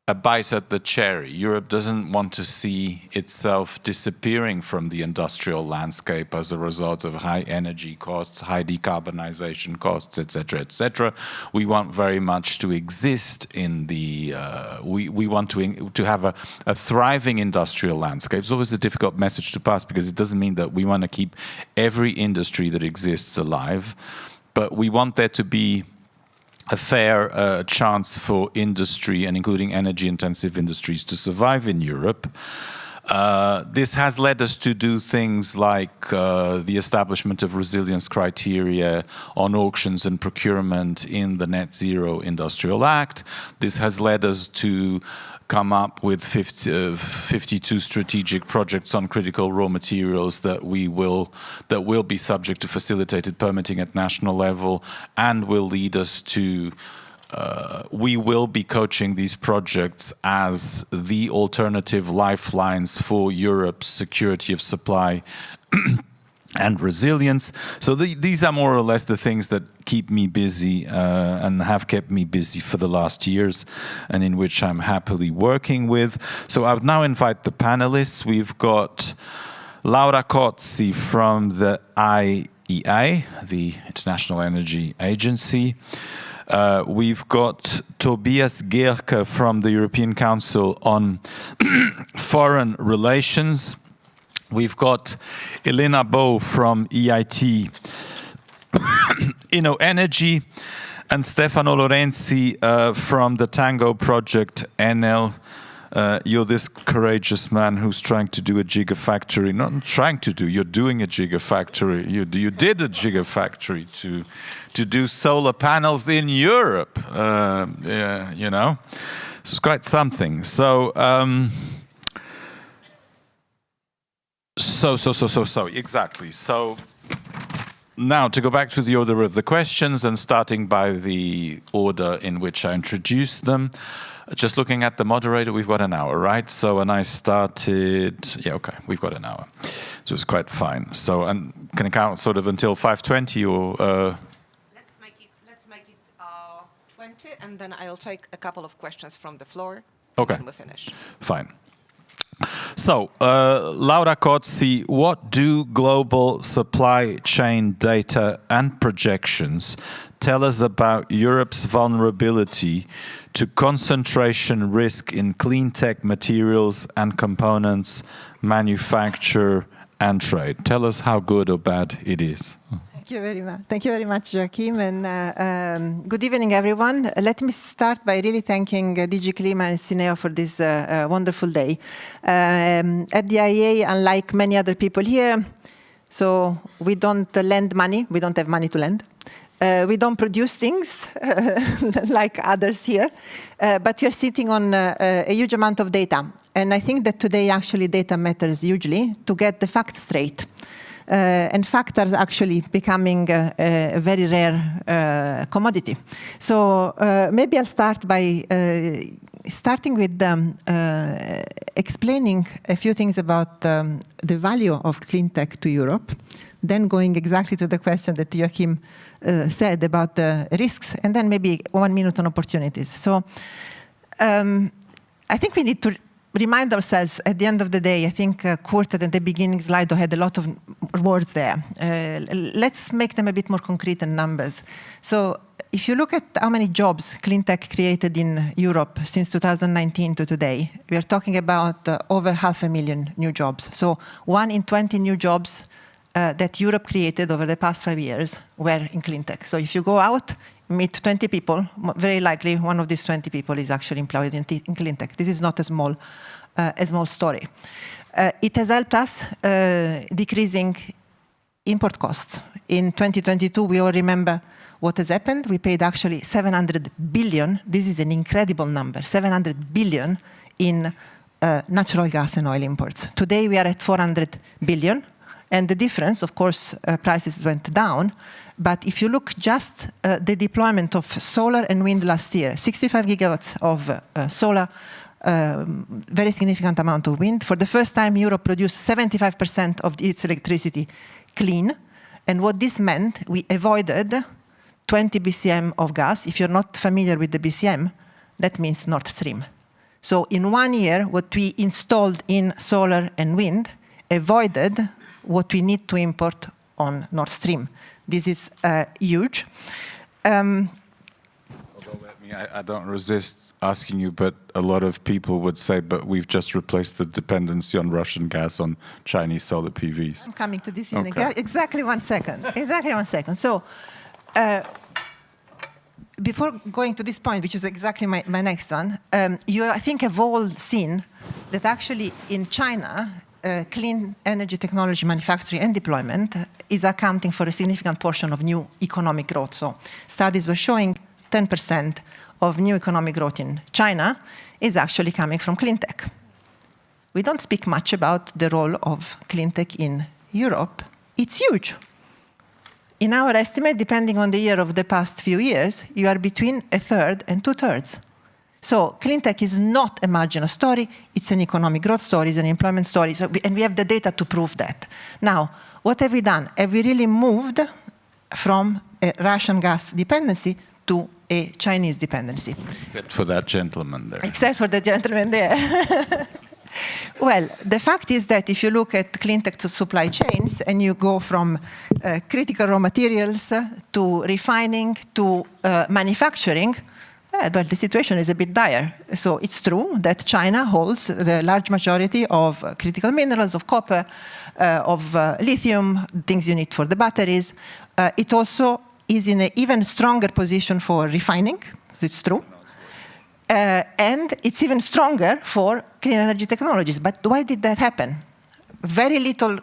a bite at the cherry. Europe doesn't want to see itself disappearing from the industrial landscape as a result of high energy costs, high decarbonization costs, etc., etc. We want very much to exist in the. We want to have a thriving industrial landscape. It's always a difficult message to pass because it doesn't mean that we want to keep every industry that exists alive, but we want there to be a fair chance for industry, and including energy-intensive industries, to survive in Europe. This has led us to do things like the establishment of resilience criteria on auctions and procurement in the Net Zero Industrial Act. This has led us to come up with 52 strategic projects on critical raw materials that will be subject to facilitated permitting at national level, and will lead us to we will be coaching these projects as the alternative lifelines for Europe's security of supply and resilience. So these are more or less the things that keep me busy and have kept me busy for the last years, and in which I'm happily working with. So I would now invite the panelists. We've got Laura Cozzi from the IEA, the International Energy Agency. We've got Tobias Gehrke from the European Council on Foreign Relations. We've got Elena Bow from EIT InnoEnergy, and Stefano Lorenzi from the Tango Project NL. You're this courageous man who's trying to do a gigafactory. Not trying to do, you're doing a gigafactory. You did a gigafactory to do solar panels in Europe. Yeah, you know, it's quite something. So exactly. So now to go back to the order of the questions, and starting by the order in which I introduced them. Just looking at the moderator, we've got an hour, right? So, and I started, yeah, okay, we've got an hour. So it's quite fine. So, and can I count sort of until 5:20 or? Let's make it 20, and then I'll take a couple of questions from the floor. Okay. And we'll finish. Fine. So, Laura Cozzi, what do global supply chain data and projections tell us about Europe's vulnerability to concentration risk in clean tech materials and components, manufacture and trade? Tell us how good or bad it is. Thank you very much. Thank you very much, Joachim, and good evening, everyone. Let me start by really thanking DG CLIMA and Cineo for this wonderful day. At the IEA, unlike many other people here, so we don't lend money. We don't have money to lend. We don't produce things like others here, but you're sitting on a huge amount of data. And I think that today actually data matters hugely to get the facts straight. And facts are actually becoming a very rare commodity. So maybe I'll start by starting with explaining a few things about the value of clean tech to Europe, then going exactly to the question that Joachim said about the risks, and then maybe 1 minute on opportunities. So I think we need to remind ourselves at the end of the day. I think Kurt at the beginning Slido had a lot of words there. Let's make them a bit more concrete in numbers. So if you look at how many jobs clean tech created in Europe since 2019 to today, we are talking about over 500,000 new jobs. So 1 in 20 new jobs that Europe created over the past 5 years were in clean tech. So if you go out, meet 20 people, very likely one of these 20 people is actually employed in clean tech. This is not a small story. It has helped us decreasing import costs. In 2022, we all remember what has happened. We paid actually 700 billion. This is an incredible number, 700 billion in natural gas and oil imports. Today, we are at 400 billion. And the difference, of course, prices went down. But if you look just the deployment of solar and wind last year, 65 gigawatts of solar, very significant amount of wind. For the first time, Europe produced 75% of its electricity clean. And what this meant, we avoided 20 BCM of gas. If you're not familiar with the BCM, that means Nord Stream. So in 1 year, what we installed in solar and wind avoided what we need to import on Nord Stream. This is huge. Although I don't resist asking you, but a lot of people would say, but we've just replaced the dependency on Russian gas on Chinese solar PVs. I'm coming to this in exactly 1 second. Exactly 1 second. So before going to this point, which is exactly my next one, you, I think, have all seen that actually in China, clean energy technology manufacturing and deployment is accounting for a significant portion of new economic growth. So studies were showing 10% of new economic growth in China is actually coming from clean tech. We don't speak much about the role of clean tech in Europe. It's huge. In our estimate, depending on the year of the past few years, you are between 1/3 and 2/3. So clean tech is not a marginal story, it's an economic growth story, it's an employment story, and we have the data to prove that. Now, what have we done? Have we really moved from a Russian gas dependency to a Chinese dependency? Except for that gentleman there. Except for the gentleman there. Well, the fact is that if you look at clean tech supply chains and you go from critical raw materials to refining to manufacturing, but the situation is a bit dire. So it's true that China holds the large majority of critical minerals, of copper, of lithium, things you need for the batteries. It also is in an even stronger position for refining, it's true. And it's even stronger for clean energy technologies. But why did that happen? Very little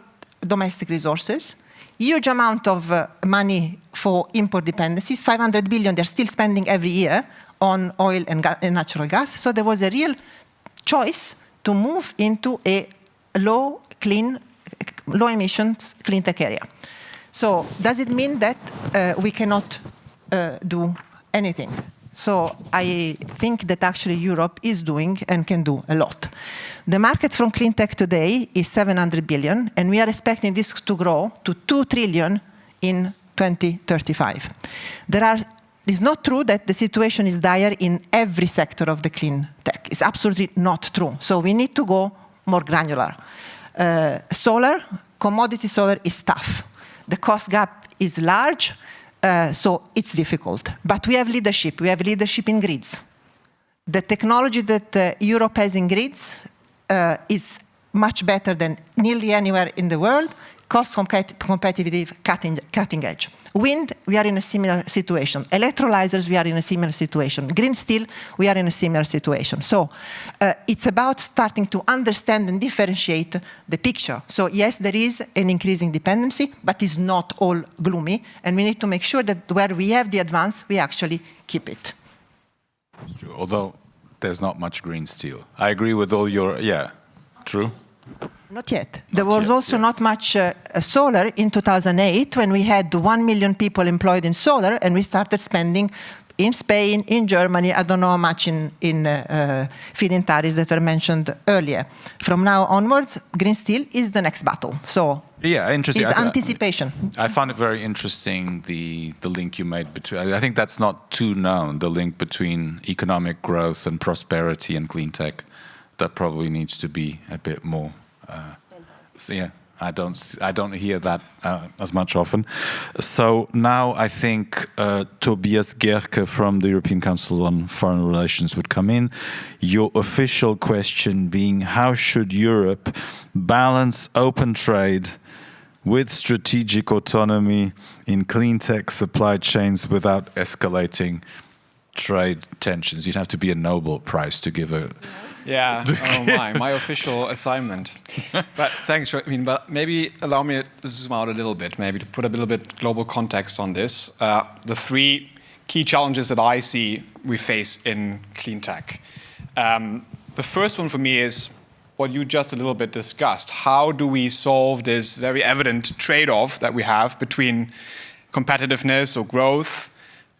domestic resources, huge amount of money for import dependencies, 500 billion they're still spending every year on oil and natural gas. So there was a real choice to move into a low emissions clean tech area. So does it mean that we cannot do anything? So I think that actually Europe is doing and can do a lot. The market from clean tech today is 700 billion, and we are expecting this to grow to 2 trillion in 2035. It's not true that the situation is dire in every sector of the clean tech. It's absolutely not true. So we need to go more granular. Solar, commodity solar is tough. The cost gap is large. So it's difficult. But we have leadership. We have leadership in grids. The technology that Europe has in grids is much better than nearly anywhere in the world. Cost competitive, cutting edge. Wind, we are in a similar situation. Electrolyzers, we are in a similar situation. Green steel, we are in a similar situation. So it's about starting to understand and differentiate the picture. So yes, there is an increasing dependency, but it's not all gloomy. And we need to make sure that where we have the advance, we actually keep it. True. Although there's not much green steel. I agree with all your, yeah, true. Not yet. There was also not much solar in 2008 when we had 1 million people employed in solar and we started spending in Spain, in Germany, I don't know how much in feed-in tariffs that were mentioned earlier. From now onwards, green steel is the next battle. So yeah, interesting. It's anticipation. I found it very interesting, the link you made between, I think that's not too known, the link between economic growth and prosperity and clean tech. That probably needs to be a bit more. So yeah, I don't hear that as much often. So now I think Tobias Gerke from the European Council on Foreign Relations would come in. Your official question being, how should Europe balance open trade with strategic autonomy in clean tech supply chains without escalating trade tensions? You'd have to be a Nobel Prize to give a... Yeah, oh my official assignment. But thanks, but maybe allow me to zoom out a little bit, maybe to put a little bit global context on this. The 3 key challenges that I see we face in clean tech. The first one for me is what you just a little bit discussed. How do we solve this very evident trade-off that we have between competitiveness or growth,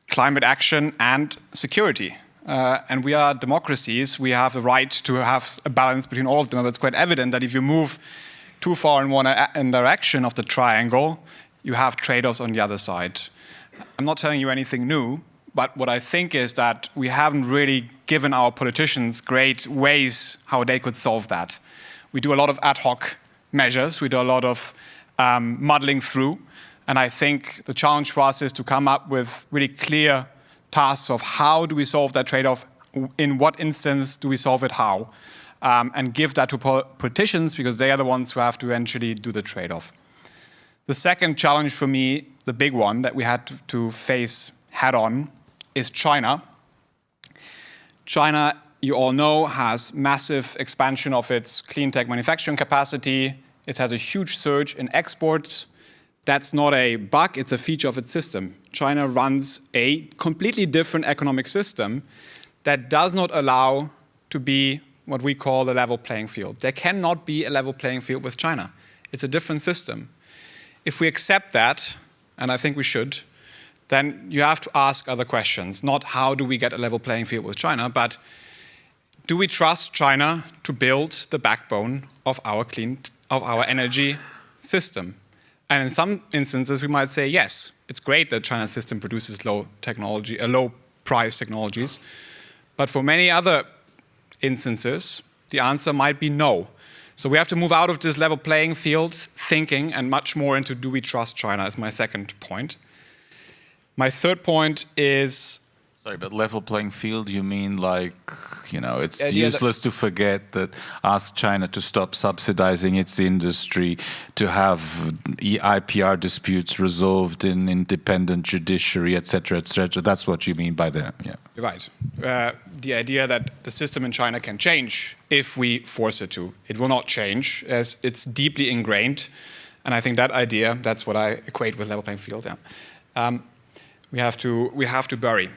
climate action, and security? And we are democracies. We have the right to have a balance between all of them. But it's quite evident that if you move too far in one direction of the triangle, you have trade-offs on the other side. I'm not telling you anything new, but what I think is that we haven't really given our politicians great ways how they could solve that. We do a lot of ad hoc measures. We do a lot of muddling through. And I think the challenge for us is to come up with really clear tasks of how do we solve that trade-off, in what instance do we solve it, how, and give that to politicians because they are the ones who have to eventually do the trade-off. The second challenge for me, the big one that we had to face head-on, is China. China, you all know, has massive expansion of its clean tech manufacturing capacity. It has a huge surge in exports. That's not a bug, it's a feature of its system. China runs a completely different economic system that does not allow to be what we call a level playing field. There cannot be a level playing field with China. It's a different system. If we accept that, and I think we should, then you have to ask other questions. Not how do we get a level playing field with China, but do we trust China to build the backbone of our energy system? And in some instances, we might say, yes, it's great that China's system produces low price technologies. But for many other instances, the answer might be no. So we have to move out of this level playing field thinking and much more into do we trust China is my second point. My third point is... Sorry, but level playing field, you mean like, it's useless to forget that ask China to stop subsidizing its industry, to have IPR disputes resolved in independent judiciary, etc., etc. That's what you mean by that, yeah. You're right. The idea that the system in China can change if we force it to. It will not change as it's deeply ingrained. And I think that idea, that's what I equate with level playing field, yeah. We have to bury.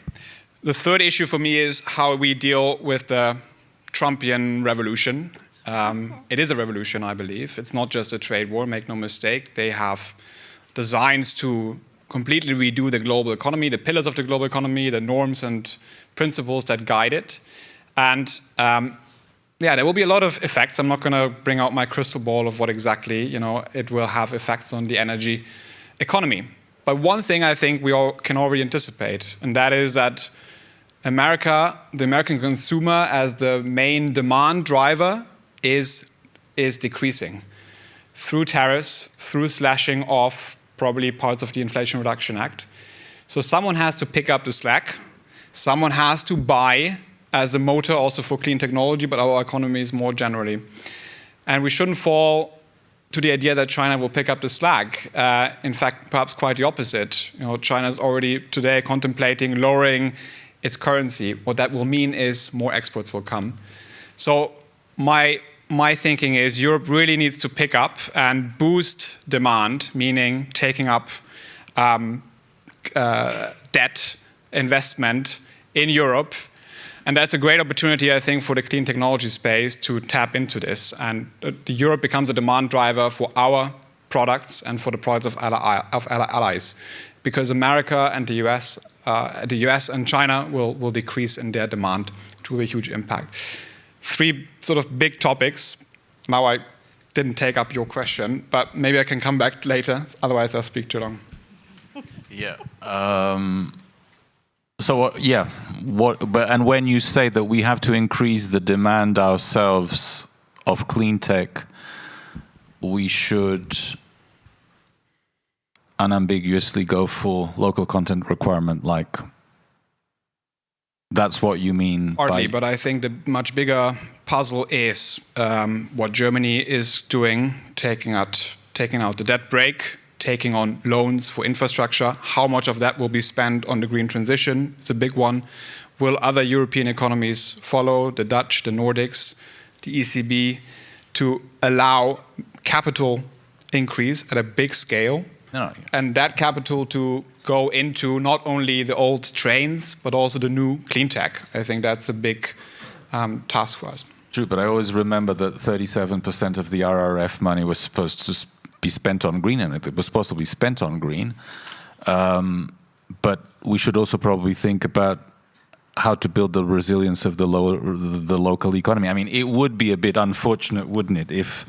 The third issue for me is how we deal with the Trumpian revolution. It is a revolution, I believe. It's not just a trade war, make no mistake. They have designs to completely redo the global economy, the pillars of the global economy, the norms and principles that guide it. And there will be a lot of effects. I'm not going to bring out my crystal ball of what exactly, it will have effects on the energy economy. But one thing I think we all can already anticipate, and that is that the American consumer as the main demand driver is decreasing through tariffs, through slashing off probably parts of the Inflation Reduction Act. So someone has to pick up the slack. Someone has to buy as a motor also for clean technology, but our economies more generally. And we shouldn't fall to the idea that China will pick up the slack. In fact, perhaps quite the opposite. China is already today contemplating lowering its currency. What that will mean is more exports will come. So my thinking is Europe really needs to pick up and boost demand, meaning taking up debt investment in Europe. And that's a great opportunity, I think, for the clean technology space to tap into this. And Europe becomes a demand driver for our products and for the products of our allies. Because America and the US and China will decrease in their demand to a huge impact. Three sort of big topics. Now I didn't take up your question, but maybe I can come back later. Otherwise, I'll speak too long. Yeah. And when you say that we have to increase the demand ourselves of clean tech, we should unambiguously go for local content requirement, like that's what you mean? Partly, but I think the much bigger puzzle is what Germany is doing, taking out the debt brake, taking on loans for infrastructure. How much of that will be spent on the green transition? It's a big one. Will other European economies follow, the Dutch, the Nordics, the ECB, to allow capital increase at a big scale? And that capital to go into not only the old trains, but also the new clean tech. I think that's a big task for us. True, but I always remember that 37% of the RRF money was supposed to be spent on green, and it was supposed to be spent on green. But we should also probably think about how to build the resilience of the local economy. I mean, it would be a bit unfortunate, wouldn't it, if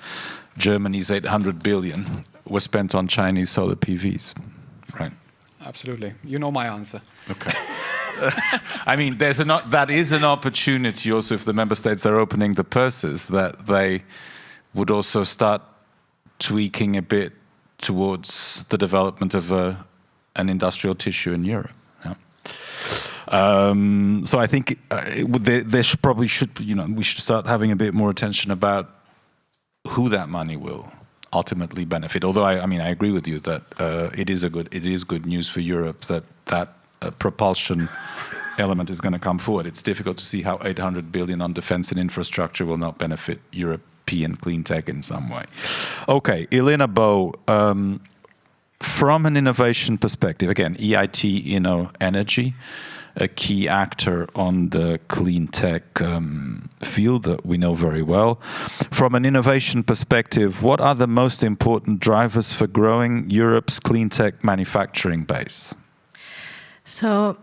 Germany's 800 billion was spent on Chinese solar PVs, right? Absolutely. You know my answer. Okay. I mean, that is an opportunity also if the member states are opening the purses, that they would also start tweaking a bit towards the development of an industrial tissue in Europe. Yeah. So I think there probably should, we should start having a bit more attention about who that money will ultimately benefit. Although I agree with you that it is good news for Europe that propulsion element is going to come forward. It's difficult to see how 800 billion on defense and infrastructure will not benefit European clean tech in some way. Okay, Elena Bo, from an innovation perspective, again, EIT, energy, a key actor on the clean tech field that we know very well. From an innovation perspective, what are the most important drivers for growing Europe's clean tech manufacturing base? So,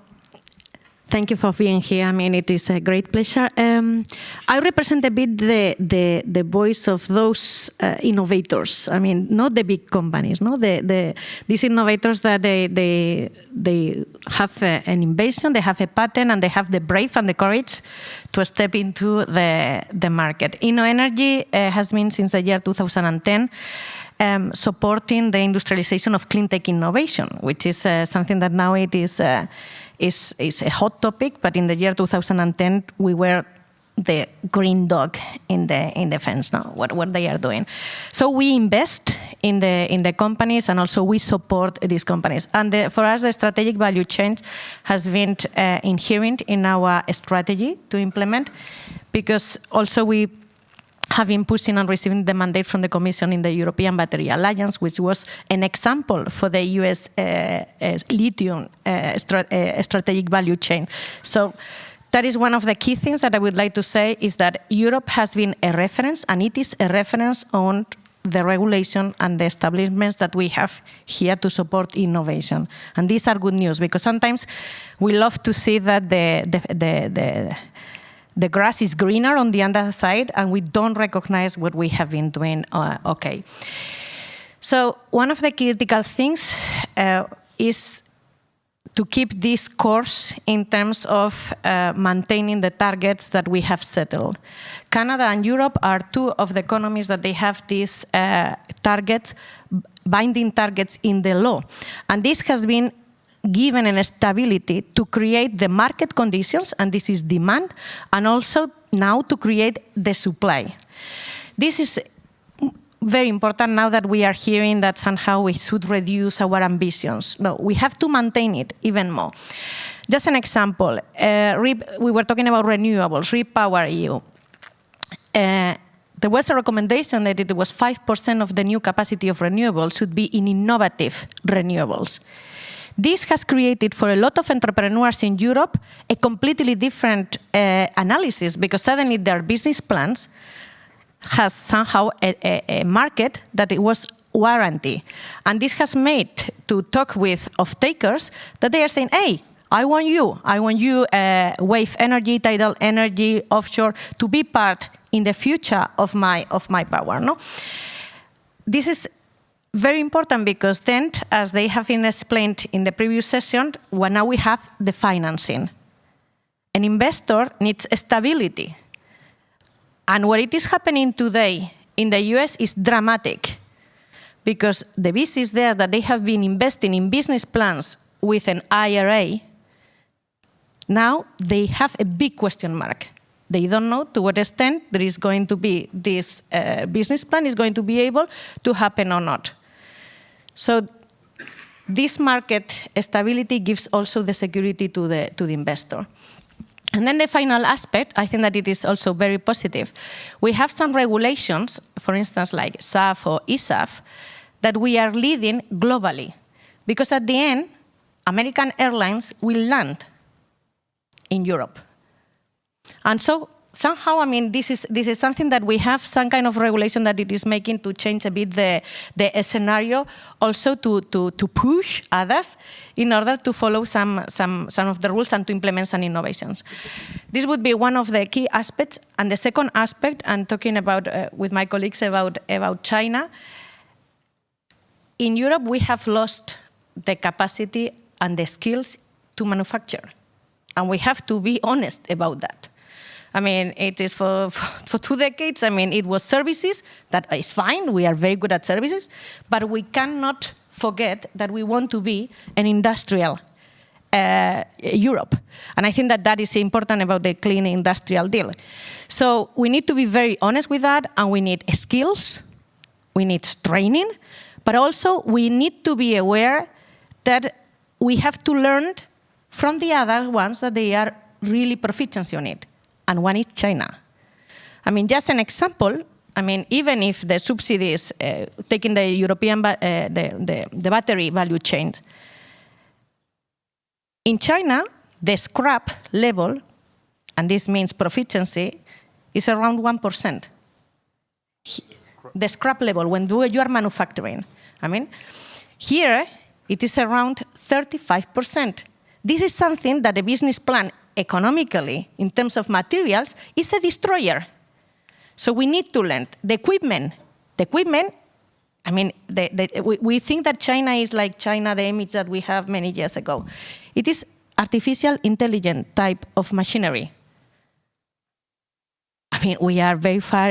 thank you for being here. I mean, it is a great pleasure. I represent a bit the voice of those innovators. I mean, not the big companies, no, these innovators that they have an invention, they have a patent, and they have the brave and the courage to step into the market. InnoEnergy has been since the year 2010. Supporting the industrialization of clean tech innovation, which is something that now it is a hot topic, but in the year 2010 we were the green dog in the fence now, what they are doing. So we invest in the companies, and also we support these companies. And for us, the strategic value chain has been inherent in our strategy to implement, because also we have been pushing on receiving the mandate from the Commission in the European Battery Alliance, which was an example for the US lithium strategic value chain. So that is one of the key things that I would like to say, is that Europe has been a reference, and it is a reference on the regulation and the establishments that we have here to support innovation. And these are good news, because sometimes we love to see that the grass is greener on the other side, and we don't recognize what we have been doing okay. So one of the critical things is to keep this course in terms of maintaining the targets that we have settled. Canada and Europe are two of the economies that they have these targets, binding targets in the law. And this has been given an stability to create the market conditions, and this is demand, and also now to create the supply. This is very important now that we are hearing that somehow we should reduce our ambitions. No, we have to maintain it even more. Just an example, we were talking about renewables, REPowerEU. There was a recommendation that it was 5% of the new capacity of renewables should be in innovative renewables. This has created for a lot of entrepreneurs in Europe a completely different analysis, because suddenly their business plans has somehow a market that it was warranty. And this has made to talk with off-takers that they are saying, hey, I want you wave energy, tidal energy, offshore, to be part in the future of my power. No? This is very important, because then, as they have been explained in the previous session, now we have the financing. An investor needs stability. And what it is happening today in the US is dramatic, because the VCs there that they have been investing in business plans with an IRA, now they have a big question mark. They don't know to what extent there is going to be this business plan is going to be able to happen or not. So this market stability gives also the security to the investor. And then the final aspect, I think that it is also very positive. We have some regulations, for instance, like SAF or ESAF, that we are leading globally. Because at the end, American airlines will land in Europe. And so somehow, I mean, this is something that we have some kind of regulation that it is making to change a bit the scenario, also to push others in order to follow some of the rules and to implement some innovations. This would be one of the key aspects. And the second aspect, I'm talking about with my colleagues about China. In Europe, we have lost the capacity and the skills to manufacture. And we have to be honest about that. I mean, it is for 2 decades, I mean, it was services, that is fine, we are very good at services, but we cannot forget that we want to be an industrial Europe. And I think that that is important about the clean industrial deal. So we need to be very honest with that, and we need skills, we need training, but also we need to be aware that we have to learn from the other ones that they are really proficient on it. And one is China. I mean, just an example, I mean, even if the subsidies, taking the European, the battery value chain, in China, the scrap level, and this means proficiency, is around 1%. The scrap level, when you are manufacturing. I mean, here, it is around 35%. This is something that a business plan, economically, in terms of materials, is a destroyer. So we need to learn. The equipment, I mean, we think that China is like China, the image that we have many years ago. It is artificial intelligence type of machinery. I mean, we are very far,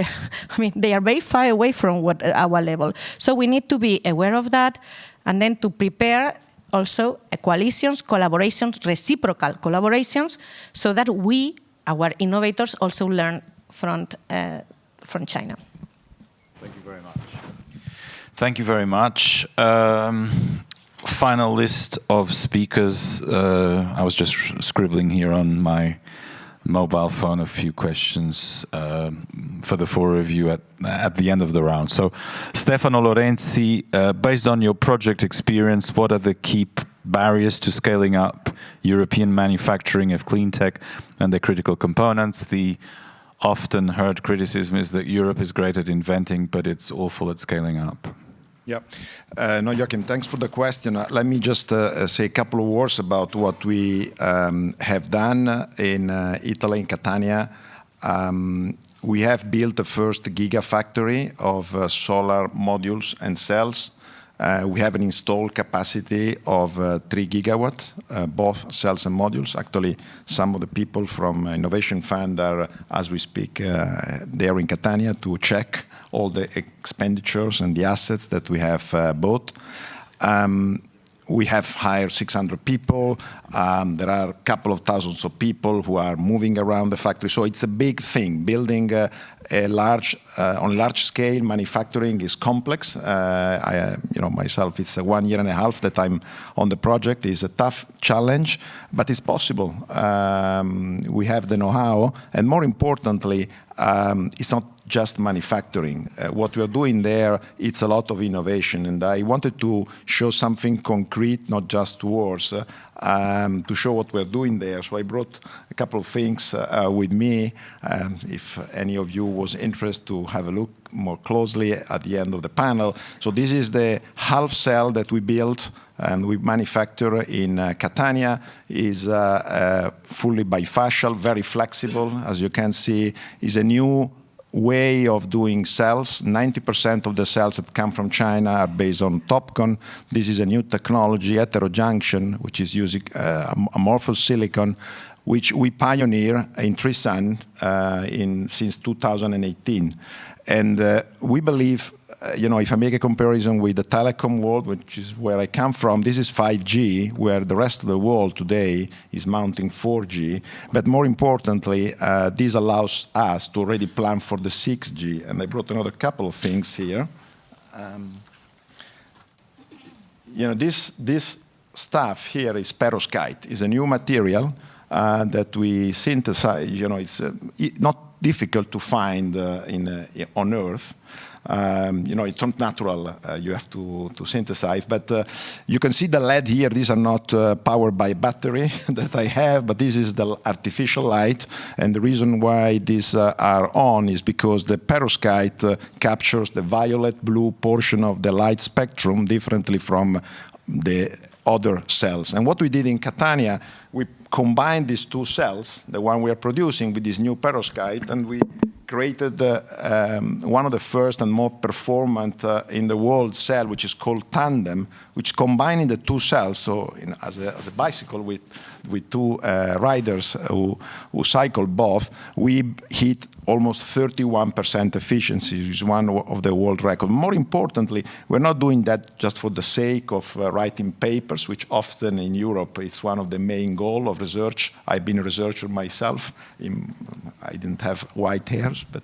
I mean, they are very far away from our level. So we need to be aware of that, and then to prepare also coalitions, collaborations, reciprocal collaborations, so that we, our innovators, also learn from China. Thank you very much. Thank you very much. Final list of speakers. I was just scribbling here on my mobile phone a few questions for the four of you at the end of the round. So, Stefano Lorenzi, based on your project experience, what are the key barriers to scaling up European manufacturing of clean tech and the critical components? The often heard criticism is that Europe is great at inventing, but it's awful at scaling up. Yeah. No, Joachim, thanks for the question. Let me just say a couple of words about what we have done in Italy, in Catania. We have built the first gigafactory of solar modules and cells. We have an installed capacity of 3 gigawatts, both cells and modules. Actually, some of the people from Innovation Fund are, as we speak, they are in Catania to check all the expenditures and the assets that we have bought. We have hired 600 people. There are a couple of thousands of people who are moving around the factory. So it's a big thing. Building on large scale manufacturing is complex. Myself, it's 1.5 years that I'm on the project. It's a tough challenge, but it's possible. We have the know-how, and more importantly, it's not just manufacturing. What we are doing there, it's a lot of innovation, and I wanted to show something concrete, not just words, to show what we're doing there. So I brought a couple of things with me, if any of you was interested to have a look more closely at the end of the panel. So this is the half cell that we built and we manufacture in Catania. Is fully bifacial, very flexible. As you can see, is a new way of doing cells. 90% of the cells that come from China are based on TOPCon. This is a new technology, heterojunction, which is using amorphous silicon, which we pioneer in Tristan since 2018. And we believe, if I make a comparison with the telecom world, which is where I come from, this is 5G, where the rest of the world today is mounting 4G. But more importantly, this allows us to already plan for the 6G. And I brought another couple of things here. This stuff here is perovskite. It's a new material that we synthesize. It's not difficult to find on Earth. It's not natural, you have to synthesize, but you can see the LED here. These are not powered by battery that I have, but this is the artificial light, and the reason why these are on is because the perovskite captures the violet blue portion of the light spectrum differently from the other cells. And what we did in Catania, we combined these two cells, the one we are producing, with this new perovskite, and we created one of the first and more performant in the world cell, which is called tandem, which combining the two cells, so as a bicycle with two riders who cycle both, we hit almost 31% efficiency, which is one of the world record. More importantly, we're not doing that just for the sake of writing papers, which often in Europe it's one of the main goals of research. I've been a researcher myself. I didn't have white hair, dangerous. But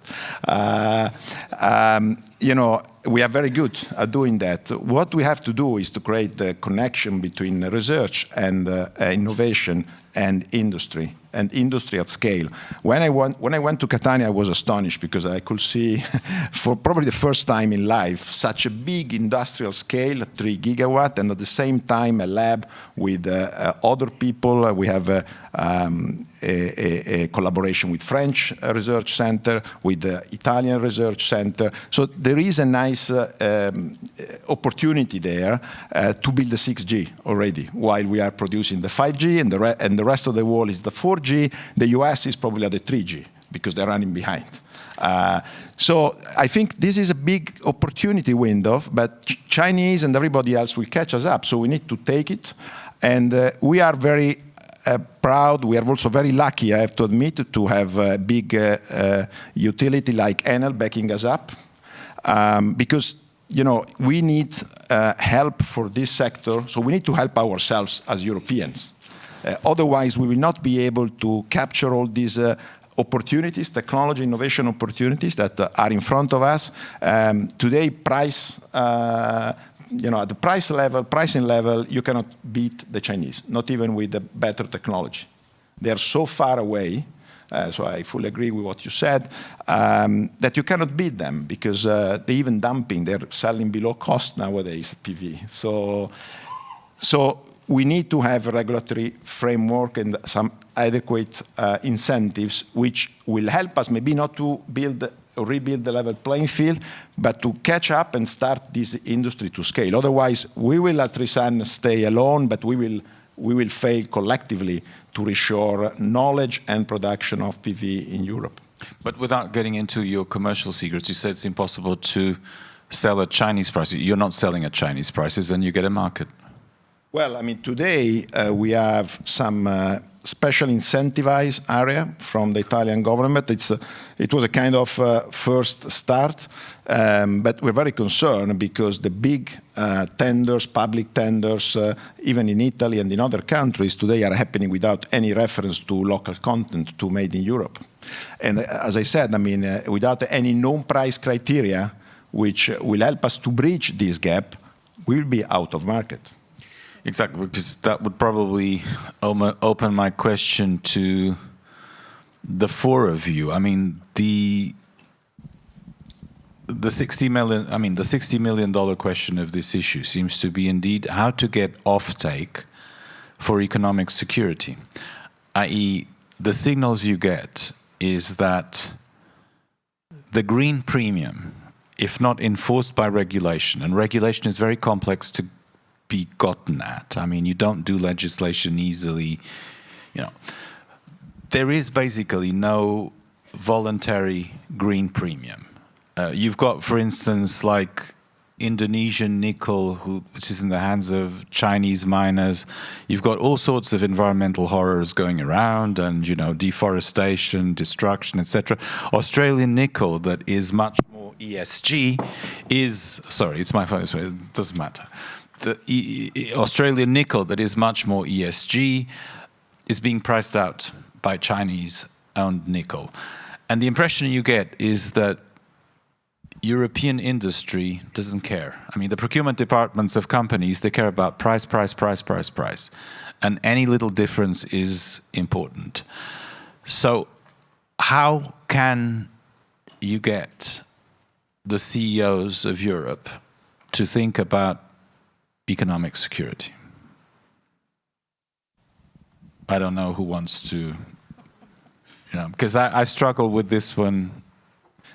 we are very good at doing that. What we have to do is to create the connection between research and innovation and industry at scale. When I went to Catania, I was astonished because I could see, for probably the first time in life, such a big industrial scale, 3 gigawatt, and at the same time a lab with other people. We have a collaboration with French Research Center, with the Italian Research Center. So there is a nice opportunity there to build the 6G already, while we are producing the 5G, and the rest of the world is the 4G. The US is probably at the 3G because they're running behind. So I think this is a big opportunity window, but Chinese and everybody else will catch us up. So we need to take it. And we are very proud. We are also very lucky, I have to admit, to have a big utility like Enel backing us up. Because we need help for this sector. So we need to help ourselves as Europeans. Otherwise, we will not be able to capture all these opportunities, technology, innovation opportunities that are in front of us. Today, price, at the pricing level, you cannot beat the Chinese, not even with the better technology. They are so far away, so I fully agree with what you said, that you cannot beat them because they're even dumping. They're selling below cost nowadays, PV. So we need to have a regulatory framework and some adequate incentives which will help us maybe not to build or rebuild the level playing field, but to catch up and start this industry to scale. Otherwise, we will at Risan stay alone, but we will fail collectively to reshore knowledge and production of PV in Europe. But without getting into your commercial secrets, you said it's impossible to sell at Chinese prices. You're not selling at Chinese prices, and you get a market. Well, I mean, today we have some special incentivized area from the Italian government. It was a kind of first start, but we're very concerned because the big tenders, public tenders, even in Italy and in other countries today are happening without any reference to local content, to made in Europe. And as I said, I mean, without any known price criteria, which will help us to bridge this gap, we'll be out of market. Exactly, because that would probably open my question to the four of you. I mean, the $60 million question of this issue seems to be indeed how to get offtake for economic security, i.e., the signals you get is that the green premium, if not enforced by regulation, and regulation is very complex to be gotten at. I mean, you don't do legislation easily. There is basically no voluntary green premium. You've got, for instance, like Indonesian nickel, which is in the hands of Chinese miners. You've got all sorts of environmental horrors going around, and deforestation, destruction, etc. Australian nickel, that is much more ESG, it's my phone. So it doesn't matter. The Australian nickel that is much more ESG is being priced out by Chinese-owned nickel. And the impression you get is that European industry doesn't care. I mean, the procurement departments of companies, they care about price. And any little difference is important. So how can you get the CEOs of Europe to think about economic security? I don't know who wants to, because I struggle with this one.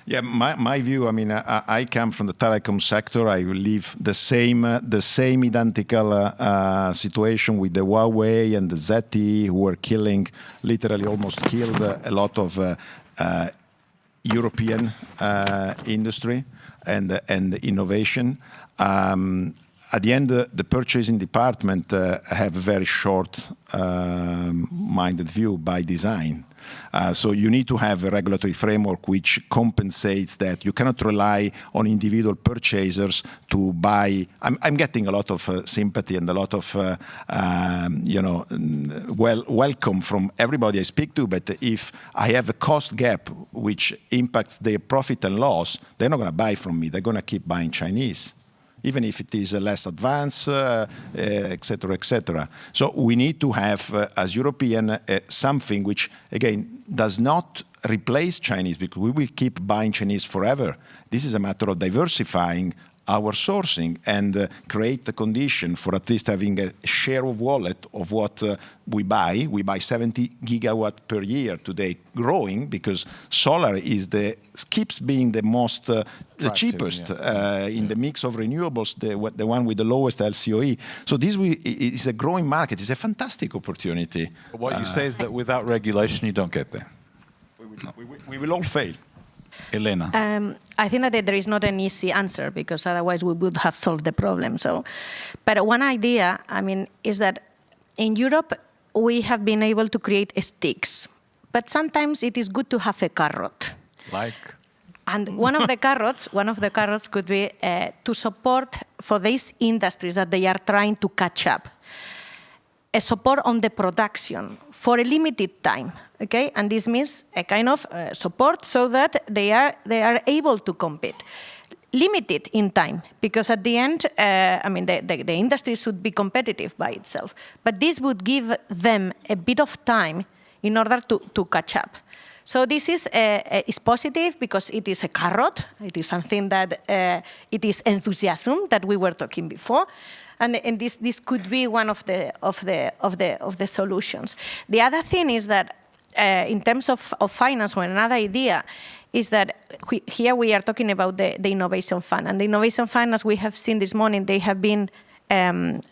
Yeah, my view, I mean, I come from the telecom sector. I live the same identical situation with the Huawei and the ZTE, who were literally almost killed a lot of European industry and innovation. At the end, the purchasing department have a very short-minded view by design. So you need to have a regulatory framework which compensates that. You cannot rely on individual purchasers to buy. I'm getting a lot of sympathy and a lot of welcome from everybody I speak to. But if I have a cost gap which impacts their profit and loss, they're not going to buy from me. They're going to keep buying Chinese, even if it is less advanced, et cetera, et cetera. So we need to have, as European, something which, again, does not replace Chinese, because we will keep buying Chinese forever. This is a matter of diversifying our sourcing and create the condition for at least having a share of wallet of what we buy. We buy 70 gigawatt per year today, growing because solar keeps being the most, the cheapest in the mix of renewables, the one with the lowest LCOE. So this is a growing market. It's a fantastic opportunity. What you say is that without regulation, you don't get there. We will all fail. Elena. I think that there is not an easy answer, because otherwise we would have solved the problem. So, but one idea, is that in Europe we have been able to create sticks, but sometimes it is good to have a carrot. Like? And one of the carrots could be to support for these industries that they are trying to catch up. A support on the production for a limited time, okay? And this means a kind of support so that they are able to compete. Limited in time, because at the end, the industry should be competitive by itself. But this would give them a bit of time in order to catch up. So this is positive because it is a carrot. It is something that it is enthusiasm that we were talking before. And this could be one of the solutions. The other thing is that in terms of finance, or another idea is that here we are talking about the Innovation Fund. And the Innovation Fund, as we have seen this morning, they have been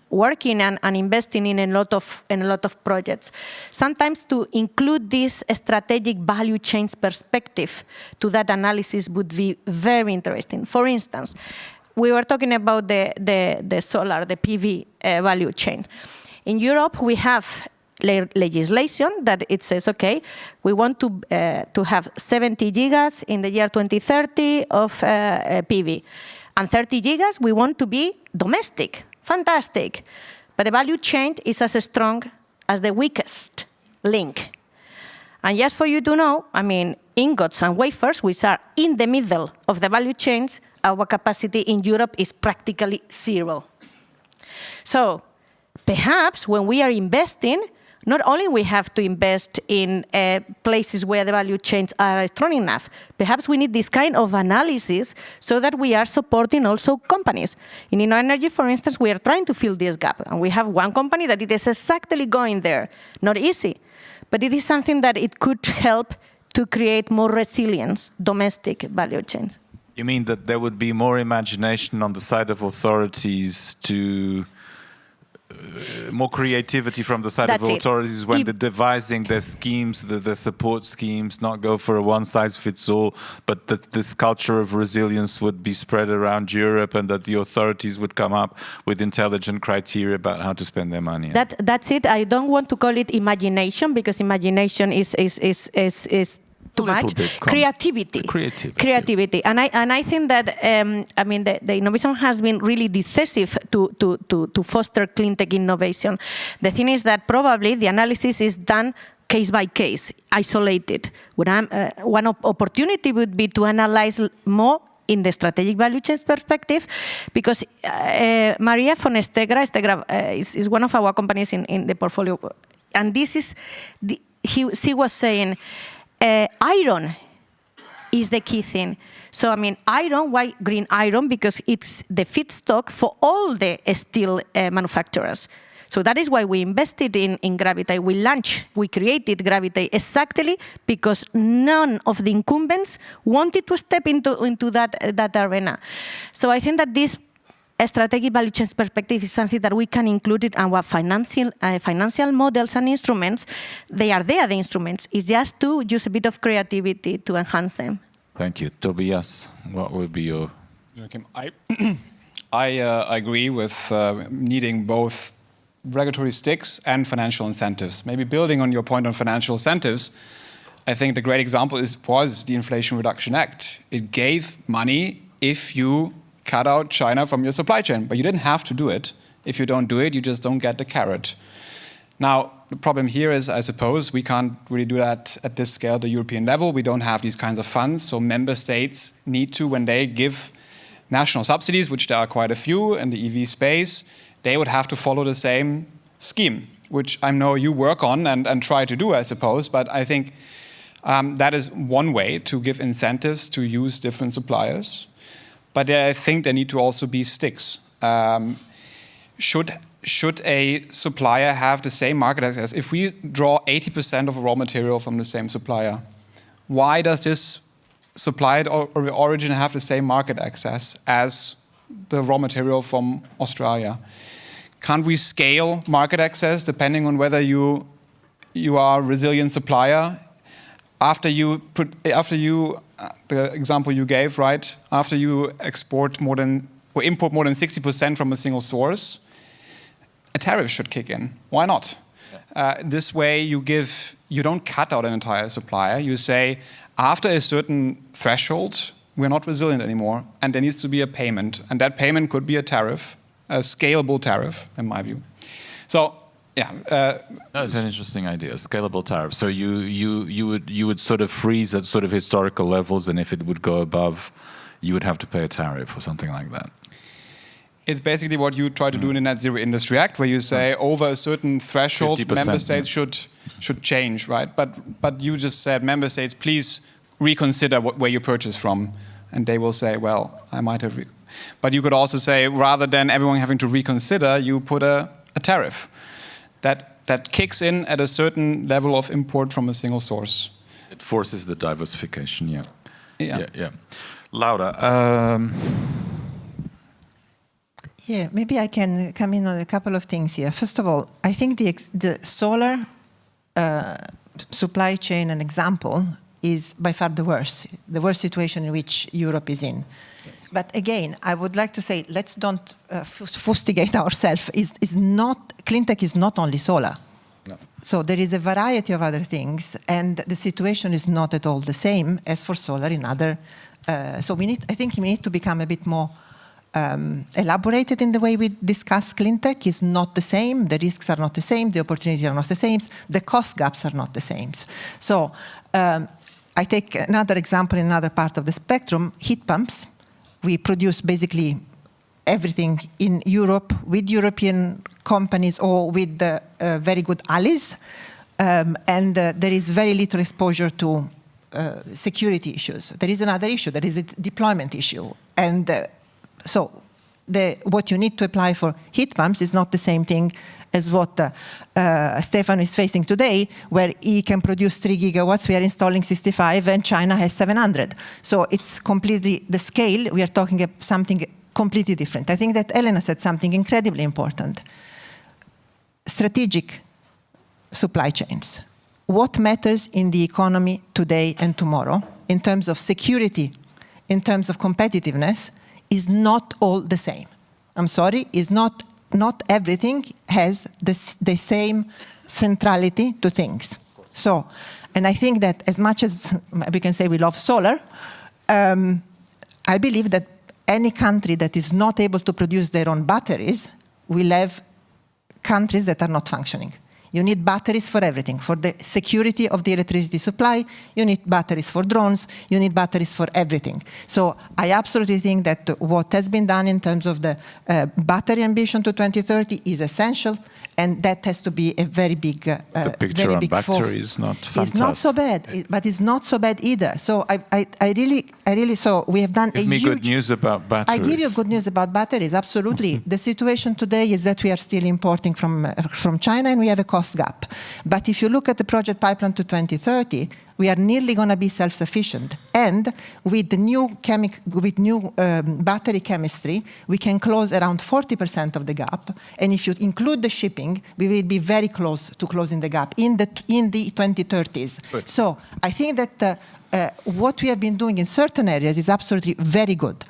working and investing in a lot of projects. Sometimes to include this strategic value chain perspective to that analysis would be very interesting. For instance, we were talking about the solar, the PV value chain. In Europe, we have legislation that it says, okay, we want to have 70 gigas in the year 2030 of PV. And 30 gigas, we want to be domestic. Fantastic. But the value chain is as strong as the weakest link. And just for you to know, ingots and wafers, which are in the middle of the value chains, our capacity in Europe is practically zero. So perhaps when we are investing, not only we have to invest in places where the value chains are strong enough, perhaps we need this kind of analysis so that we are supporting also companies. In InnoEnergy, for instance, we are trying to fill this gap. And we have one company that it is exactly going there. Not easy, but it is something that it could help to create more resilience, domestic value chains. You mean that there would be more imagination on the side of authorities to more creativity from the side of authorities when they're devising their schemes, their support schemes, not go for a one-size-fits-all, but that this culture of resilience would be spread around Europe, and that the authorities would come up with intelligent criteria about how to spend their money. That's it. I don't want to call it imagination, because imagination is too much. Creativity. And I think that the innovation has been really decisive to foster clean tech innovation. The thing is that probably the analysis is done case by case, isolated. One opportunity would be to analyze more in the strategic value chain perspective, because Maria von Stegra is one of our companies in the portfolio, and this is she was saying. Iron is the key thing. So, iron, why green iron? Because it's the feedstock for all the steel manufacturers. So that is why we invested in Gravity. We created Gravity exactly because none of the incumbents wanted to step into that arena. So I think that this strategic value chain perspective is something that we can include in our financial models and instruments. They are there, the instruments. It's just to use a bit of creativity to enhance them. Thank you. Tobias, what would be your... I agree with needing both regulatory sticks and financial incentives. Maybe building on your point on financial incentives, I think the great example was the Inflation Reduction Act. It gave money if you cut out China from your supply chain, but you didn't have to do it. If you don't do it, you just don't get the carrot. Now, the problem here is, I suppose, we can't really do that at this scale at the European level. We don't have these kinds of funds, so member states need to, when they give national subsidies, which there are quite a few in the EV space, they would have to follow the same scheme, which I know you work on and try to do, I suppose, but I think that is one way to give incentives to use different suppliers. But I think there need to also be sticks. Should a supplier have the same market access? If we draw 80% of a raw material from the same supplier, why does this supplier or origin have the same market access as the raw material from Australia? Can't we scale market access depending on whether you are a resilient supplier? After you the example you gave, right? After you import more than 60% from a single source, a tariff should kick in. Why not? This way you don't cut out an entire supplier. You say, after a certain threshold, we're not resilient anymore, and there needs to be a payment. And that payment could be a tariff, a scalable tariff, in my view. So, yeah. That's an interesting idea, a scalable tariff. So you would sort of freeze at sort of historical levels, and if it would go above, you would have to pay a tariff or something like that. It's basically what you try to do in the Net Zero Industry Act, where you say over a certain threshold, 50%, member states should change, right? But you just said, member states, please reconsider where you purchase from. And they will say, well, I might have... But you could also say, rather than everyone having to reconsider, you put a tariff that kicks in at a certain level of import from a single source. It forces the diversification, yeah. Laura, Yeah, maybe I can come in on a couple of things here. First of all, I think the solar supply chain and example is by far the worst situation in which Europe is in. But again, I would like to say, let's don't fustigate ourselves. Cleantech is not only solar. No. So there is a variety of other things, and the situation is not at all the same as for solar in other. So I think we need to become a bit more elaborated in the way we discuss Cleantech. Is not the same, the risks are not the same, the opportunities are not the same, the cost gaps are not the same. So I take another example in another part of the spectrum, heat pumps. We produce basically everything in Europe with European companies or with very good allies, and there is very little exposure to security issues. There is another issue, there is a deployment issue, and so what you need to apply for heat pumps is not the same thing as what Stefan is facing today, where he can produce 3 gigawatts, we are installing 65, and China has 700. So it's completely, the scale, we are talking about something completely different. I think that Elena said something incredibly important. Strategic supply chains. What matters in the economy today and tomorrow, in terms of security, in terms of competitiveness, is not all the same. I'm sorry, is not everything has the same centrality to things. So, and I think that as much as we can say we love solar, I believe that any country that is not able to produce their own batteries will have countries that are not functioning. You need batteries for everything. For the security of the electricity supply, you need batteries for drones, you need batteries for everything. So I absolutely think that what has been done in terms of the battery ambition to 2030 is essential, and that has to be a very big the picture on battery is not fantastic. It's not so bad, but it's not so bad either. So I really, so we have done Give me good news about batteries. I give you good news about batteries, absolutely. The situation today is that we are still importing from China, and we have a cost gap. But if you look at the project pipeline to 2030, we are nearly going to be self-sufficient. And with the new battery chemistry, we can close around 40% of the gap. And if you include the shipping, we will be very close to closing the gap in the 2030s. Good. So I think that what we have been doing in certain areas is absolutely very good.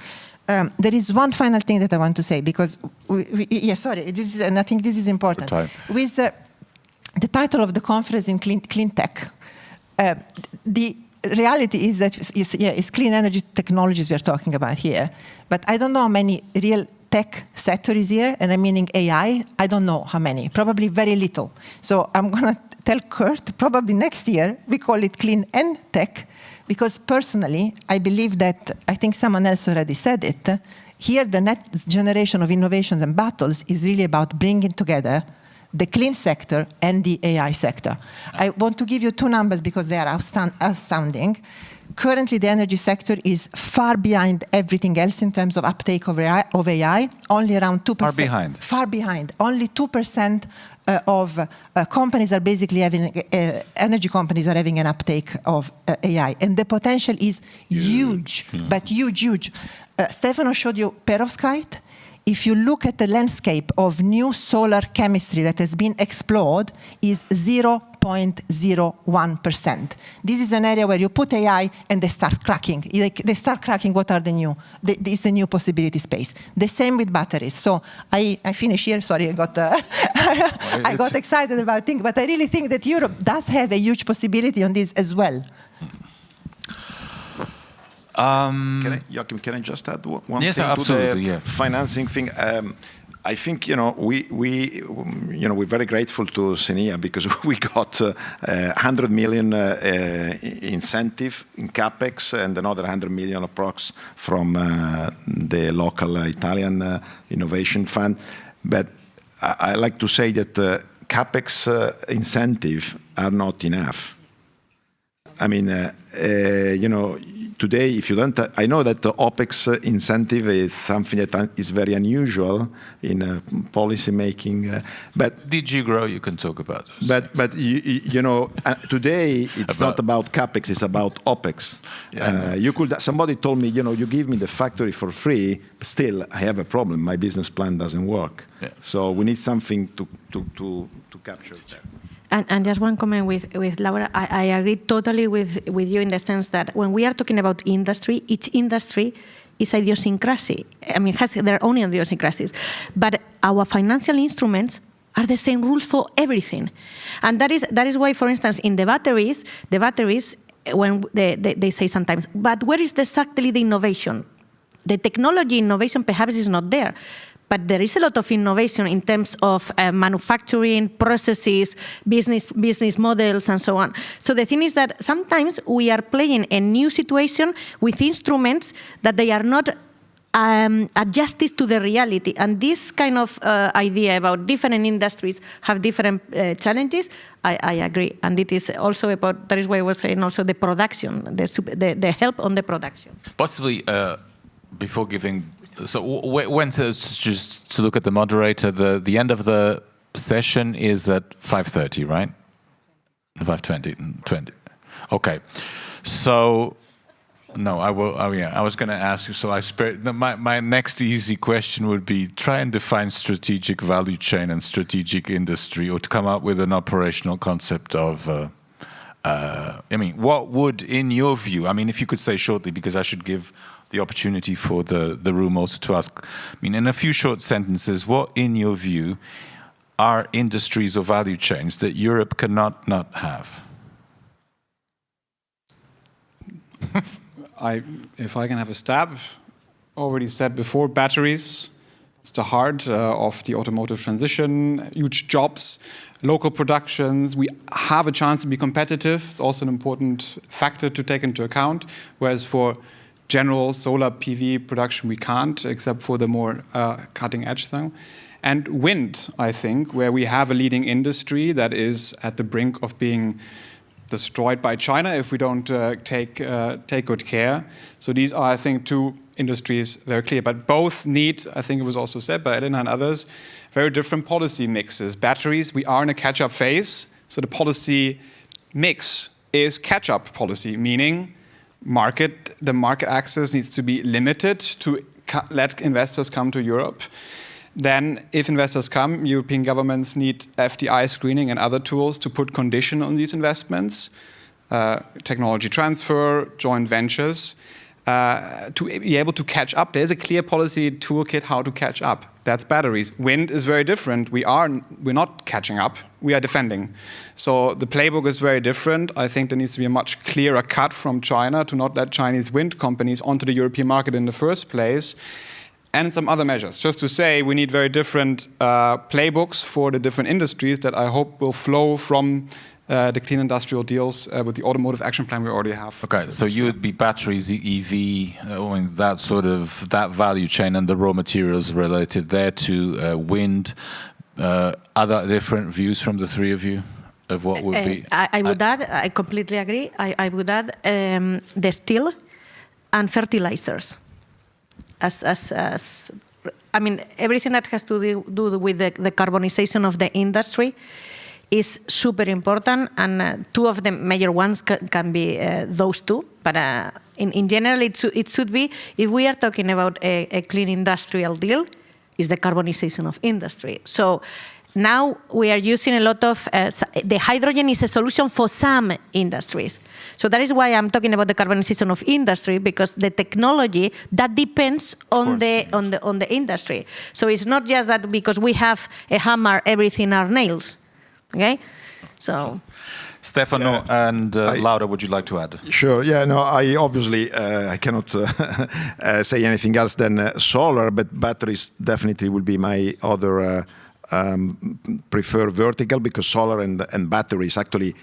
There is one final thing that I want to say, because, and I think this is important. With the title of the conference in Cleantech, the reality is that it's clean energy technologies we're talking about here. But I don't know how many real tech sector is here, and I'm meaning AI. I don't know how many, probably very little. So I'm going to tell Kurt, probably next year, we call it clean and tech, because personally, I believe that, I think someone else already said it, here the next generation of innovations and battles is really about bringing together the clean sector and the AI sector. I want to give you two numbers because they are astounding. Currently, the energy sector is far behind everything else in terms of uptake of AI, only around 2%. Far behind. Far behind. Only 2% of companies are basically having, energy companies are having an uptake of AI. And the potential is huge, but huge, huge. Stefano showed you perovskite. If you look at the landscape of new solar chemistry that has been explored, is 0.01%. This is an area where you put AI and they start cracking. They start cracking what are the new, it's the new possibility space. The same with batteries. So I finish here, sorry, I got excited about things, but I really think that Europe does have a huge possibility on this as well. Joachim, can I just add one yes, thing absolutely, to the financing thing? I think we're very grateful to Senia because we got 100 million incentive in capex and another 100 million approx from the local Italian innovation fund. But I like to say that capex incentive are not enough. I mean, today, if you don't, I know that the OPEX incentive is something that is very unusual in policy making. But DG Grow, you can talk about. But today it's not about capex; it's about OPEX. Yeah, somebody told me, you give me the factory for free, but still I have a problem. My business plan doesn't work. Yeah. So we need something to capture that. And just one comment with Laura. I agree totally with you in the sense that when we are talking about industry, each industry is idiosyncrasy. I mean, has their own idiosyncrasies. But our financial instruments are the same rules for everything. And that is why, for instance, in the batteries, when they say sometimes, but where is exactly the innovation? The technology innovation perhaps is not there. But there is a lot of innovation in terms of manufacturing, processes, business models, and so on. So the thing is that sometimes we are playing a new situation with instruments that they are not adjusted to the reality. And this kind of idea about different industries have different challenges, I agree. And it is also about, that is why I was saying also the production, the help on the production. Possibly, before giving... So when just to look at the moderator, the end of the session is at 5:30, right? 5:20. Okay. So no, I will. Oh yeah, I was going to ask you. So my next easy question would be try and define strategic value chain and strategic industry, or to come up with an operational concept of. I mean, what would, in your view? I mean, if you could say shortly, because I should give the opportunity for the room also to ask. I mean, in a few short sentences, what, in your view, are industries or value chains that Europe cannot not have? If I can have a stab, already said before, batteries. It's the heart of the automotive transition, huge jobs, local productions. We have a chance to be competitive. It's also an important factor to take into account, whereas for general solar PV production, we can't, except for the more cutting-edge thing. And wind, I think, where we have a leading industry that is at the brink of being destroyed by China if we don't take good care. So these are, I think, two industries very clear. But both need, I think it was also said by Elena and others, very different policy mixes. Batteries, we are in a catch-up phase. So the policy mix is catch-up policy, meaning the market access needs to be limited to let investors come to Europe. Then if investors come, European governments need FDI screening and other tools to put condition on these investments, technology transfer, joint ventures. to be able to catch up. There's a clear policy toolkit how to catch up. That's batteries. Wind is very different. We're not catching up. We are defending. So the playbook is very different. I think there needs to be a much clearer cut from China to not let Chinese wind companies onto the European market in the first place. And some other measures. Just to say, we need very different playbooks for the different industries that I hope will flow from the clean industrial deals with the automotive action plan we already have. Okay, so you would be batteries, EV, that value chain and the raw materials related there to wind. Other different views from the three of you of what would be? I would add, I completely agree. I would add the steel and fertilizers. I mean, everything that has to do with the carbonization of the industry is super important, and two of the major ones can be those two. But in general, it should be, if we are talking about a clean industrial deal, is the carbonization of industry. So now we are using a lot of, the hydrogen is a solution for some industries. So that is why I'm talking about the carbonization of industry, because the technology, that depends on the industry. So it's not just that because we have a hammer, everything are nails. Okay, so Stefano and Laura, would you like to add? Sure. Yeah. No. I obviously I cannot say anything else than solar, but batteries definitely will be my other preferred vertical, because solar and batteries actually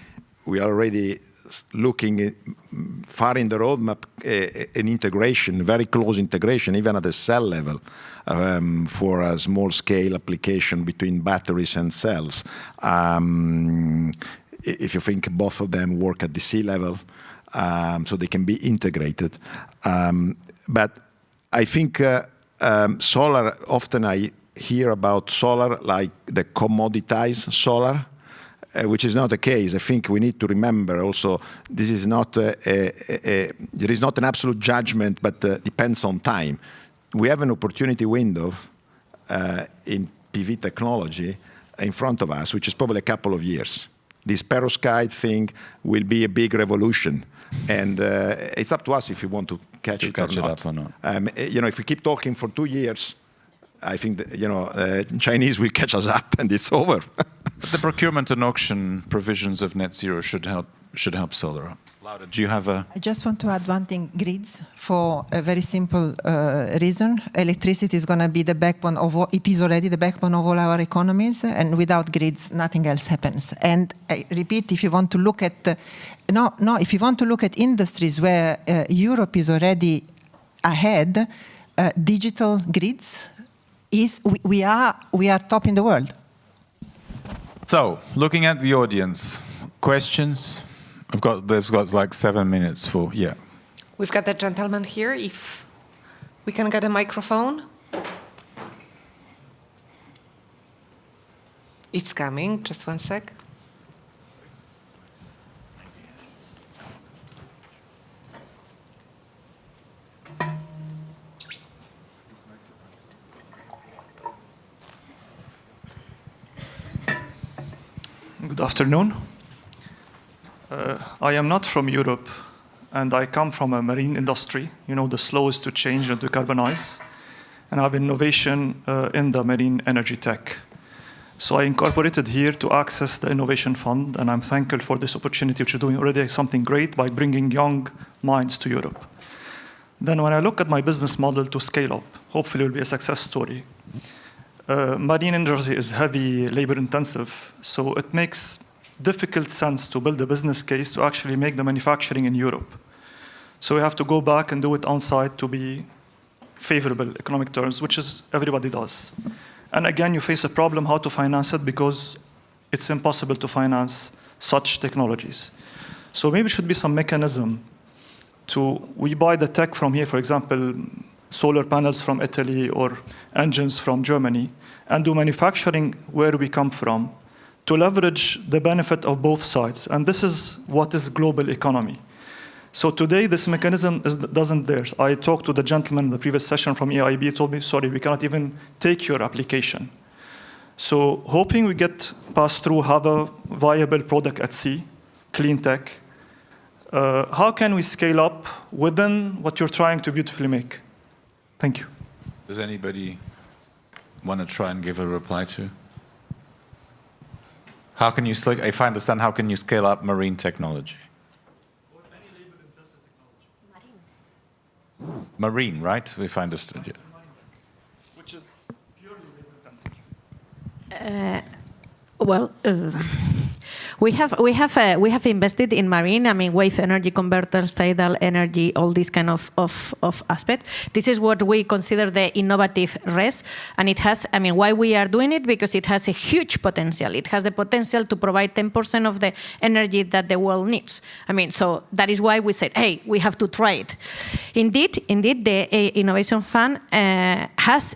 we are already looking far in the roadmap an integration, very close integration, even at the cell level. For a small-scale application between batteries and cells. If you think both of them work at the sea level, so they can be integrated. But I think solar, often I hear about solar like the commoditized solar, which is not the case. I think we need to remember also this is not there is not an absolute judgment, but depends on time. We have an opportunity window in PV technology in front of us, which is probably a couple of years. This perovskite thing will be a big revolution, and it's up to us if we want to catch it or not. If we keep talking for 2 years, I think that, Chinese will catch us up, and it's over. But the procurement and auction provisions of net zero should help solar. Laura, do you have a? I just want to add one thing: grids, for a very simple reason. Electricity is going to be the backbone of all, it is already the backbone of all our economies, and without grids, nothing else happens. And I repeat, if you want to look at if you want to look at industries where Europe is already ahead, digital grids we are top in the world. So, looking at the audience, questions. They've got like 7 minutes for, yeah. We've got the gentleman here, if we can get a microphone. It's coming, just one sec. Good afternoon. I am not from Europe, and I come from a marine industry, the slowest to change and decarbonize, and I have innovation in the marine energy tech. So I incorporated here to access the Innovation Fund, and I'm thankful for this opportunity, which is doing already something great by bringing young minds to Europe. Then when I look at my business model to scale up, hopefully it will be a success story. Marine energy is heavy labor intensive, so it makes difficult sense to build a business case to actually make the manufacturing in Europe. So we have to go back and do it on site to be favorable economic terms, which is everybody does. And again, you face a problem how to finance it, because it's impossible to finance such technologies. So maybe it should be some mechanism we buy the tech from here, for example, solar panels from Italy or engines from Germany, and do manufacturing where we come from, to leverage the benefit of both sides. And this is what is global economy. So today, this mechanism doesn't there. I talked to the gentleman in the previous session from EIB, he told me, sorry, we cannot even take your application. So hoping we get passed through, have a viable product at sea, clean tech, How can we scale up within what you're trying to beautifully make? Thank you. Does anybody want to try and give a reply to? How can you, if I understand, how can you scale up marine technology? Marine, right? If I understood you. Which is purely labor intensive. Well, we have invested in marine. I mean, wave energy converters, tidal energy, all these kind of aspects. This is what we consider the innovative RES, and it has. I mean, why we are doing it? Because it has a huge potential. It has the potential to provide 10% of the energy that the world needs. I mean, so that is why we said, hey, we have to try it. Indeed, the Innovation Fund has,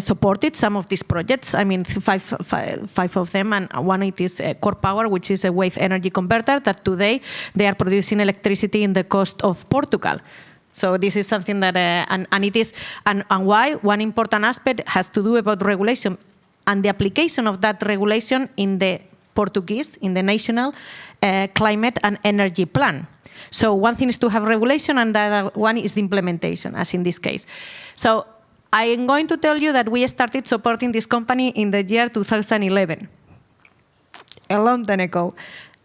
supported some of these projects. I mean, five of them, and one it is Core Power, which is a wave energy converter that today they are producing electricity in the coast of Portugal. So this is something that, and why one important aspect has to do about regulation and the application of that regulation in the Portuguese, in the national climate and energy plan. So one thing is to have regulation, and the other one is the implementation, as in this case. So I am going to tell you that we started supporting this company in the year 2011. A long time ago,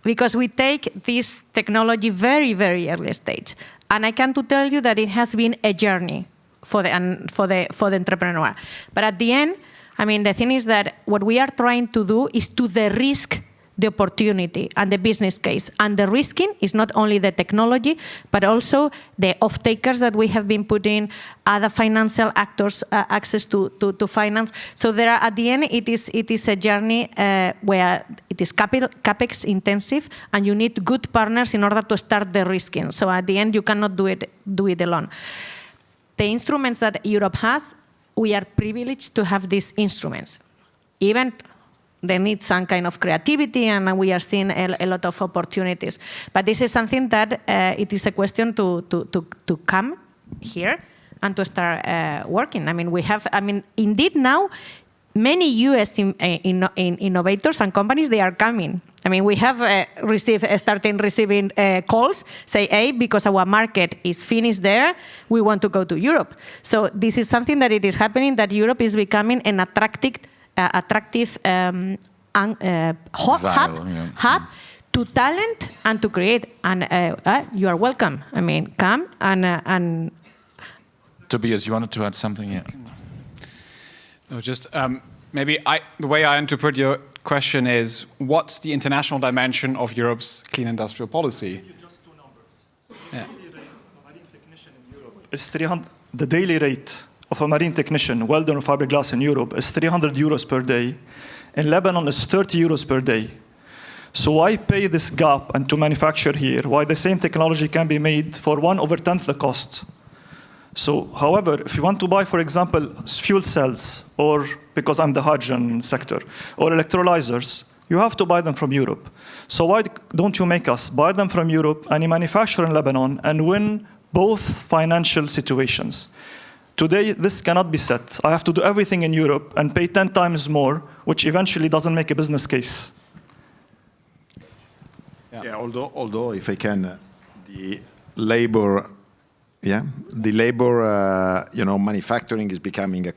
because we take this technology very, very early stage. And I can to tell you that it has been a journey for the entrepreneur. But at the end, I mean, the thing is that what we are trying to do is to de-risk the opportunity and the business case. And the risking is not only the technology, but also the off-takers that we have been putting, other financial actors, access to finance. So there are, at the end, it is a journey where it is capex intensive, and you need good partners in order to start the risking. So at the end, you cannot do it alone. The instruments that Europe has, we are privileged to have these instruments. Even they need some kind of creativity, and we are seeing a lot of opportunities. But this is something that it is a question to come here and to start working. I mean, indeed now, many US innovators and companies, they are coming. I mean, we have started receiving calls, say, hey, because our market is finished there, we want to go to Europe. So this is something that it is happening, that Europe is becoming an attractive hub to talent and to create. And you are welcome. I mean, come and. Tobias, you wanted to add something? Yeah. No, just maybe the way I interpret your question is, what's the international dimension of Europe's clean industrial policy? Just two numbers. Yeah. Is 300. The daily rate of a marine technician, welder or fiberglass in Europe, is 300 euros per day. In Lebanon, it's 30 euros per day. So why pay this gap and to manufacture here? Why the same technology can be made for 1/10 the cost? So, however, if you want to buy, for example, fuel cells, or because I'm the hydrogen sector, or electrolyzers, you have to buy them from Europe. So why don't you make us buy them from Europe and you manufacture in Lebanon and win both financial situations? Today, this cannot be set. I have to do everything in Europe and pay 10 times more, which eventually doesn't make a business case. Yeah, although if I can, the labor, manufacturing is becoming a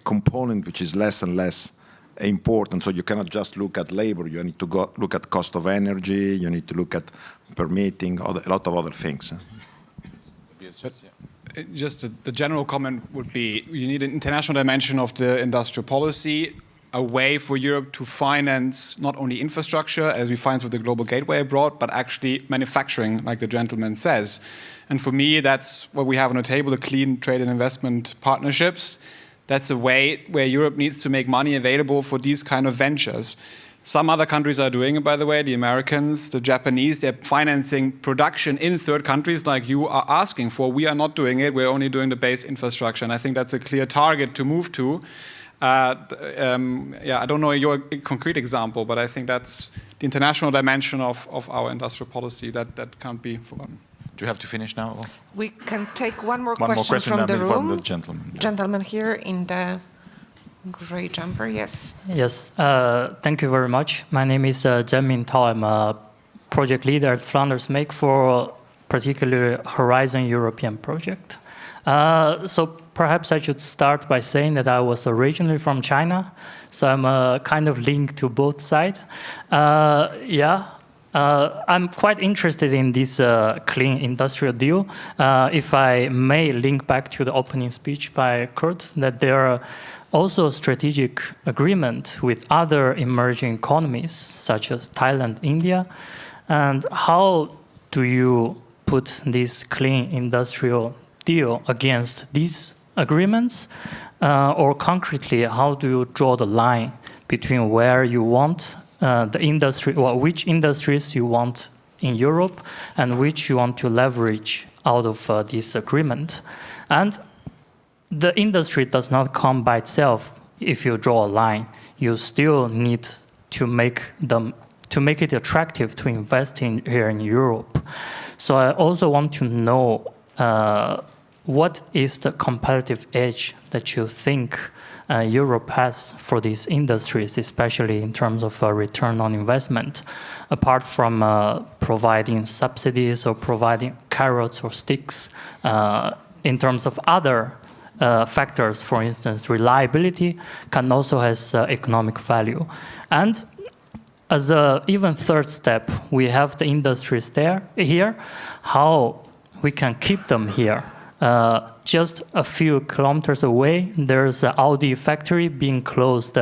component which is less and less important. So you cannot just look at labor. You need to look at cost of energy. You need to look at permitting, a lot of other things. Just the general comment would be, you need an international dimension of the industrial policy, a way for Europe to finance not only infrastructure, as we find with the Global Gateway abroad, but actually manufacturing, like the gentleman says. And for me, that's what we have on the table, the clean trade and investment partnerships. That's a way where Europe needs to make money available for these kind of ventures. Some other countries are doing it, by the way, the Americans, the Japanese, they're financing production in third countries like you are asking for. We are not doing it, we're only doing the base infrastructure. And I think that's a clear target to move to. I don't know your concrete example, but I think that's the international dimension of our industrial policy that can't be forgotten. Do you have to finish now? We can take one more question from the room. From the gentleman. Gentleman here in the gray jumper, yes. Yes, thank you very much. My name is Jamin Tao. I'm a project leader at Flanders Make for particularly Horizon European project. So perhaps I should start by saying that I was originally from China, so I'm kind of linked to both sides. I'm quite interested in this clean industrial deal. If I may link back to the opening speech by Kurt, that there are also strategic agreement with other emerging economies, such as Thailand, India. And how do you put this clean industrial deal against these agreements? Or concretely, how do you draw the line between where you want the industry, or which industries you want in Europe and which you want to leverage out of this agreement? And the industry does not come by itself. If you draw a line, you still need to make it attractive to invest in here in Europe. So I also want to know what is the competitive edge that you think Europe has for these industries, especially in terms of return on investment, apart from providing subsidies or providing carrots or sticks, in terms of other factors. For instance, reliability can also has economic value. And as an even third step, we have the industries here, how we can keep them here. Just a few kilometers away, there's an Audi factory being closed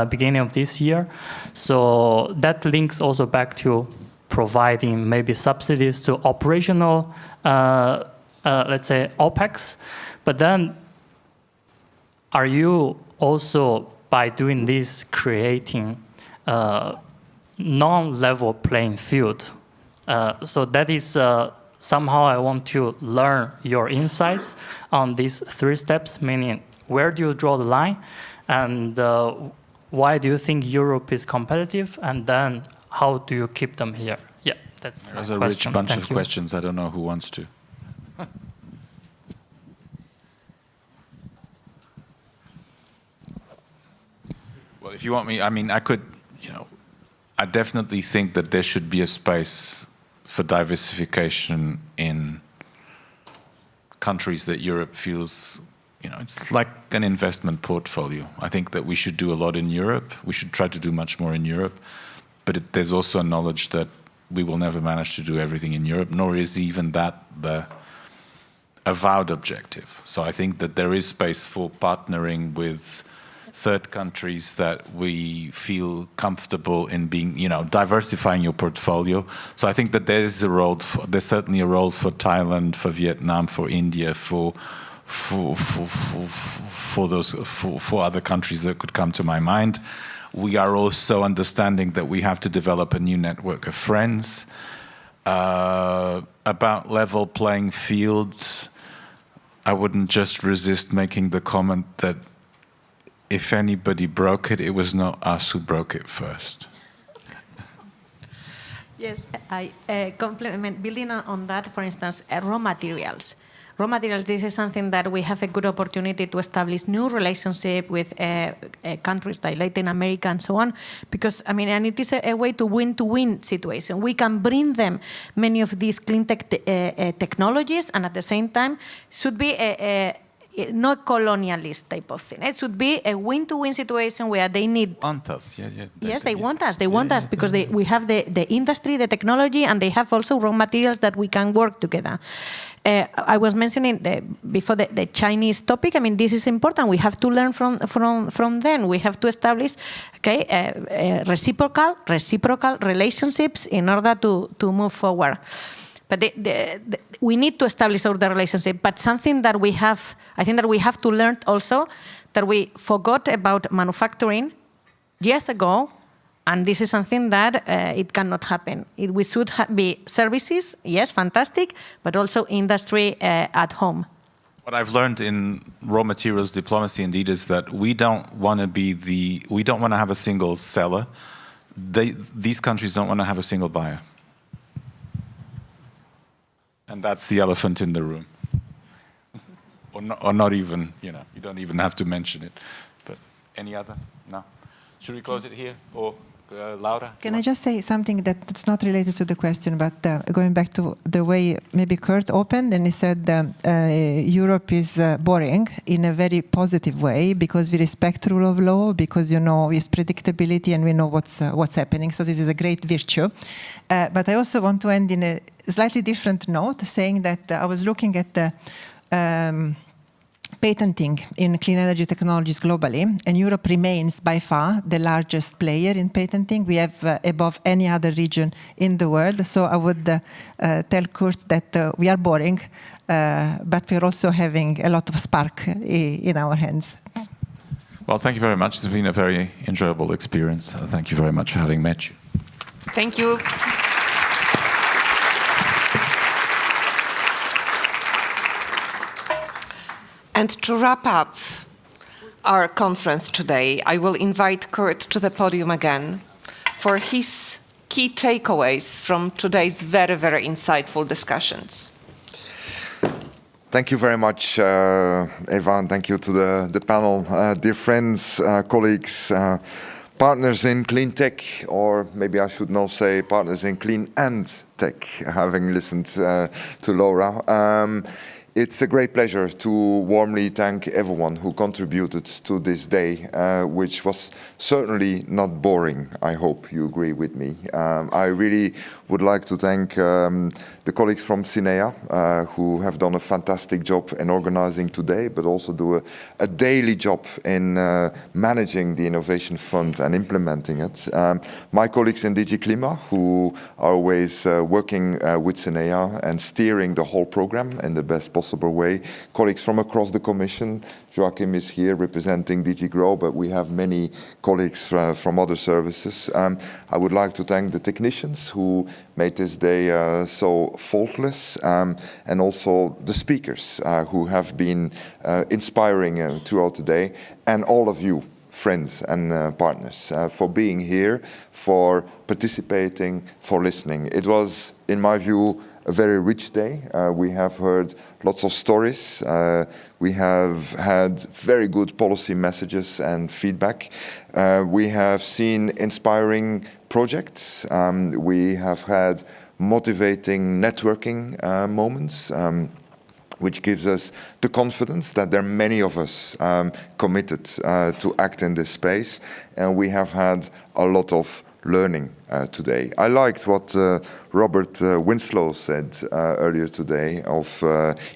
beginning of this year. So that links also back to providing maybe subsidies to operational, let's say, OPEX. But then, are you also, by doing this, creating non-level playing field? So that is somehow I want to learn your insights on these three steps, meaning where do you draw the line, and why do you think Europe is competitive, and then how do you keep them here? Yeah, that's There's my a question. rich bunch Thank of you. questions. I don't know who wants to. Well, if you want me, I mean, I could, I definitely think that there should be a space for diversification in countries that Europe feels, it's like an investment portfolio. I think that we should do a lot in Europe. We should try to do much more in Europe. But there's also a knowledge that we will never manage to do everything in Europe, nor is even that the avowed objective. So I think that there is space for partnering with third countries that we feel comfortable in being, diversifying your portfolio. So I think that there's certainly a role for Thailand, for Vietnam, for India, for other countries that could come to my mind. We are also understanding that we have to develop a new network of friends. About level playing fields, I wouldn't just resist making the comment that if anybody broke it, it was not us who broke it first. Yes, I complement, building on that, for instance, raw materials. Raw materials, this is something that we have a good opportunity to establish new relationship with countries like Latin America and so on, because, and it is a way to win-to-win situation. We can bring them many of these clean tech technologies, and at the same time, should be not colonialist type of thing. It should be a win-to-win situation where they need... Want us, Yes, they want us. They want us because we have the industry, the technology, and they have also raw materials that we can work together. I was mentioning before the Chinese topic. This is important. We have to learn from them. We have to establish, reciprocal relationships in order to move forward. But we need to establish all the relationship. But something that I think that we have to learn also, that we forgot about manufacturing years ago. And this is something that it cannot happen. We should be services, yes, fantastic, but also industry at home. What I've learned in raw materials diplomacy, indeed, is that we don't want to have a single seller. These countries don't want to have a single buyer. And that's the elephant in the room. or not even, you don't even have to mention it. But any other? No? Should we close it here? Or Laura? Can I just say something that's not related to the question, but going back to the way maybe Kurt opened, and he said Europe is boring in a very positive way because we respect rule of law, because it's predictability and we know what's happening. So this is a great virtue. But I also want to end in a slightly different note, saying that I was looking at the patenting in clean energy technologies globally, and Europe remains by far the largest player in patenting. We have above any other region in the world. So I would tell Kurt that we are boring, but we're also having a lot of spark in our hands. Well, thank you very much. It's been a very enjoyable experience. Thank you very much for having met you. Thank you. And to wrap up our conference today, I will invite Kurt to the podium again for his key takeaways from today's very, very insightful discussions. Thank you very much, Eva, and thank you to the panel. Dear friends, colleagues, partners in clean tech, or maybe I should now say partners in clean and tech, having listened to Laura. It's a great pleasure to warmly thank everyone who contributed to this day, which was certainly not boring. I hope you agree with me. I really would like to thank the colleagues from CINEA, who have done a fantastic job in organizing today, but also do a daily job in managing the Innovation Fund and implementing it. My colleagues in DG CLIMA, who are always working with CINEA and steering the whole program in the best possible way. Colleagues from across the Commission. Joachim is here representing DG GROW, but we have many colleagues from other services. I would like to thank the technicians who made this day so faultless, and also the speakers who have been inspiring throughout the day, and all of you, friends and partners, for being here, for participating, for listening. It was, in my view, a very rich day. We have heard lots of stories. We have had very good policy messages and feedback. We have seen inspiring projects. We have had motivating networking moments, which gives us the confidence that there are many of us committed to act in this space. And we have had a lot of learning today. I liked what Robert Winslow said earlier today of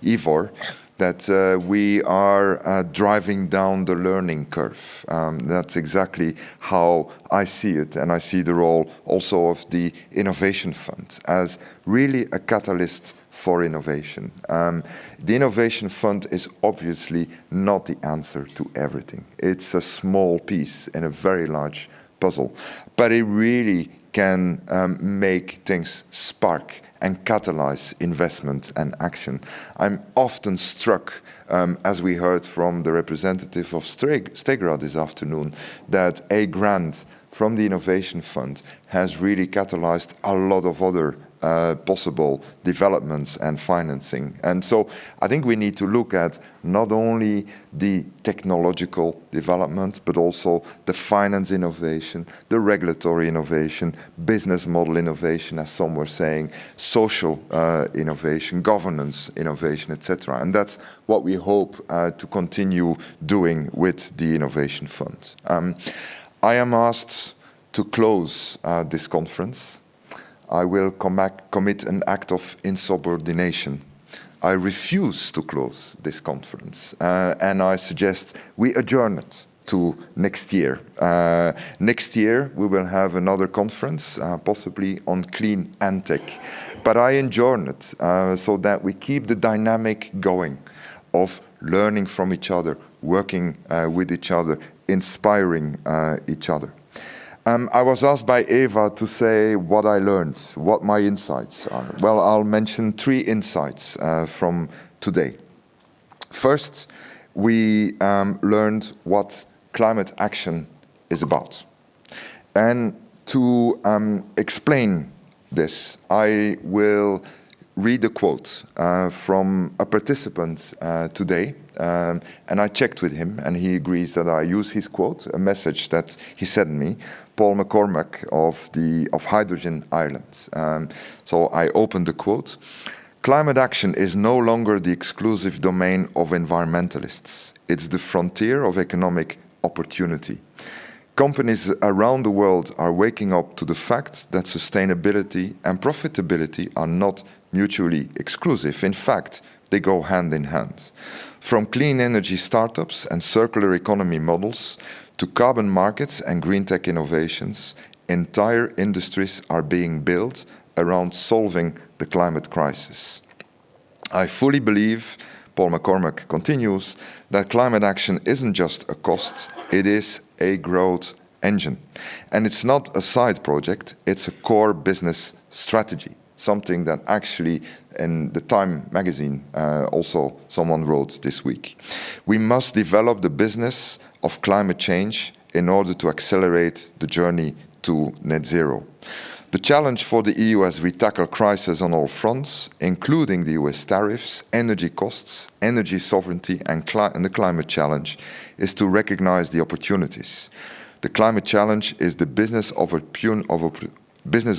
Ivor, that we are driving down the learning curve. That's exactly how I see it, and I see the role also of the Innovation Fund as really a catalyst for innovation. The Innovation Fund is obviously not the answer to everything. It's a small piece in a very large puzzle, but it really can make things spark and catalyze investment and action. I'm often struck, as we heard from the representative of Stegra this afternoon, that a grant from the Innovation Fund has really catalyzed a lot of other possible developments and financing. And so I think we need to look at not only the technological development, but also the finance innovation, the regulatory innovation, business model innovation, as some were saying, social innovation, governance innovation, etc. And that's what we hope to continue doing with the Innovation Fund. I am asked to close this conference. I will commit an act of insubordination. I refuse to close this conference, and I suggest we adjourn it to next year. Next year, we will have another conference, possibly on clean and tech. But I adjourn it so that we keep the dynamic going of learning from each other, working with each other, inspiring each other. I was asked by Eva to say what I learned, what my insights are. Well, I'll mention 3 insights from today. First, we learned what climate action is about. And to explain this, I will read a quote from a participant today, and I checked with him, and he agrees that I use his quote, a message that he sent me, Paul McCormack of Hydrogen Ireland. So I opened the quote. Climate action is no longer the exclusive domain of environmentalists. It's the frontier of economic opportunity. Companies around the world are waking up to the fact that sustainability and profitability are not mutually exclusive. In fact, they go hand in hand. From clean energy startups and circular economy models to carbon markets and green tech innovations, entire industries are being built around solving the climate crisis. I fully believe, Paul McCormack continues, that climate action isn't just a cost, it is a growth engine. And it's not a side project, it's a core business strategy, something that actually in the Time magazine also someone wrote this week. We must develop the business of climate change in order to accelerate the journey to net zero. The challenge for the EU as we tackle crises on all fronts, including the US tariffs, energy costs, energy sovereignty, and the climate challenge, is to recognize the opportunities. The climate challenge is the business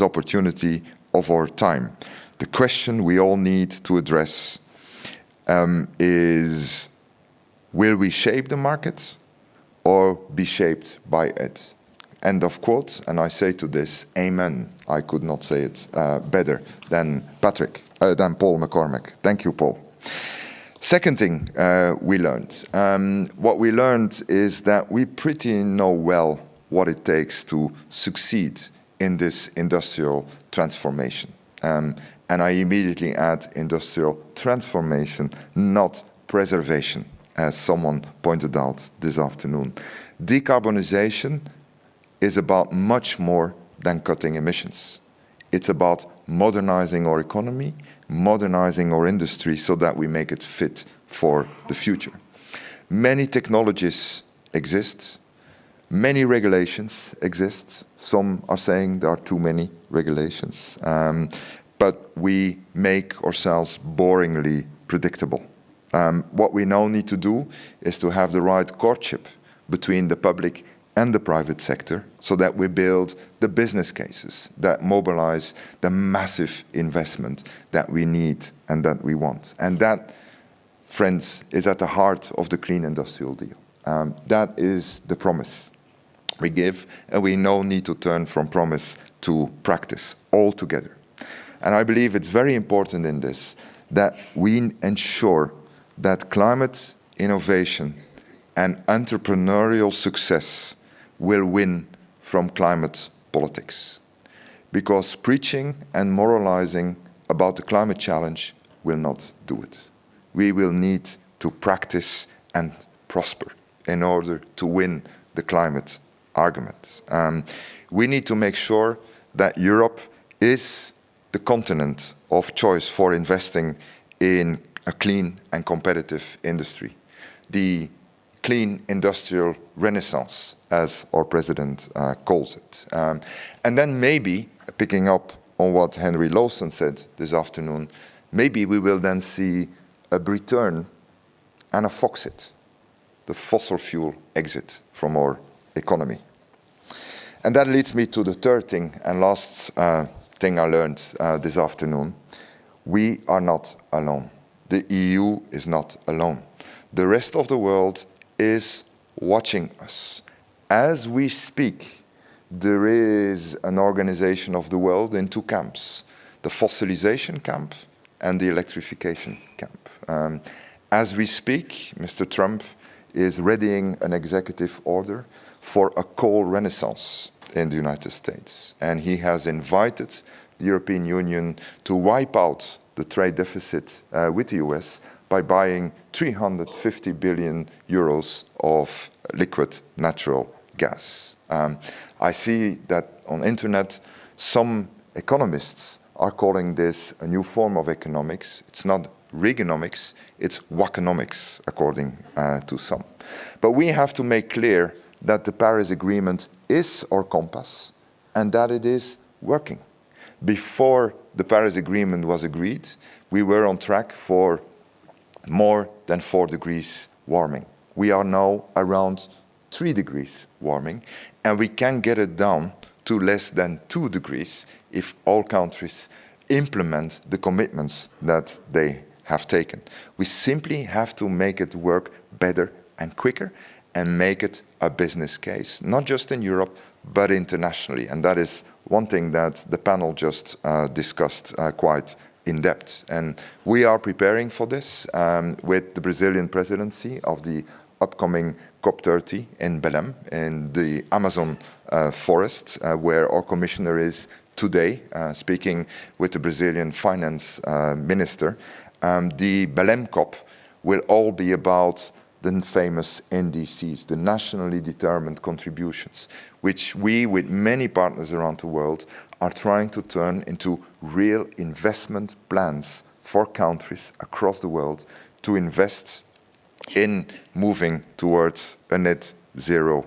opportunity of our time. The question we all need to address is, will we shape the market or be shaped by it? End of quote. And I say to this, amen. I could not say it better than Paul McCormack. Thank you, Paul. Second thing we learned. What we learned is that we pretty know well what it takes to succeed in this industrial transformation. And I immediately add industrial transformation, not preservation, as someone pointed out this afternoon. Decarbonisation is about much more than cutting emissions. It's about modernizing our economy, modernizing our industry so that we make it fit for the future. Many technologies exist, many regulations exist. Some are saying there are too many regulations, but we make ourselves boringly predictable. What we now need to do is to have the right courtship between the public and the private sector so that we build the business cases that mobilize the massive investment that we need and that we want. And that, friends, is at the heart of the Clean Industrial Deal. That is the promise we give, and we now need to turn from promise to practice all together. And I believe it's very important in this that we ensure that climate innovation and entrepreneurial success will win from climate politics. Because preaching and moralizing about the climate challenge will not do it. We will need to practice and prosper in order to win the climate argument. We need to make sure that Europe is the continent of choice for investing in a clean and competitive industry. The clean industrial renaissance, as our president calls it. And then maybe, picking up on what Henry Lawson said this afternoon, maybe we will then see a return and a Foxit, the fossil fuel exit from our economy. And that leads me to the third thing and last thing I learned this afternoon. We are not alone. The EU is not alone. The rest of the world is watching us. As we speak, there is an organization of the world in two camps, the fossilization camp and the electrification camp. As we speak, Mr. Trump is readying an executive order for a coal renaissance in the United States. And he has invited the European Union to wipe out the trade deficit with the US by buying 350 billion euros of liquid natural gas. I see that on internet, some economists are calling this a new form of economics. It's not Reaganomics, it's Wackonomics, according to some. But we have to make clear that the Paris Agreement is our compass and that it is working. before the Paris Agreement was agreed, we were on track for more than 4 degrees warming. We are now around 3 degrees warming, and we can get it down to less than 2 degrees if all countries implement the commitments that they have taken. We simply have to make it work better and quicker and make it a business case, not just in Europe, but internationally. And that is one thing that the panel just discussed quite in depth. And we are preparing for this with the Brazilian presidency of the upcoming COP30 in Belém, in the Amazon forest, where our commissioner is today, speaking with the Brazilian finance minister. The Belém COP will all be about the famous NDCs, the nationally determined contributions, which we, with many partners around the world, are trying to turn into real investment plans for countries across the world to invest in moving towards a net zero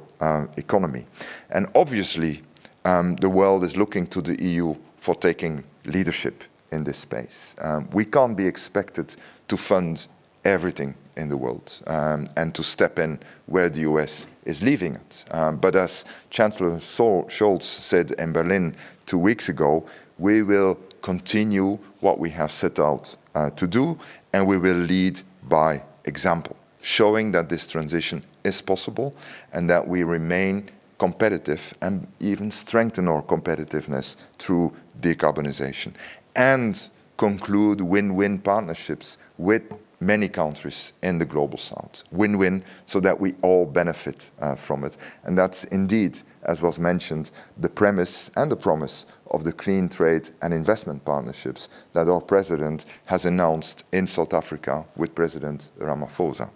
economy. And obviously, the world is looking to the EU for taking leadership in this space. We can't be expected to fund everything in the world and to step in where the US is leaving it. But as Chancellor Scholz said in Berlin 2 weeks ago, we will continue what we have set out to do, and we will lead by example, showing that this transition is possible and that we remain competitive and even strengthen our competitiveness through decarbonisation, and conclude win-win partnerships with many countries in the global south. Win-win, so that we all benefit from it. And that's indeed, as was mentioned, the premise and the promise of the clean trade and investment partnerships that our president has announced in South Africa with President Ramaphosa.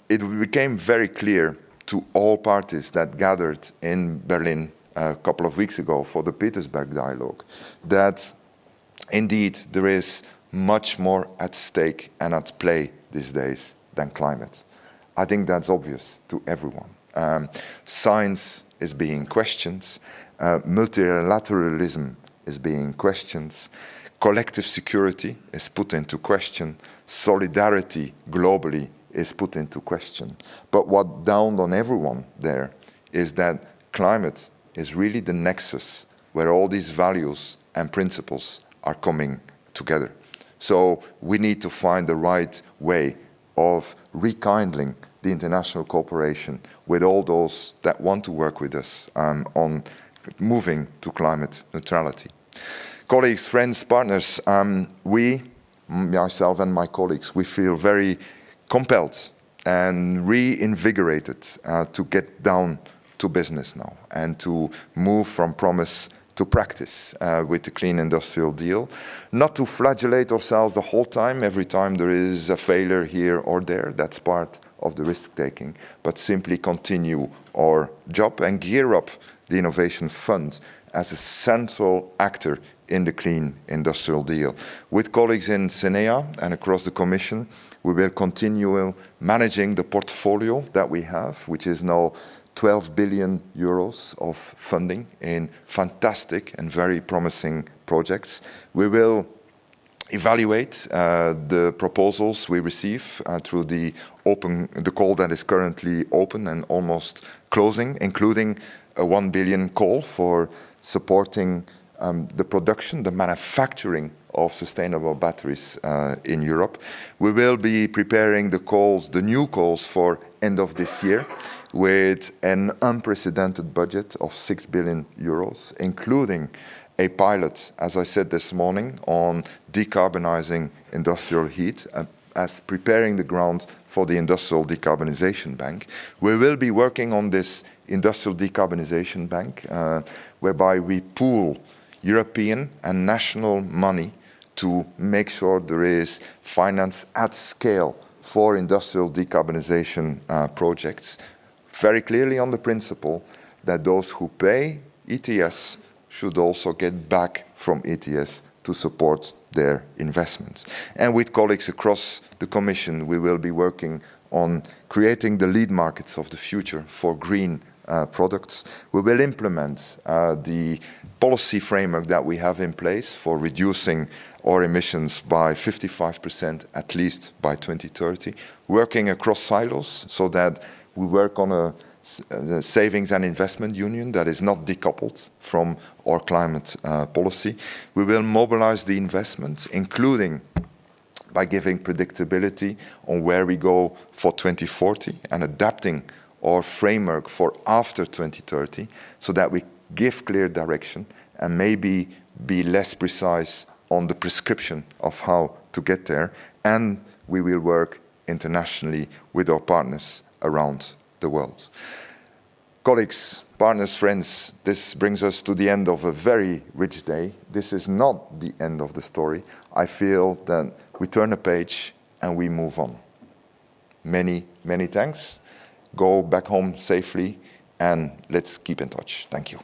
It became very clear to all parties that gathered in Berlin a couple of weeks ago for the Petersberg dialogue that indeed there is much more at stake and at play these days than climate. I think that's obvious to everyone. Science is being questioned, multilateralism is being questioned, collective security is put into question, solidarity globally is put into question. But what dawned on everyone there is that climate is really the nexus where all these values and principles are coming together. So we need to find the right way of rekindling the international cooperation with all those that want to work with us on moving to climate neutrality. Colleagues, friends, partners, we, myself and my colleagues, we feel very compelled and reinvigorated to get down to business now and to move from promise to practice with the Clean Industrial Deal. Not to flagellate ourselves the whole time, every time there is a failure here or there, that's part of the risk-taking, but simply continue our job and gear up the Innovation Fund as a central actor in the Clean Industrial Deal. With colleagues in SENEA and across the Commission, we will continue managing the portfolio that we have, which is now 12 billion euros of funding in fantastic and very promising projects. We will evaluate the proposals we receive through the call that is currently open and almost closing, including a 1 billion call for supporting the production, the manufacturing of sustainable batteries in Europe. We will be preparing the new calls for end of this year with an unprecedented budget of 6 billion euros, including a pilot, as I said this morning, on decarbonizing industrial heat, as preparing the ground for the Industrial Decarbonisation Bank. We will be working on this Industrial Decarbonisation Bank, whereby we pool European and national money to make sure there is finance at scale for industrial decarbonisation projects, very clearly on the principle that those who pay ETS should also get back from ETS to support their investments. And with colleagues across the Commission, we will be working on creating the lead markets of the future for green products. We will implement the policy framework that we have in place for reducing our emissions by 55% at least by 2030, working across silos so that we work on a savings and investment union that is not decoupled from our climate policy. We will mobilize the investment, including by giving predictability on where we go for 2040 and adapting our framework for after 2030 so that we give clear direction and maybe be less precise on the prescription of how to get there. And we will work internationally with our partners around the world. Colleagues, partners, friends, this brings us to the end of a very rich day. This is not the end of the story. I feel that we turn a page and we move on. Many, many thanks. Go back home safely and let's keep in touch. Thank you.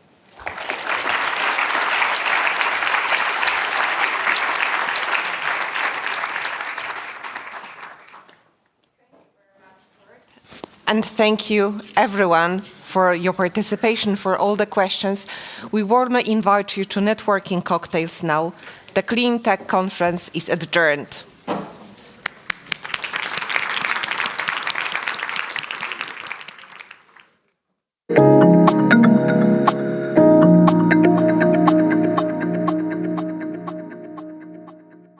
And thank you, everyone, for your participation, for all the questions. We warmly invite you to networking cocktails now. The Cleantech Conference is adjourned.